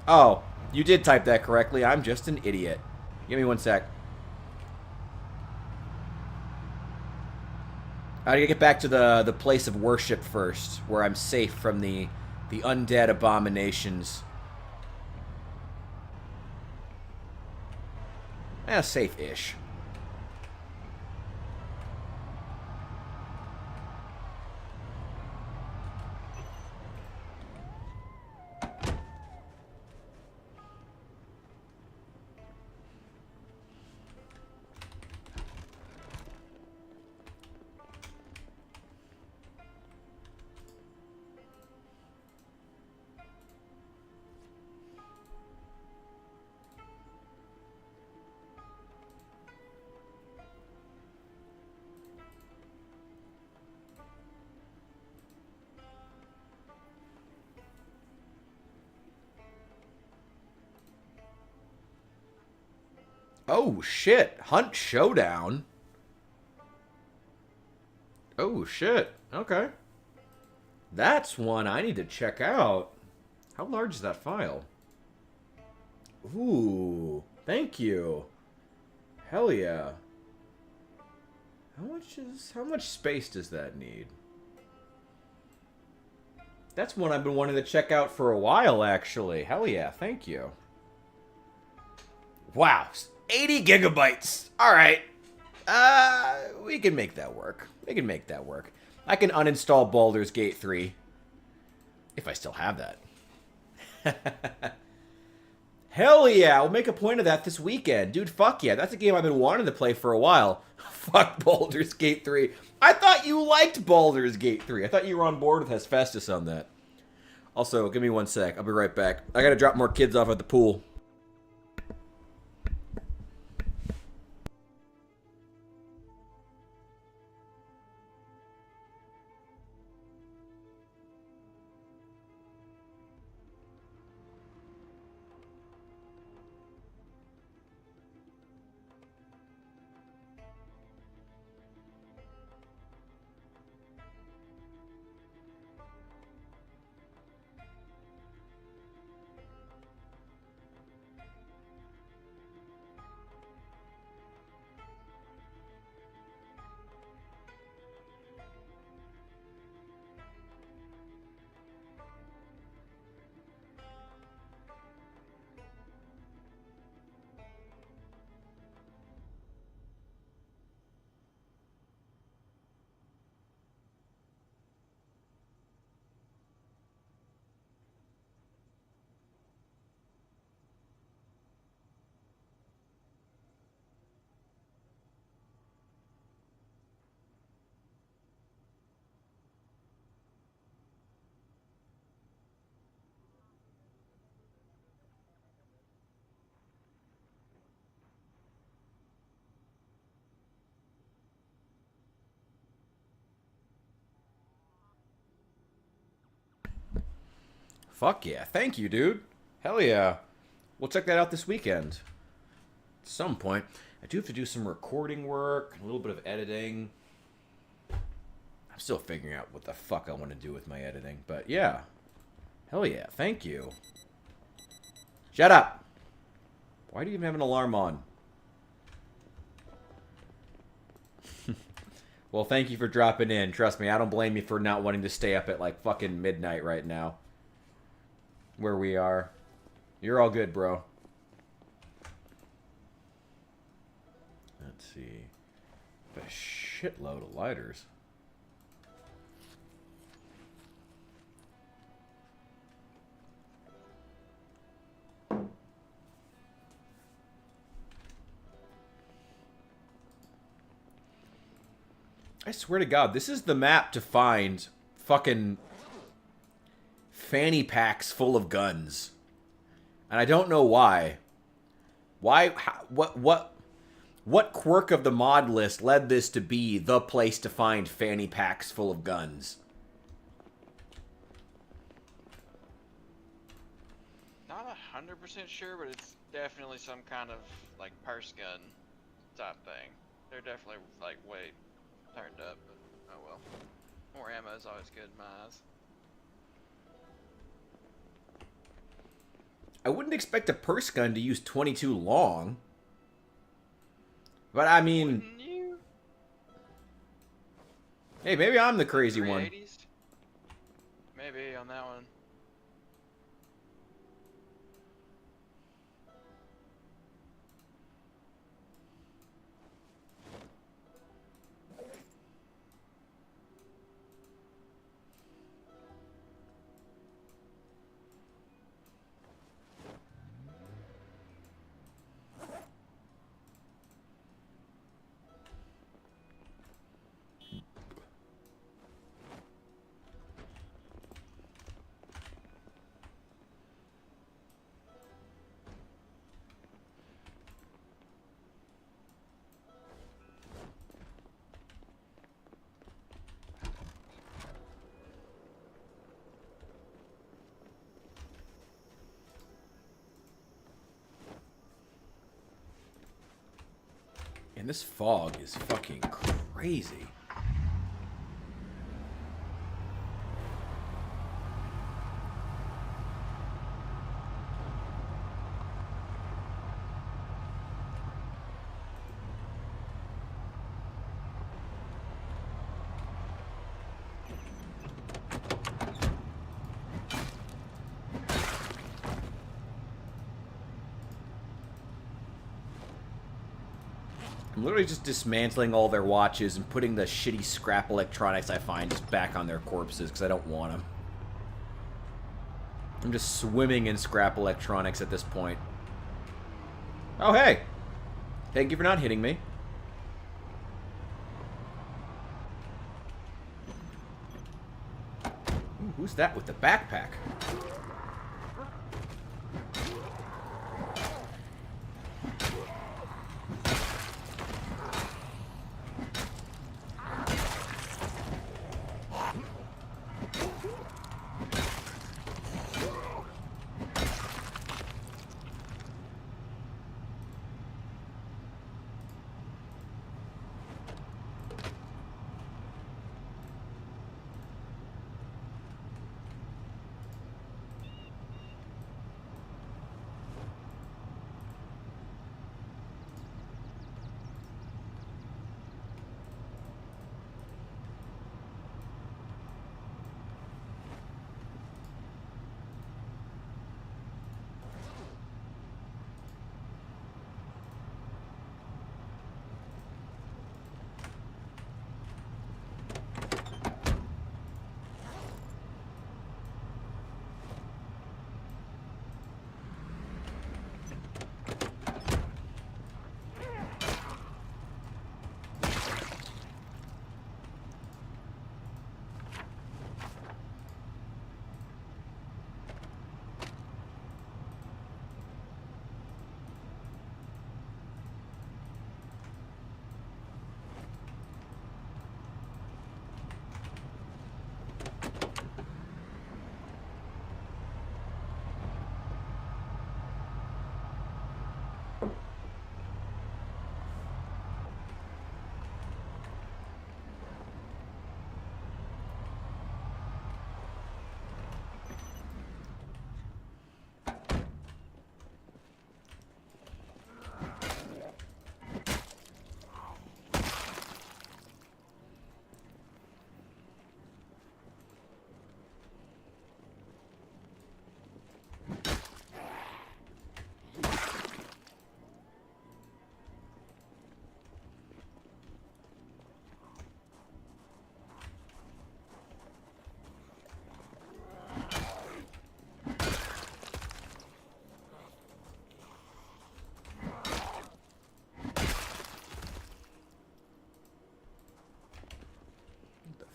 Oh, you did type that correctly. I'm just an idiot. Give me 1 sec. I gotta get back to the place of worship first, where I'm safe from the undead abominations. Safe-ish. Oh, shit. Hunt Showdown. Oh, shit. Okay. That's one I need to check out. How large is that file? Ooh. Thank you. Hell yeah. How much space does that need? That's one I've been wanting to check out for a while, actually. Hell yeah, thank you. Wow, 80 gigabytes. All right. We can make that work. We can make that work. I can uninstall Baldur's Gate 3. If I still have that. Hell yeah, I'll make a point of that this weekend. Dude, fuck yeah. That's a game I've been wanting to play for a while. Fuck Baldur's Gate 3. I thought you liked Baldur's Gate 3. I thought you were on board with Hephaestus on that. Also, give me one sec. I'll be right back. I gotta drop more kids off at the pool. Fuck yeah. Thank you, dude. Hell yeah. We'll check that out this weekend. At some point. I do have to do some recording work, a little bit of editing. I'm still figuring out what the fuck I want to do with my editing. But yeah. Hell yeah. Thank you. Shut up. Why do you even have an alarm on? Well, thank you for dropping in. Trust me, I don't blame you for not wanting to stay up at like fucking midnight right now. Where we are. You're all good, bro. Let's see. A shitload of lighters. I swear to God, this is the map to find fucking fanny packs full of guns. And I don't know why. Why? How, what quirk of the mod list led this to be the place to find fanny packs full of guns? Not 100% sure, but it's definitely some kind of like purse gun type thing. They're definitely like way turned up, but oh well. More ammo is always good in my eyes. I wouldn't expect a purse gun to use 22 long. But I mean, Wouldn't you? hey, maybe I'm the crazy one. 380s? Maybe on that one. And this fog is fucking crazy. I'm literally just dismantling all their watches and putting the shitty scrap electronics I find just back on their corpses because I don't want them. I'm just swimming in scrap electronics at this point. Oh, hey! Thank you for not hitting me. Ooh, who's that with the backpack?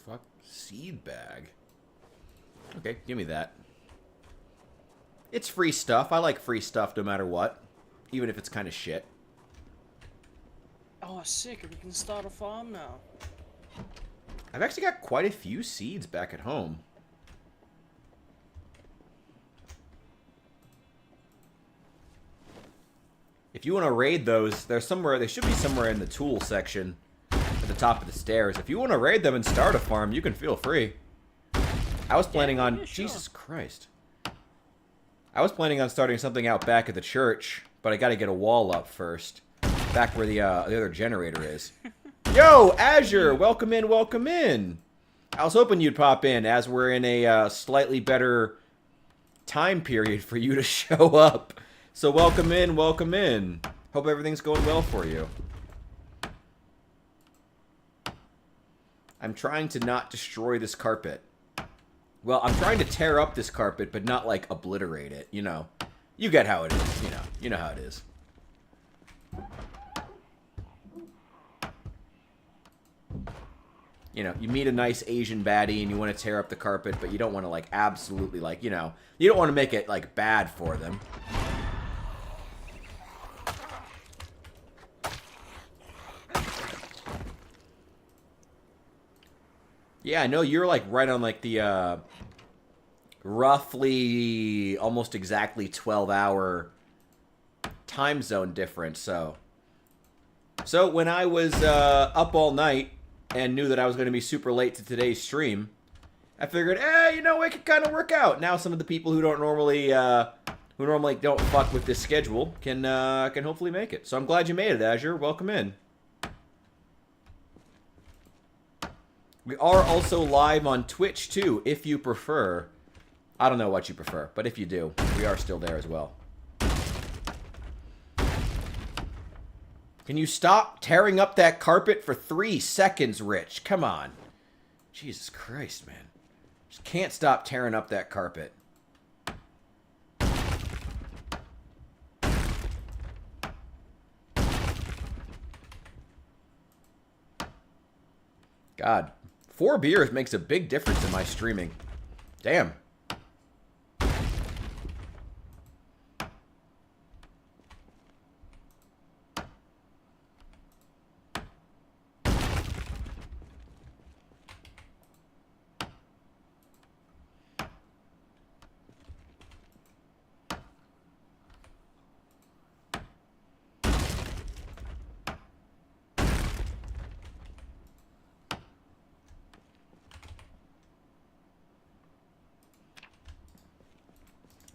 Fuck, seed bag. Okay, give me that. It's free stuff. I like free stuff no matter what. Even if it's kind of shit. Oh, sick. We can start a farm now. I've actually got quite a few seeds back at home. If you want to raid those, they're somewhere. They should be somewhere in the tool section at the top of the stairs. If you want to raid them and start a farm, you can feel free. I was planning on... yeah, sure. Jesus Christ. I was planning on starting something out back at the church, but I got to get a wall up first. Back where the other generator is. Yo, Azure! Welcome in, welcome in! I was hoping you'd pop in, as we're in a slightly better time period for you to show up. So welcome in, welcome in. Hope everything's going well for you. I'm trying to not destroy this carpet. Well, I'm trying to tear up this carpet, but not, like, obliterate it, you know. You get how it is, you know. You know how it is. You know, you meet a nice Asian baddie and you want to tear up the carpet, but you don't want to, like, absolutely, like, you know, you don't want to make it, like, bad for them. Yeah, I know you're, like, right on, like, the, roughly, almost exactly 12-hour time zone difference, so... So when I was up all night and knew that I was going to be super late to today's stream, I figured, you know, it could kind of work out. Now some of the people who normally don't fuck with this schedule can hopefully make it. So I'm glad you made it, Azure. Welcome in. We are also live on Twitch too, if you prefer. I don't know what you prefer, but if you do, we are still there as well. Can you stop tearing up that carpet for 3 seconds, Rich? Come on. Jesus Christ, man. Just can't stop tearing up that carpet. God, 4 beers makes a big difference in my streaming. Damn.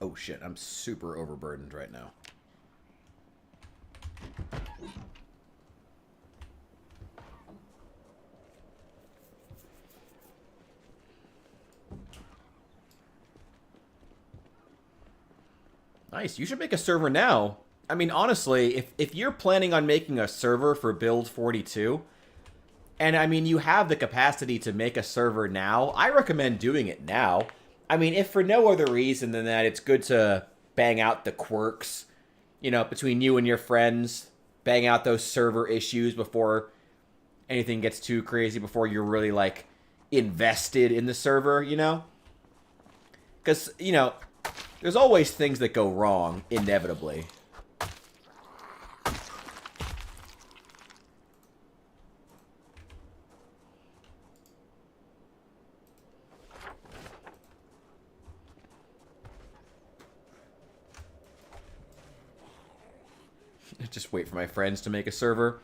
Oh shit, I'm super overburdened right now. Nice, you should make a server now. I mean, honestly, if you're planning on making a server for Build 42, and I mean, you have the capacity to make a server now, I recommend doing it now. I mean, if for no other reason than that, it's good to bang out the quirks, you know, between you and your friends. Bang out those server issues before anything gets too crazy, before you're really, like, invested in the server, you know? Because, you know, there's always things that go wrong, inevitably. Just wait for my friends to make a server.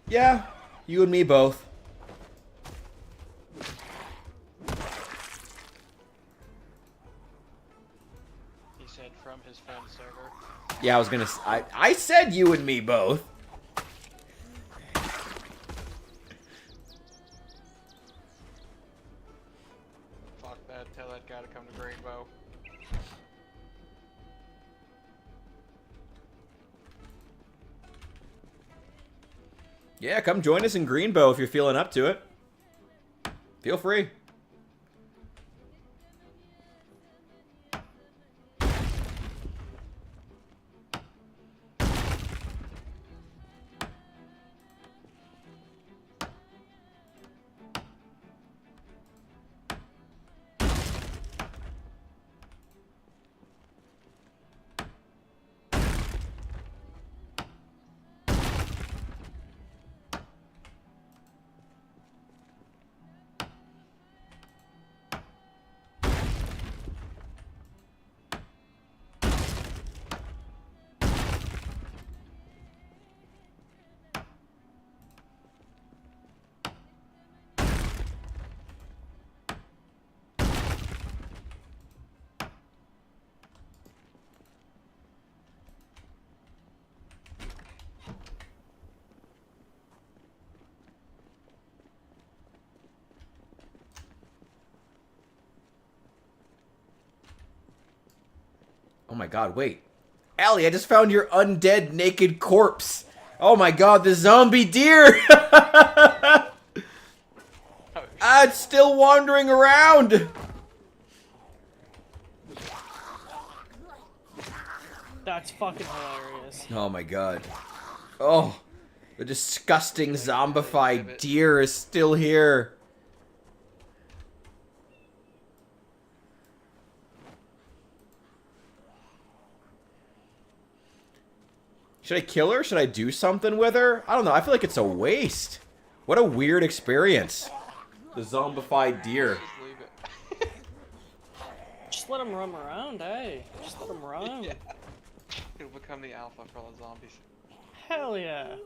Yeah, you and me both. He said from his friend's server. Yeah, I said you and me both. Fuck that, tell that guy to come to Greenbow. Yeah, come join us in Greenbow if you're feeling up to it. Feel free. Oh my god, wait. Allie, I just found your undead naked corpse. Oh my god, the zombie deer! It's still wandering around! That's fucking hilarious. Oh my god. Oh, the disgusting zombified deer is still here. Should I kill her? Should I do something with her? I don't know. I feel like it's a waste. What a weird experience. The zombified deer. Just leave it. Just let him roam around, eh? Just let him roam. Yeah. It'll become the alpha for all the zombies. Hell yeah.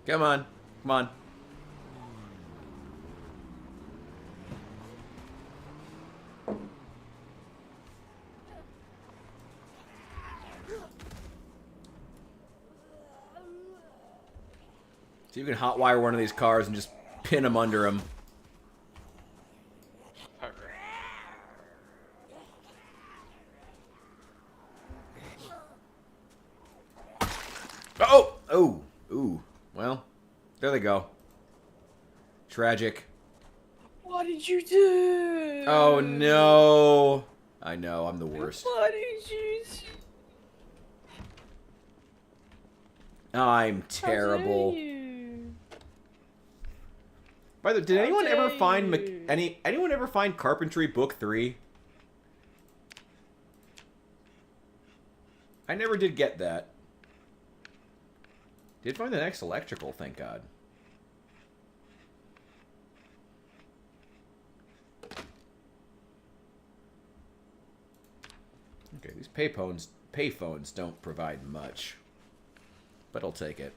Come on. Come on. So you can hotwire one of these cars and just pin them under him. Perfect. Oh! Oh! Ooh. Well, there they go. Tragic. What did you do? Oh no! I know, I'm the worst. What did you do? I'm terrible. By the way, did anyone ever find anyone ever find Carpentry Book 3? I never did get that. Did find the next electrical, thank God. Okay, these payphones don't provide much, but I'll take it.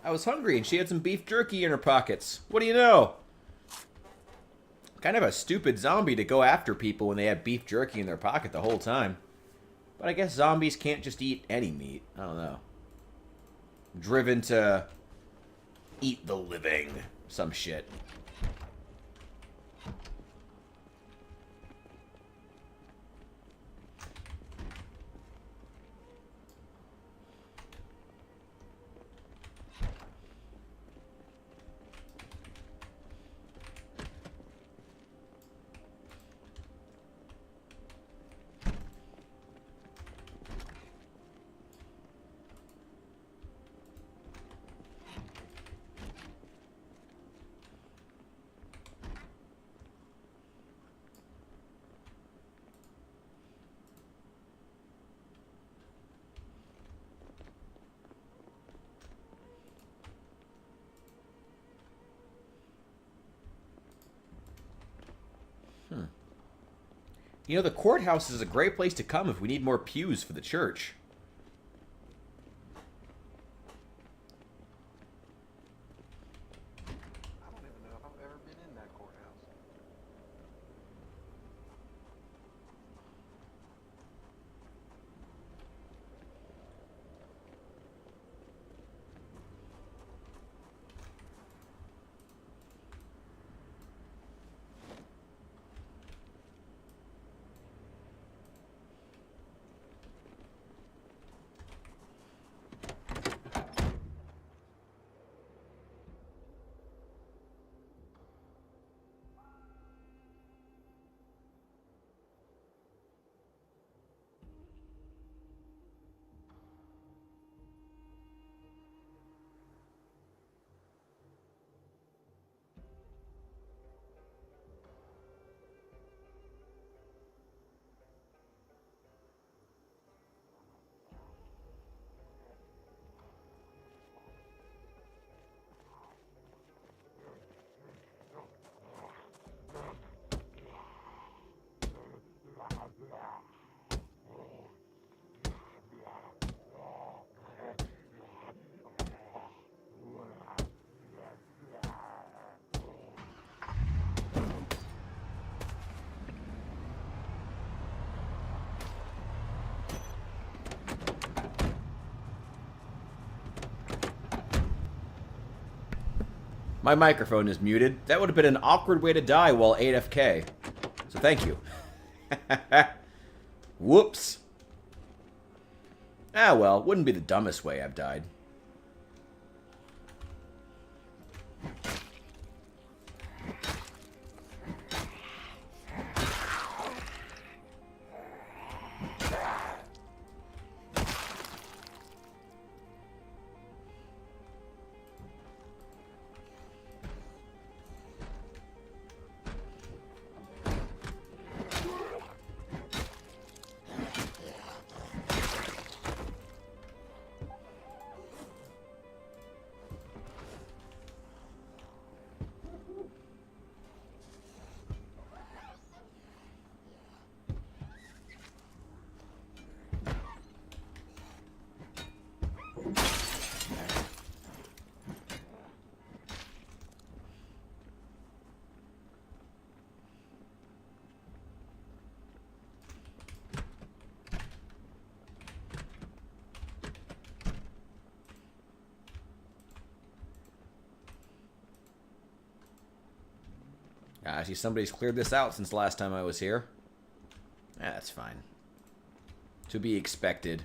I was hungry and she had some beef jerky in her pockets. What do you know? Kind of a stupid zombie to go after people when they have beef jerky in their pocket the whole time. But I guess zombies can't just eat any meat. I don't know. Driven to eat the living. Some shit. You know, the courthouse is a great place to come if we need more pews for the church. I don't even know if I've ever been in that courthouse. My microphone is muted. That would have been an awkward way to die while AFK. So thank you. Whoops. Ah well, wouldn't be the dumbest way I've died. I see somebody's cleared this out since last time I was here. That's fine. To be expected.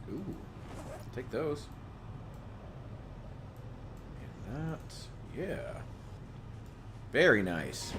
Ooh, take those. And that, yeah. Very nice.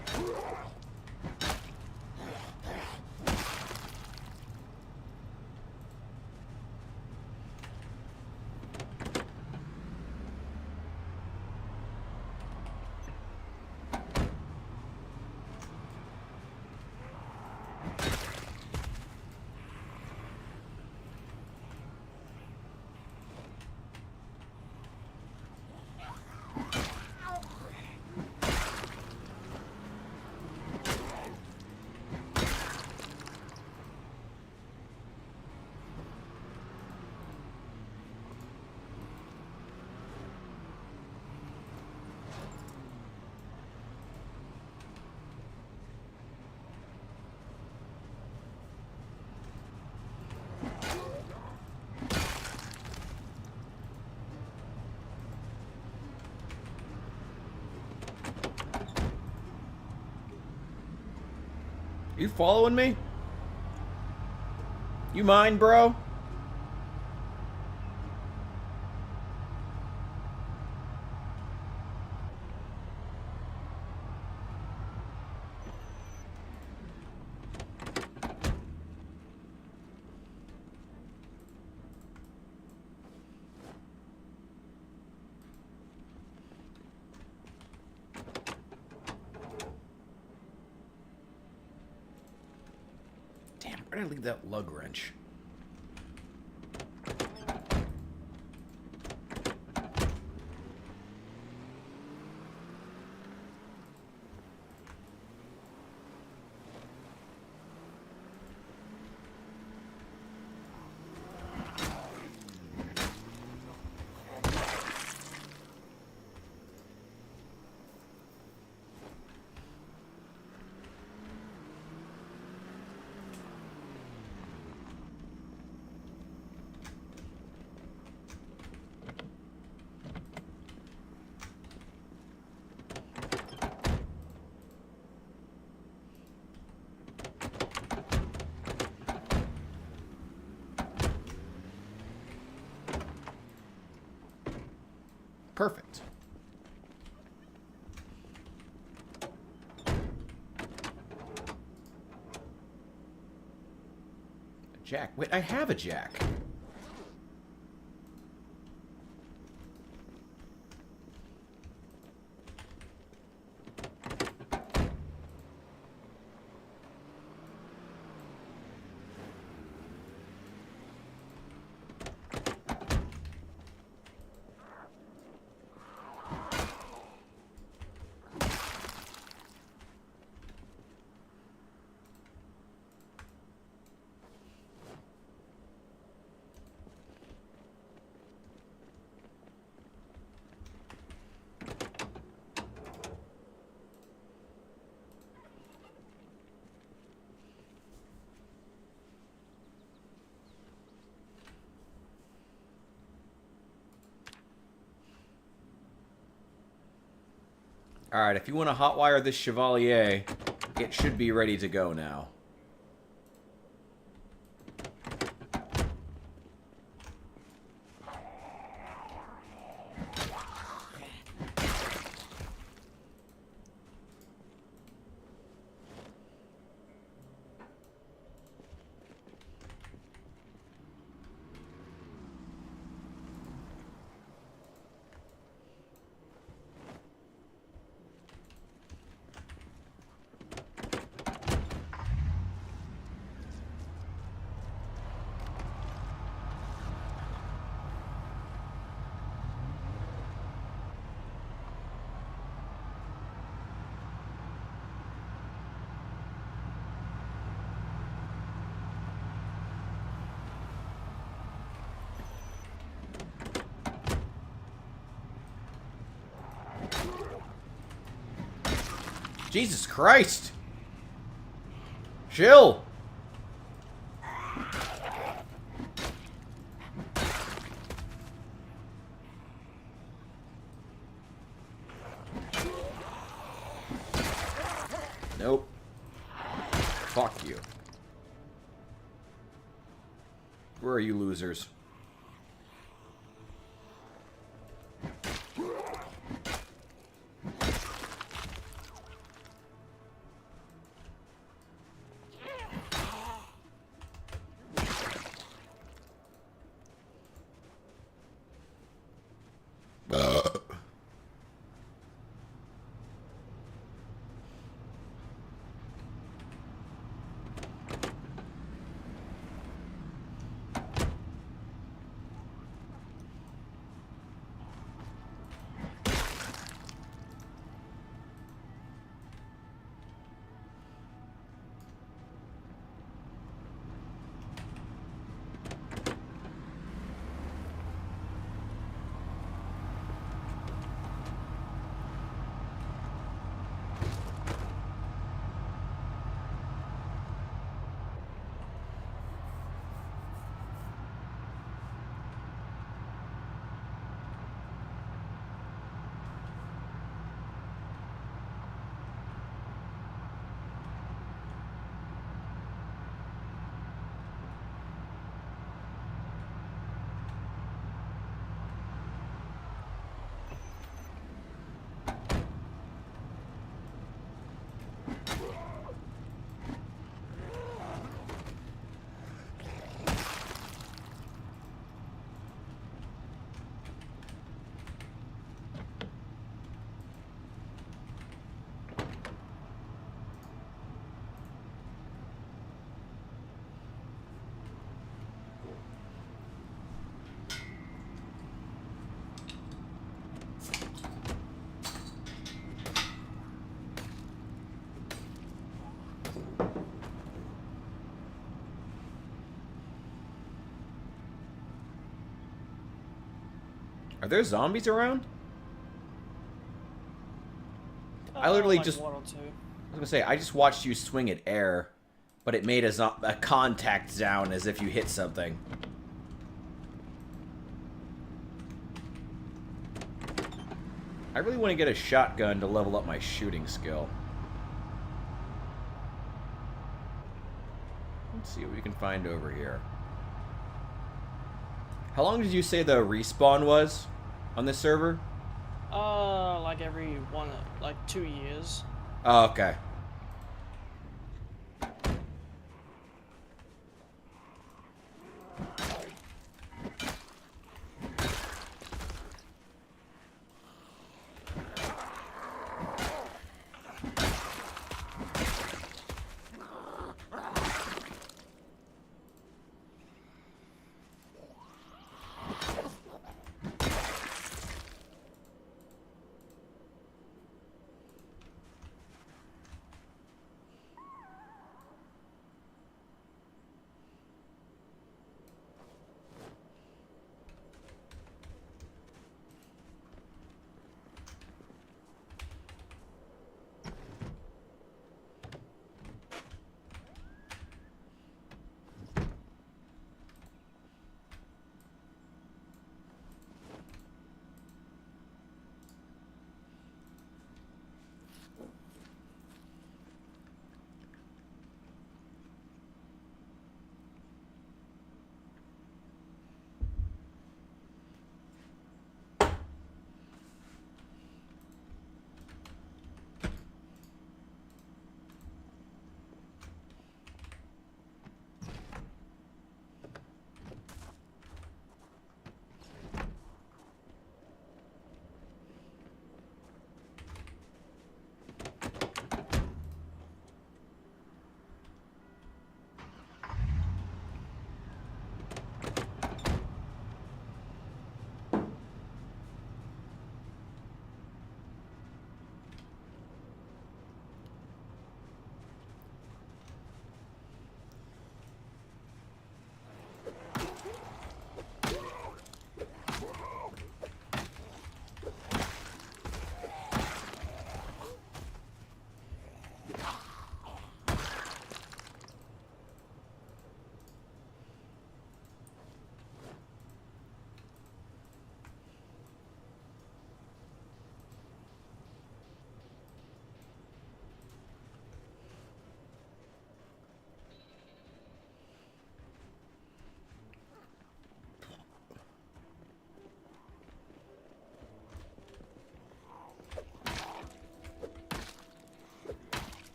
You following me? You mind, bro? Damn, where did I leave that lug wrench? Perfect. A jack. Wait, I have a jack. Alright, if you want to hotwire this Chevalier, it should be ready to go now. Jesus Christ! Chill! Nope. Fuck you. Where are you losers? Are there zombies around? I literally like just... one or two. I was gonna say, I just watched you swing at air, but it made a contact sound as if you hit something. I really want to get a shotgun to level up my shooting skill. Let's see what we can find over here. How long did you say the respawn was on this server? Like every like 2 years. Oh, okay.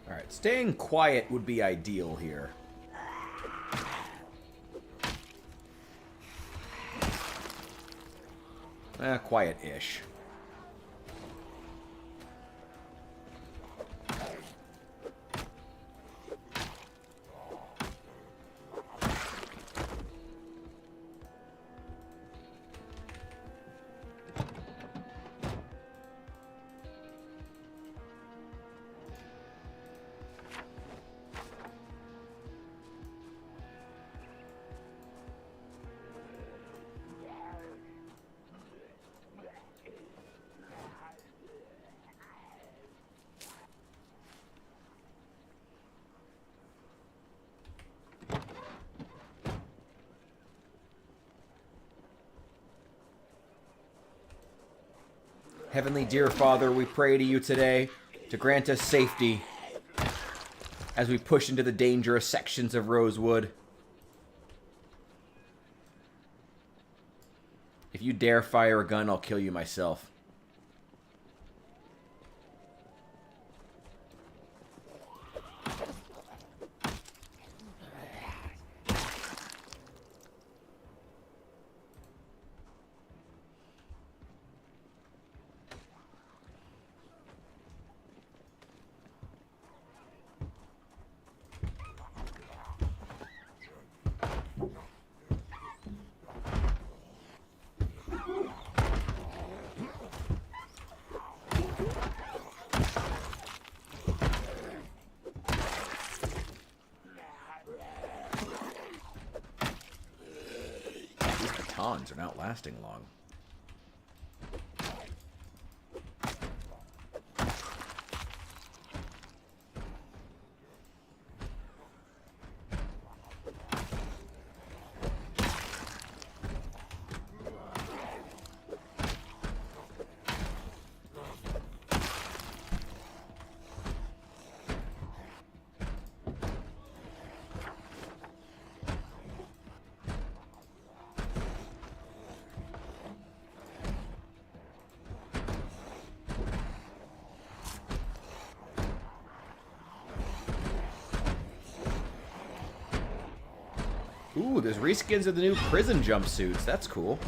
Alright, staying quiet would be ideal here. Quiet-ish. Heavenly dear Father, we pray to you today to grant us safety as we push into the dangerous sections of Rosewood. If you dare fire a gun, I'll kill you myself. Are not lasting long. Ooh, there's reskins of the new prison jumpsuits. That's cool.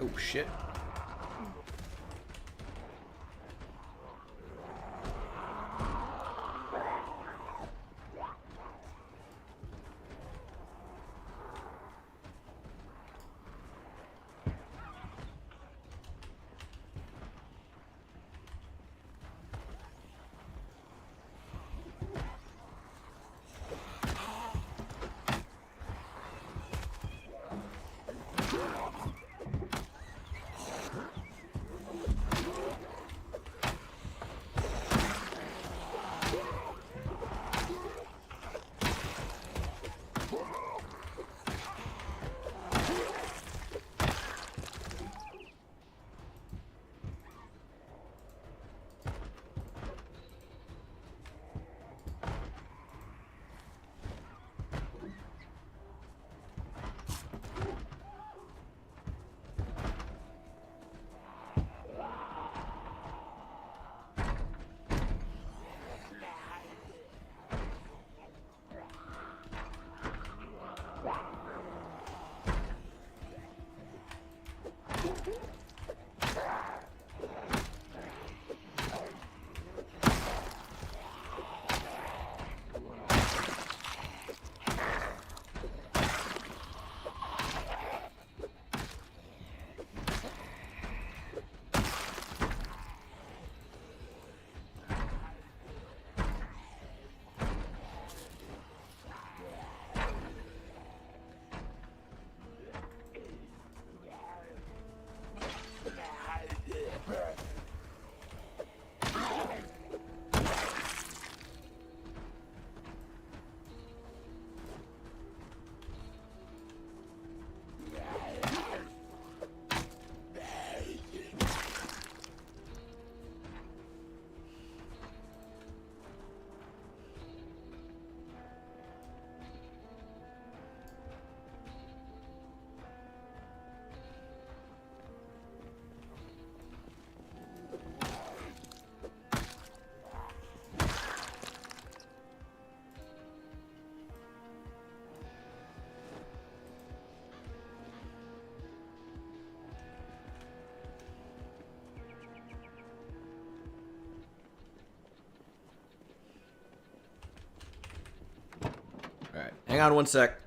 Oh, shit. Hang on one sec.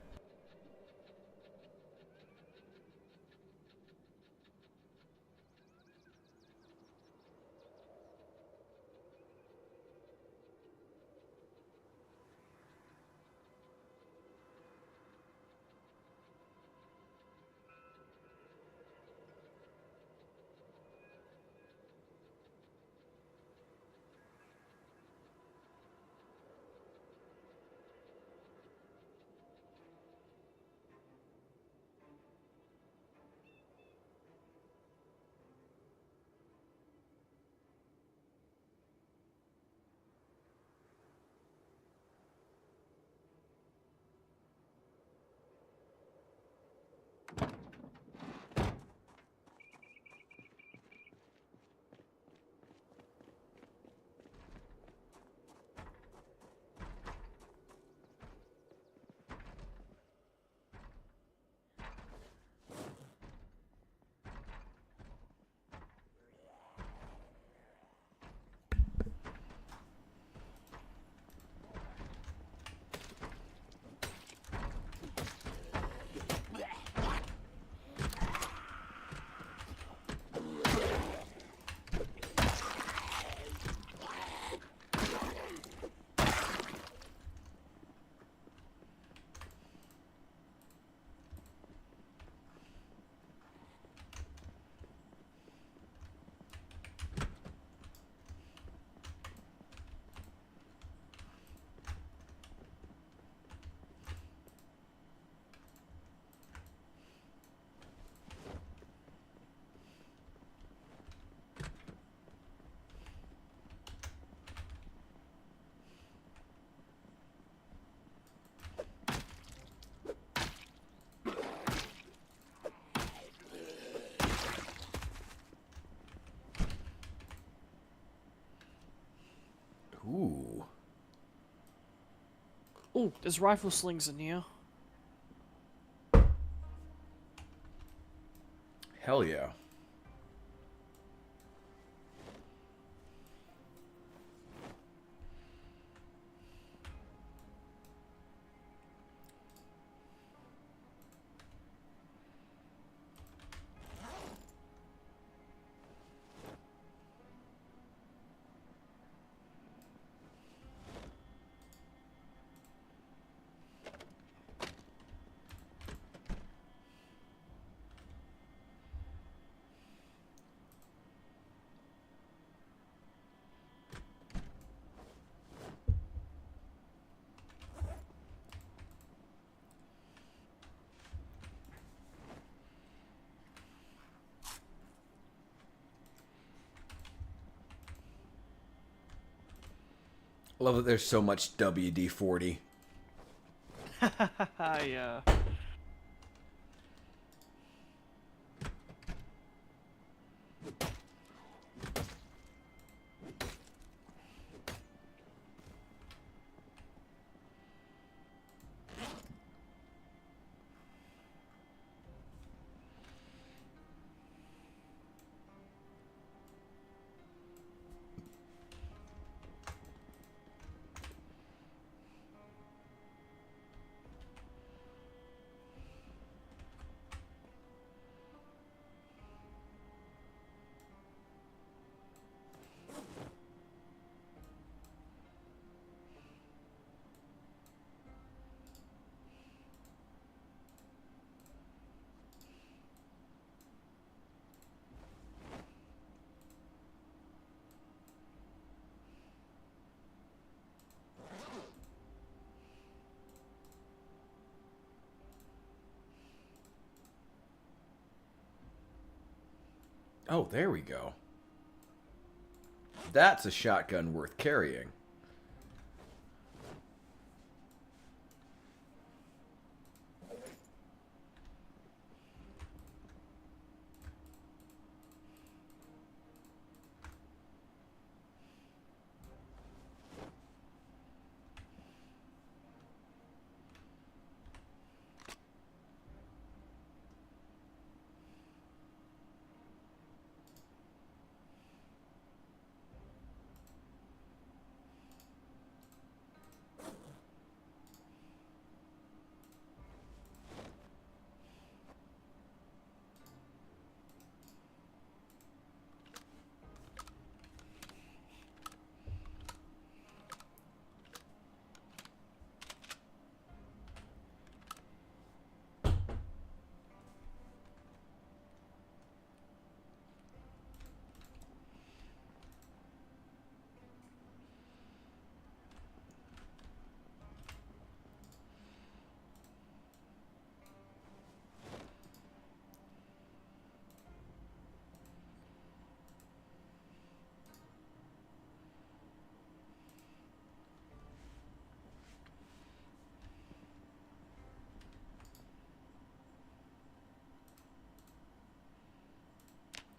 Ooh. Oh, there's rifle slings in here. Hell yeah. Love that there's so much WD-40. Yeah. Oh, there we go. That's a shotgun worth carrying.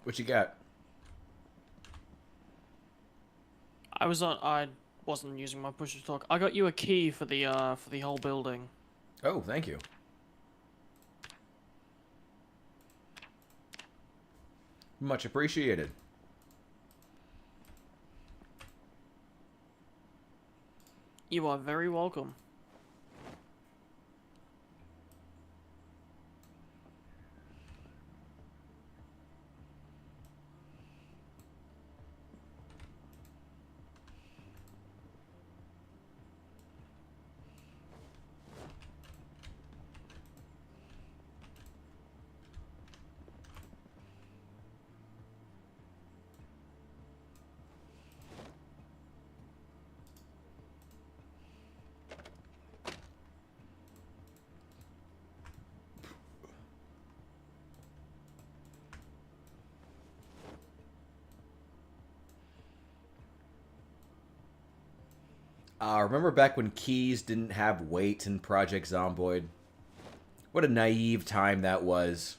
What you got? I wasn't using my push to talk. I got you a key for the whole building. Oh, thank you. Much appreciated. You are very welcome. Remember back when keys didn't have weight in Project Zomboid? What a naive time that was.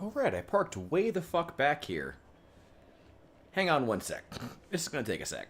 Oh, right, I parked way the fuck back here. Hang on one sec. This is gonna take a sec.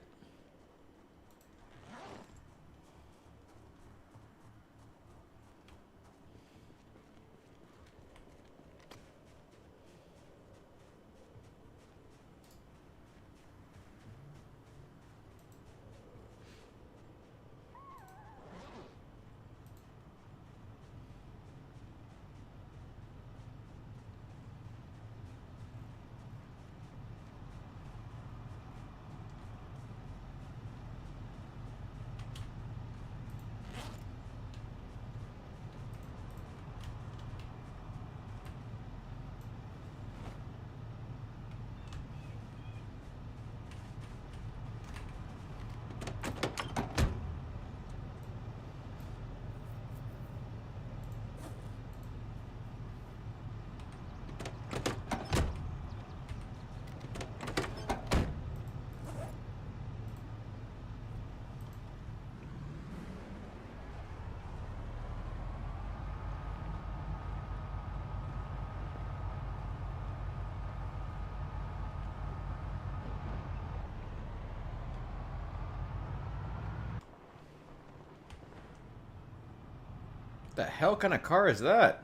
The hell kind of car is that?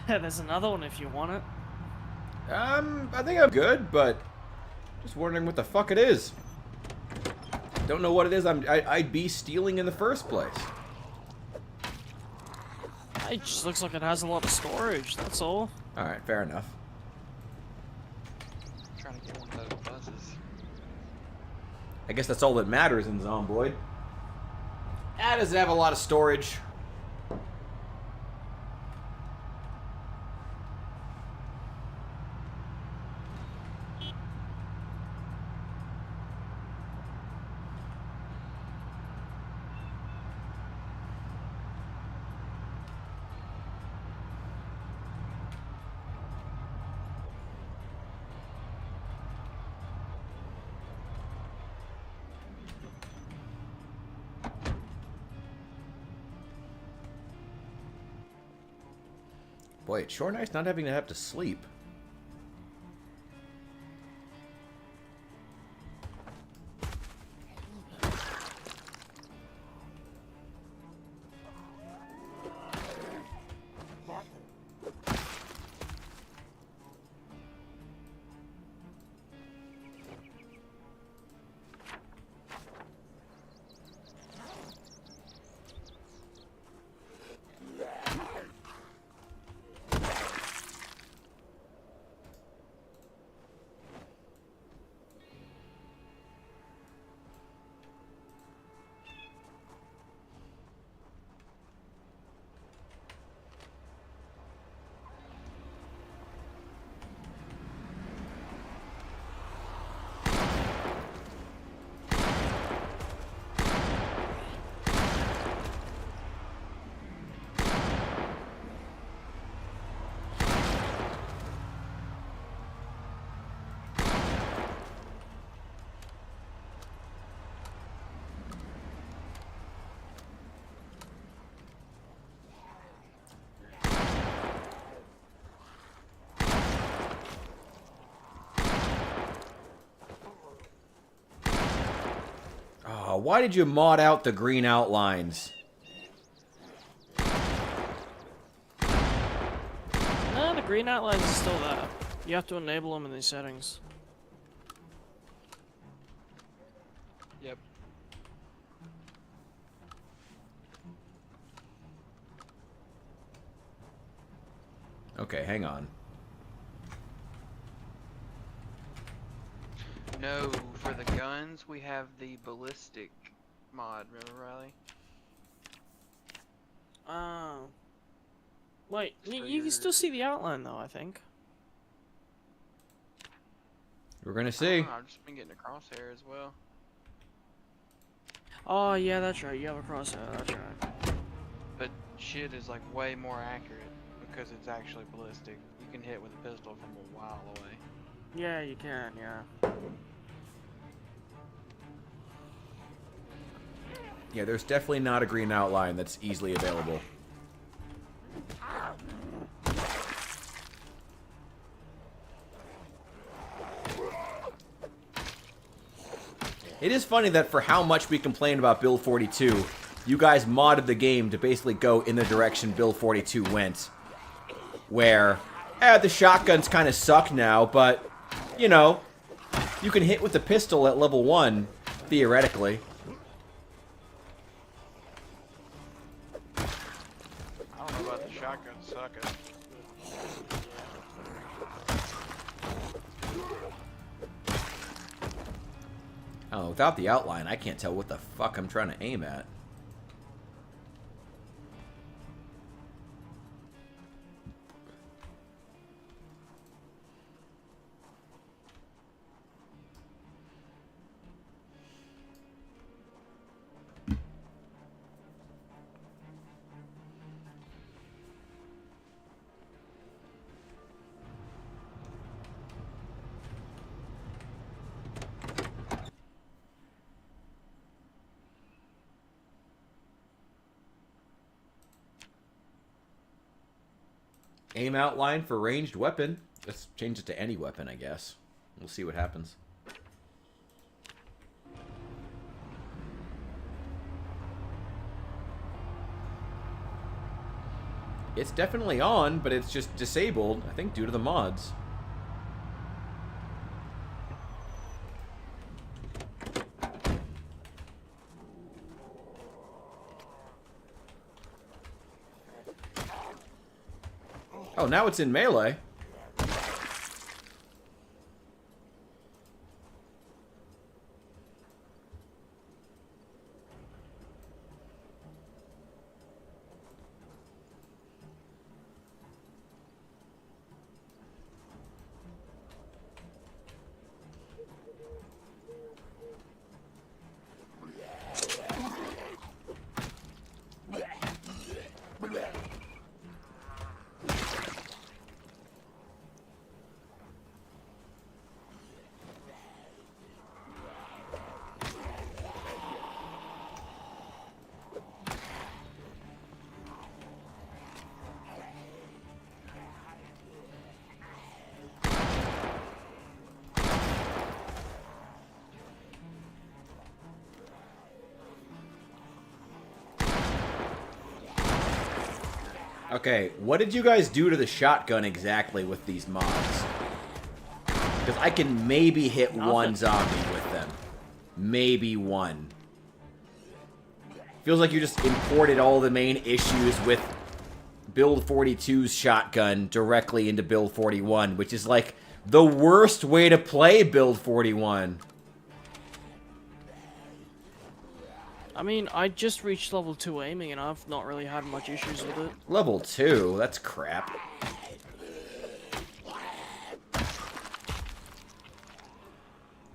There's another one if you want it. I think I'm good, but just wondering what the fuck it is. Don't know what it is I'd be stealing in the first place. It just looks like it has a lot of storage, that's all. Alright, fair enough. I'm trying to get one of those buses. I guess that's all that matters in Zomboid. Ah, does it have a lot of storage? Boy, it's sure nice not having to have to sleep. Why did you mod out the green outlines? No, the green outlines is still there. You have to enable them in these settings. Yep. Okay, hang on. No, for the guns, we have the ballistic mod, remember, Riley? Oh. Wait, For you can still see the outline though, I think. We're gonna I see. don't know, I've just been getting a crosshair as well. Oh, yeah, that's right. You have a crosshair, that's right. But shit is like way more accurate because it's actually ballistic. You can hit with a pistol from a while away. Yeah, you can, yeah. Yeah, there's definitely not a green outline that's easily available. It is funny that for how much we complained about Build 42, you guys modded the game to basically go in the direction Build 42 went. Where, the shotguns kind of suck now, but, you know, you can hit with the pistol at level 1, theoretically. I don't know about the shotgun sucking. Oh, without the outline, I can't tell what the fuck I'm trying to aim at. Aim outline for ranged weapon. Let's change it to any weapon, I guess. We'll see what happens. It's definitely on, but it's just disabled, I think, due to the mods. Oh, now it's in melee. Okay, what did you guys do to the shotgun exactly with these mods? Because I can maybe hit one zombie with them. Maybe one. Feels like you just imported all the main issues with Build 42's shotgun directly into Build 41, which is like the worst way to play Build 41. I mean, I just reached level 2 aiming and I've not really had much issues with it. Level 2? That's crap.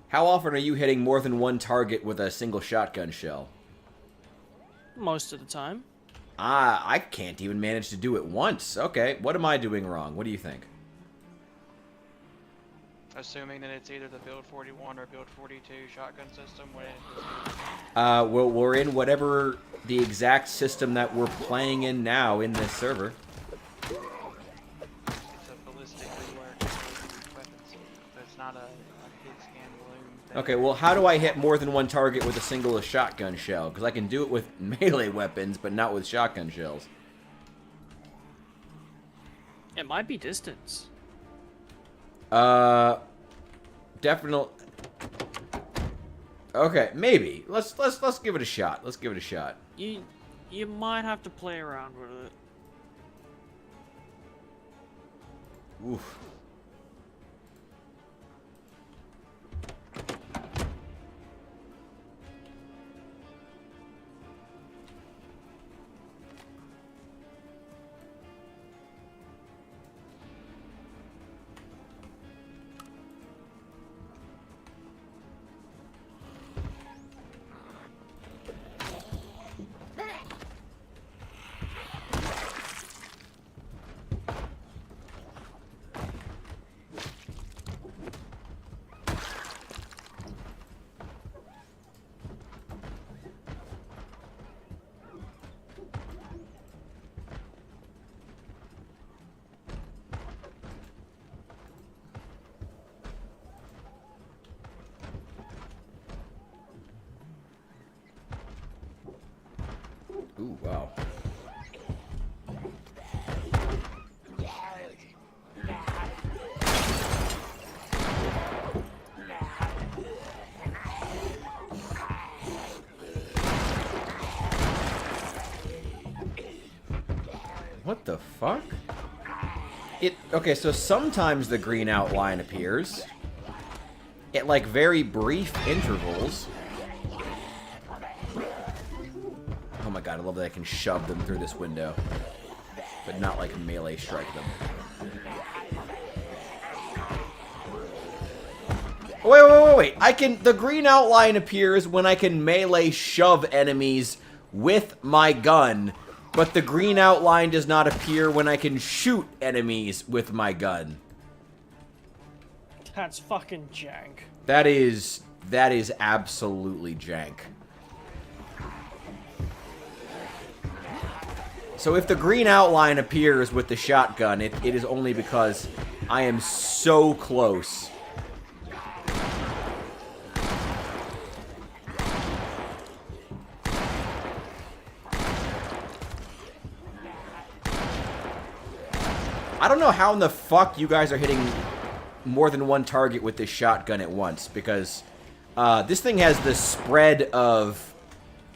How often are you hitting more than one target with a single shotgun shell? Most of the time. I can't even manage to do it once. Okay, what am I doing wrong? What do you think? Assuming that it's either the Build 41 or Build 42 shotgun system. Well, we're in whatever the exact system that we're playing in now in this server. It's a ballistically working weapon, so it's not a hit scan balloon. Okay, well, how do I hit more than one target with a single shotgun shell? Because I can do it with melee weapons, but not with shotgun shells. It might be distance. Definitely. Okay, maybe. Let's give it a shot. Let's give it a shot. You might have to play around with it. Oof. Ooh, wow. What the fuck? Okay, so sometimes the green outline appears at like very brief intervals. Oh my god, I love that I can shove them through this window. But not like melee strike them. Wait. The green outline appears when I can melee shove enemies with my gun, but the green outline does not appear when I can shoot enemies with my gun. That's fucking jank. That is absolutely jank. So if the green outline appears with the shotgun, it is only because I am so close. I don't know how in the fuck you guys are hitting more than one target with this shotgun at once, because this thing has the spread of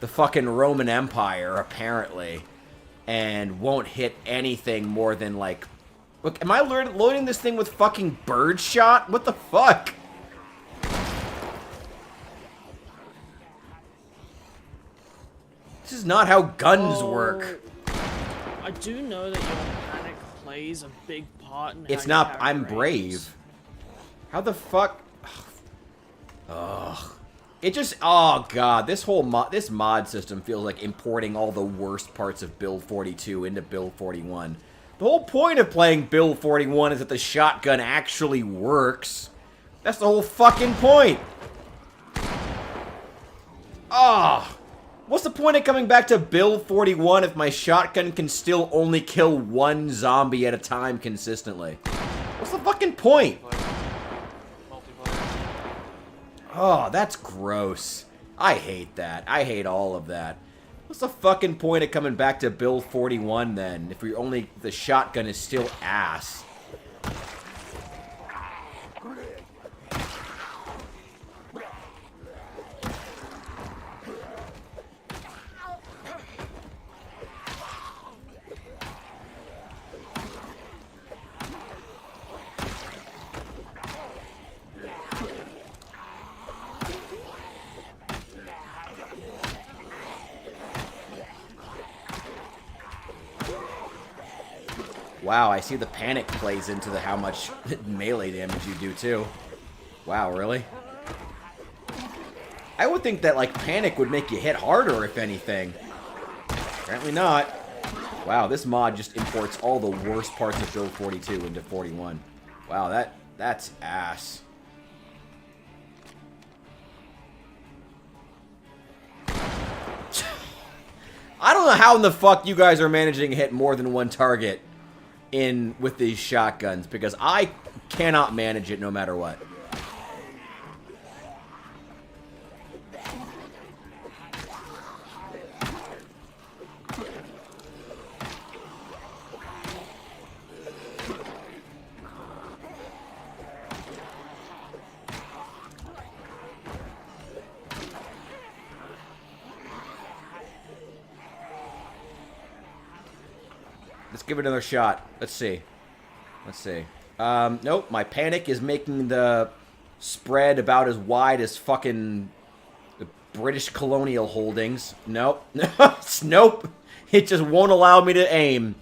the fucking Roman Empire, apparently, and won't hit anything more than, like... Look, am I loading this thing with fucking bird shot? What the fuck? This is not how guns work. I do know that your panic plays a big part in It's how not... your I'm character brave. aims. How the fuck... Ugh. It just... Oh, God. This whole this mod system feels like importing all the worst parts of Build 42 into Build 41. The whole point of playing Build 41 is that the shotgun actually works. That's the whole fucking point. Ah. What's the point of coming back to Build 41 if my shotgun can still only kill one zombie at a time consistently? What's the fucking point? Oh, that's gross. I hate that. I hate all of that. What's the fucking point of coming back to Build 41 then, if the shotgun is still ass? Wow, I see the panic plays into how much melee damage you do, too. Wow, really? I would think that, like, panic would make you hit harder, if anything. Apparently not. Wow, this mod just imports all the worst parts of Build 42 into 41. Wow, that's ass. I don't know how in the fuck you guys are managing to hit more than one target with these shotguns, because I cannot manage it no matter what. give it another shot. Let's see. Let's see. Nope. My panic is making the spread about as wide as fucking the British colonial holdings. Nope. Nope. It just won't allow me to aim.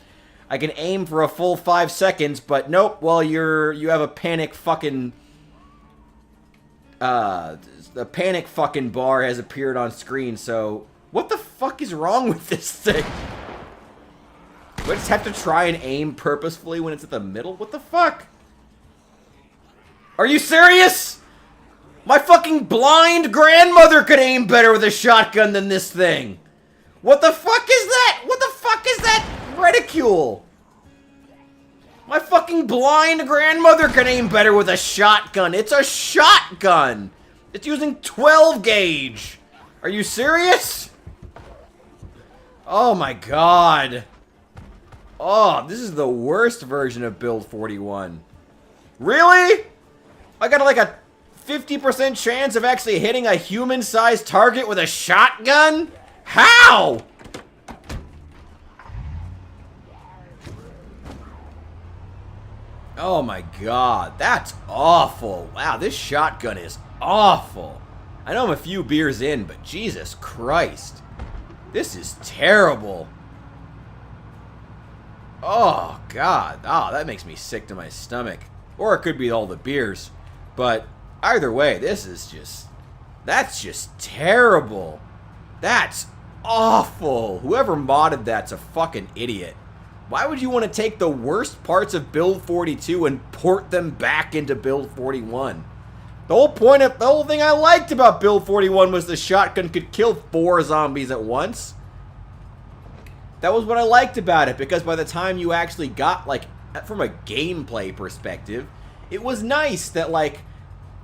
I can aim for a full 5 seconds, but nope. Well, you have a panic fucking... the panic fucking bar has appeared on screen, so... What the fuck is wrong with this thing? Do I just have to try and aim purposefully when it's at the middle? What the fuck? Are you serious? My fucking blind grandmother could aim better with a shotgun than this thing. What the fuck is that? What the fuck is that ridicule? My fucking blind grandmother can aim better with a shotgun. It's a shotgun. It's using 12 gauge. Are you serious? Oh my god. Oh, this is the worst version of Build 41. Really? I got like a 50% chance of actually hitting a human-sized target with a shotgun? How? Oh my god, that's awful. Wow, this shotgun is awful. I know I'm a few beers in, but Jesus Christ. This is terrible. Oh god, oh, that makes me sick to my stomach. Or it could be all the beers. But either way, this is just... That's just terrible. That's awful. Whoever modded that's a fucking idiot. Why would you want to take the worst parts of Build 42 and port them back into Build 41? The whole thing I liked about Build 41 was the shotgun could kill 4 zombies at once. That was what I liked about it, because by the time you actually got, like, from a gameplay perspective, it was nice that, like,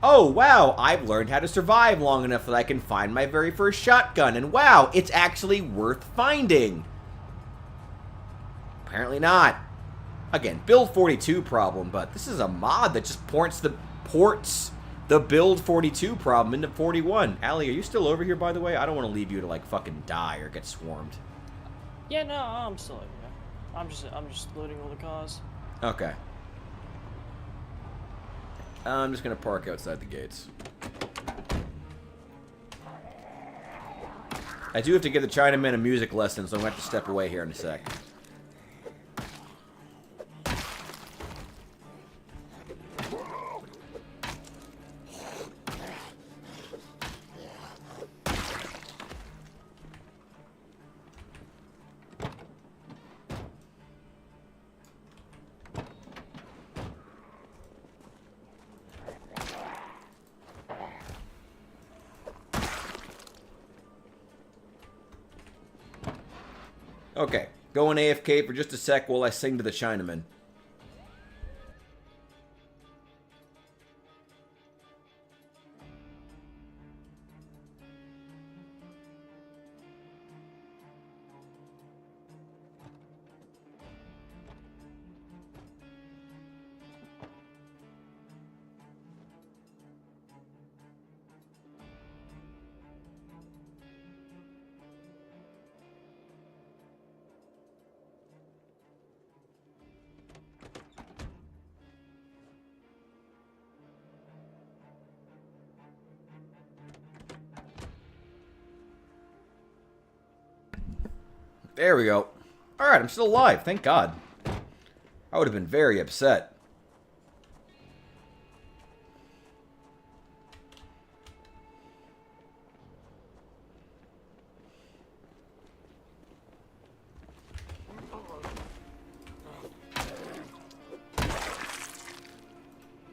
oh, wow, I've learned how to survive long enough that I can find my very first shotgun, and wow, it's actually worth finding. Apparently not. Again, Build 42 problem, but this is a mod that just ports the Build 42 problem into 41. Allie, are you still over here, by the way? I don't want to leave you to, like, fucking die or get swarmed. Yeah, no, I'm still over here. I'm just loading all the cars. Okay. I'm just gonna park outside the gates. I do have to give the Chinaman a music lesson, so I'm gonna have to step away here in a sec. Okay, going AFK for just a sec while I sing to the Chinaman. There we go. Alright, I'm still alive, thank God. I would have been very upset.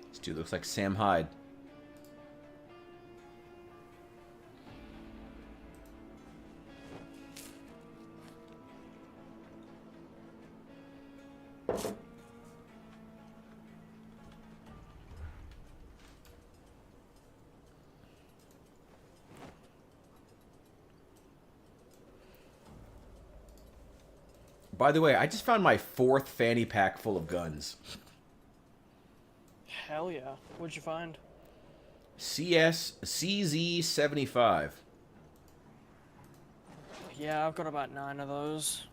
This dude looks like Sam Hyde. By the way, I just found my 4th fanny pack full of guns. Hell yeah. What'd you find? CZ-75. Yeah, I've got about 9 of those.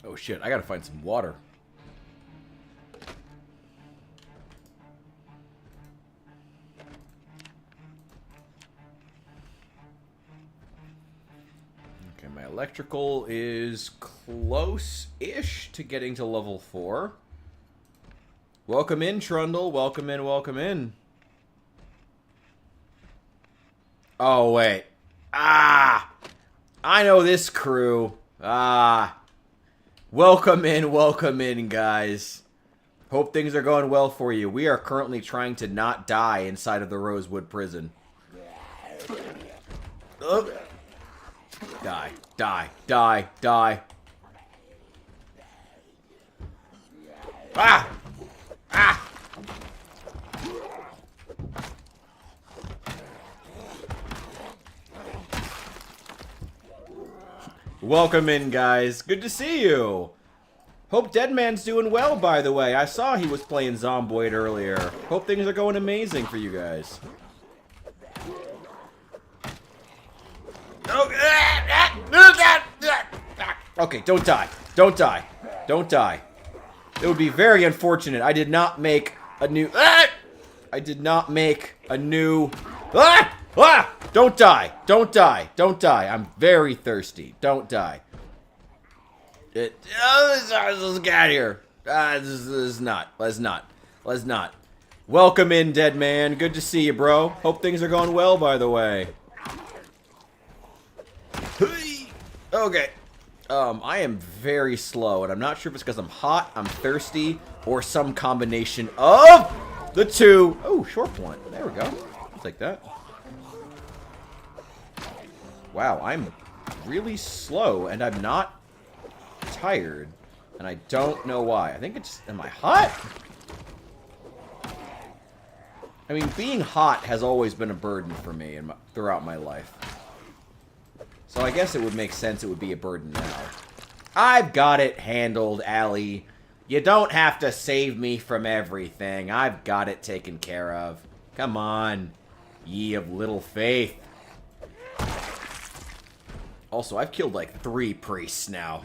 Oh shit, I gotta find some water. Okay, my electrical is close-ish to getting to level 4. Welcome in, Trundle. Welcome in, welcome in. Oh, wait. Ah! I know this crew. Ah. Welcome in, guys. Hope things are going well for you. We are currently trying to not die inside of the Rosewood prison. Oh. Die, die, die, die. Ah! Ah! Welcome in, guys. Good to see you. Hope Deadman's doing well, by the way. I saw he was playing Zomboid earlier. Hope things are going amazing for you guys. Okay, don't die. Don't die. Don't die. It would be very unfortunate. I did not make a new... I did not make a new... Don't die. Don't die. Don't die. I'm very thirsty. Don't die. Let's get out of here. Let's not. Let's not. Let's not. Welcome in, dead man. Good to see you, bro. Hope things are going well, by the way. Okay. I am very slow, and I'm not sure if it's because I'm hot, I'm thirsty, or some combination of the two. Oh, short one. There we go. I'll take that. Wow, I'm really slow, and I'm not tired, and I don't know why. I think it's... Am I hot? I mean, being hot has always been a burden for me throughout my life. So I guess it would make sense it would be a burden now. I've got it handled, Allie. You don't have to save me from everything. I've got it taken care of. Come on, ye of little faith. Also, I've killed like 3 priests now.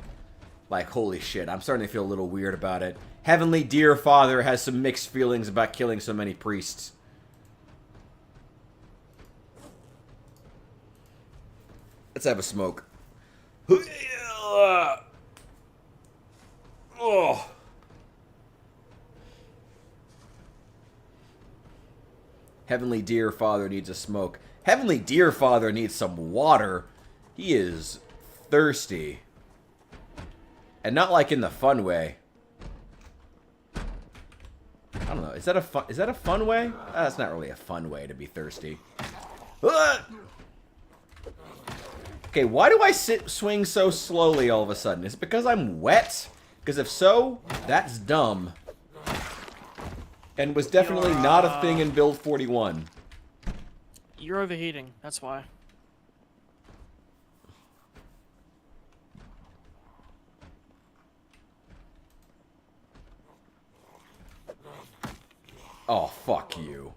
Like, holy shit, I'm starting to feel a little weird about it. Heavenly Dear Father has some mixed feelings about killing so many priests. Let's have a smoke. Oh. Heavenly Dear Father needs a smoke. Heavenly Dear Father needs some water. He is thirsty. And not like in the fun way. I don't know. Is that a fun way? That's not really a fun way to be thirsty. Okay, why do I swing so slowly all of a sudden? Is it because I'm wet? Because if so, that's dumb. And was definitely not a thing in Build 41. You're overheating, that's why. Oh, fuck you.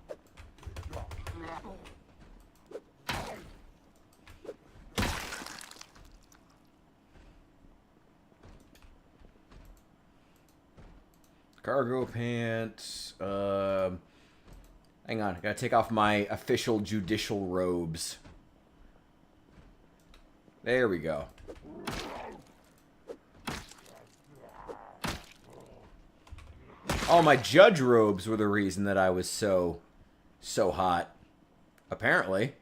Cargo pants. Hang on, I gotta take off my official judicial robes. There we go. Oh, my judge robes were the reason that I was so hot. Apparently.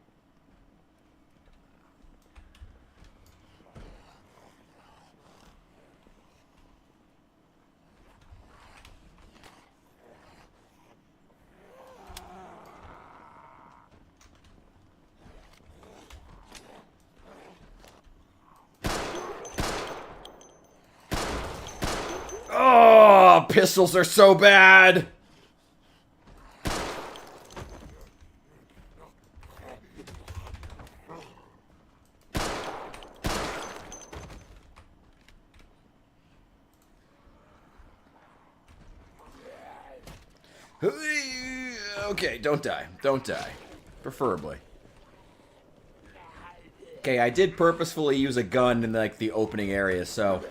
Oh, pistols are so bad. Okay, don't die. Don't die. Preferably. Okay, I did purposefully use a gun in, like, the opening area, so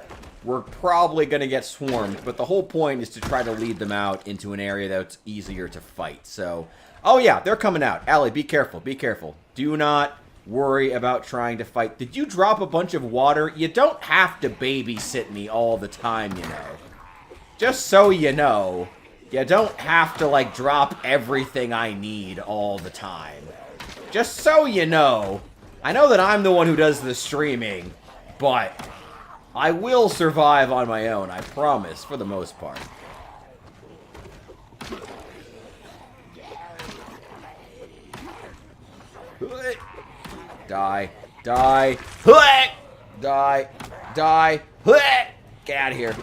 we're probably going to get swarmed. But the whole point is to try to lead them out into an area that's easier to fight. So, oh yeah, they're coming out. Allie, be careful. Be careful. Do not worry about trying to fight. Did you drop a bunch of water? You don't have to babysit me all the time, you know. Just so you know, you don't have to, like, drop everything I need all the time. Just so you know. I know that I'm the one who does the streaming, but I will survive on my own, I promise, for the most part. Die. Die. Die. Die. Get out of here.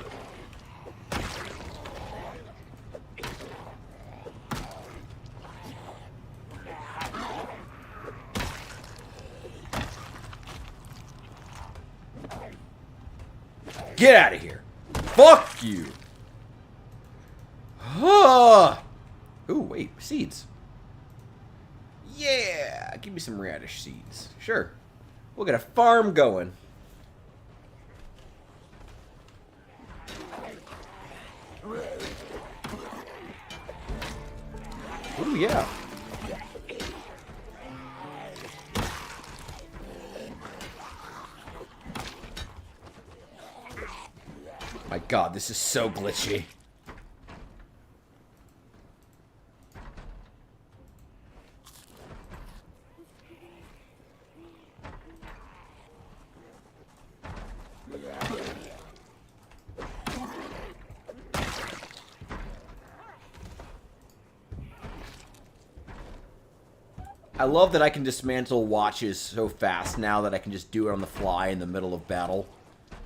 Get out of here. Fuck you. Ooh, wait. Seeds. Yeah. Give me some radish seeds. Sure. We'll get a farm going. Ooh, yeah. My god, this is so glitchy. I love that I can dismantle watches so fast now that I can just do it on the fly in the middle of battle.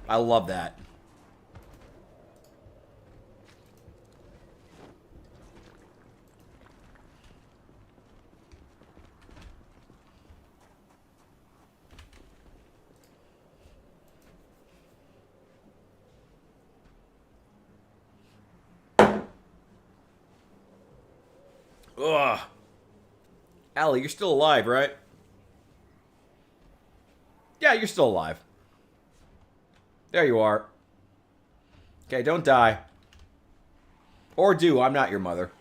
I love that. Ugh. Allie, you're still alive, right? Yeah, you're still alive. There you are. Okay, don't die. Or do, I'm not your mother.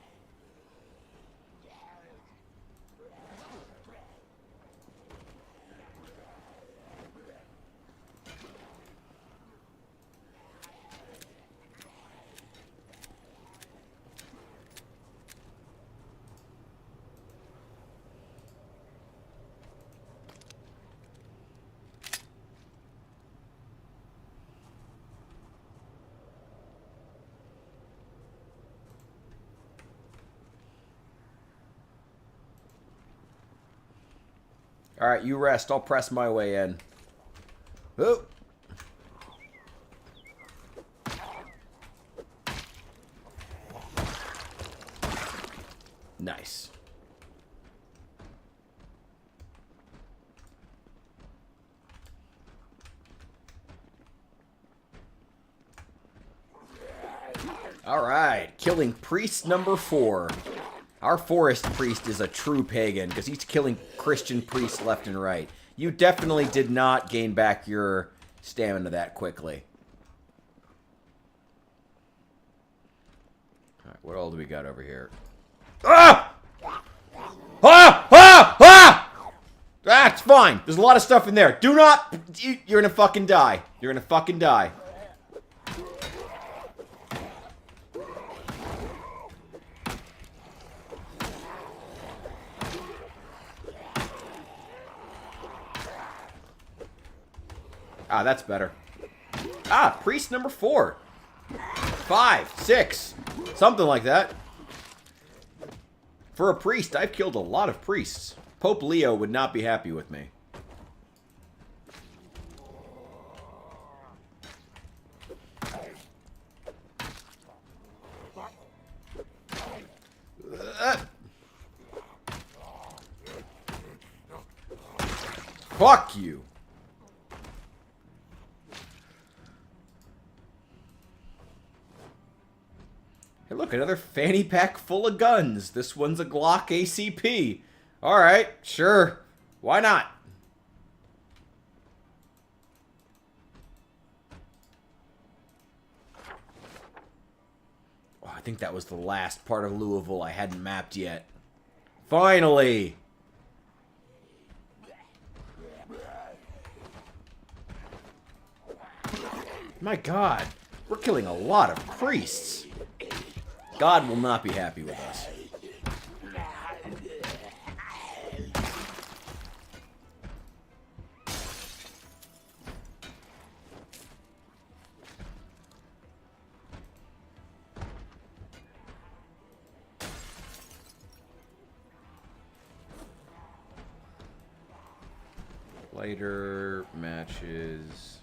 Alright, you rest. I'll press my way in. Oh. Nice. Alright, killing priest number 4. Our forest priest is a true pagan, because he's killing Christian priests left and right. You definitely did not gain back your stamina that quickly. Alright, what all do we got over here? Ah! Ah! Ah! Ah! That's fine. There's a lot of stuff in there. Do not... You're gonna fucking die. You're gonna fucking die. Ah, that's better. Ah, priest number 4. 5, 6. Something like that. For a priest, I've killed a lot of priests. Pope Leo would not be happy with me. Fuck you. Hey, look, another fanny pack full of guns. This one's a Glock ACP. Alright, sure. Why not? think that was the last part of Louisville I hadn't mapped yet. Finally! My god, we're killing a lot of priests. God will not be happy with us. Later matches.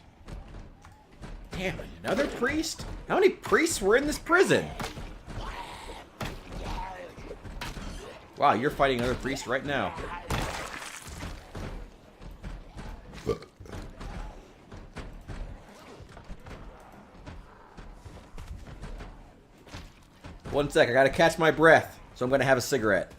Damn it, another priest? How many priests were in this prison? Wow, you're fighting another priest right now. One sec, I gotta catch my breath, so I'm gonna have a cigarette.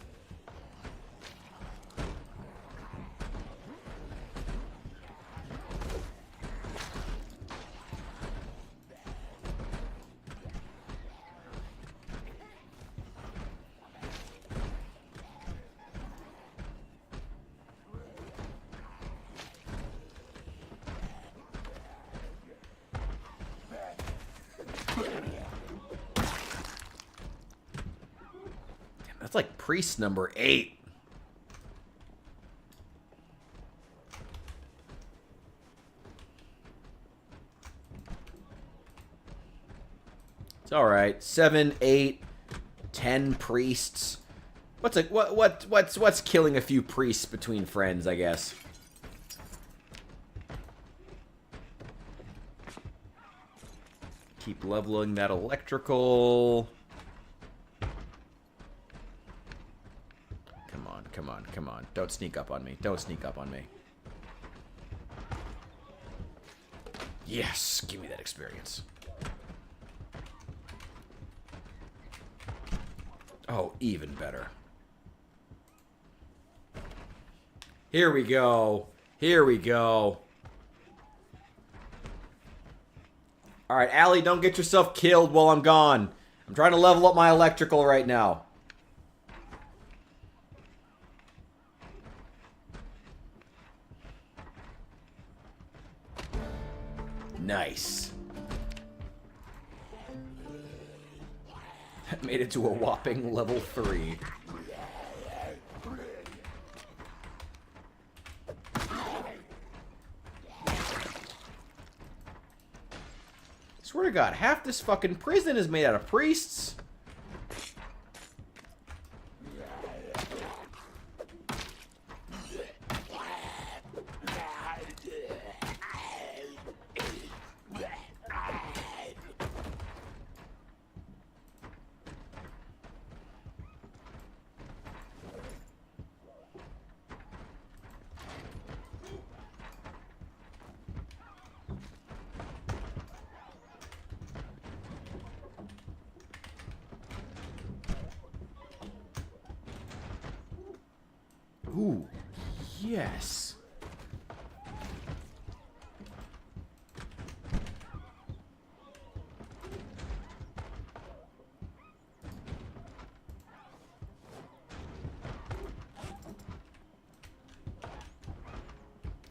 That's like priest number 8. It's all right. 7, 8, 10 priests. What's killing a few priests between friends, I guess. Keep leveling that electrical. Come on, come on. Don't sneak up on me. Don't sneak up on me. Yes, give me that experience. Oh, even better. Here we go. Here we go. Alright, Allie, don't get yourself killed while I'm gone. I'm trying to level up my electrical right now. Nice. That made it to a whopping level 3. Swear to God, half this fucking prison is made out of priests. Ooh, yes.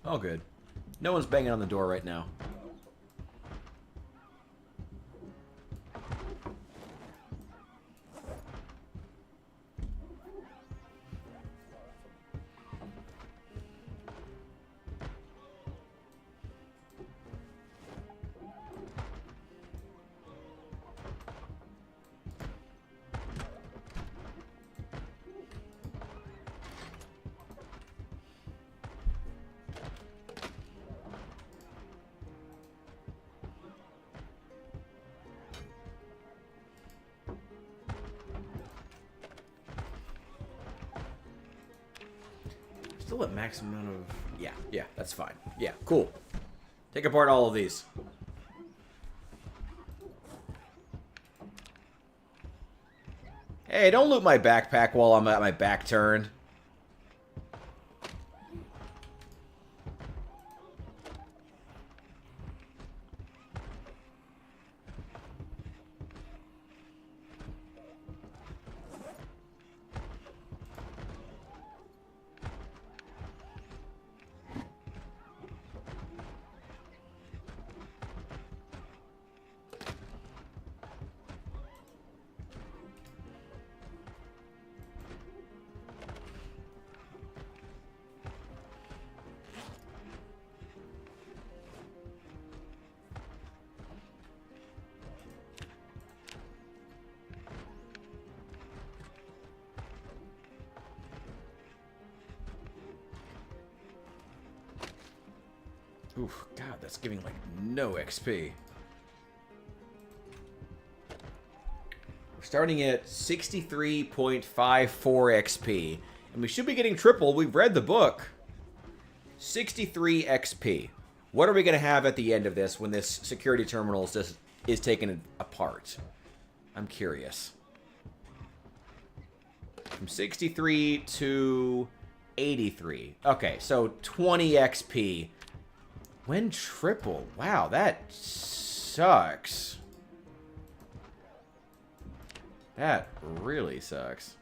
All good. No one's banging on the door right now. Still at maximum amount of... Yeah, that's fine. Yeah, cool. Take apart all of these. Hey, don't loot my backpack while I'm at my back turned. Oof, God, that's giving, like, no XP. We're starting at 63.54 XP. And we should be getting triple. We've read the book. 63 XP. What are we going to have at the end of this when this security terminal is taken apart? I'm curious. From 63 to 83. Okay, so 20 XP. When triple. Wow, that sucks. That really sucks.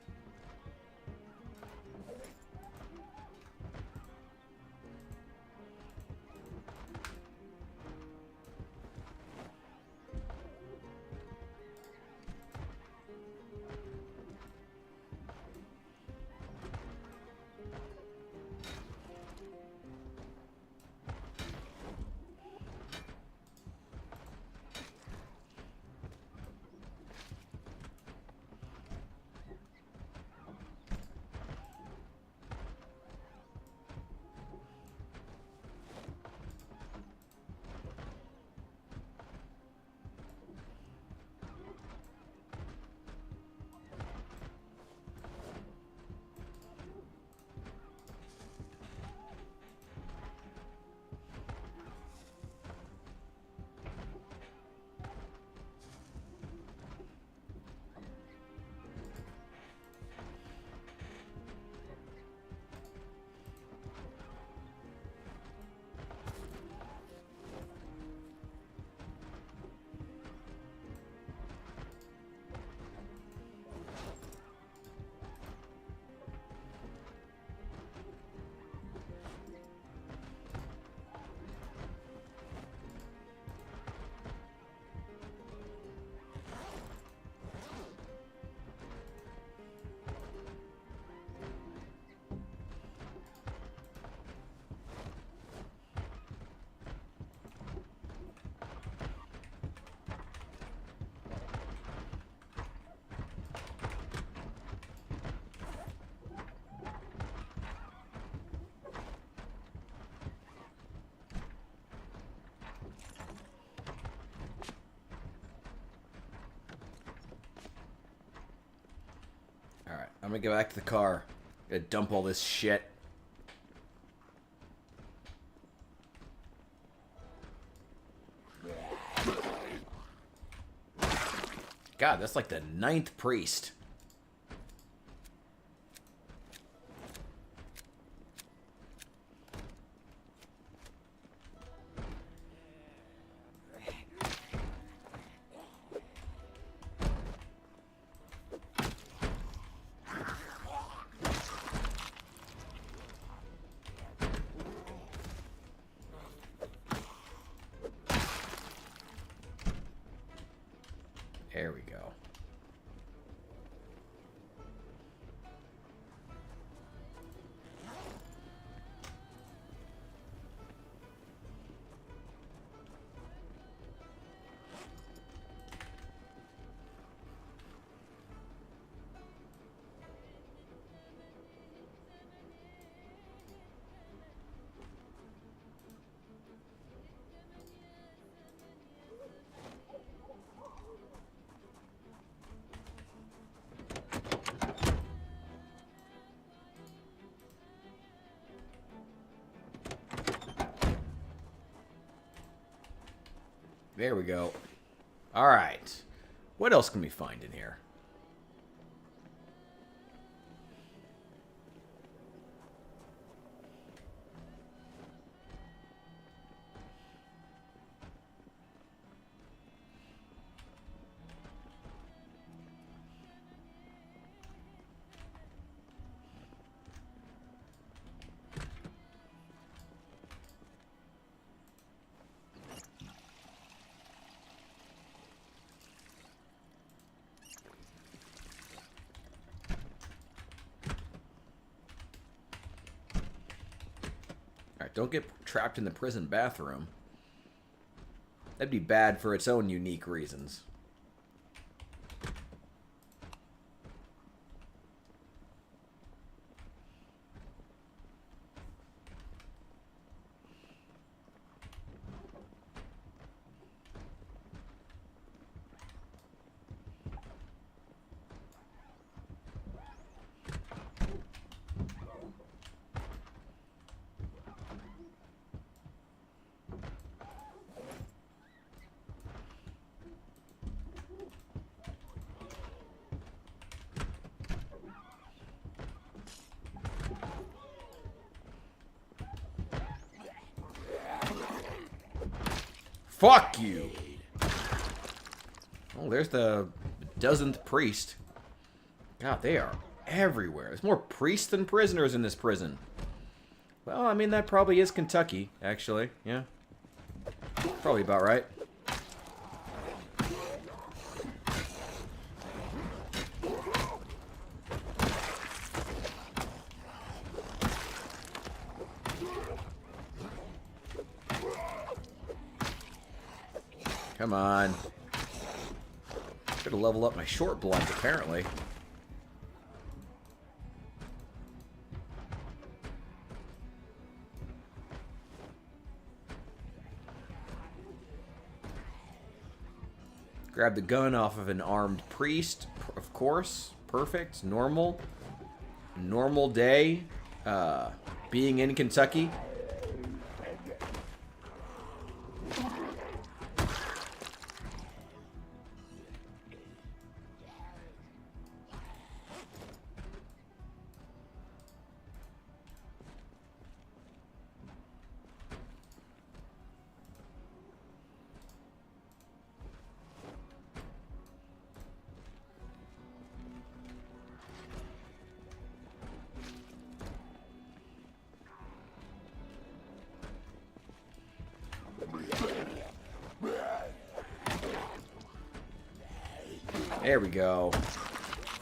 Alright, I'm gonna go back to the car. Gonna dump all this shit. God, that's like the 9th priest. There we go. There we go. Alright. What else can we find in here? Alright, don't get trapped in the prison bathroom. That'd be bad for its own unique reasons. Fuck you! Oh, there's the dozenth priest. God, they are everywhere. There's more priests than prisoners in this prison. Well, I mean, that probably is Kentucky, actually. Yeah. Probably about right. Come on. Should have leveled up my short blunt, apparently. Grab the gun off of an armed priest, of course. Perfect. Normal. Normal day. Being in Kentucky. There we go.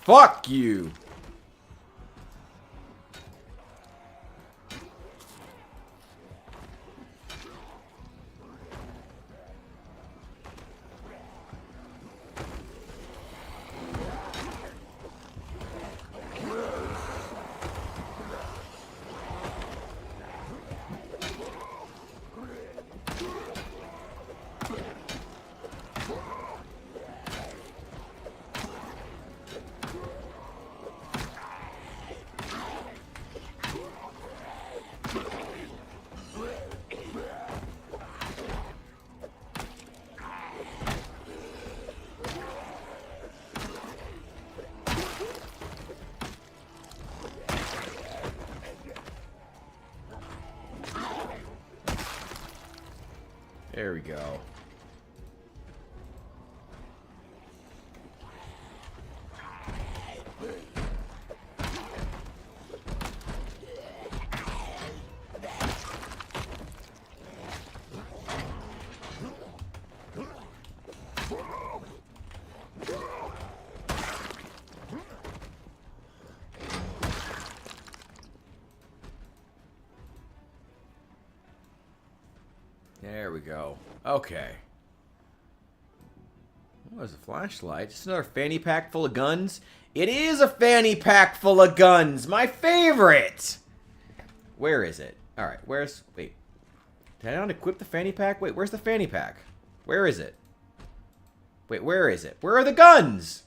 Fuck you! There we go. There we go. Okay. What was a flashlight? Just another fanny pack full of guns? It is a fanny pack full of guns! My favorite! Where is it? Alright, where's... Wait. Did I not equip the fanny pack? Wait, where's the fanny pack? Where is it? Wait, where is it? Where are the guns?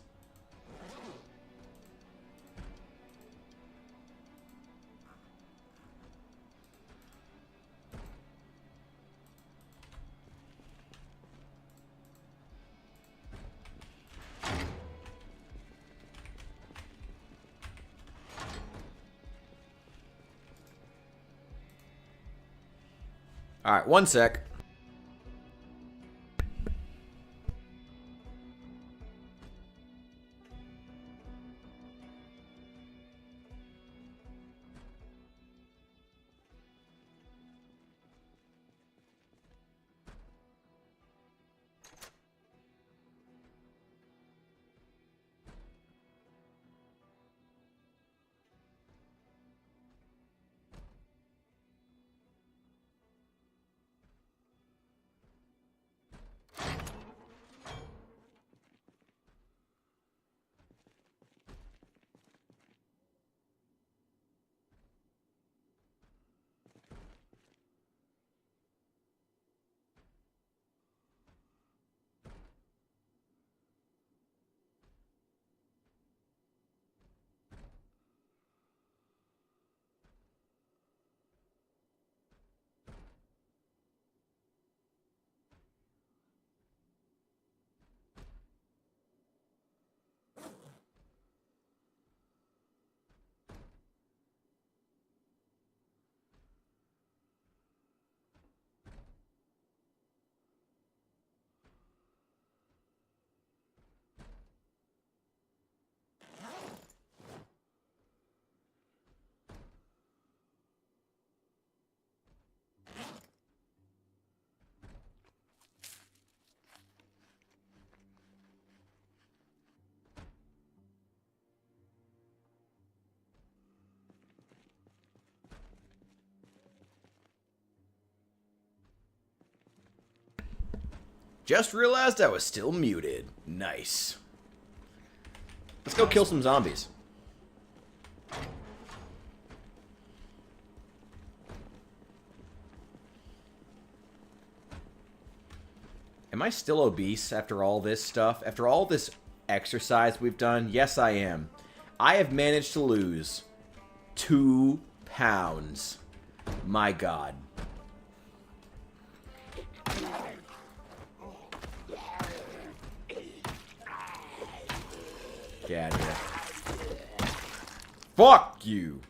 Alright, one sec. Just realized I was still muted. Nice. Let's go kill some zombies. Am I still obese after all this stuff? After all this exercise we've done? Yes, I am. I have managed to lose 2 pounds. My God. Get out of here. Fuck you.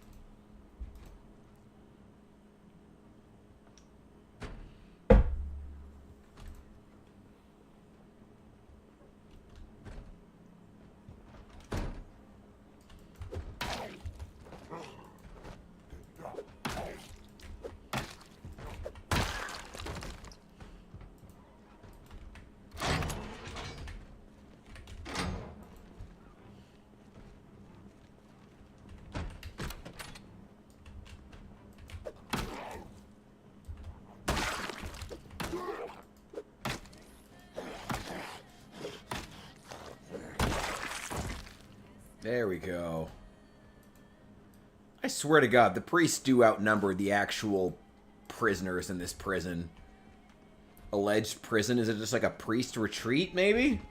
There we go. I swear to God, the priests do outnumber the actual prisoners in this prison. Alleged prison? Is it just like a priest retreat, maybe?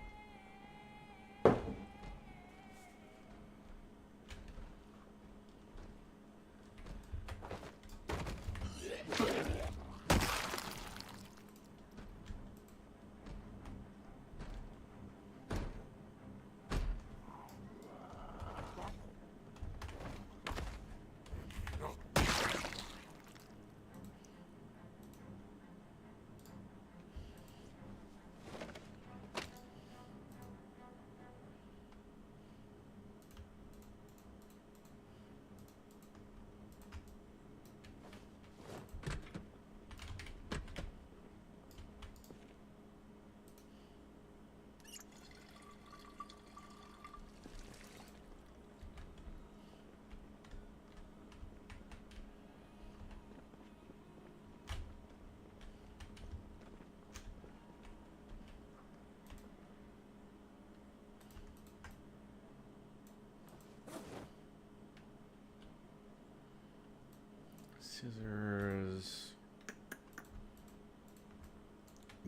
Scissors.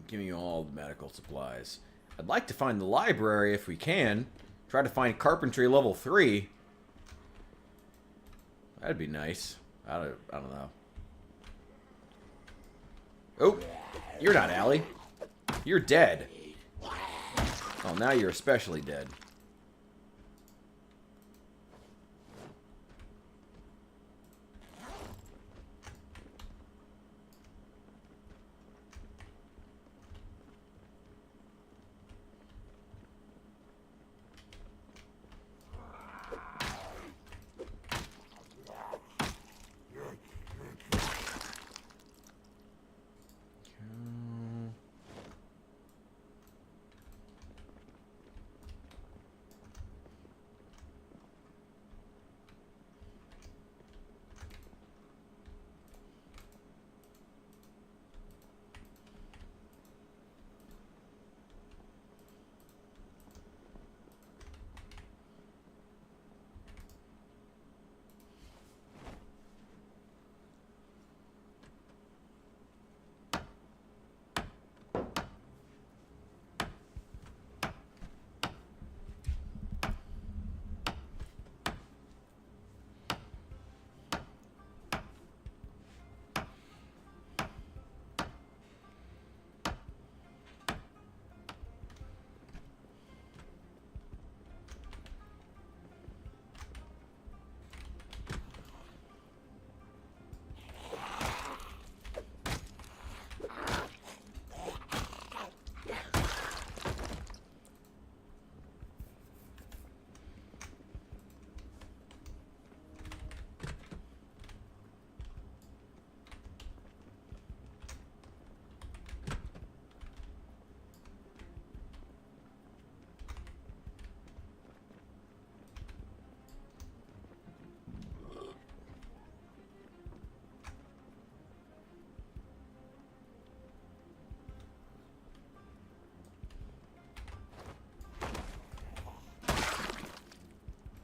Give me all the medical supplies. I'd like to find the library if we can. Try to find carpentry level 3. That'd be nice. I don't know. Oh, you're not Allie. You're dead. Oh, now you're especially dead.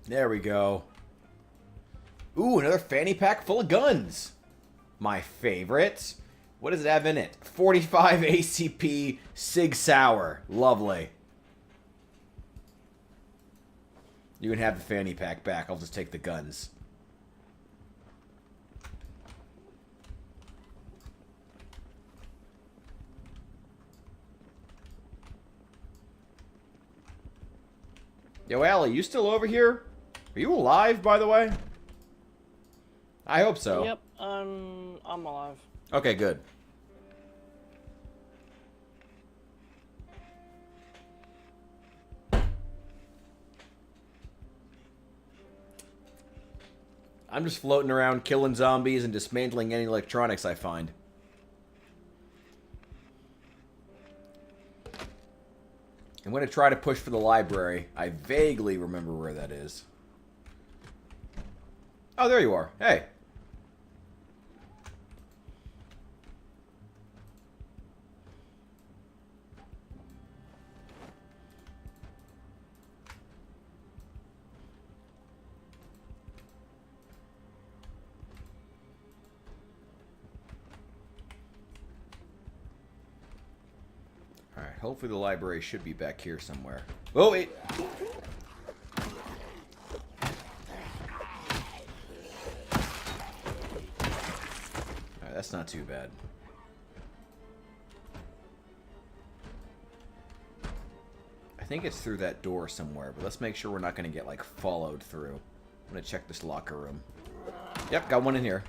There we go. Ooh, another fanny pack full of guns. My favorite. What does it have in it? 45 ACP Sig Sauer. Lovely. You can have the fanny pack back. I'll just take the guns. Yo, Allie, you still over here? Are you alive, by the way? I hope so. Yep, I'm alive. Okay, good. I'm just floating around killing zombies and dismantling any electronics I find. I'm going to try to push for the library. I vaguely remember where that is. Oh, there you are. Hey. Alright, hopefully the library should be back here somewhere. Oh, wait! Alright, that's not too bad. I think it's through that door somewhere, but let's make sure we're not going to get, like, followed through. I'm going to check this locker room. Yep, got one in here.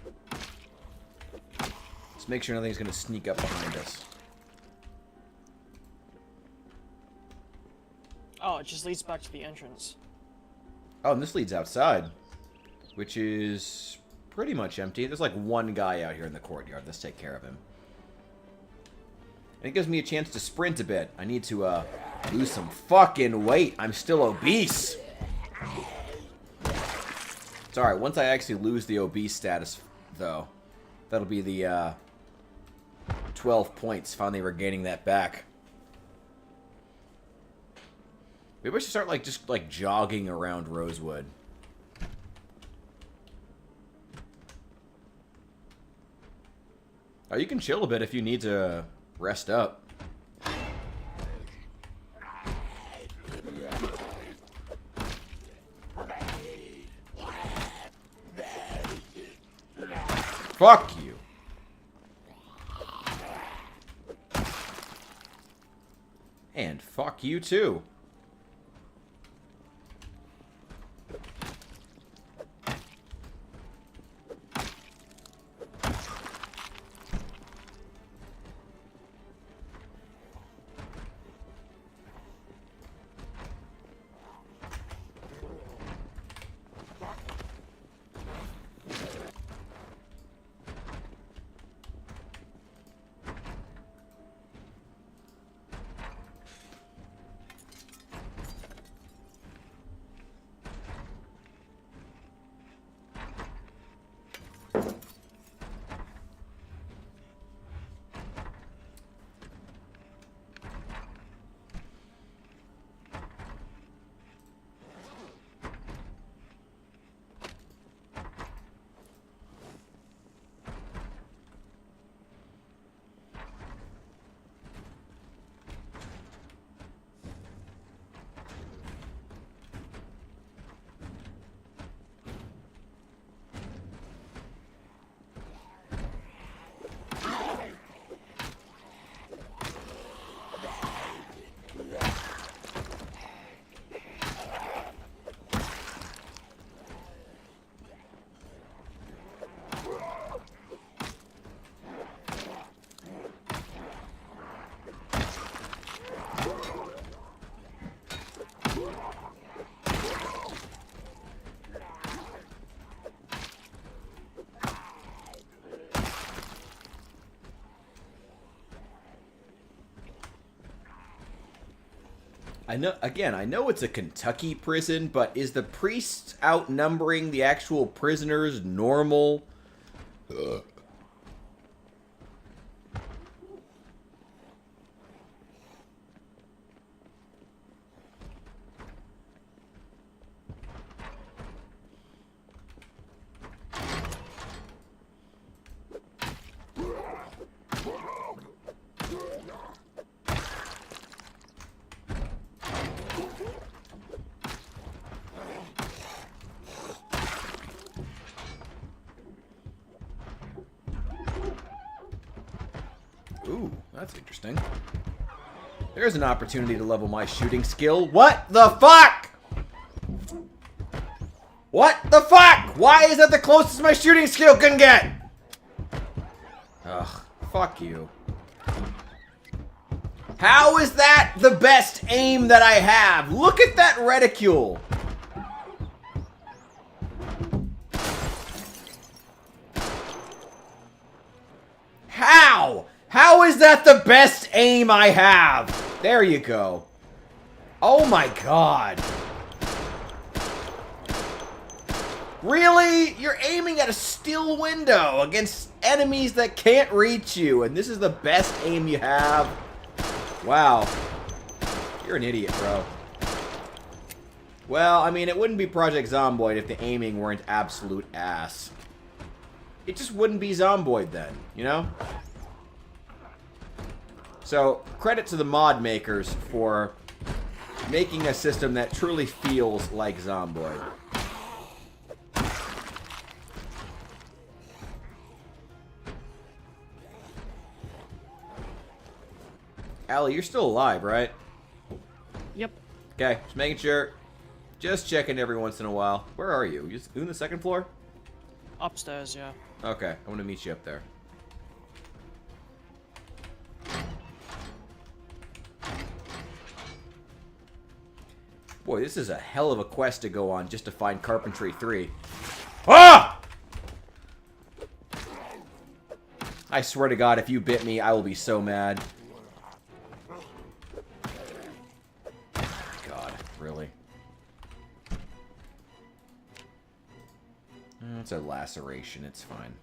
Let's make sure nothing's going to sneak up behind us. Oh, it just leads back to the entrance. Oh, and this leads outside, which is pretty much empty. There's like one guy out here in the courtyard. Let's take care of him. And it gives me a chance to sprint a bit. I need to lose some fucking weight. I'm still obese. It's alright. Once I actually lose the obese status, though, that'll be the 12 points. Finally regaining that back. Maybe I should start, like, just, like, jogging around Rosewood. Oh, you can chill a bit if you need to rest up. Fuck you. And fuck you, too. I know it's a Kentucky prison, but is the priests outnumbering the actual prisoners normal? Ugh. That's interesting. There's an opportunity to level my shooting skill. What the fuck? What the fuck? Why is that the closest my shooting skill can get? Ugh, fuck you. How is that the best aim that I have? Look at that reticule. How? How is that the best aim I have? There you go. Oh my god. Really? You're aiming at a still window against enemies that can't reach you, and this is the best aim you have? Wow. You're an idiot, bro. Well, I mean, it wouldn't be Project Zomboid if the aiming weren't absolute ass. It just wouldn't be Zomboid then, you know? So, credit to the mod makers for making a system that truly feels like Zomboid. Allie, you're still alive, right? Yep. Okay, just making sure. Just checking every once in a while. Where are you? You in the second floor? Upstairs, yeah. Okay, I'm gonna meet you up there. Boy, this is a hell of a quest to go on just to find Carpentry 3. Ah! I swear to God, if you bit me, I will be so mad. God, really? It's a laceration, it's fine.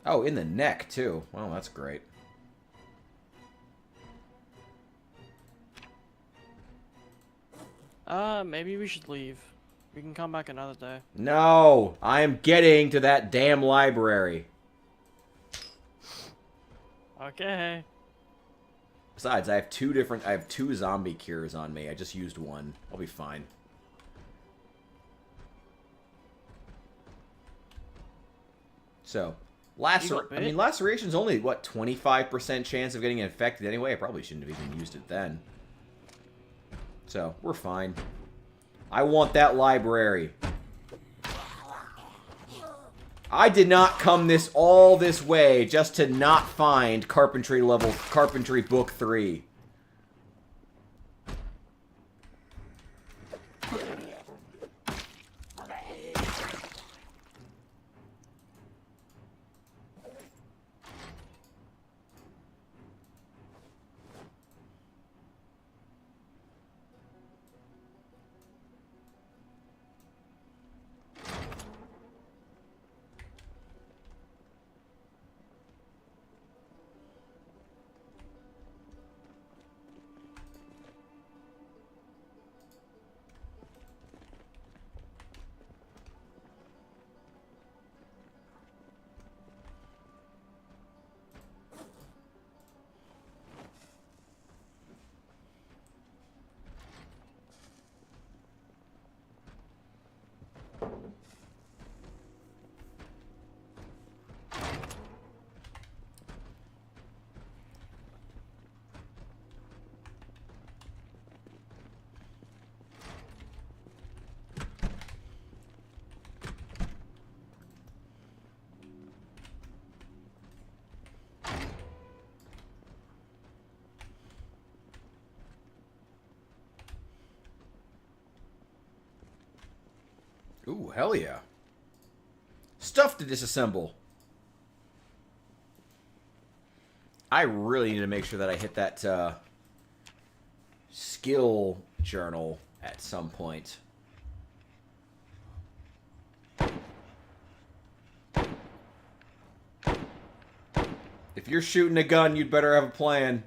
Oh, in the neck, too. Well, that's great. Maybe we should leave. We can come back another day. No! I am getting to that damn library. Okay. Besides, I have two zombie cures on me. I just used one. I'll be fine. So, laceration's only, what, 25% chance of getting infected anyway? I probably shouldn't have even used it then. So, we're fine. I want that library. I did not come all this way just to not find Carpentry Book 3. Ooh, hell yeah. Stuff to disassemble. I really need to make sure that I hit that skill journal at some point. If you're shooting a gun, you'd better have a plan.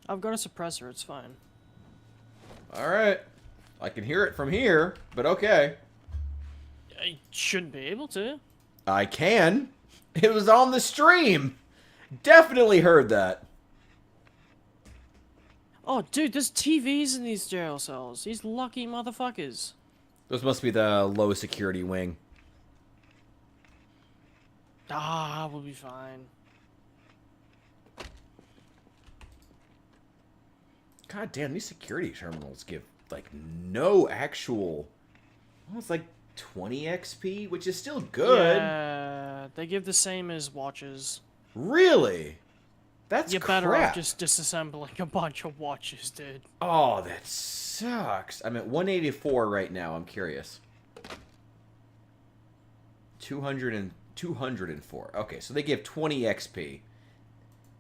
I've got a suppressor, it's fine. Alright. I can hear it from here, but okay. I shouldn't be able to. I can. It was on the stream. Definitely heard that. Oh, dude, there's TVs in these jail cells. These lucky motherfuckers. Those must be the low security wing. Ah, we'll be fine. God damn, these security terminals give, like, no actual... Almost like 20 XP, which is still good. Yeah, they give the same as watches. Really? That's You're crap. better off just disassembling a bunch of watches, dude. Oh, that sucks. I'm at 184 right now. I'm curious. 204. Okay, so they give 20 XP.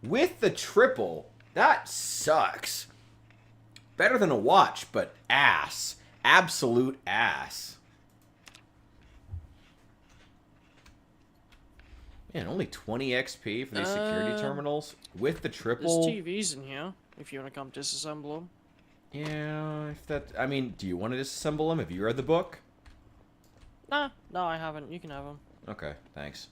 With the triple, that sucks. Better than a watch, but ass. Absolute ass. Man, only 20 XP for these security terminals? With the triple? There's TVs in here, if you want to come disassemble them. Yeah, if that... I mean, do you want to disassemble them? Have you read the book? Nah, no, I haven't. You can have them. Okay, thanks.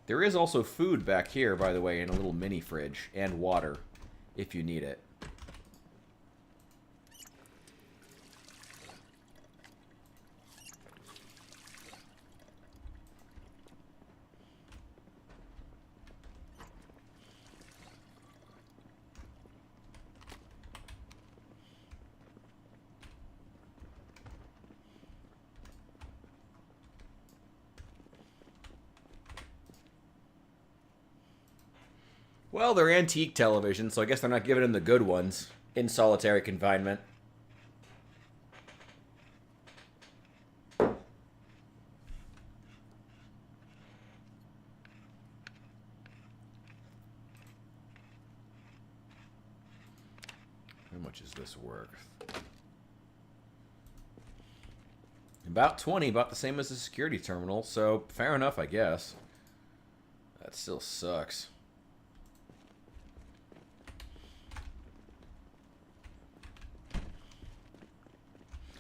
There is also food back here, by the way, in a little mini fridge. And water, if you need it. Well, they're antique televisions, so I guess they're not giving them the good ones in solitary confinement. How much is this worth? About 20, about the same as the security terminal, so fair enough, I guess. That still sucks.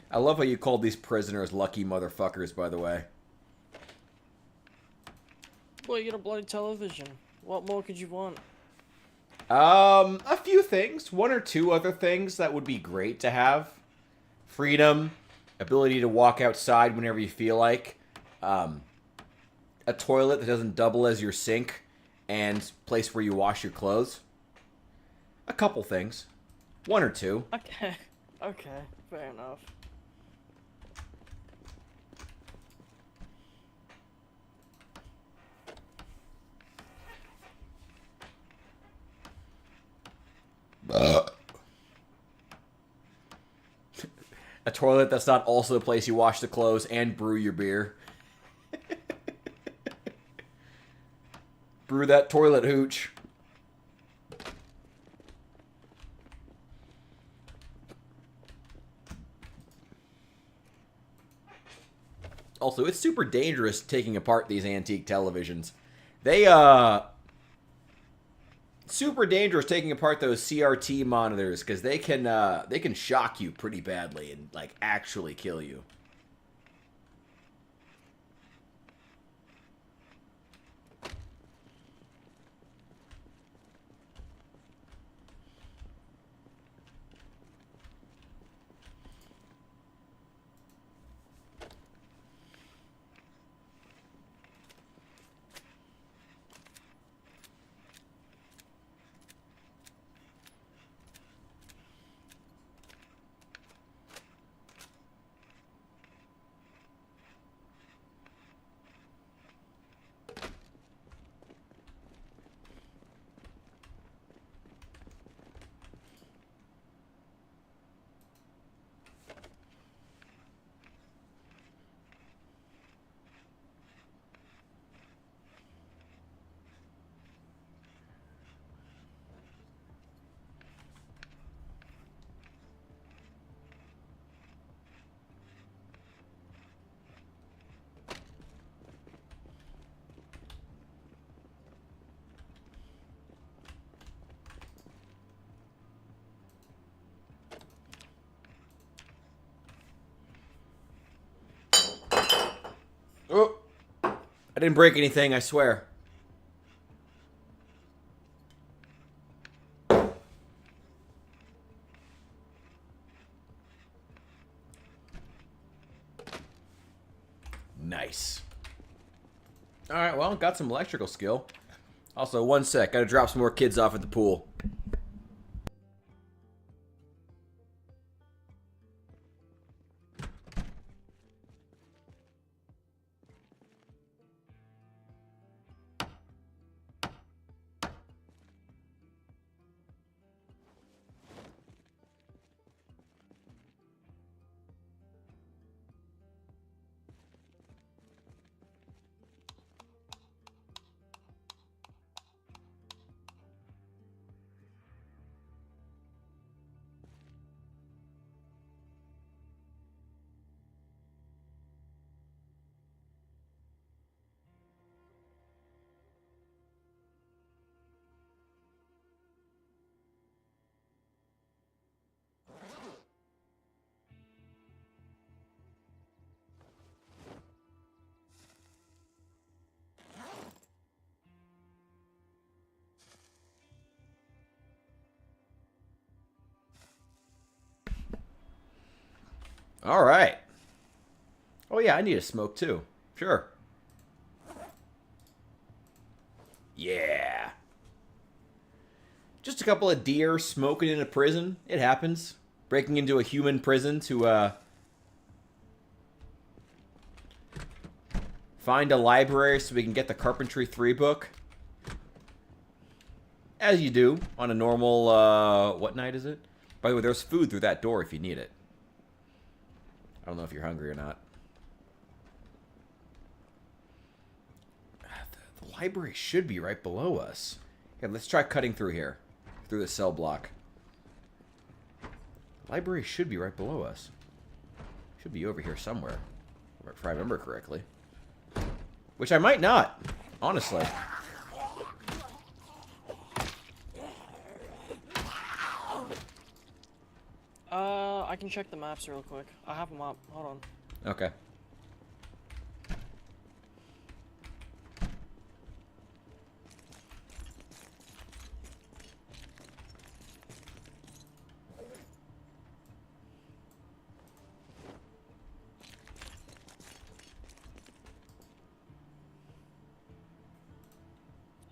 I love how you called these prisoners lucky motherfuckers, by the way. Well, you get a bloody television. What more could you want? A few things. One or two other things that would be great to have. Freedom. Ability to walk outside whenever you feel like. A toilet that doesn't double as your sink. And place where you wash your clothes. A couple things. One or two. Okay. Okay. Fair enough. A toilet that's not also the place you wash the clothes and brew your beer. Brew that toilet hooch. Also, it's super dangerous taking apart these antique televisions. Super dangerous taking apart those CRT monitors because they can shock you pretty badly and like actually kill you. Oh, I didn't break anything, I swear. Nice. Alright, well, got some electrical skill. Also, one sec. Gotta drop some more kids off at the pool. Alright. Oh yeah, I need a smoke too. Sure. Yeah. Just a couple of deer smoking in a prison. It happens. Breaking into a human prison to, find a library so we can get the Carpentry 3 book. As you do on a normal, what night is it? By the way, there's food through that door if you need it. I don't know if you're hungry or not. The library should be right below us. Yeah, let's try cutting through here. Through the cell block. The library should be right below us. Should be over here somewhere. If I remember correctly. Which I might not. Honestly. I can check the maps real quick. I have them up. Hold on. Okay.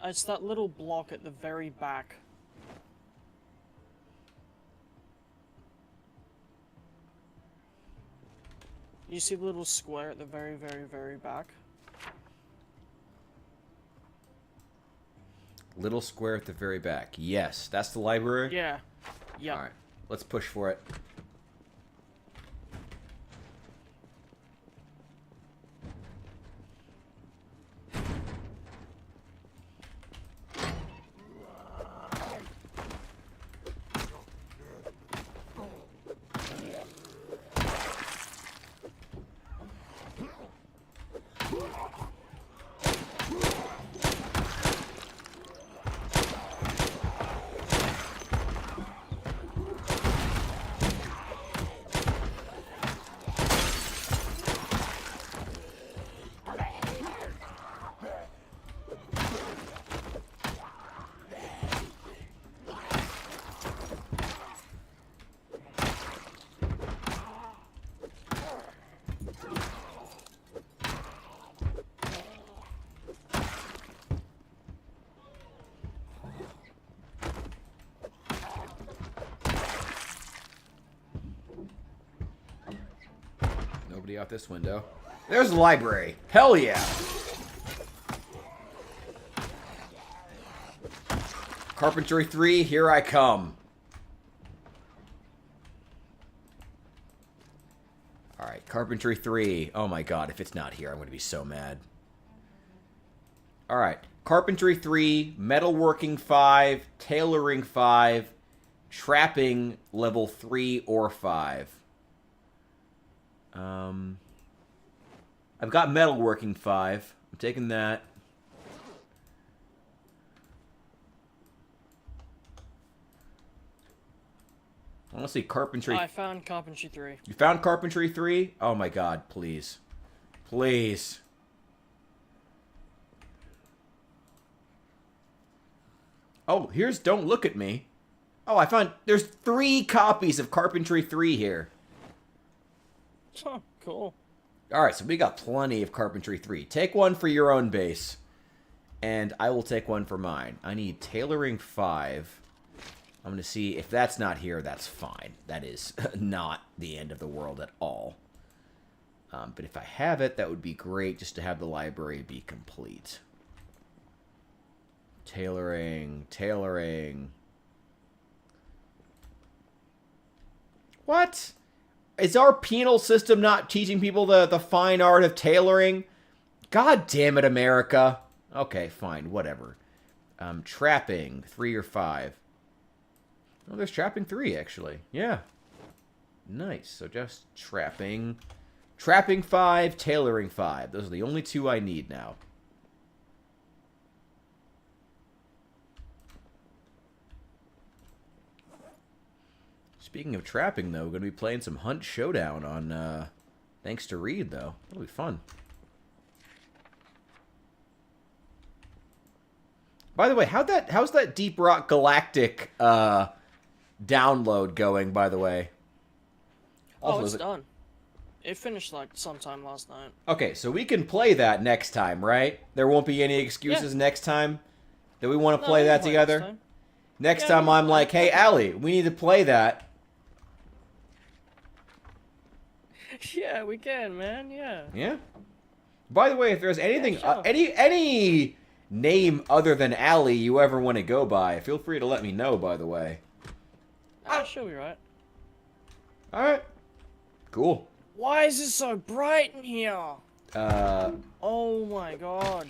It's that little block at the very back. You see the little square at the very, very, very back? Little square at the very back. Yes, that's the library? Yeah. Yeah. Alright, let's push for it. Nobody out this window. There's the library. Hell yeah. Carpentry 3, here I come. Alright, Carpentry 3. Oh my god, if it's not here, I'm going to be so mad. Alright, Carpentry 3, Metalworking 5, Tailoring 5, Trapping level 3 or 5. I've got Metalworking 5. I'm taking that. I want to see Carpentry. I found Carpentry 3. You found Carpentry 3? Oh my god, please. Please. Oh, here's Don't Look at Me. Oh, I found... There's 3 copies of Carpentry 3 here. Oh, cool. Alright, so we got plenty of Carpentry 3. Take one for your own base. And I will take one for mine. I need Tailoring 5. I'm going to see if that's not here, that's fine. That is not the end of the world at all. But if I have it, that would be great just to have the library be complete. Tailoring, tailoring. What? Is our penal system not teaching people the fine art of tailoring? God damn it, America. Okay, fine, whatever. Trapping, 3 or 5. Oh, there's trapping 3, actually. Yeah. Nice. So just trapping. Trapping 5, tailoring 5. Those are the only 2 I need now. Speaking of trapping, though, we're going to be playing some Hunt Showdown on, thanks to Reed, though. That'll be fun. By the way, how's that Deep Rock Galactic, download going, by the way? Also, it's done. It finished, like, sometime last night. Okay, so we can play that next time, right? There won't be any excuses next time that we want to play that together? Next time I'm like, hey, Allie, we need to play that. Yeah, we can, man, yeah. Yeah? By the way, if there's anything, sure. any name other than Allie you ever want to go by, feel free to let me know, by the way. She'll be right. Alright. Cool. Why is it so bright in here? Oh my god.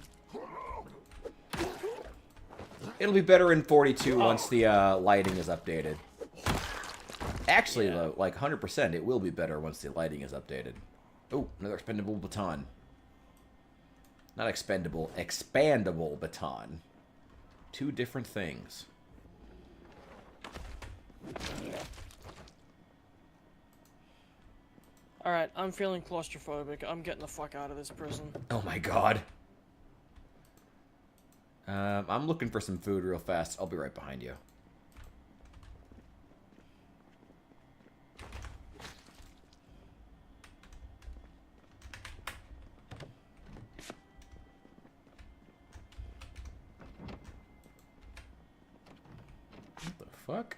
It'll be better in 42 once the lighting is updated. Actually, though, like 100%, it will be better once the lighting is updated. Oh, another expendable baton. Not expendable, expandable baton. 2 different things. Alright, I'm feeling claustrophobic. I'm getting the fuck out of this prison. Oh my god. I'm looking for some food real fast. I'll be right behind you. What the fuck?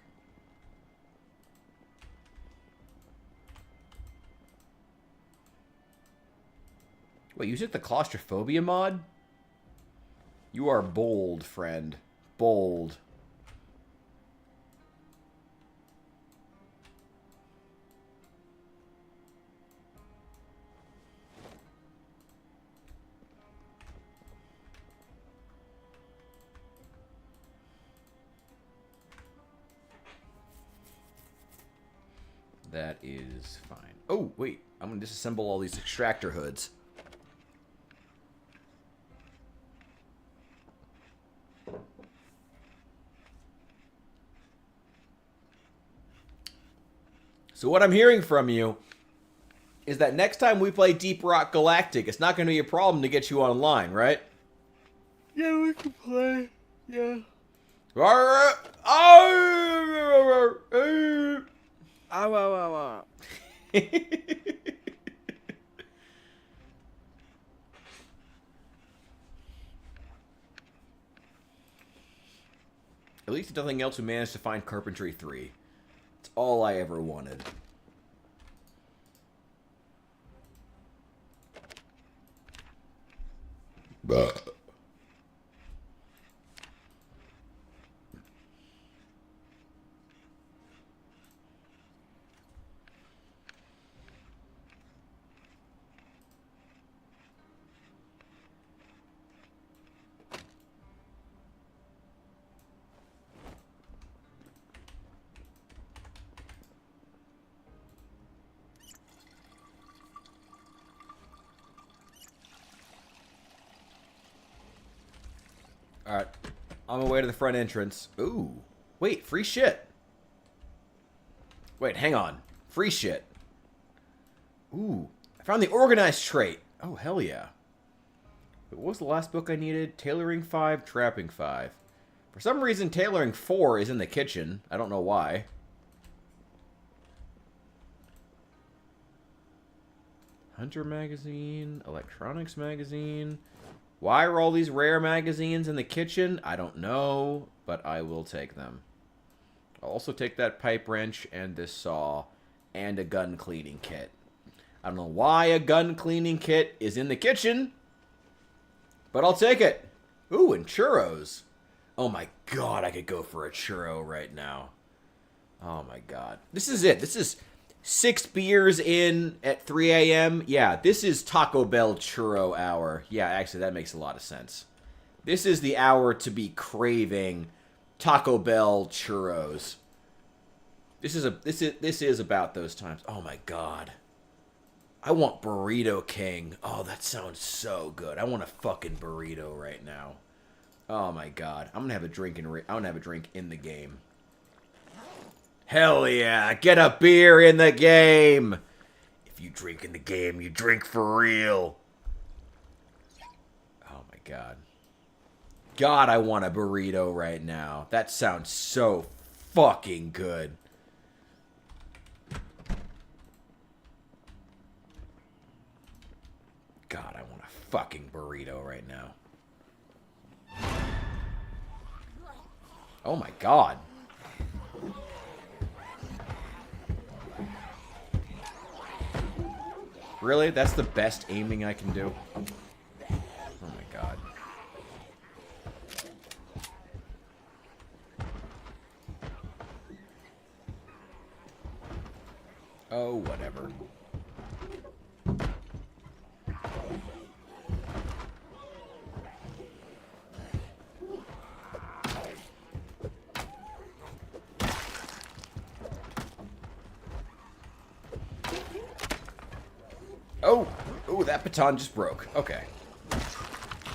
Wait, you took the claustrophobia mod? You are bold, friend. Bold. That is fine. Oh, wait. I'm going to disassemble all these extractor hoods. So what I'm hearing from you is that next time we play Deep Rock Galactic, it's not going to be a problem to get you online, right? Yeah, we can play. Yeah. At least if nothing else, we managed to find Carpentry 3. It's all I ever wanted. Alright. On my way to the front entrance. Ooh. Wait, free shit. Wait, hang on. Free shit. Ooh. I found the organized trait. Oh, hell yeah. But what was the last book I needed? Tailoring 5, Trapping 5. For some reason, Tailoring 4 is in the kitchen. I don't know why. Hunter magazine, electronics magazine. Why are all these rare magazines in the kitchen? I don't know, but I will take them. I'll also take that pipe wrench and this saw and a gun cleaning kit. I don't know why a gun cleaning kit is in the kitchen, but I'll take it. Ooh, and churros. Oh my god, I could go for a churro right now. Oh my god. This is it. This is 6 beers in at 3 a.m. Yeah, this is Taco Bell churro hour. Yeah, actually, that makes a lot of sense. This is the hour to be craving Taco Bell churros. This is about those times. Oh my god. I want Burrito King. Oh, that sounds so good. I want a fucking burrito right now. Oh my god. I'm gonna have a drink in the game. Hell yeah, get a beer in the game. If you drink in the game, you drink for real. Oh my god. God, I want a burrito right now. That sounds so fucking good. God, I want a fucking burrito right now. Oh my god. Really? That's the best aiming I can do? Oh my god. Oh, whatever. Oh, that baton just broke. Okay.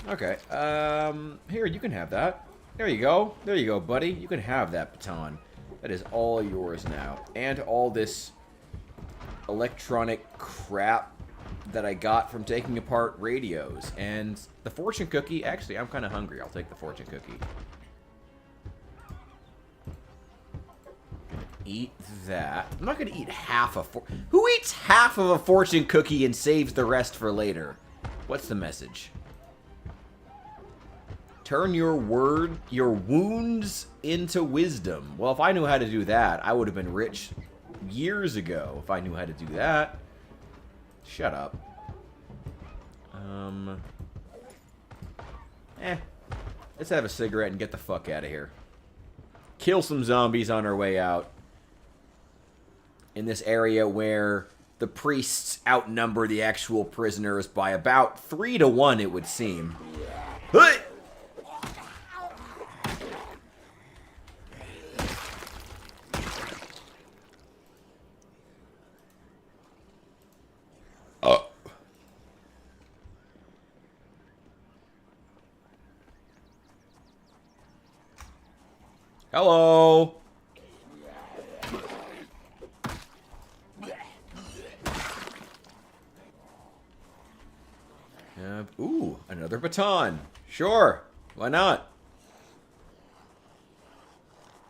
Okay. Here, you can have that. There you go. There you go, buddy. You can have that baton. That is all yours now. And all this electronic crap that I got from taking apart radios. And the fortune cookie. Actually, I'm kind of hungry. I'll take the fortune cookie. Eat that. I'm not gonna eat half a Who eats half of a fortune cookie and saves the rest for later? What's the message? Turn your wounds into wisdom. Well, if I knew how to do that, I would have been rich years ago. If I knew how to do that. Shut up. Let's have a cigarette and get the fuck out of here. Kill some zombies on our way out. In this area where the priests outnumber the actual prisoners by about 3 to 1, it would seem. Hey! Hello. Ooh, another baton. Sure, why not?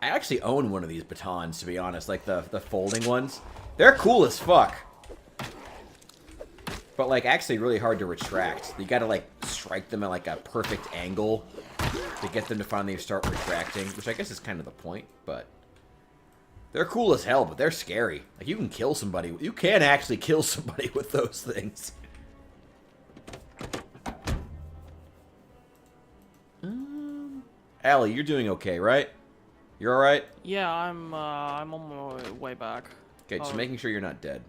I actually own one of these batons, to be honest, like the folding ones. They're cool as fuck. But, like, actually really hard to retract. You gotta, like, strike them at, like, a perfect angle to get them to finally start retracting, which I guess is kind of the point, but they're cool as hell, but they're scary. Like, you can kill somebody. You can actually kill somebody with those things. Allie, you're doing okay, right? You're alright? Yeah, I'm on my way back. Okay, just making sure you're not dead.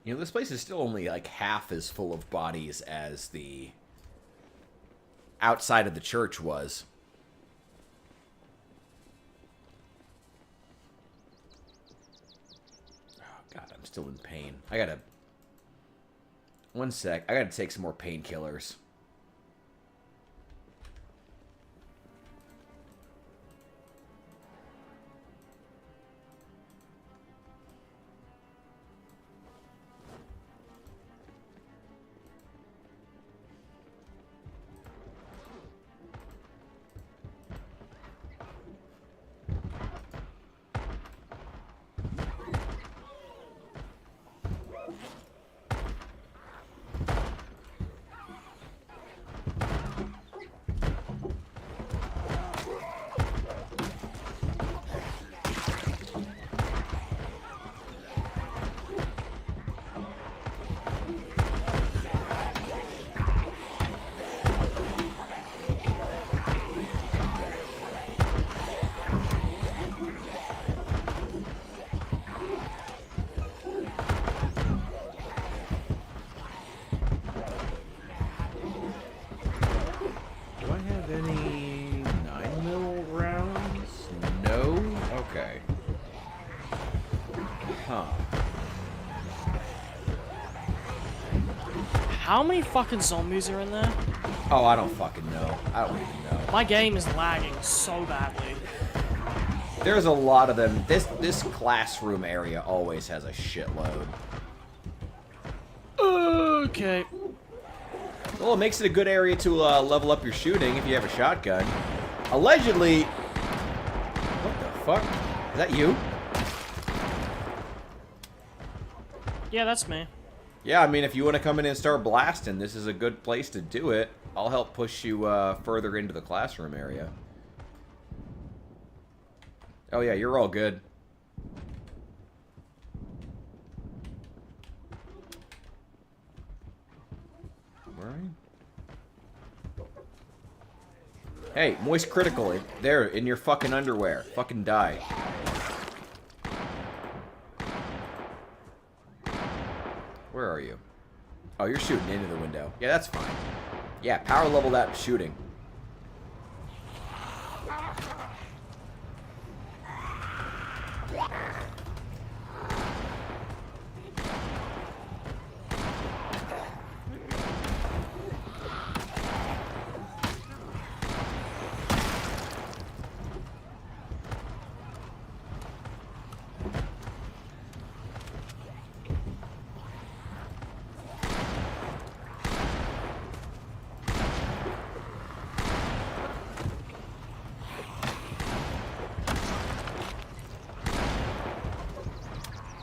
You know, this place is still only like half as full of bodies as the outside of the church was. Oh, God, I'm still in pain. I gotta... One sec. I gotta take some more painkillers. Do I have any 9mm rounds? No? Okay. Huh. How many fucking zombies are in there? Oh, I don't fucking know. I don't even know. My game is lagging so badly. There's a lot of them. This classroom area always has a shitload. Okay. Well, it makes it a good area to level up your shooting if you have a shotgun. Allegedly... What the fuck? Is that you? Yeah, that's me. Yeah, I mean, if you want to come in and start blasting, this is a good place to do it. I'll help push you further into the classroom area. Oh yeah, you're all good. Where are you? Hey, moist critical. There, in your fucking underwear. Fucking die. Where are you? Oh, you're shooting into the window. Yeah, that's fine. Yeah, power level that shooting.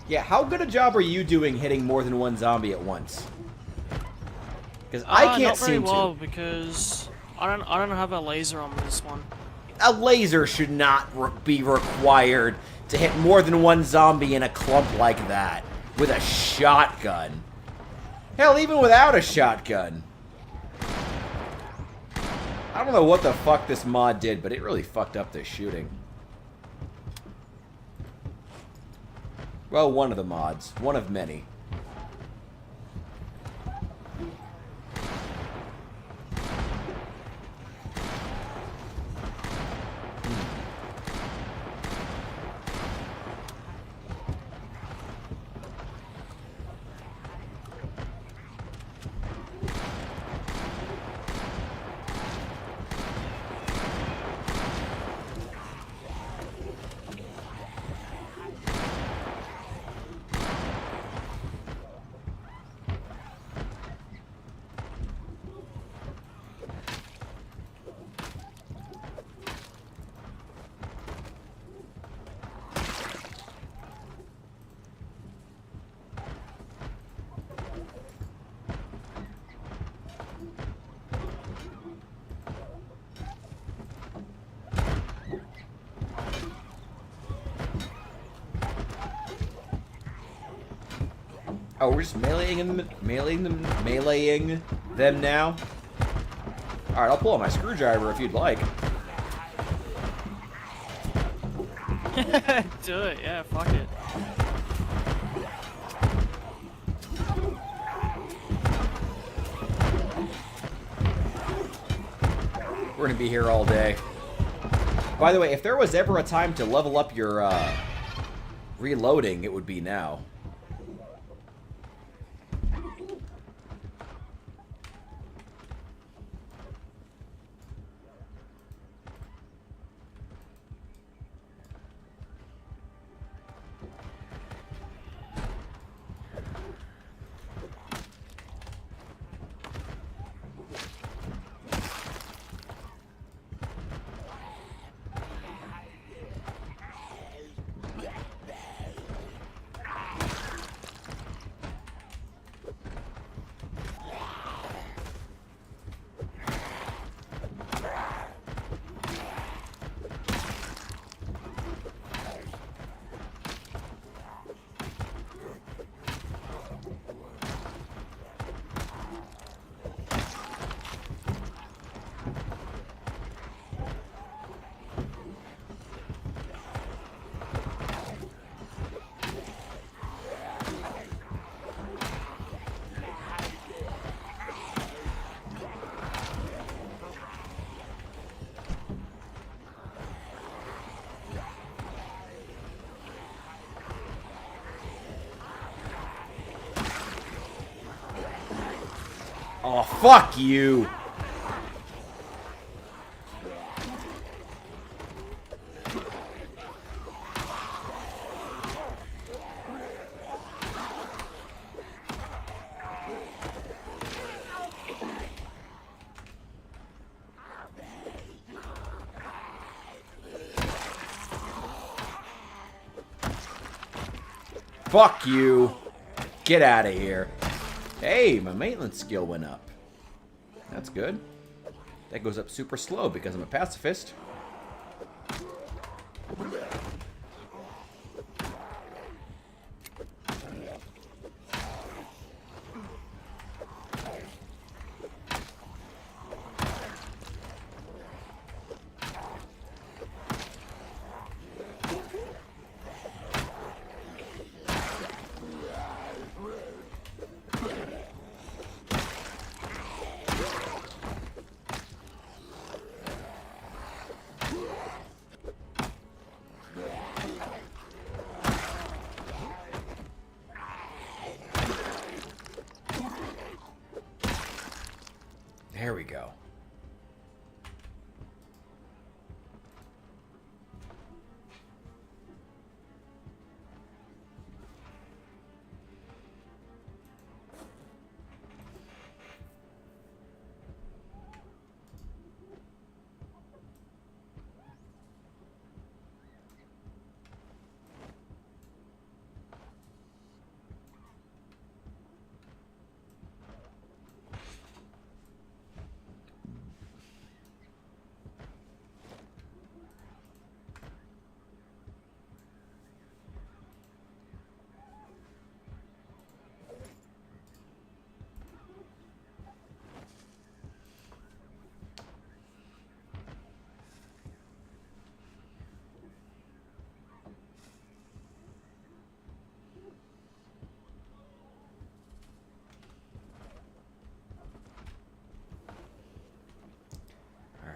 Yeah, how good a job are you doing hitting more than one zombie at once? Because I can't not very seem well to. because I don't have a laser on this one. A laser should not be required to hit more than one zombie in a clump like that with a shotgun. Hell, even without a shotgun. I don't know what the fuck this mod did, but it really fucked up this shooting. Well, one of the mods. One of many. Oh, we're just meleeing them now? Alright, I'll pull out my screwdriver if you'd like. Do it, yeah, fuck it. be here all day. By the way, if there was ever a time to level up your reloading, it would be now. Oh, fuck you! Fuck you! Get out of here. Hey, my maintenance skill went up. That's good. That goes up super slow because I'm a pacifist. There we go.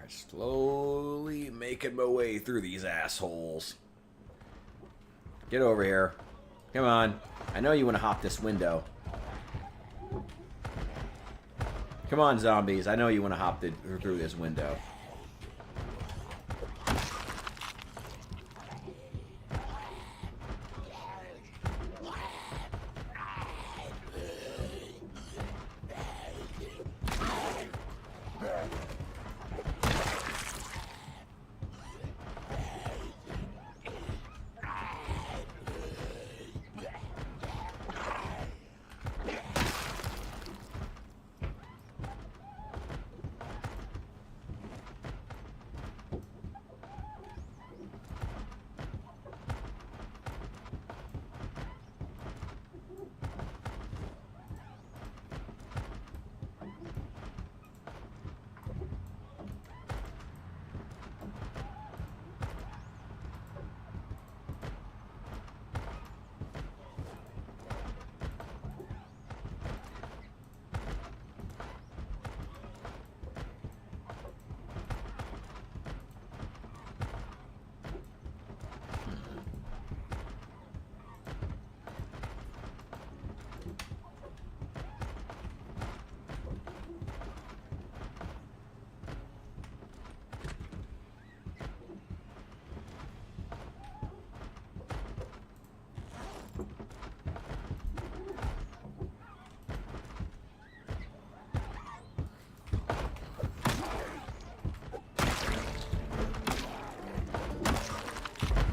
Slowly making my way through these assholes. Get over here. Come on. I know you want to hop this window. Come on, zombies. I know you want to hop through this window.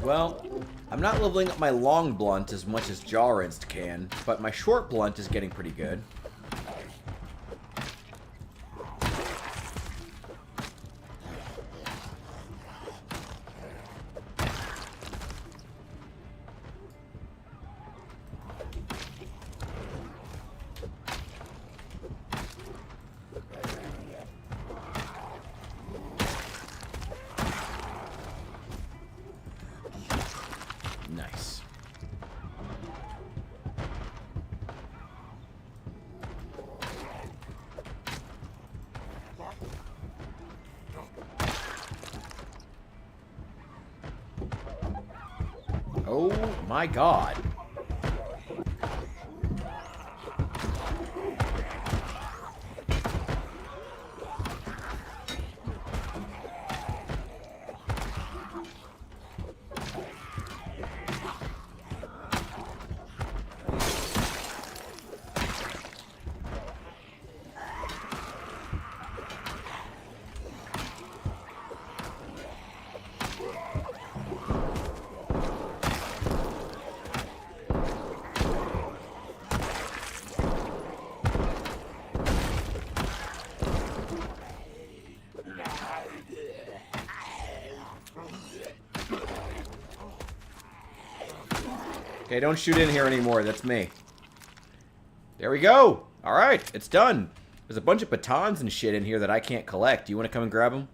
Well, I'm not leveling up my long blunt as much as jaw rinsed can, but my short blunt is getting pretty good. Nice. Oh my god. Okay, don't shoot in here anymore. That's me. There we go. All right, it's done. There's a bunch of batons and shit in here that I can't collect. Do you want to come and grab them?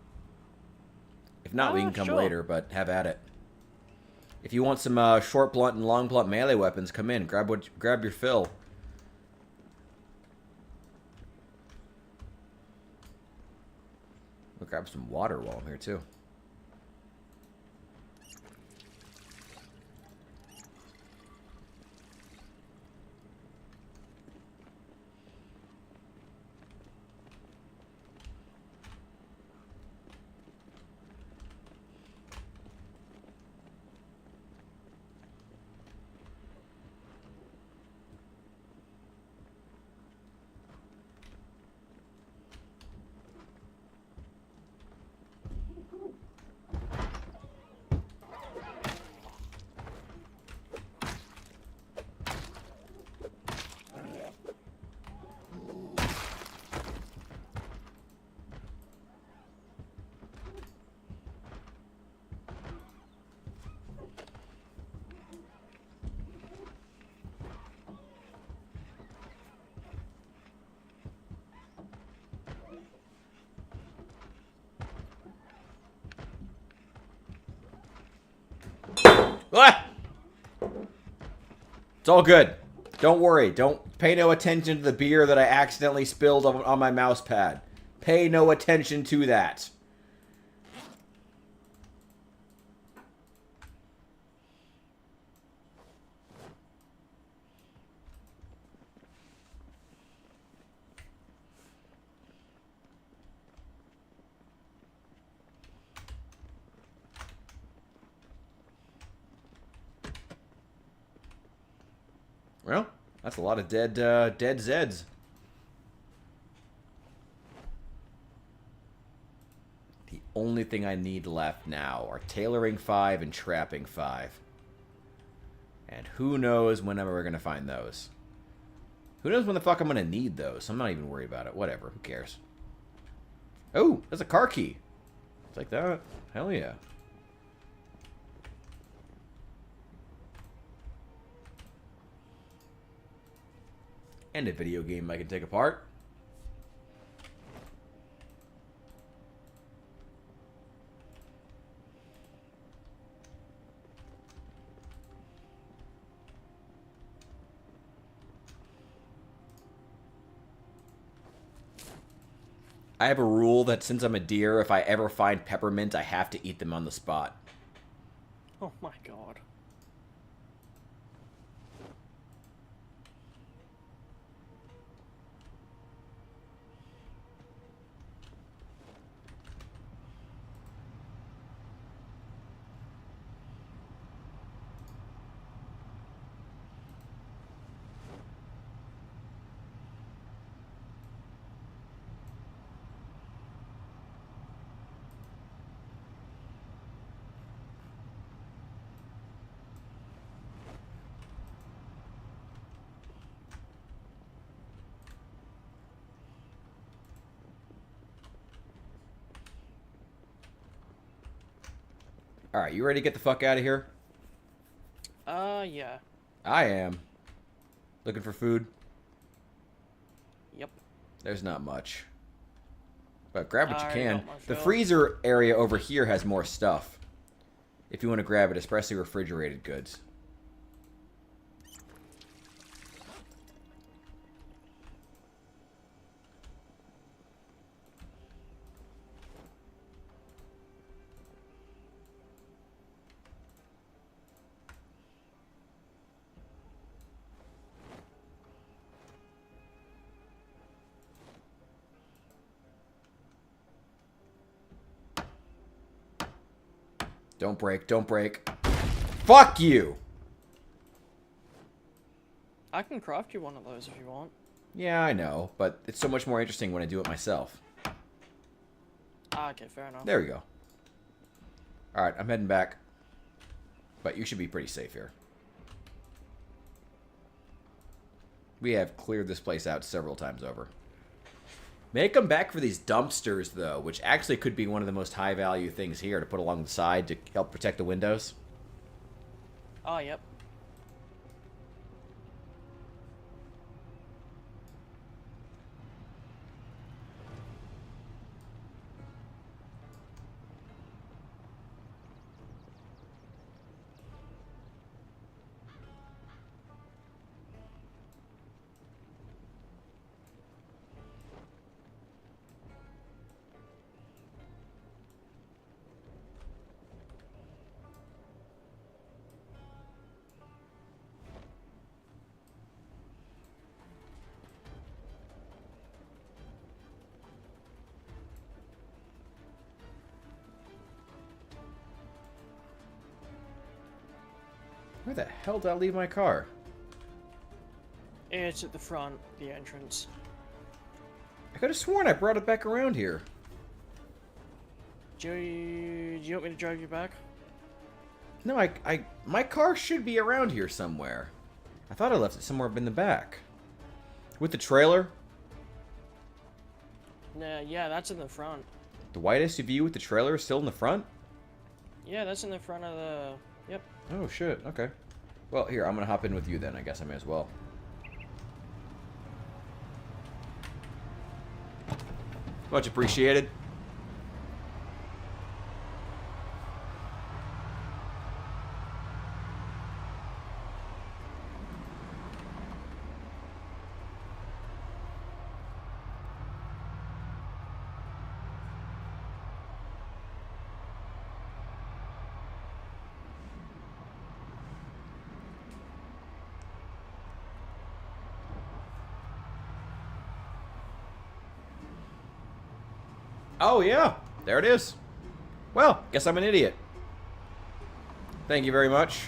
If not, we can come Sure. later, but have at it. If you want some short blunt and long blunt melee weapons, come in. Grab your fill. We'll grab some water while I'm here, too. Ah! It's all good. Don't worry. Don't pay no attention to the beer that I accidentally spilled on my mouse pad. Pay no attention to that. Well, that's a lot of dead Zeds. The only thing I need left now are Tailoring 5 and Trapping 5. And who knows when we're going to find those. Who knows when the fuck I'm going to need those. I'm not even worried about it. Whatever. Who cares? Oh, that's a car key. It's like that. Hell yeah. And a video game I can take apart. I have a rule that since I'm a deer, if I ever find peppermint, I have to eat them on the spot. Oh my god. All right, you ready to get the fuck out of here? Yeah. I am. Looking for food? Yep. There's not much. But grab what I you already can. got my The fill. freezer area over here has more stuff. If you want to grab it, especially refrigerated goods. Don't break, don't break. Fuck you! I can craft you one of those if you want. Yeah, I know, but it's so much more interesting when I do it myself. Okay, fair enough. There we go. Alright, I'm heading back. But you should be pretty safe here. We have cleared this place out several times over. May I come back for these dumpsters, though, which actually could be one of the most high-value things here to put along the side to help protect the windows. Oh, yep. Where the hell did I leave my car? It's at the front, the entrance. I could have sworn I brought it back around here. Do you want me to drive you back? No, my car should be around here somewhere. I thought I left it somewhere in the back. With the trailer? Nah, yeah, that's in the front. The white SUV with the trailer is still in the front? Yeah, that's in the front of the... Yep. Oh, shit. Okay. Well, here, I'm gonna hop in with you then. I guess I may as well. Much appreciated. Oh, yeah. There it is. Well, guess I'm an idiot. Thank you very much.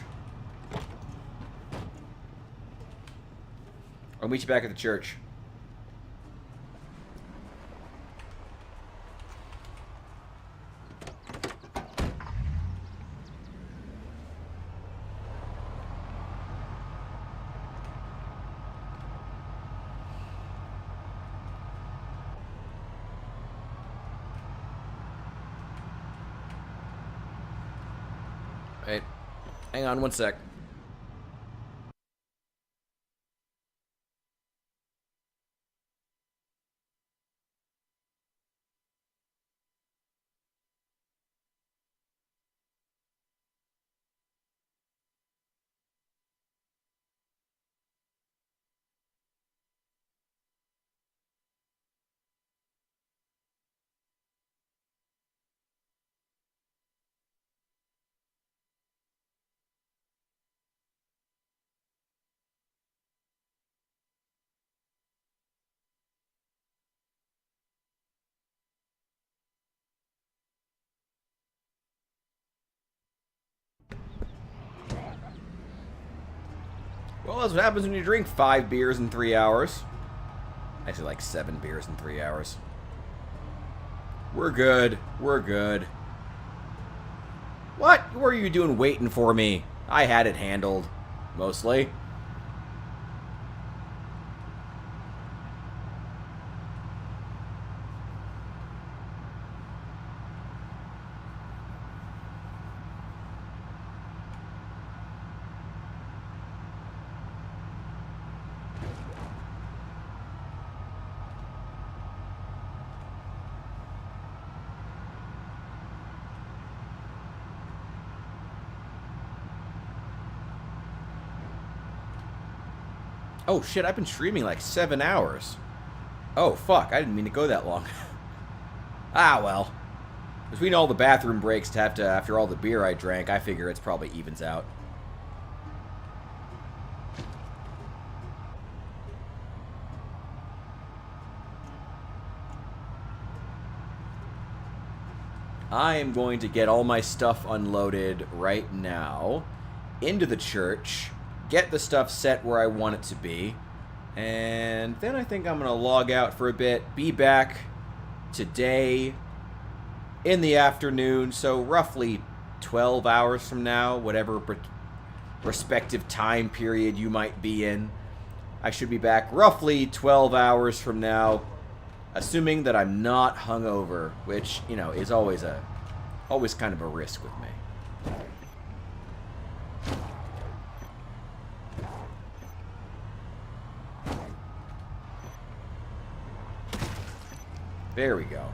I'll meet you back at the church. Wait, hang on one sec. Well, that's what happens when you drink 5 beers in 3 hours. Actually, like 7 beers in 3 hours. We're good. We're good. What were you doing waiting for me? I had it handled. Mostly. Oh shit, I've been streaming like 7 hours. Oh fuck, I didn't mean to go that long. Ah well. Between all the bathroom breaks to have to after all the beer I drank, I figure it's probably evens out. I am going to get all my stuff unloaded right now into the church, get the stuff set where I want it to be, and then I think I'm going to log out for a bit, be back today in the afternoon, so roughly 12 hours from now, whatever respective time period you might be in. I should be back roughly 12 hours from now, assuming that I'm not hungover, which, you know, is always kind of a risk with me. There we go.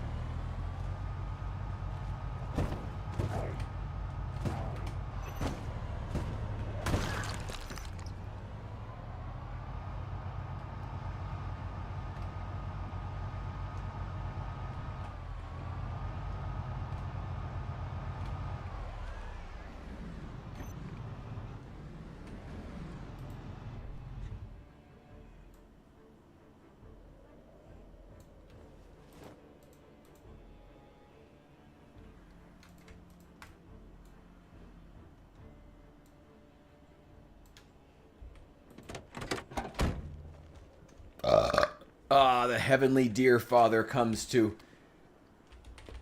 The heavenly dear father comes to...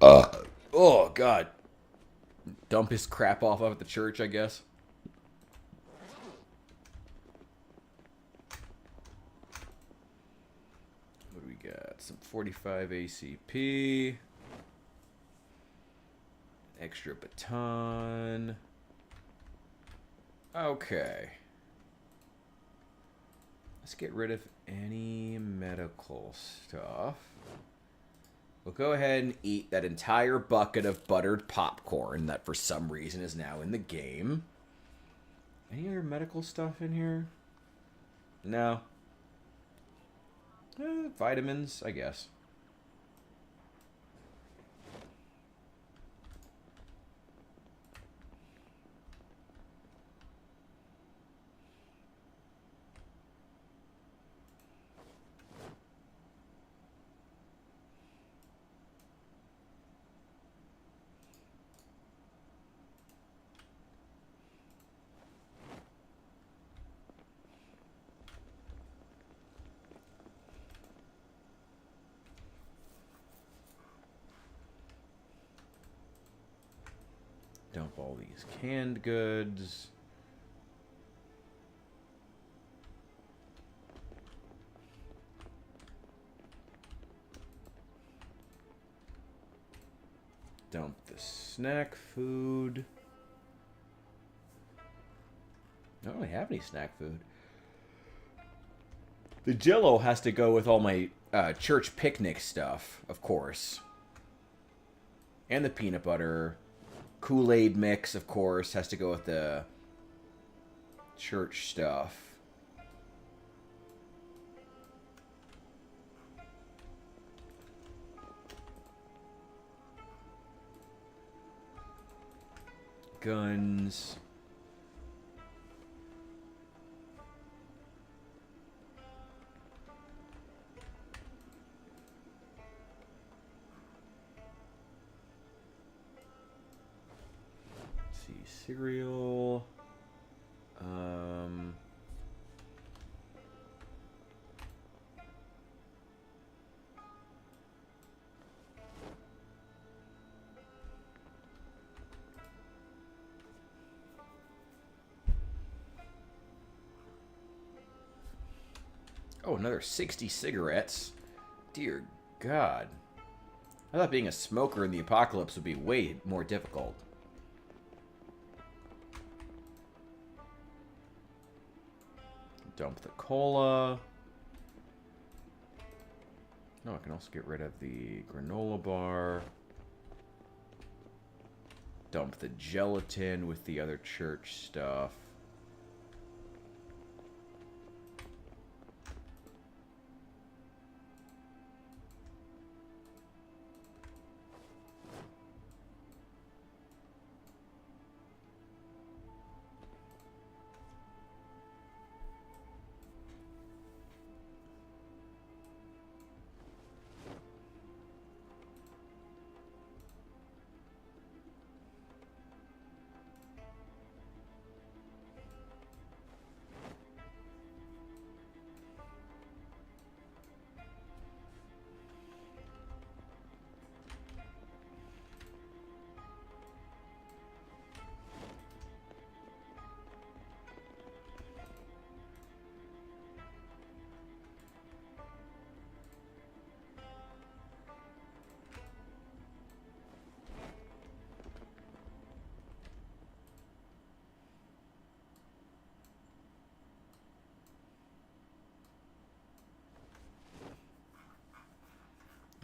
Oh, God. Dump his crap off at the church, I guess. What do we got? Some 45 ACP. Extra baton. Okay. Let's get rid of any medical stuff. We'll go ahead and eat that entire bucket of buttered popcorn that for some reason is now in the game. Any other medical stuff in here? No. Vitamins, I guess. Dump all these canned goods. Dump the snack food. I don't really have any snack food. The Jell-O has to go with all my church picnic stuff, of course. And the peanut butter. Kool-Aid mix, of course, has to go with the church stuff. Guns. Cereal. Oh, another 60 cigarettes. Dear God. I thought being a smoker in the apocalypse would be way more difficult. Dump the cola. No, I can also get rid of the granola bar. Dump the gelatin with the other church stuff.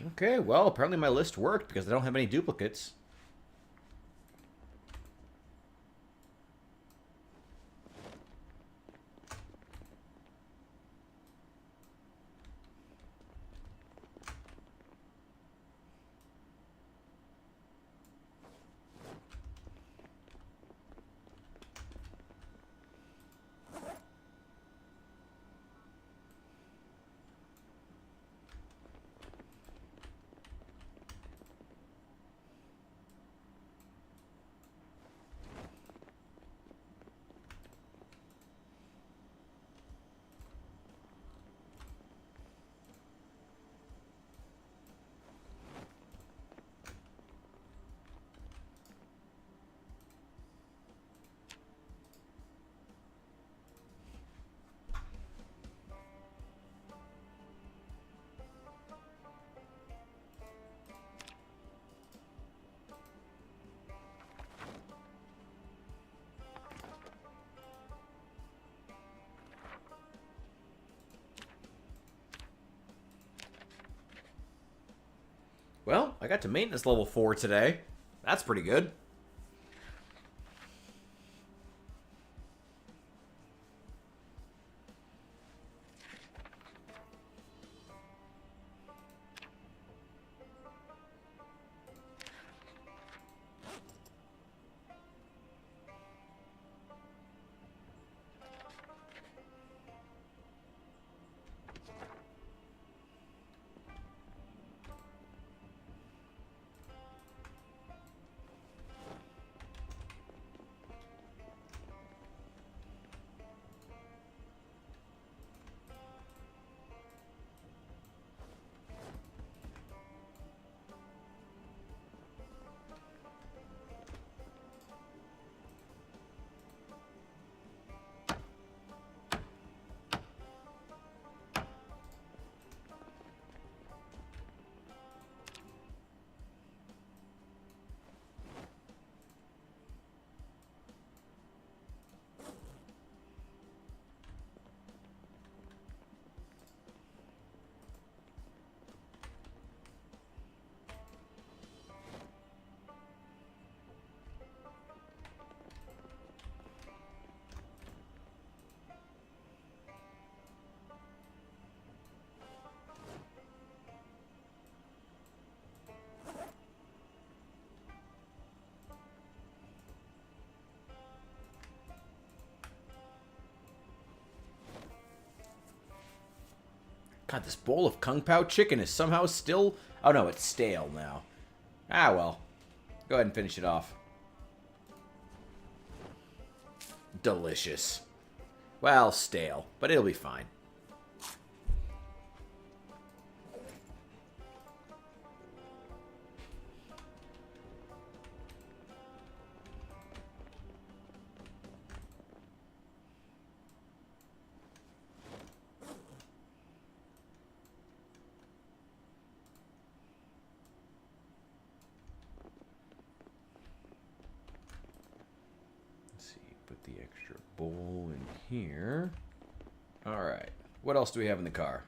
Okay, well, apparently my list worked because I don't have any duplicates. Well, I got to maintenance level 4 today. That's pretty good. God, this bowl of Kung Pao chicken is somehow still... Oh, no, it's stale now. Ah, well. Go ahead and finish it off. Delicious. Well, stale, but it'll be fine. Put the extra bowl in here. Alright. What else do we have in the car?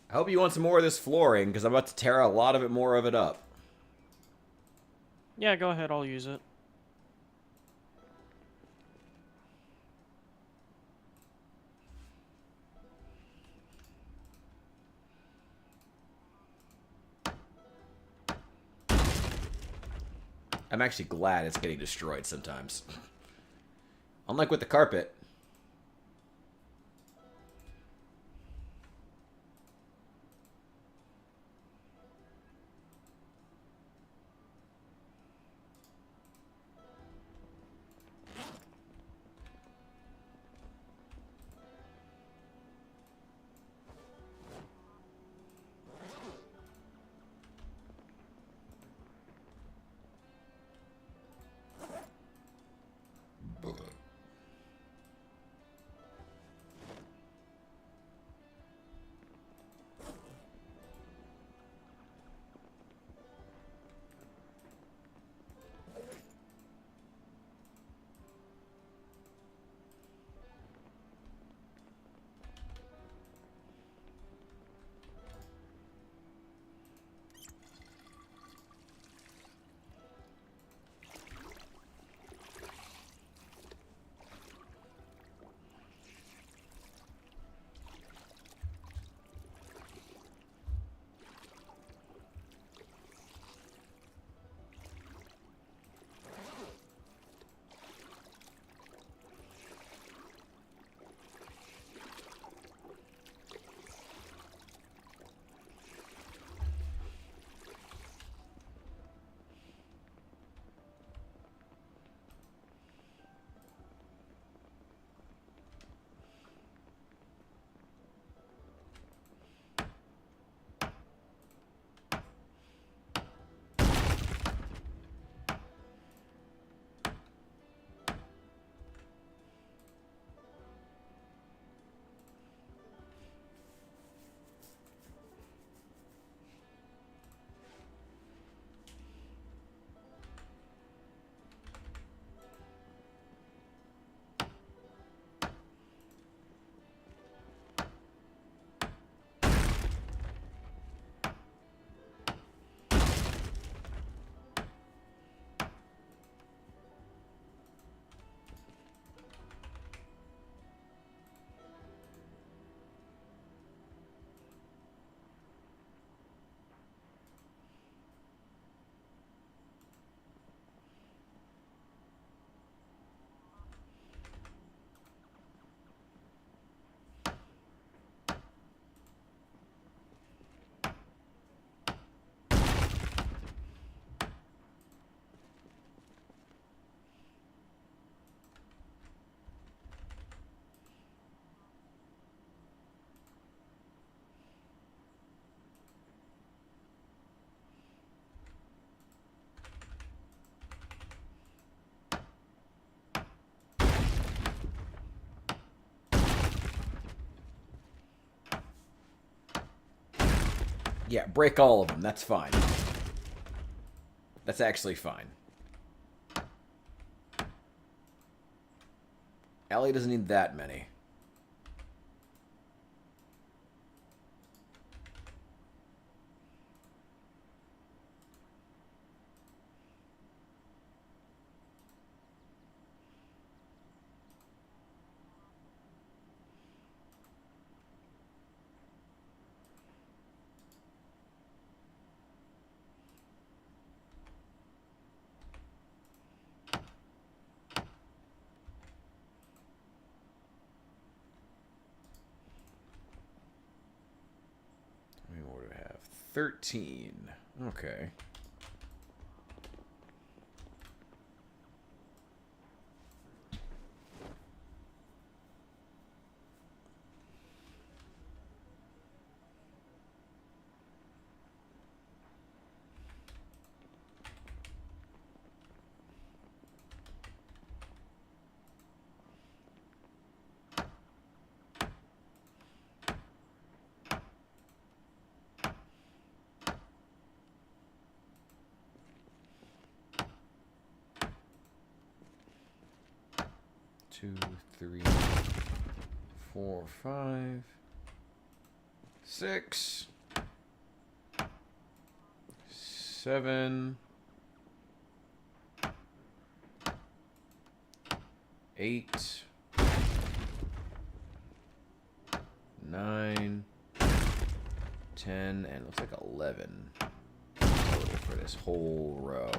I hope you want some more of this flooring, because I'm about to tear a lot of it more of it up. Yeah, go ahead. I'll use it. I'm actually glad it's getting destroyed sometimes. Unlike with the carpet. Yeah, break all of them. That's fine. That's actually fine. Ellie doesn't need that many. What do we have? 13. Okay. Two, three, 4, 5, 6, 7, 8, 9, 10, and it looks like 11 total for this whole row.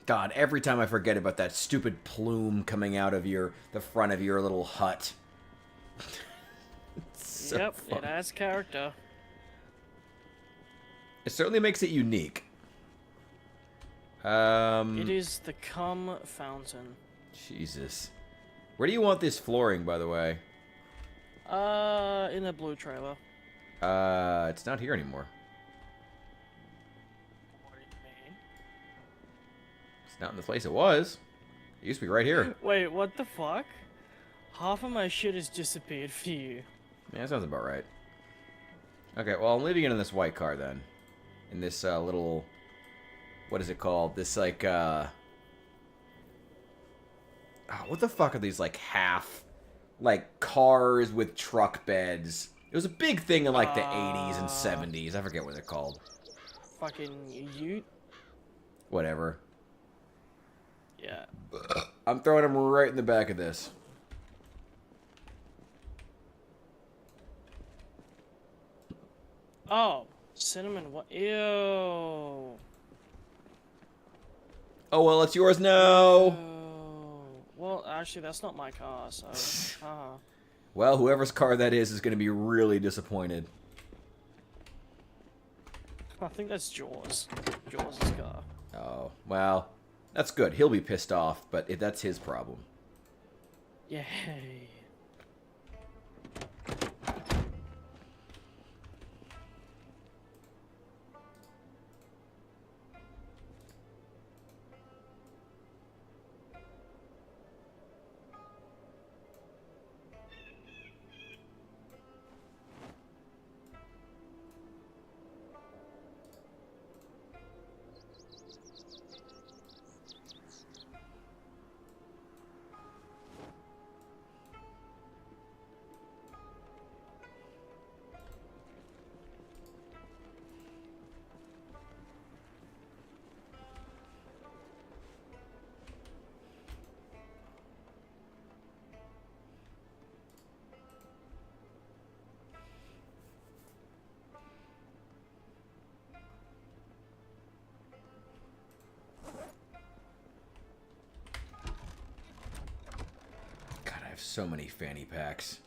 God, every time I forget about that stupid plume coming out of the front of your little hut. It's so Yep, fun. it has character. It certainly makes it unique. It is the cum fountain. Jesus. Where do you want this flooring, by the way? In the blue trailer. It's not here anymore. What do you mean? It's not in the place it was. It used to be right here. Wait, what the fuck? Half of my shit has disappeared for you. Yeah, that sounds about right. Okay, well, I'm leaving it in this white car then. In this little... What is it called? This, like, oh, what the fuck are these, like, half... Like, cars with truck beds. It was a big thing in, like, the 80s and 70s. I forget what they're called. Fucking ute? Whatever. Yeah. I'm throwing them right in the back of this. Oh, cinnamon what? Ew. Oh, well, it's yours now. Oh. Well, actually, that's not my car, so... Well, whoever's car that is going to be really disappointed. I think that's Jaws. Jaws' car. Oh, well, that's good. He'll be pissed off, but that's his problem. Yay. God, I have so many fanny packs.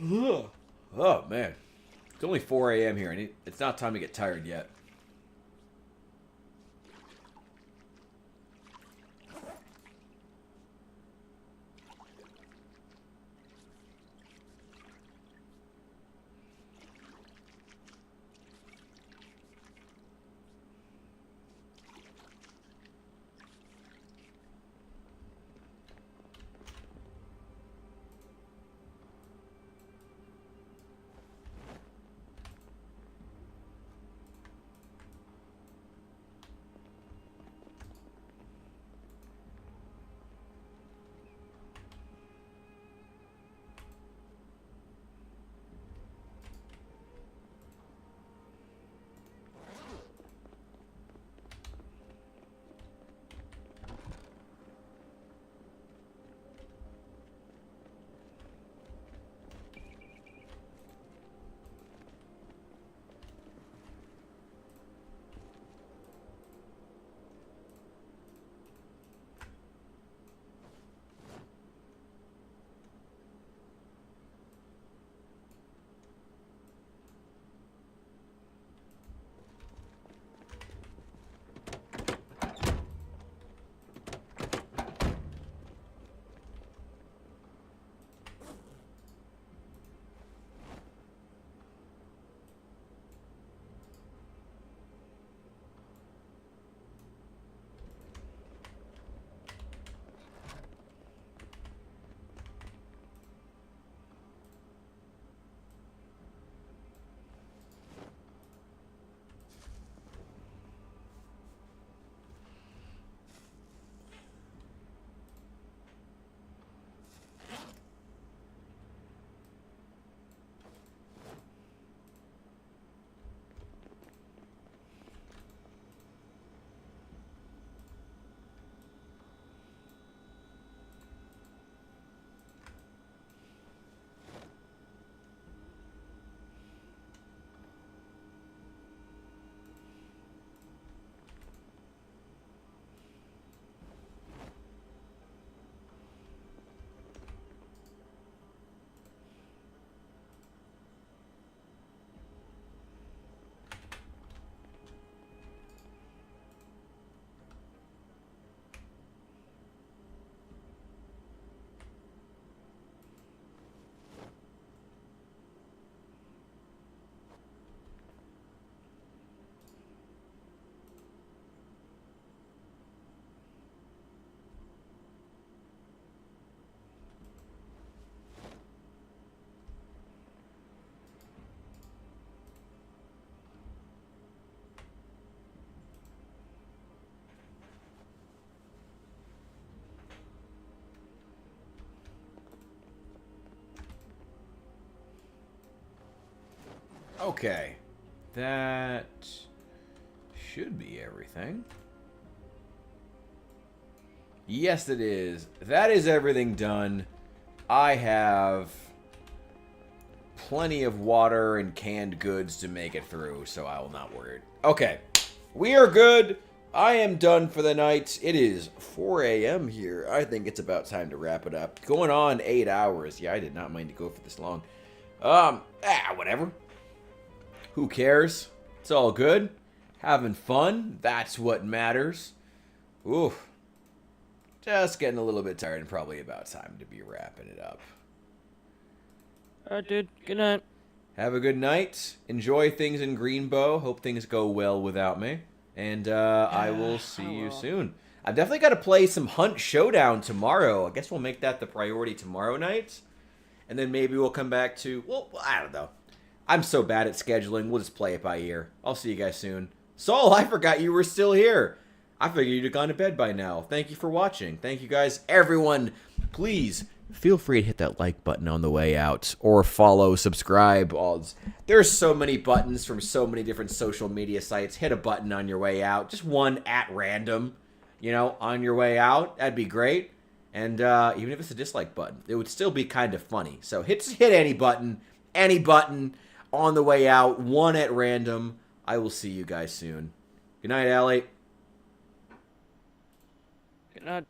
Oh, man. It's only 4 a.m. here, and it's not time to get tired yet. Okay. That should be everything. Yes, it is. That is everything done. I have plenty of water and canned goods to make it through, so I will not worry. Okay. We are good. I am done for the night. It is 4 a.m. here. I think it's about time to wrap it up. Going on 8 hours. Yeah, I did not mind to go for this long. Whatever. Who cares? It's all good. Having fun. That's what matters. Oof. Just getting a little bit tired and probably about time to be wrapping it up. Alright, dude. Good night. Have a good night. Enjoy things in Greenbow. Hope things go well without me. And I will see you soon. I've definitely got to play some Hunt Showdown tomorrow. I guess we'll make that the priority tomorrow night. And then maybe we'll come back to... Well, I don't know. I'm so bad at scheduling. We'll just play it by ear. I'll see you guys soon. Saul, I forgot you were still here. I figured you'd have gone to bed by now. Thank you for watching. Thank you guys. Everyone, please feel free to hit that like button on the way out. Or follow, subscribe. There's so many buttons from so many different social media sites. Hit a button on your way out. Just one at random, on your way out. That'd be great. And even if it's a dislike button, it would still be kind of funny. So hit any button on the way out. One at random. I will see you guys soon. Good night, Allie. Good night.